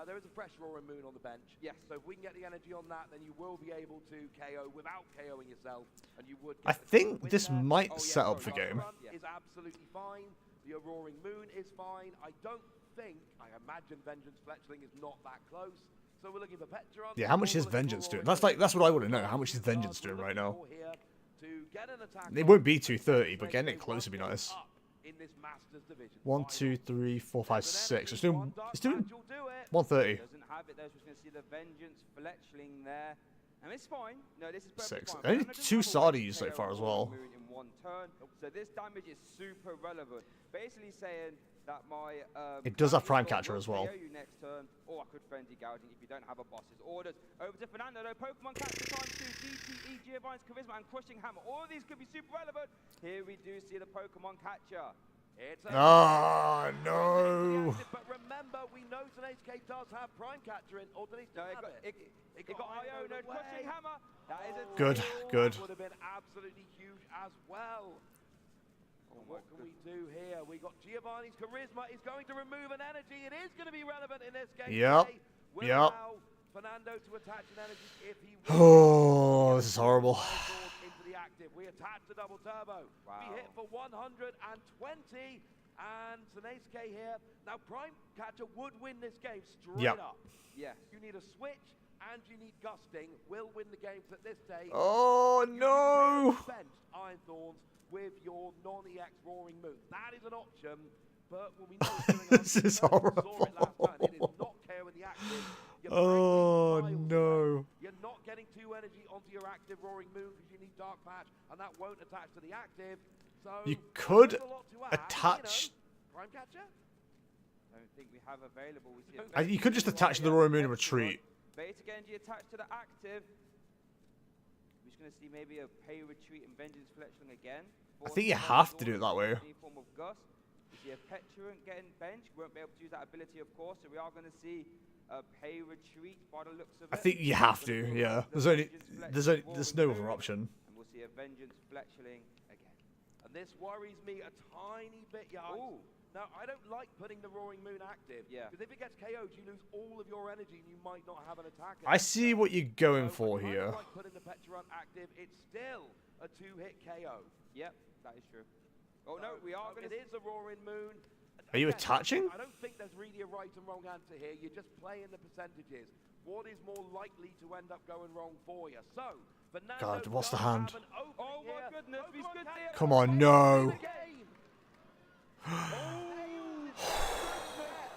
there is a fresh Roaring Moon on the bench. Yes. So if we can get the energy on that, then you will be able to KO without KOing yourself, and you would. I think this might set up the game. Is absolutely fine. The Roaring Moon is fine. I don't think. I imagine Vengeance Fletchling is not that close. So we're looking for Petron. Yeah, how much is Vengeance doing? That's what I want to know. How much is Vengeance doing right now? It won't be 230, but getting it close would be nice. In this Masters division. 1, 2, 3, 4, 5, 6. It's doing 130. Doesn't have it there, so we're going to see the Vengeance Fletchling there. And it's fine. No, this is perfectly 6. fine. Only 2 Sardis so far as well. In 1 turn. So this damage is super relevant. Basically saying that my it does have Prime Catcher as well. You next turn, or I could Frenzy Gouging if you don't have a boss's orders. Over to Fernando, though. Pokemon Catcher times 2, DTE, Giovanni's Charisma, and Crushing Hammer. All of these could be super relevant. Here we do see the Pokemon Catcher. Oh, no. But remember, we know Snesuke does have Prime Catcher in, or did he still have it? It got Iona, Crushing Hammer. That is a good. Would have been absolutely huge as well. What can we do here? We got Giovanni's Charisma is going to remove an energy. It is going to be relevant in this game. Yep. Will allow Fernando to attach an energy if he wins. Oh, this is horrible. Into the active. We attach the double turbo. We hit for 120. And Snesuke here. Now, Prime Catcher would win this game straight up. Yes. You need a switch and you need Gusting. Will win the games at this stage. Oh, no. Bench Iron Thorns with your non-EX Roaring Moon. That is an option, but when we know this is horrible. It is not KOing the active. Oh, no. You're not getting 2 energy onto your active Roaring Moon because you need Dark Patch, and that won't attach to the active. So you could attach... Prime Catcher? I don't think we have available. We see you could just attach the Roaring Moon and retreat. Basic energy attached to the active. We're just going to see maybe a pay retreat and Vengeance Fletchling again. I think you have to do it that way. Any form of Gust. We see a Petulant getting benched. Won't be able to use that ability, of course. So we are going to see a pay retreat by the looks of it. I think you have to. Yeah. There's no other option. And we'll see a Vengeance Fletchling again. And this worries me a tiny bit, yeah. Now, I don't like putting the Roaring Moon active. Yeah. Because if it gets KO'd, you lose all of your energy and you might not have an attack. I see what you're going for I here. like putting the Petrun active. It's still a 2-hit KO. Yep, that is true. Oh no, we are going to... It is a Roaring Moon. Are you attaching? I don't think there's really a right and wrong answer here. You're just playing the percentages. What is more likely to end up going wrong for you? So, Fernando God, what's the hand? Oh my goodness, we stood there. Come on, no.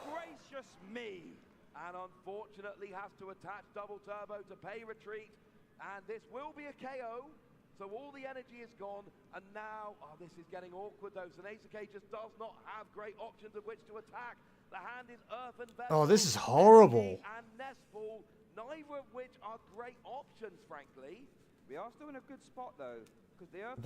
Gracious me. And unfortunately has to attach double turbo to pay retreat. And this will be a KO. So all the energy is gone. And now, this is getting awkward though. So Nezuke just does not have great options of which to attack. The hand is Earth and Vessel. Oh, this is horrible. And Nestfall, neither of which are great options, frankly. We are still in a good spot though. Because the Earth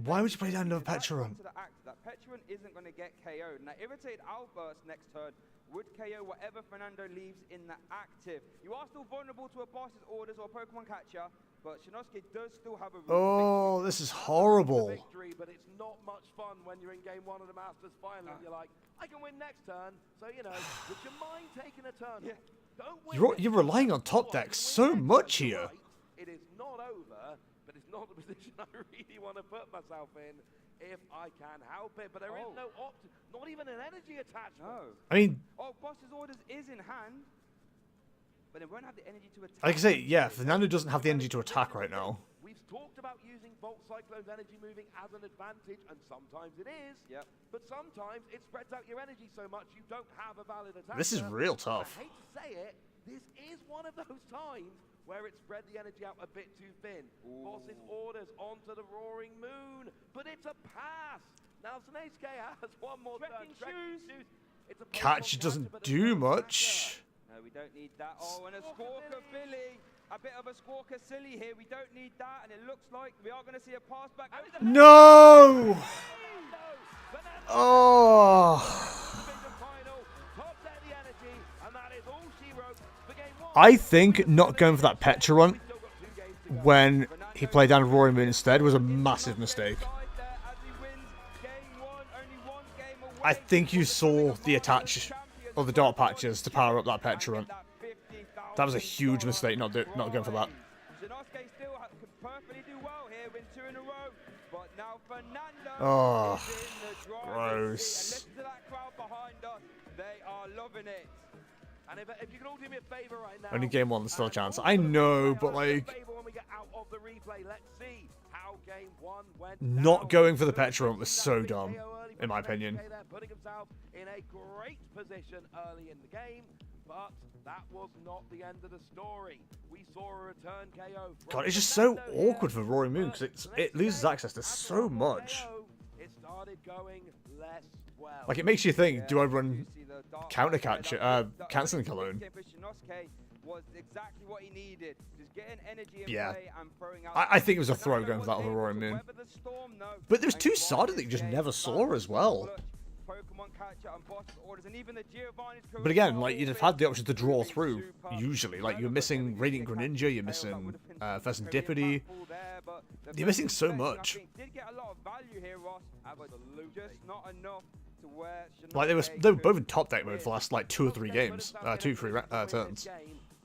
Why would you play down another Petrun? That Petrun isn't going to get KO'd. Now, Irritated Outburst next turn would KO whatever Fernando leaves in the active. You are still vulnerable to a boss's orders or Pokemon catcher, but Shinosuke does still have a Oh, this is horrible. Victory, but it's not much fun when you're in game 1 of the Masters final and you're like, I can win next turn. So, you know, would you mind taking a turn? Yeah. Don't win You're relying on top deck so much here. It is not over, but it's not the position I really want to put myself in if I can help it. But there is no option, not even an energy attachment. No. I mean... boss's orders is in hand, but it won't have the energy to attack. Like I say, yeah, Fernando doesn't have the energy to attack right now. We've talked about using Volt Cyclone's energy moving as an advantage, and sometimes it is. Yep. But sometimes it spreads out your energy so much you don't have a valid attack. This is real tough. I hate to say it, this is one of those times where it spread the energy out a bit too thin. Boss's orders onto the Roaring Moon, but it's a pass. Now Nezuke has one more turn. Trekking shoes. It's a Catch doesn't do much. No, we don't need that. Oh, and a Squawker Billy. A bit of a Squawker Silly here. We don't need that, and it looks like we are going to see a pass back. No! Oh. I think not going for that Petrun when he played down Roaring Moon instead was a massive mistake. I think you saw the attach or the dot patches to power up that Petrun. That was a huge mistake not going for that. Oh, gross. They are loving it. And if you can all do me a favor right now, only game 1, there's still a chance. I know, but like, when we get out of the replay, let's see how game 1 went. Not going for the Petrun was so dumb, in my opinion. They're putting himself in a great position early in the game, but that was not the end of the story. We saw a return KO. God, it's just so awkward for Roaring Moon because it loses access to so much. It started going less well. Like, it makes you think, do I run counter catcher, canceling Cologne? Was exactly what he needed. Just getting energy in Yeah. play and throwing out. I think it was a throw going for that other Roaring Moon. But there was 2 Sada that you just never saw as well. But again, like, you'd have had the option to draw through, usually. Like, you're missing Radiant Greninja, you're missing Serendipity. You're missing so much. Like, they were both in top deck mode for the last, like, 2 or 3 games. 2 or 3 turns.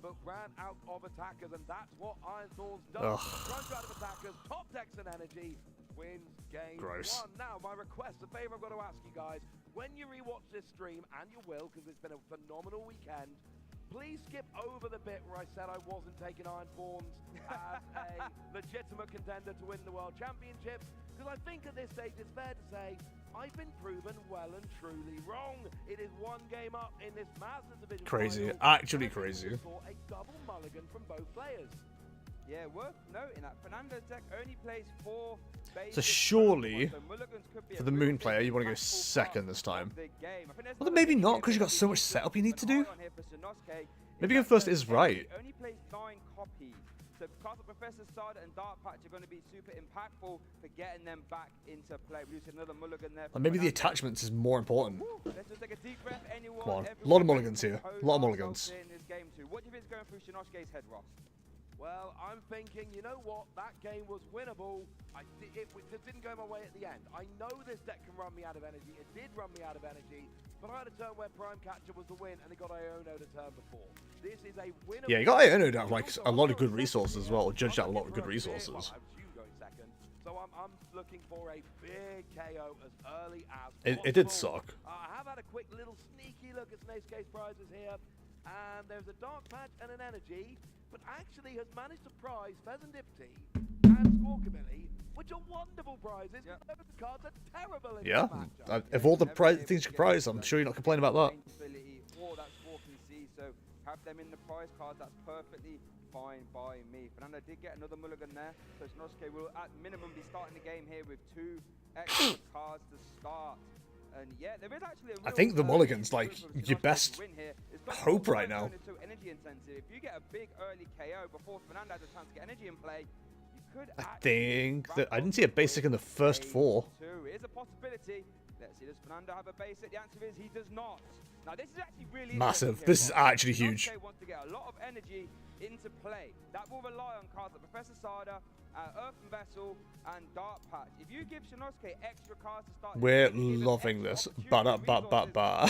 But ran out of attackers, and that's what Ironthorns does. Runs out of attackers, top decks and energy, wins game Gross. 1. Now, my request, the favor I've got to ask you guys, when you rewatch this stream, and you will, because it's been a phenomenal weekend, please skip over the bit where I said I wasn't taking Ironthorns as a legitimate contender to win the World Championships, because I think at this stage it's fair to say I've been proven well and truly wrong. It is 1 game up in this Masters Division Crazy, final, actually crazy. saw a double mulligan from both players. Yeah, worth noting that Fernando's deck only plays 4 basic. So surely, so mulligans could be for a the really Moon player, you want to go impactful second part this time. of the game. I think there's Well, then another maybe thing not, here because you've got so much that's setup you need to do. on here for Shinosuke Maybe is going first that is he right. only plays 9 copies. So Castle Professor Starter and Dark Patch are going to be super impactful for getting them back into play. We lose another mulligan there. Or maybe the attachments is more important. Let's just take a deep breath. Come on, a lot of mulligans here. A lot of mulligans. In this game too. What do you think is going through Shinosuke's head, Ross? Well, I'm thinking, you know what? That game was winnable. It just didn't go my way at the end. I know this deck can run me out of energy. It did run me out of energy, but I had a turn where Prime Catcher was the win, and it got Iono the turn before. This is a winnable. Yeah, you got Iono to have like a lot of good resources as well. Judged out a lot of good resources. Well, I was you going second, so I'm looking for a big KO as early as It did suck. I have had a quick little sneaky look at Snake's Case prizes here, and there's a Dark Patch and an Energy, but actually has managed to prize Pheasantipty and Squawkabilly, which are wonderful prizes. Yep. Those cards are terrible in Yeah, this matchup. if all the things you prize, I'm sure you're not complaining about that. Or that Squawky C, so have them in the prize cards, that's perfectly fine by me. Fernando did get another mulligan there, so Shinosuke will at minimum be starting the game here with 2 extra cards to start. And yeah, there is actually a I think the mulligan's like your best hope right now. So energy intensive. If you get a big early KO before Fernando has a chance to get energy in play, you could I think that I didn't see a basic in the first 4. Here's a possibility. Let's see, does Fernando have a basic? The answer is he does not. Now this is actually really Massive. This is actually huge. Shinosuke wants to get a lot of energy into play. That will rely on cards like Professor Sada, Earthen Vessel, and Dark Patch. If you give Shinosuke extra cards to start, We're loving this. Ba ba.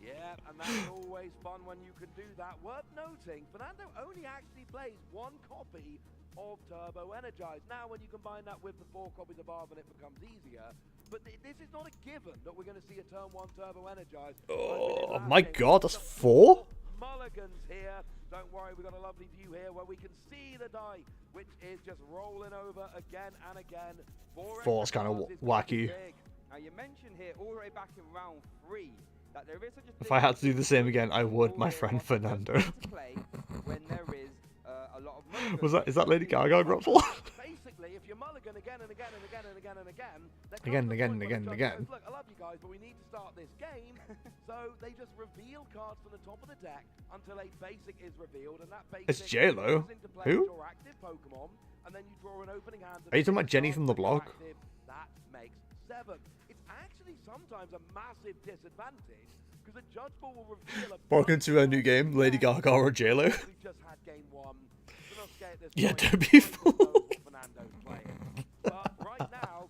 Yeah, and that's always fun when you can do that. Worth noting, Fernando only actually plays 1 copy of Turbo Energize. Now, when you combine that with the 4 copies of Arvin, it becomes easier. But this is not a given that we're going to see a turn 1 Turbo Energize. Oh my god, that's 4? Mulligans here. Don't worry, we've got a lovely view here where we can see the die, which is just rolling over again and again. 4's kind of wacky. Now you mentioned here all the way back in round 3 that there is such a If I had to do the same again, I would, my friend Fernando. when there is a lot of Is that Lady Gaga grapple? Basically, if you mulligan again and again and again and again and again, look, I love you guys, but we need to start this game. So they just reveal cards from the top of the deck until a basic is revealed, and that basic It's J-Lo. comes into play Who? with your active Pokemon, and then you draw an opening hand. Are you talking about Jenny from the blog? That makes 7. It's actually sometimes a massive disadvantage because a Judge Ball will reveal a Welcome to a new game, Lady Gaga or J-Lo. we just had game 1. Yeah, don't be fooled. But right now,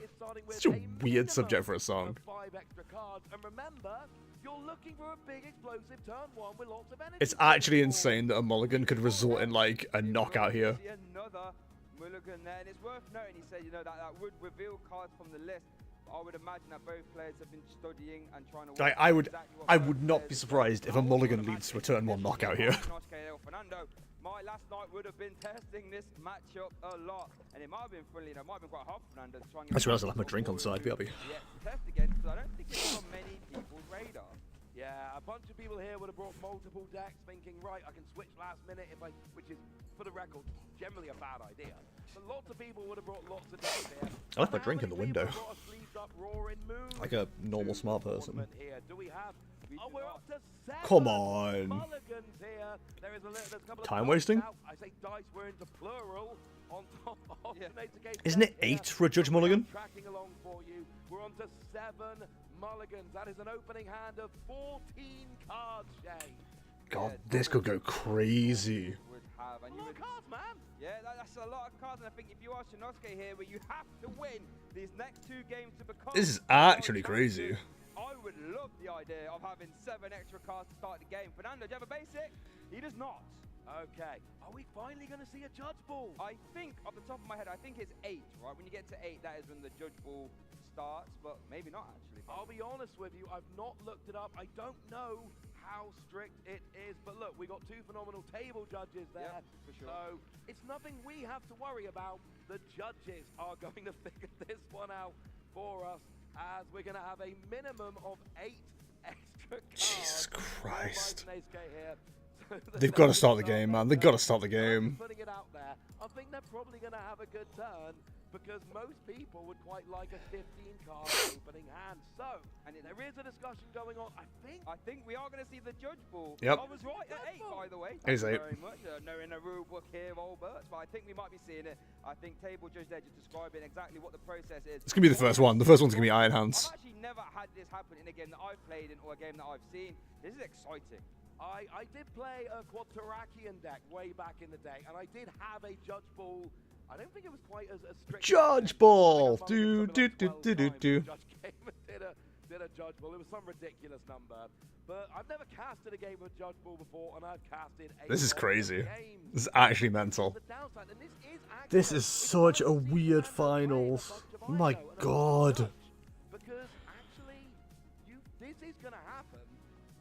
is starting with Such a weird subject for a song. 5 extra cards, and remember, you're looking for a big explosive turn 1 with lots of energy. It's actually insane that a mulligan could result in like a knockout here. Another mulligan there, and it's worth noting. He said, that would reveal cards from the list. I would imagine that both players have been studying and trying to. I would not be surprised if a mulligan leads to a turn 1 knockout here. Fernando, my last night would have been testing this matchup a lot, and it might have been funny. It might have been quite hard for Fernando to try and. I just realised I left my drink on the side. BRB. Yeah, test again because I don't think it's on many people's radar. Yeah, a bunch of people here would have brought multiple decks, thinking, right, I can switch last minute which is, for the record, generally a bad idea. But lots of people would have brought lots of decks here. I left my drink in the window. Like a normal smart person. Here. Do we have? Oh, we're up to 7 Come on. mulligans here. There's a couple of Time wasting? I say dice were into plural on top of Isn't it 8 for a Judge Mulligan? Tracking along for you. We're on to 7 mulligans. That is an opening hand of 14 cards, Shay. God, this could go crazy. A lot of cards, man. Yeah, that's a lot of cards, and I think if you are Shinosuke here, where you have to win these next 2 games to become. This is actually crazy. I would love the idea of having 7 extra cards to start the game. Fernando, do you have a basic? He does not. Okay. Are we finally going to see a Judge Ball? I think, off the top of my head, I think it's 8, right? When you get to 8, that is when the Judge Ball starts, but maybe not, actually. I'll be honest with you, I've not looked it up. I don't know how strict it is, but look, we got 2 phenomenal table judges there. Yep, for sure. So it's nothing we have to worry about. The judges are going to figure this one out for us, as we're going to have a minimum of 8 extra cards. Jesus Christ. Here. They've got to start the game, man. They've got to start the game. Putting it out there, I think they're probably going to have a good turn, because most people would quite like a 15-card opening hand. So, and there is a discussion going on. I think we are going to see the Judge Ball. Yep. I was right at 8, by the way. It is 8. Very much. No in a rule book here, Albert, but I think we might be seeing it. I think Table Judge there just describing exactly what the process is. It's going to be the first one. The first one's going to be Iron Hands. I've actually never had this happen in a game that I've played in or a game that I've seen. This is exciting. I did play a Quaterakian deck way back in the day, and I did have a Judge Ball. I don't think it was quite as strict. Judge Ball! Do. Judge came and did a Judge Ball. It was some ridiculous number. But I've never casted a game of Judge Ball before, and I've casted a This is lot of crazy. games. This is actually mental. The downside, and This is such a weird finals. My god. because actually, this is going to happen,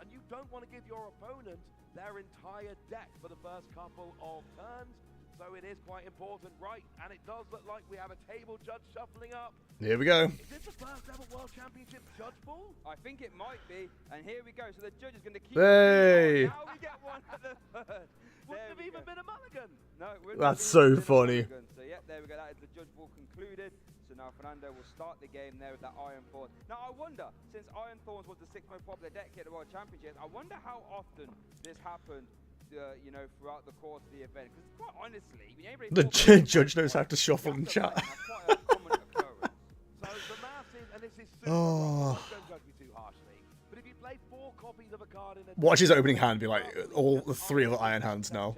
and you don't want to give your opponent their entire deck for the first couple of turns. So it is quite important, right? And it does look like we have a table judge shuffling up. Here we go. Is this the first ever World Championship Judge Ball? I think it might be, and here we go. So the judge is going to keep. Hey. Now we get one at the third. Wouldn't have even been a mulligan. No, it wouldn't That's have even so been a funny. mulligan. So yeah, there we go. That is the Judge Ball concluded. So now Fernando will start the game there with that Iron Thorn. Now I wonder, since Iron Thorns was the 6th most popular deck here at the World Championships, I wonder how often this happened. You know, throughout the course of the event, because quite honestly, The judge knows how to shuffle and chat. So the math is, and this is super Oh. don't judge me too harshly, but if you play 4 copies of a card in a Watch his opening hand be like, all the 3 of the iron hands now.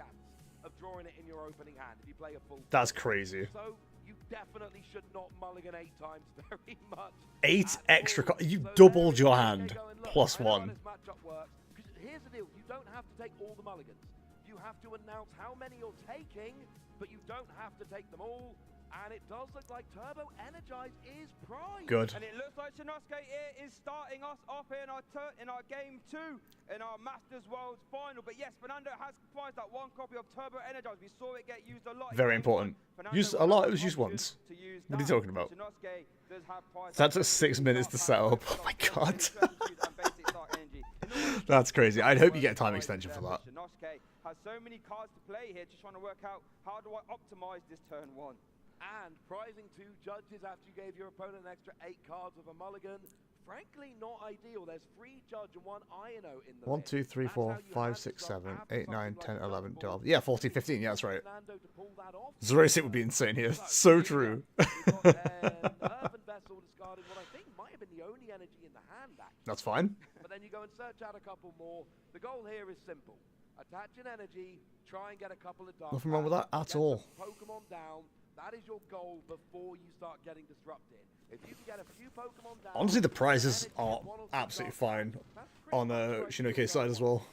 of drawing it in your opening hand, if you play a full That's crazy. So you definitely should not mulligan 8 times very much. 8 extra you doubled your hand. Plus I know how 1. this matchup works, 'cause here's the deal, you don't have to take all the mulligans. You have to announce how many you're taking, but you don't have to take them all. And it does look like Turbo Energize is primed. Good. And it looks like Shinosuke here is starting us off here in our game 2 in our Masters Worlds final. But yes, Fernando has prized that 1 copy of Turbo Energize. We saw it get used a lot. Very important. Used a lot, it was used once. What are you talking about? Shinosuke does have prized That took 6 minutes to set up. Oh my god. That's crazy. I'd hope you get a time extension for that. Shinosuke has so many cards to play here, just trying to work out how do I optimize this turn 1. And prizing 2 judges after you gave your opponent an extra 8 cards with a mulligan. Frankly, not ideal. There's 3 judge and 1 INO in the 1, 2, 3, 4, 5, 6, 7, 8, 9, 10, 11, 12. Yeah, 14, 15. Yeah, that's right. Zerosic would be insane here. So true. Earthen Vessel discarding what I think might have been the only energy in the hand, actually. That's fine. But then you go and search out a couple more. The goal here is simple. Attach an energy, try and get a couple of dark Nothing wrong with that at get all. some Pokemon down. That is your goal before you start getting disrupted. If you can get a few Pokemon down, Honestly, the prizes are absolutely fine on Shinosuke's side as well.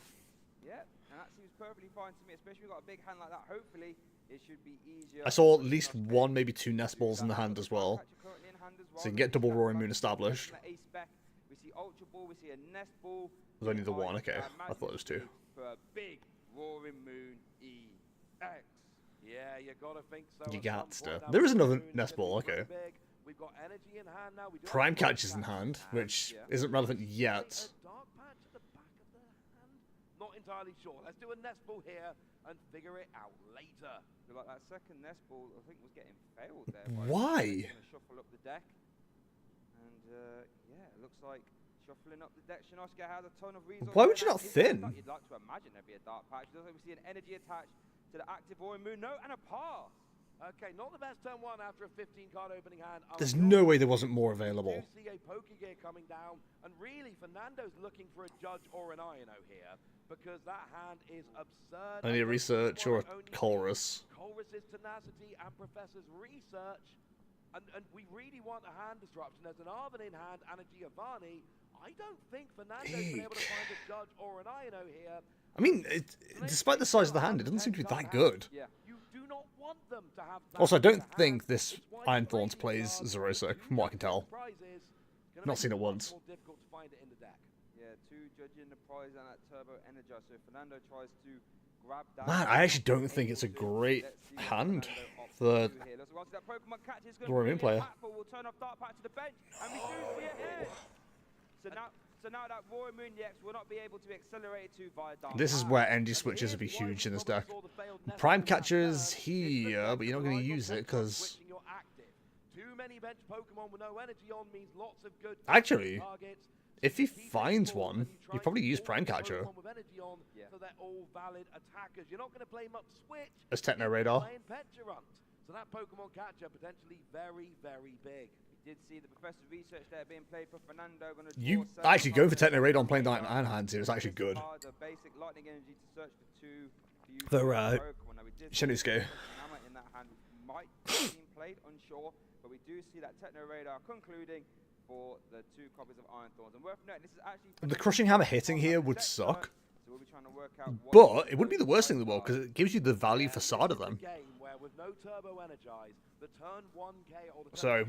Yeah, and that seems perfectly fine to me, especially with a big hand like that. Hopefully, it should be easier. I saw at least 1, maybe 2 nest balls in the hand as well. So you can get double Roaring Moon established. We see Ultra Ball, we see a Nest Ball. There's only the 1, okay. I thought it was 2. For a big Roaring Moon EX. Yeah, you gotta think so. You got to. There is another nest ball, okay. We've got energy in hand now. Prime Catch is in hand, which isn't relevant yet. Dark patch at the back of the hand? Not entirely sure. Let's do a nest ball here and figure it out later. Like that second nest ball, I think was getting failed there. Why? Shuffle up the deck, and yeah, it looks like shuffling up the deck. Shinosuke has a ton of resources. Why would you not thin? You'd like to imagine there'd be a dark patch. It looks like we see an energy attached to the active Roaring Moon. No, and a pass. Okay, not the best turn 1 after a 15-card opening hand. There's no way there wasn't more available. You see a Pokegear coming down, and really, Fernando's looking for a Judge or an INO here, because that hand is absurd. I need a research or a Colrus. Colrus's tenacity and Professor's research, and we really want a hand disruption. There's an Arven in hand and a Giovanni. I don't think Fernando's been able to find a Judge or an INO here. I mean, despite the size of the hand, it doesn't seem to be that good. You do not want them to have that. Also, I don't think this Iron Thorns plays Zerosic, from what I can tell. Not seen it once. More difficult to find it in the deck. Yeah, 2 judging the prize and that Turbo Energize. So Fernando tries to grab that. Man, I actually don't think it's a great hand for the Roaring Moon player. We'll turn off Dark Patch to the bench, and we do see it here. So now that Roaring Moon EX will not be able to be accelerated to via Dark. This is where energy switches would be huge in this deck. Prime Catcher's here, but you're not going to use it because... Too many bench Pokemon with no energy on means lots of good Actually, targets. if he finds one, you probably use Prime Catcher So they're all valid attackers. You're not going to play much switch. as Techno Radar. So that Pokemon catcher potentially very, very big. did see the Professor research there being played for Fernando. You actually going for Techno Radon playing Diamond Iron Hands here is actually good. Basic lightning energy to search for two. For Shinsuke. In that hand might have been played, unsure, but we do see that Techno Radar concluding for the 2 copies of Iron Thorns. And worth noting, this is actually The Crushing Hammer hitting here would suck. So we'll be trying to work out But it wouldn't be the worst thing in the world because it gives you the value for Sada then. So,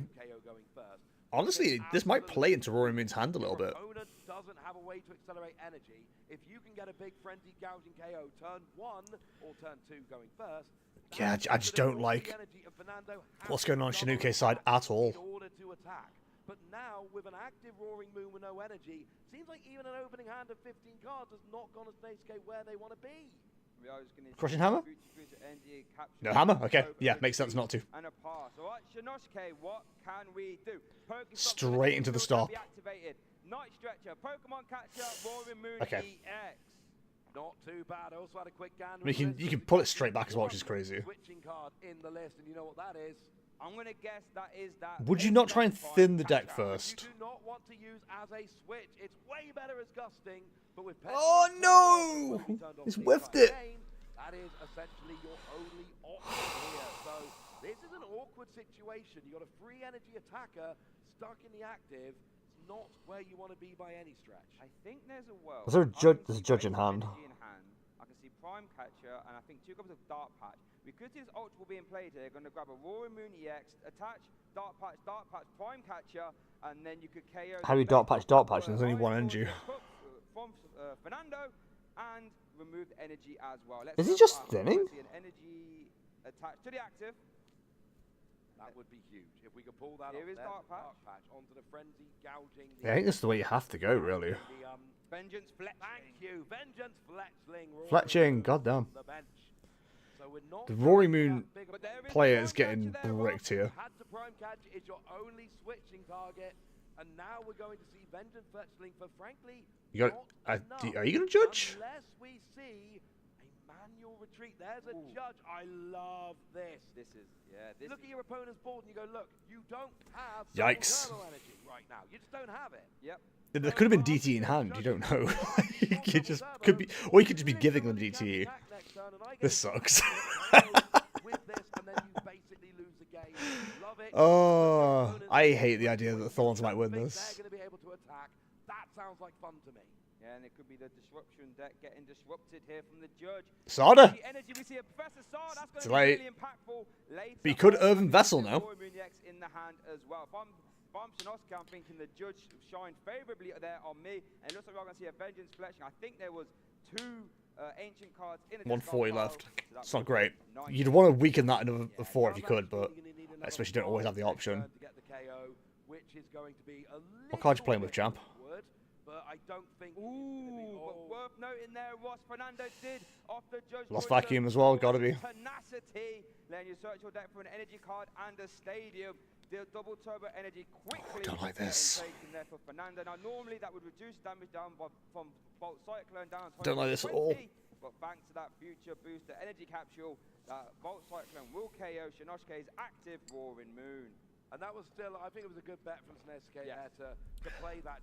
honestly, this might play into Roaring Moon's hand a little bit. Opponent doesn't have a way to accelerate energy. If you can get a big frenzy gouging KO turn 1 or turn 2 going first. Yeah, I just don't like what's going on Shinuke's side at all. But now, with an active Roaring Moon with no energy, seems like even an opening hand of 15 cards has not gone as Snesuke where they want to be. Crushing Hammer? No hammer? Okay, yeah, makes sense not to. And a pass. All right, Shinosuke, what can we do? Straight into the stop. Night Stretcher, Pokemon Catcher, Roaring Moon Okay. EX. Not too bad. I also had a quick gander. You can pull it straight back as well, which is crazy. Switching card in the list, and you know what that is. I'm gonna guess that is that. Would you not try and thin the deck first? You do not want to use as a switch. It's way better as gusting, but with oh no! He's whiffed it. That is essentially your only option here. So this is an awkward situation. You got a free energy attacker stuck in the active. It's not where you want to be by any stretch. I think there's a world. There's a judge in hand. I can see Prime Catcher and I think 2 copies of Dark Patch. We could see this Ultra Ball being played here. Going to grab a Roaring Moon EX, attach Dark Patch, Prime Catcher, and then you could KO. How do you Dark Patch? There's only one energy. From Fernando and remove the energy as well. Is he just thinning? An energy attached to the active. That would be huge if we could pull that Here off. Is Dark Patch onto the frenzy gouging. Yeah, I think this is the way you have to go, really. Vengeance Fletchling. Thank you, Vengeance Fletchling. Fletching, goddamn. The bench. So we're not The Roaring Moon player is getting bricked here. Had to Prime Catch is your only switching target, and now we're going to see Vengeance Fletchling for frankly. You got? Are you gonna judge? Unless we see a manual retreat. There's a judge. I love this. This is look at your opponent's board and you go, look, you don't have Yikes. turbo energy right now. You just don't have it. Yep. There could have been DT in hand. You don't know. You just could be, or you could just be giving them DT. This sucks. Oh, I hate the idea that Thorns might win this. They're going to be able to attack. That sounds like fun to me. Yeah, and it could be the disruption deck getting disrupted here from the judge. Sada. We see a Professor Sada. That's It's going to late. be really impactful later. But you could Irvin Vessel now. In the hand as well. If I'm Shinosuke, I'm thinking the judge shined favorably there on me, and it looks like we're going to see a Vengeance Fletching. I think there was 2 ancient cards in a 140 left. It's not great. You'd want to weaken that another 4 if you could, but especially you don't always have the option. What card you playing with, champ? But I don't think. But worth noting there, Ross Fernando did off the judge. Lost vacuum as well, gotta be. Tenacity. Then you search your deck for an energy card and a stadium. Deal double turbo energy quickly. Don't like this. There for Fernando. Now normally that would reduce damage down from Bolt Cyclone down. Don't like this at all. But thanks to that future booster energy capsule, Bolt Cyclone will KO Shinosuke's active Roaring Moon. And that was still, I think it was a good bet from Snesuke there to play that.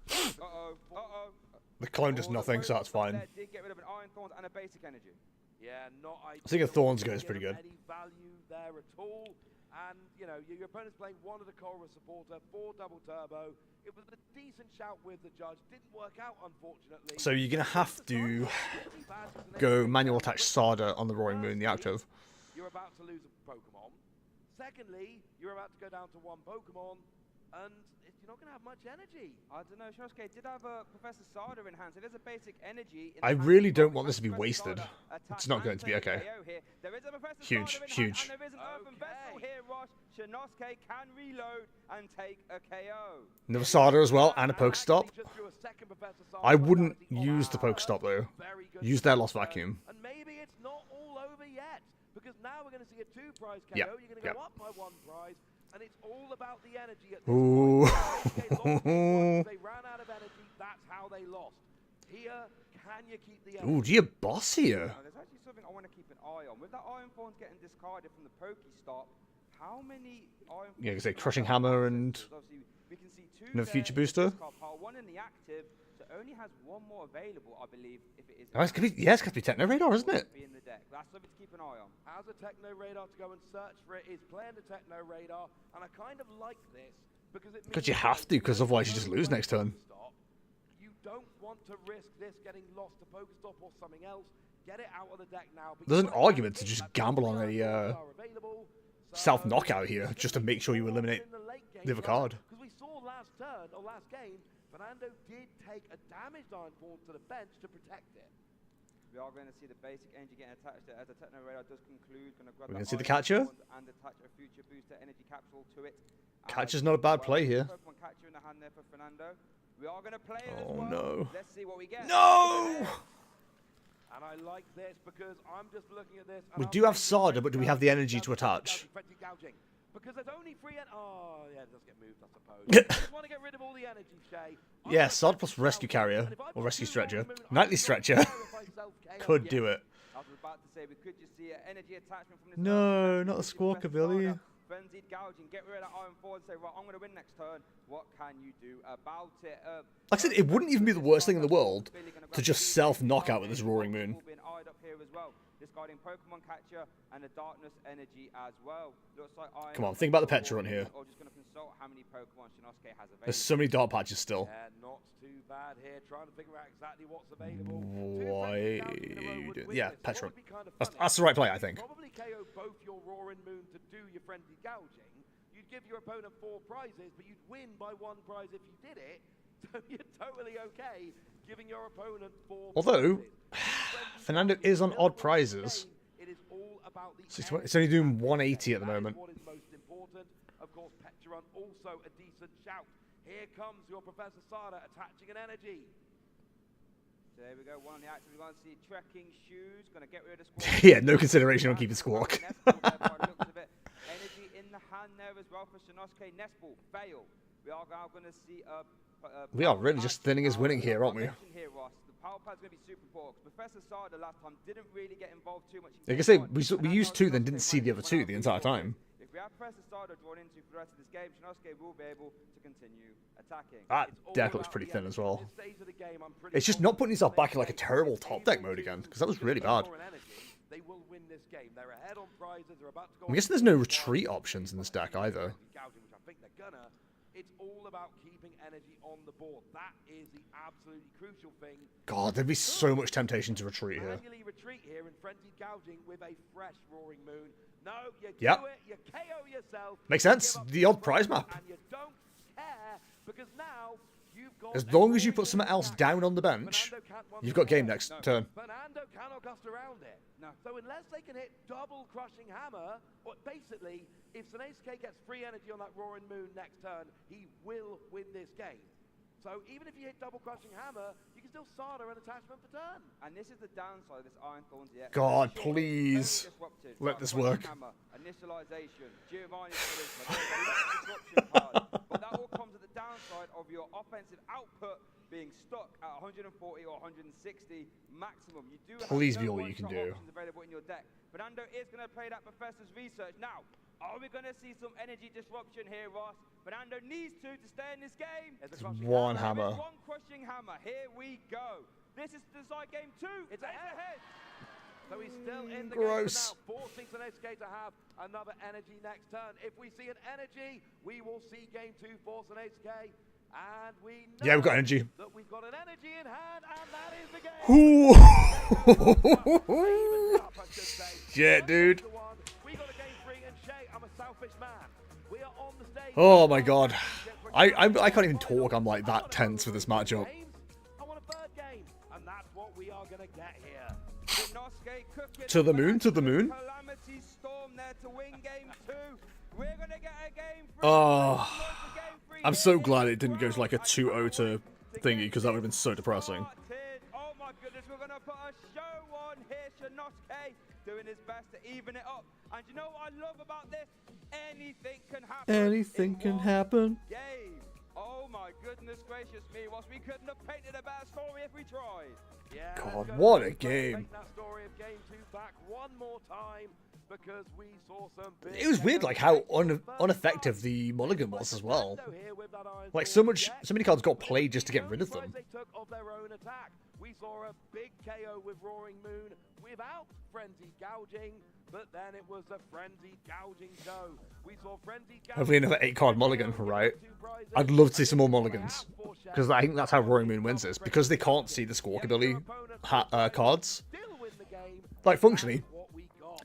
The clone does nothing, so that's fine. Did get rid of an Iron Thorns and a basic energy. Yeah, not ideal. I think a Thorns goes pretty good. Any value there at all. And, you know, your opponent's playing 1 of the Korra supporter, 4 double turbo. It was a decent shout with the judge. Didn't work out, unfortunately. So you're going to have to go manual attach Sada on the Roaring Moon, the active. You're about to lose a Pokemon. Secondly, you're about to go down to 1 Pokemon, and you're not going to have much energy. I don't know, Shinosuke did have a Professor Sada in hand, so there's a basic energy. I really don't want this to be wasted. It's not going to be okay. Huge, huge. And there is an Earthen Vessel here, Ross. Shinosuke can reload and take a KO. Another Sada as well, and a Pokestop. I wouldn't use the Pokestop though. Use their Lost Vacuum. And maybe it's not all over yet, because now we're going to see a 2-prize KO. Yep. You're going to go up by 1 prize. And it's all about the energy at this Ooh. point. They ran out of energy, that's how they lost. Here, can you keep the energy? Ooh, do you boss here? Now, there's actually something I want to keep an eye on. With that Iron Thorns getting discarded from the Pokestop, how many Iron Yeah, you say Crushing Hammer and obviously we can see two another there future in booster. this card pile, one in the active, so only has one more available, I believe, if it is. Oh, it's gonna be, yeah, it's gonna be Techno Radar, isn't it? Be in the deck. That's something to keep an eye on. As a Techno Radar to go and search for it is playing the Techno Radar, and I kind of like this because it Because you have to, because otherwise you just lose next turn. You don't want to risk this getting lost to Pokestop or something else. Get it out of the deck now. There's an argument to just gamble on a self knockout here, just to make sure you eliminate the other card. Because we saw last turn or last game, Fernando did take a damaged Iron Form to the bench to protect it. We are going to see the basic energy getting attached there as the Techno Radar does conclude. We're going to see the catcher. And attach a future booster energy capsule to it. Catcher's not a bad play here. Pokemon catcher in the hand there for Fernando. We are going to play it as Oh well. no. Let's see what we get. No! And I like this because I'm just looking at this. We do have Sada, but do we have the energy to attach? Because there's only free oh, yeah, it does get moved, I suppose. Just want to get rid of all the energy, Shay. Yeah, Sada plus Rescue Carrier, or Rescue Stretcher. Nightly Stretcher. Could do it. I was about to say we could just see an energy attachment from this. No, not the Squawkabilly. Frenzied gouging, get rid of that Iron Forward and say, right, I'm going to win next turn. What can you do about it? Like I said, it wouldn't even be the worst thing in the world to just self-knock out with this Roaring Moon. Being eyed up here as well. Discarding Pokemon Catcher and a Darkness Energy as well. Looks like Come on, think about the Petra run here. Or just going to consult how many Pokemon Shinosuke has available. There's so many dark patches still. Yeah, not too bad here. Trying to figure out exactly what's available. Why? Yeah, Petra. That's the right play, I think. Probably KO both your Roaring Moon to do your Frenzy Gouging. You'd give your opponent 4 prizes, but you'd win by 1 prize if you did it. So you're totally okay giving your opponent 4 Although, prizes. Fernando is on odd prizes. It is all about the So it's only doing 180 at the moment. What is most important. Of course, Petron also a decent shout. Here comes your Professor Sada attaching an energy. So there we go, one on the active. We're going to see Trekking Shoes. Going to get rid of Squawk. Yeah, no consideration on keeping Squawk. Energy in the hand there as well for Shinosuke. Nestball, fail. We are now going to see We are really just thinning his winning here, aren't we? Here, Ross. The power pad's going to be super important. Professor Sada last time didn't really get involved too much. Like I say, we used 2, then didn't see the other 2 the entire time. If we have Professor Sada drawn into for the rest of this game, Shinosuke will be able to continue attacking. That deck looks pretty thin as well. It's just not putting yourself back in like a terrible top deck mode again, because that was really bad. They will win this game. They're ahead on prizes. They're about to go. I'm guessing there's no retreat options in this deck either. Which I think they're gonna. It's all about keeping energy on the board. That is the absolutely crucial thing. God, there'd be so much temptation to retreat here. Manually retreat here in frenzied gouging with a fresh Roaring Moon. No, you do Yep. it. You KO yourself. Makes sense. The odd prize map. And you don't care because now you've got. As long as you put something else down on the bench, you've got game next turn. Fernando cannot gust around it. No. So unless they can hit double Crushing Hammer, or basically, if Snesuke gets free energy on that Roaring Moon next turn, he will win this game. So even if you hit double Crushing Hammer, you can still Sada an attachment for turn. And this is the downside of this Iron Thorns EX. God, please let this work. Initialization, Giovanni's charisma, there's a lot of disruption cards, but that all comes at the downside of your offensive output being stuck at 140 or 160 maximum. You do Please have be all you can do. options available in your deck. Fernando is going to play that Professor's Research. Now, are we going to see some energy disruption here, Ross? Fernando needs to stay in this game. It's one hammer. One Crushing Hammer. Here we go. This is the side game 2. It's ahead. So he's still in the Gross. game now, forcing Snesuke to have another energy next turn. If we see an energy, we will see game 2 for Snesuke. And we know Yeah, we've got energy. that we've got an energy in hand, and that is the game. Shit, dude. We got a game 3, and Shay, I'm a selfish man. We are on the stage. Oh my god. I can't even talk. I'm like that tense for this matchup. I want a third game, and that's what we are going to get here. To the moon, to the moon. Calamity Storm there to win game 2. We're going to get a game 3. Oh, I'm so glad it didn't go to like a 2-0 to thingy, because that would have been so depressing. Oh my goodness, we're going to put a show on here. Shinosuke doing his best to even it up. And you know what I love about this? Anything can happen. Anything can happen. Game. Oh my goodness gracious me, Ross, we couldn't have painted a better story if we tried. Yeah, God, what a game. Take that story of game 2 back one more time. because we saw some big It was weird, like how ineffective the mulligan was as well. Like so many cards got played just to get rid of them. They took of their own attack. We saw a big KO with Roaring Moon without frenzied gouging, but then it was a frenzied gouging show. We saw frenzied gouging. Hopefully another 8-card mulligan, right? I'd love to see some more mulligans, because I think that's how Roaring Moon wins this, because they can't see the Squawkabilly cards. Like functionally,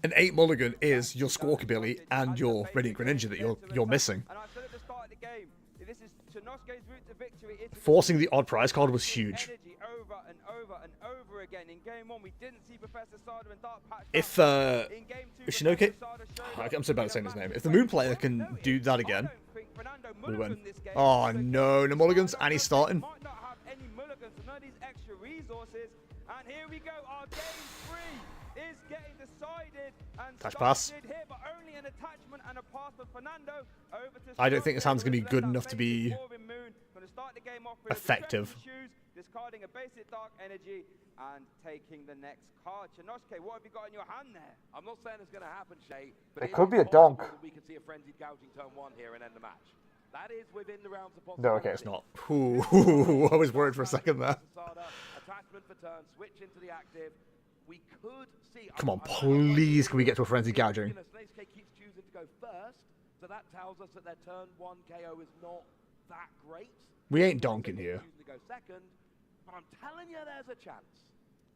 an 8 mulligan is your Squawkabilly and your Radiant Greninja that you're missing. And I said at the start of the game, this is Shinoske's route to victory. Forcing the odd prize card was huge. Energy over and over and over again. In game 1, we didn't see Professor Sada and Dark Patch. If Shinoke, I'm so bad at saying his name. If the Moon player can do that again, we win. Oh no, no mulligans, and he's starting. Might not have any mulligans, so none of these extra resources. And here we go, our game 3 is getting decided and Touch pass. here, but only an attachment and a pass for Fernando over to I don't think his hand's going to be good enough to be Gonna start the game off with effective. shoes, discarding a basic dark energy and taking the next card. Shinosuke, what have you got in your hand there? I'm not saying it's going to happen, Shay, but It could be a donk. We could see a frenzied gouging turn 1 here and end the match. That is within the rounds of No, okay, it's not. Ooh, I was worried for a second there. Attachment for turn, switch into the active. We could see. Come on, please, can we get to a frenzied gouging? Snake keeps choosing to go first, so that tells us that their turn 1 KO is not that great. We ain't donking here. Choosing to go second, but I'm telling you, there's a chance.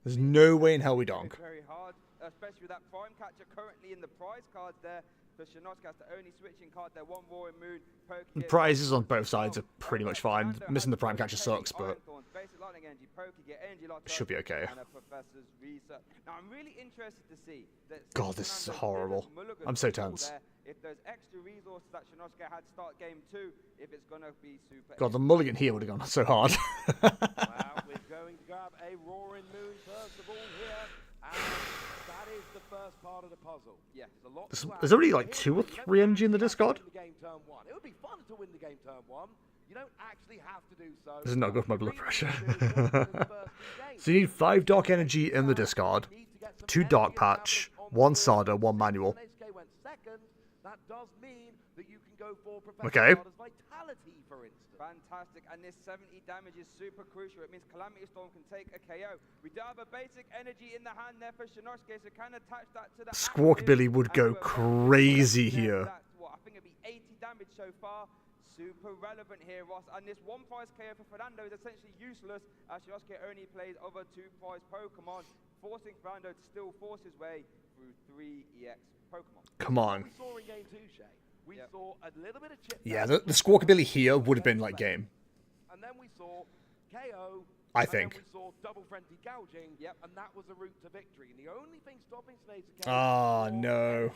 There's no way in hell we donk. Very hard, especially with that prime catcher currently in the prize cards there. So Shinosuke has the only switching card there. One Roaring Moon, The prizes on both sides are pretty much fine. Missing the prime catcher sucks, but it should be okay. Now I'm really interested to see that. God, this is horrible. I'm so tense. If there's extra resources that Shinosuke had to start game 2, if it's gonna be super. God, the mulligan here would have gone so hard. Well, we're going to grab a Roaring Moon first of all here, and that is the first part of the puzzle. Yeah, there's a lot. There's already like 2 or 3 energy in the discard. Game turn 1. It would be fun to win the game turn 1. You don't actually have to do so. This is not good for my blood pressure. So you need 5 dark energy in the discard, 2 dark patch, 1 Sada, 1 manual. That does mean that you can go for Okay. Vitality, for instance. Fantastic, and this 70 damage is super crucial. It means Calamity Storm can take a KO. We do have a basic energy in the hand there for Shinosuke, so can attach that to the Squawkabilly would go crazy here. I think it'd be 80 damage so far. Super relevant here, Ross. And this 1 prize KO for Fernando is essentially useless, as Shinosuke only plays over 2 prize Pokemon, forcing Fernando to still force his way through 3 EX Pokemon. Come on. We saw in game 2, Shay. We saw a little bit of chip. Yeah, the Squawkabilly here would have been like game. And then we saw KO. I think. And then we saw double frenzy gouging. Yep. And that was a route to victory. And the only thing stopping Snazer Oh no.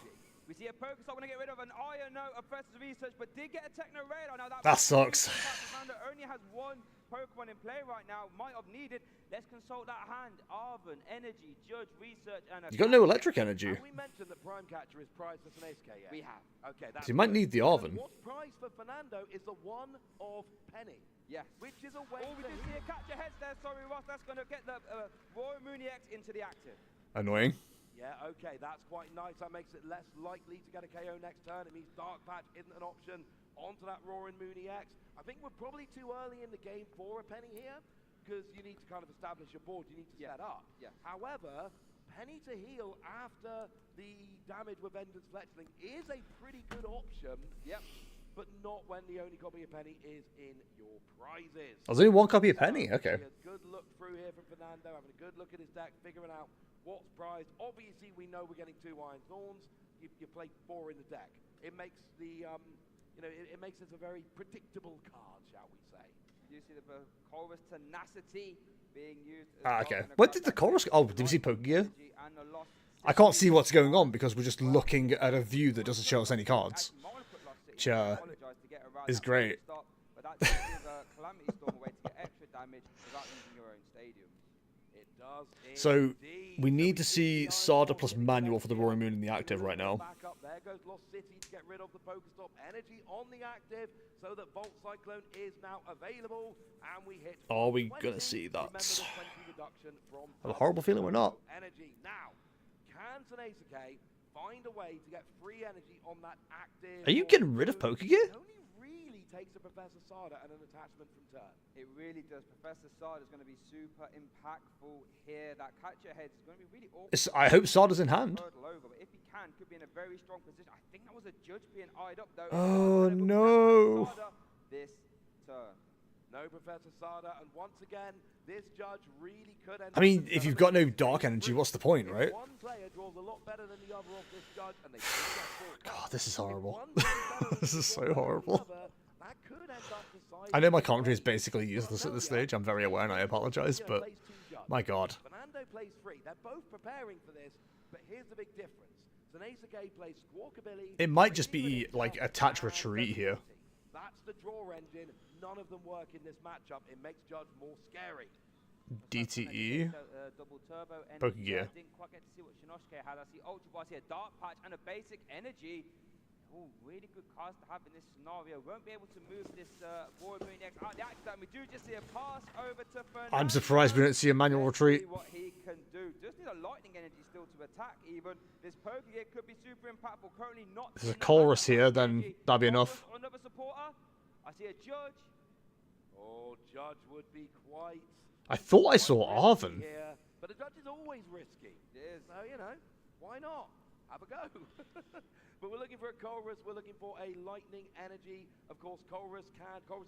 We see a Pokestop going to get rid of an Iron Note of Professor's Research, but did get a Techno Radar. Now that sucks. Fernando only has 1 Pokemon in play right now. Might have needed. Let's consult that hand. Arven, Energy, Judge, Research, and You got no electric energy. Have we mentioned that Prime Catcher is prized for Snazer yet? We have. Okay, that's So you might need the Arven. What's prized for Fernando is the 1 of Penny. Yes. Which is a way we did see a catcher heads there. Sorry, Ross. That's going to get the Roaring Moon EX into the active. Annoying. Yeah, okay, that's quite nice. That makes it less likely to get a KO next turn. It means Dark Patch isn't an option onto that Roaring Moon EX. I think we're probably too early in the game for a Penny here, because you need to kind of establish your board. You need to set up. Yeah. However, Penny to heal after the damage with Vengeance Fletchling is a pretty good option. Yep. But not when the only copy of Penny is in your prizes. There's only 1 copy of Penny, okay. A good look through here from Fernando, having a good look at his deck, figuring out what's prized. Obviously, we know we're getting 2 Iron Thorns. You play 4 in the deck. It makes the, it makes this a very predictable card, shall we say. You see the Chorus Tenacity being used. Okay. What did the chorus? Oh, did we see Pokegear? I can't see what's going on because we're just looking at a view that doesn't show us any cards. Which is great. But that gives Calamity Storm a way to get extra damage without using your own stadium. It does. So we need to see Sada plus manual for the Roaring Moon in the active right now. Back up. There goes Lost City to get rid of the Pokestop energy on the active, so that Volt Cyclone is now available, and we hit. Are we gonna see that? Remember the 20 reduction from I have a horrible feeling we're not. Energy now. Can Tsunezake find a way to get free energy on that active. Are you getting rid of Poké Gear? It only really takes a Professor Sada and an attachment from turn. It really does. Professor Sada is going to be super impactful here. That catcher head is going to be really awkward. I hope Sada's in hand. Over, but if he can, could be in a very strong position. I think that was a judge being eyed up though. Oh no! This turn. No Professor Sada, and once again, this judge really could end I mean, if you've got no dark energy, what's the point, right? One player draws a lot better than the other off this judge, and they get full. God, this is horrible. This is so horrible. I know my commentary is basically useless at this stage. I'm very aware, and I apologize, but my God. Fernando plays free. They're both preparing for this, but here's the big difference. Zanazake plays Squawkabilly. It might just be like attach retreat here. That's the draw engine. None of them work in this matchup. It makes Judge more scary. DTE. Double turbo Poké Gear. I didn't quite get to see what Shinosuke had. I see Ultra Bars here, Dark Patch, and a basic energy. Oh, really good cards to have in this scenario. Won't be able to move this Void Moon X out the accident. We do just see a pass over to Fernando. I'm surprised we don't see a manual retreat. See what he can do. Just need a lightning energy still to attack even. This Poké Gear could be super impactful. Currently not. There's a chorus here, then that'll be enough. Another supporter. I see a judge. Oh, Judge would be quite. I thought I saw Arven. Here, but a judge is always risky. It is. So, you know, why not? Have a go. But we're looking for a Colrus. We're looking for a lightning energy. Of course, Colrus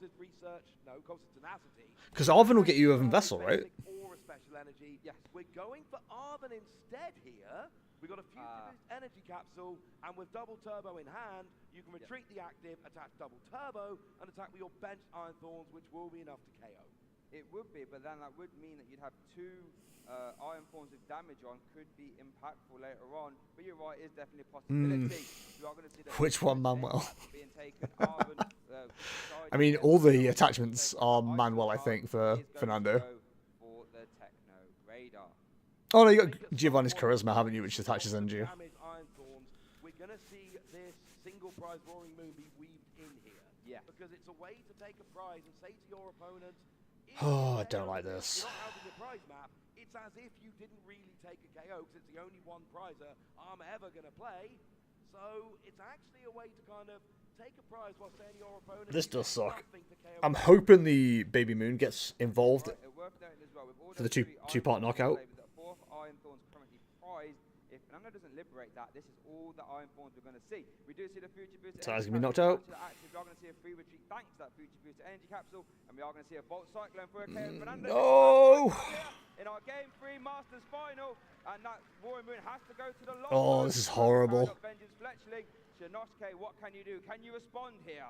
is research. No, Colrus is tenacity. Because Arven will get you Earthen Vessel, right? Or a special energy. Yes. We're going for Arven instead here. We've got a Future Boost energy capsule, and with double turbo in hand, you can retreat the active, attach double turbo, and attack with your benched Iron Thorns, which will be enough to KO. It would be, but then that would mean that you'd have two Iron Thorns with damage on, could be impactful later on. But you're right, it is definitely a possibility. You are going to see that. Which one, Manuel? Being taken. Arven, I mean, all the attachments are Manuel, I think, for Fernando. For the Techno Radar. Oh no, you got Giovanni's Charisma, haven't you, which attaches energy. We're going to see this single prize Roaring Moon be weaved in here. Yeah. Because it's a way to take a prize and say to your opponent, Oh, I don't like this. you're not out of your prize map, it's as if you didn't really take a KO, because it's the only one prizer I'm ever going to play. So it's actually a way to kind of take a prize while saying your opponent. This does suck. I'm hoping the Baby Moon gets involved for the two-part knockout. The fourth Iron Thorns currently prized. If Fernando doesn't liberate that, this is all the Iron Thorns we're going to see. We do see the Future Boost. So he's going to be knocked out. We are going to see a free retreat thanks to that Future Boost energy capsule, and we are going to see a Volt Cyclone for a KO. Fernando No! In our Game 3 Masters final, and that Roaring Moon has to go to the long Oh, this is horrible. Vengeance Fletchling. Shinosuke, what can you do? Can you respond here?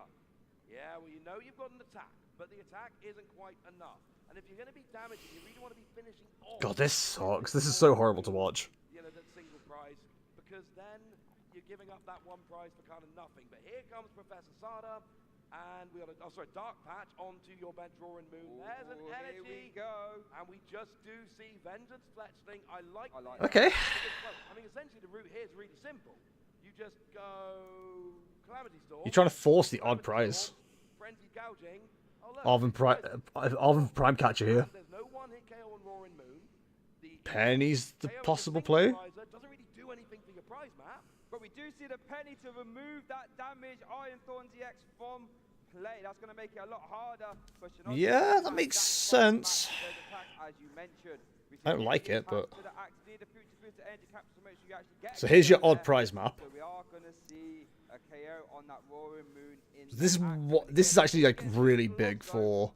Yeah, well, you know you've got an attack, but the attack isn't quite enough. And if you're going to be damaging, you really want to be finishing off. God, this sucks. This is so horrible to watch. You know, that single prize, because then you're giving up that one prize for kind of nothing. But here comes Professor Sada, and we got a Dark Patch onto your bench Roaring Moon. There's an energy. Here we go. And we just do see Vengeance Fletchling. I like that. Okay. I mean, essentially the route here is really simple. You just go Calamity Storm. You're trying to force the odd prize. Frenzy Gouging. Arven Prime Catcher here. There's no one-hit KO on Roaring Moon. Penny's the possible play. Doesn't really do anything for your prize map. But we do see the Penny to remove that damage Iron Thorns EX from play. That's going to make it a lot harder for Shinosuke. Yeah, that makes sense. As you mentioned. I don't like it, but... To the Future Boost energy capsule to make sure you actually get So here's your odd prize map. So we are going to see a KO on that Roaring Moon. This is actually like really big for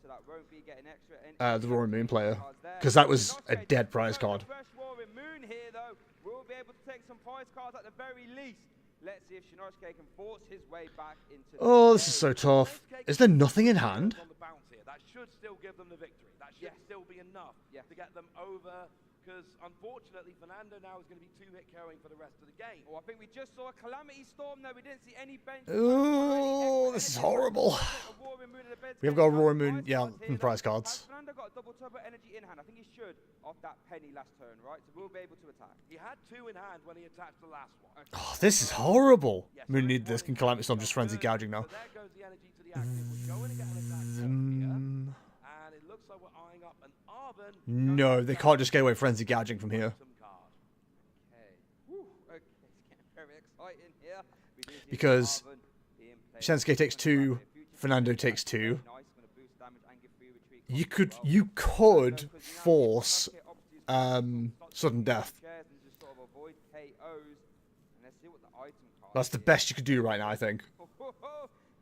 the Roaring Moon player, because that was a dead prize card. Fresh Roaring Moon here though, we'll be able to take some prize cards at the very least. Let's see if Shinosuke can force his way back into. Oh, this is so tough. Is there nothing in hand? That should still give them the victory. That should still be enough to get them over. Because unfortunately, Fernando now is going to be two-hit KOing for the rest of the game. Oh, I think we just saw a Calamity Storm there. We didn't see any bench. Oh, this is horrible. We have got a Roaring Moon, and prize cards. Fernando got a double turbo energy in hand. I think he should off that Penny last turn, right? So we'll be able to attack. He had two in hand when he attached the last one. Oh, this is horrible. Moon need this. Can Calamity Storm just Frenzy Gouging now? So there goes the energy to the active. We're going to get an attack here. And it looks like we're eyeing up an Arven. No, they can't just get away Frenzy Gouging from here. Okay. Whew. Okay, it's getting very because Shinsuke takes 2, Fernando takes 2. You could force sudden death. That's the best you could do right now, I think.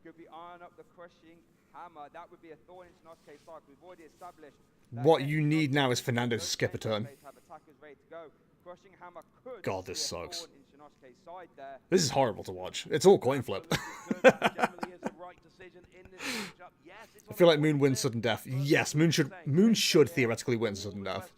Could be iron up the crushing hammer. That would be a thorn in Shinosuke's side. We've already established What you need now is Fernando to skip a turn. God, this sucks. This is horrible to watch. It's all coin flip. I feel like Moon wins sudden death. Yes, Moon should theoretically win sudden death.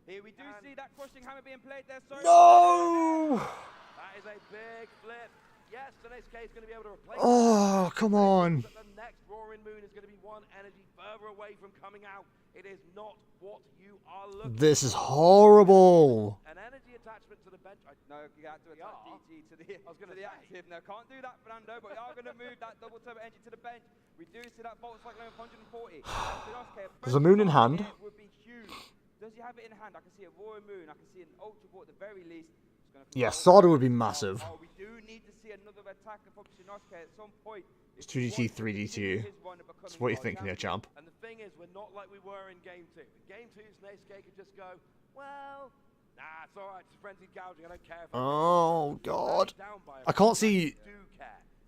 Here we do see that crushing hammer being played there. No! That is a big flip. Yes, the next case is going to be able to replace. Oh, come on. The next Roaring Moon is going to be 1 energy further away from coming out. It is not what you are looking for. This is horrible. An energy attachment to the bench. No, you have to attach DG to the active. No, can't do that, Fernando, but we are going to move that double turbo energy to the bench. We do see that Volt Cyclone 140. There's a Moon in hand. Would be huge. Does he have it in hand? I can see a Roaring Moon. I can see an Ultra Ball at the very least. Yeah, Sada would be massive. Oh, we do need to see another attacker from Shinosuke at some point. It's 2DT, 3DT. That's what you're thinking here, champ. And the thing is, we're not like we were in Game 2. In Game 2, Snake could just go, well, nah, it's alright, it's frenzied gouging, I don't care if Oh, God. I can't see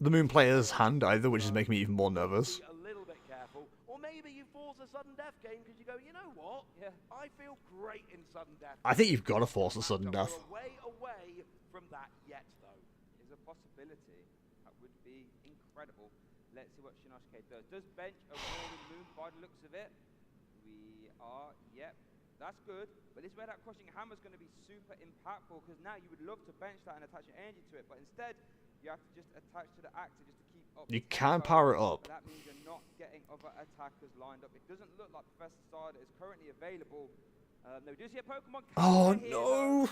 the Moon player's hand either, which is making me even more nervous. A little bit careful. Or maybe you force a sudden death game because you go, you know what? Yeah. I feel great in sudden death. I think you've got to force a sudden death. We're way away from that yet, though. Is a possibility. That would be incredible. Let's see what Shinosuke does. Does bench a Roaring Moon by the looks of it? We are, yep. That's good. But this is where that crushing hammer is going to be super impactful, because now you would love to bench that and attach your energy to it, but instead you have to just attach to the active just to keep up. You can power it up. That means you're not getting other attackers lined up. It doesn't look like Professor Sada is currently available. No, we do see a Pokemon. Oh no!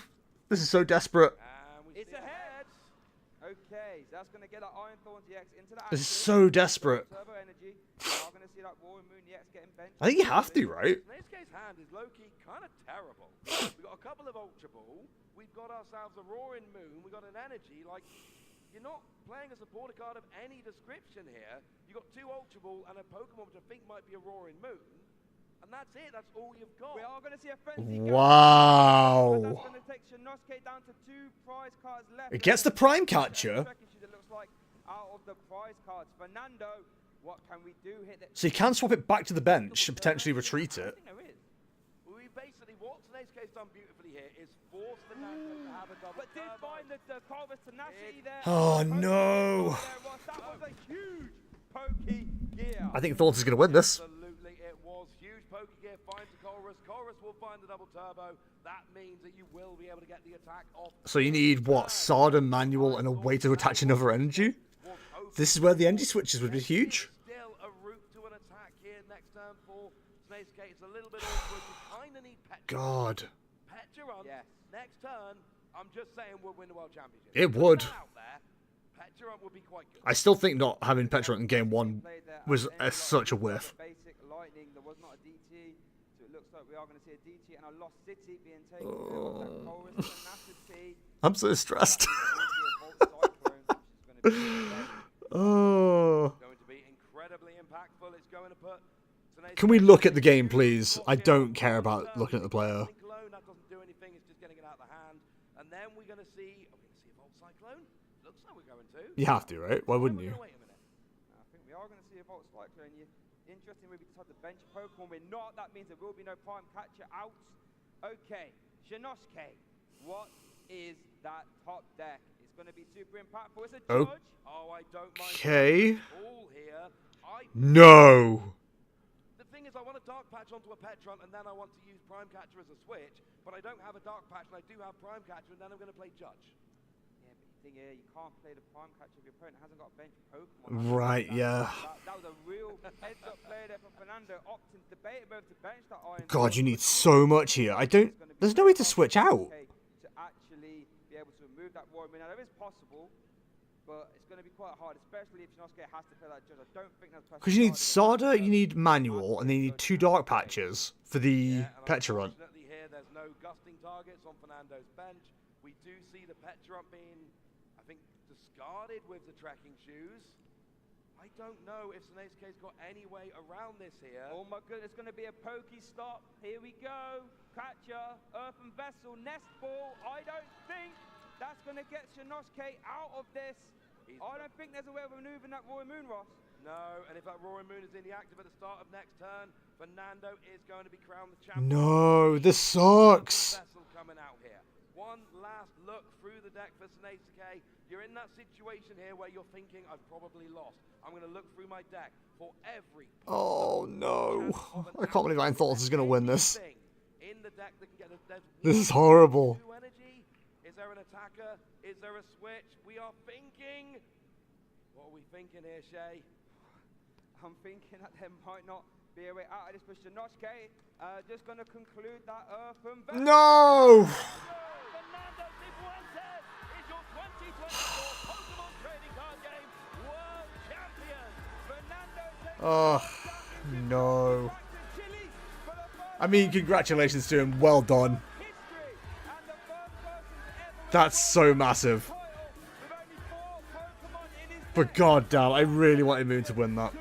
This is so desperate. It's ahead. Okay, so that's going to get that Iron Thorns EX into the active. This is so desperate. Turbo energy. We're going to see that Roaring Moon EX getting benched. I think you have to, right? This case hand is low-key kind of terrible. We've got a couple of Ultra Ball. We've got ourselves a Roaring Moon. We've got an energy. Like, you're not playing a supporter card of any description here. You've got 2 Ultra Ball and a Pokemon which I think might be a Roaring Moon. And that's it. That's all you've got. We are going to see a frenzy. Wow. That's going to take Shinosuke down to 2 prize cards left. It gets the Prime Catcher. It looks like out of the prize cards. Fernando, what can we do here? So you can swap it back to the bench and potentially retreat it. We basically, what today's case done beautifully here is force Fernando to have a double. But did find the Corvus tenacity there. Oh no. That was a huge pokey gear. I think Thorns is going to win this. Absolutely, it was huge. Pokegear finds the Chorus. Chorus will find the double turbo. That means that you will be able to get the attack off. So you need, what, Sada, Manual, and a way to attach another energy? This is where the energy switches would be huge. Still a route to an attack here next turn for Snakeskate. It's a little bit awkward. You kind of need Petra. God. Petra, next turn, I'm just saying we'll win the World Championship. It would. Petra would be quite good. I still think not having Petra in game 1 was such a whiff. Basic lightning, there was not a DT, so it looks like we are going to see a DT and a Lost City being taken care of. That Chorus tenacity. I'm so stressed. Oh. Going to be incredibly impactful. It's going to put. Can we look at the game, please? I don't care about looking at the player. That doesn't do anything. It's just getting it out of the hand. And then we're going to see. Are we going to see a Volt Cyclone? Looks like we're going to. You have to, right? Why wouldn't you? Wait a minute. I think we are going to see a Volt Cyclone. Interesting, we decide to bench Pokemon. We're not. That means there will be no Prime Catcher out. Okay, Shinosuke. What is that top deck? It's going to be super impactful. It's a judge. Oh, I don't mind. Okay. All here. No. The thing is, I want a Dark Patch onto a Petron, and then I want to use Prime Catcher as a switch, but I don't have a Dark Patch, and I do have Prime Catcher, and then I'm going to play Judge. Yeah, but the thing here, you can't play the Prime Catcher if your opponent hasn't got a bench Pokemon. Right, yeah. That was a real heads-up play there from Fernando, opting to debate whether to bench that Iron. God, you need so much here. There's no way to switch out. To actually be able to remove that Roaring Moon. Now, there is possible, but it's going to be quite hard, especially if Shinosuke has to play that Judge. I don't think that's possible. Because you need Sada, you need Manual, and then you need 2 Dark Patches for the Petra run. Unfortunately here, there's no gusting targets on Fernando's bench. We do see the Petra being, I think, discarded with the trekking shoes. I don't know if Snesuke's got any way around this here. Oh my goodness, it's going to be a pokey stop. Here we go. Catcher, Earthen Vessel, Nest Ball. I don't think that's going to get Shinosuke out of this. I don't think there's a way of maneuvering that Roaring Moon, Ross. No, and if that Roaring Moon is in the active at the start of next turn, Fernando is going to be crowned the champion. No, this sucks. Vessel coming out here. One last look through the deck for Snesuke. You're in that situation here where you're thinking, I've probably lost. I'm going to look through my deck for every... Oh no. I can't believe I thought this was going to win this. In the deck that can get This is horrible. energy. Is there an attacker? Is there a switch? We are thinking... What are we thinking here, Shay? I'm thinking that there might not be a way out of this, but Shinosuke just going to conclude that Earthen Vessel. No! Fernando Cifuentes is your 2024 Pokemon Trading Card Game World Champion. Fernando Oh, no. I mean, congratulations to him. Well done. That's so massive. But goddamn, I really wanted Moon to win that.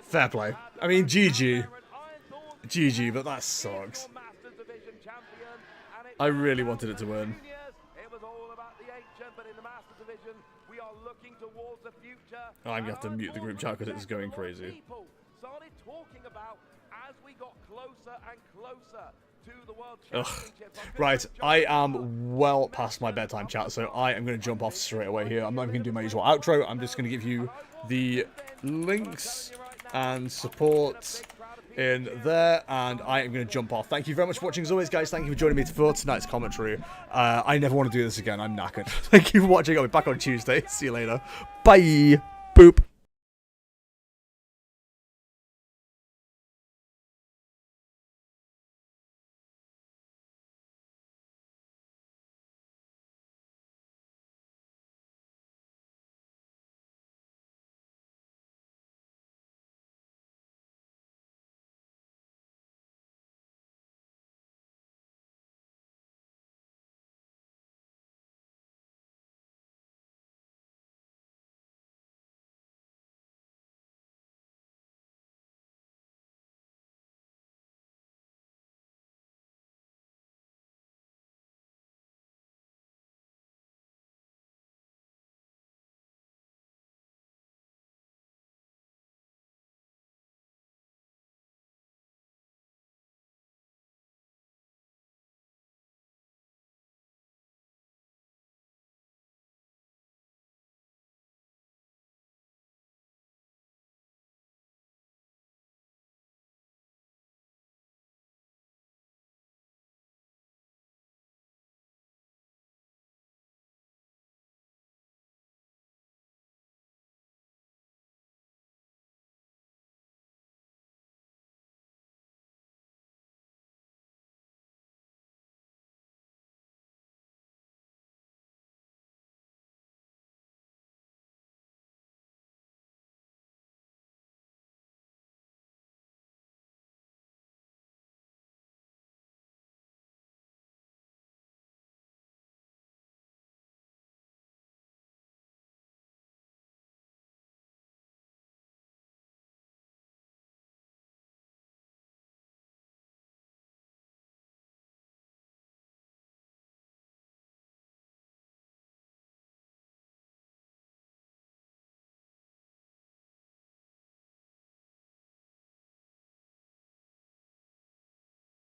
Fair play. I mean, GG. GG, but that sucks. I really wanted it to win. Oh, I'm going to have to mute the group chat because it's going crazy. Started talking about as we got closer and closer to the World Ugh. Championship. Right, I am well past my bedtime chat, so I am going to jump off straight away here. I'm not even going to do my usual outro. I'm just going to give you the links and support in there, and I am going to jump off. Thank you very much for watching as always, guys. Thank you for joining me for tonight's commentary. I never want to do this again. I'm knackered. Thank you for watching. I'll be back on Tuesday. See you later. Bye. Boop.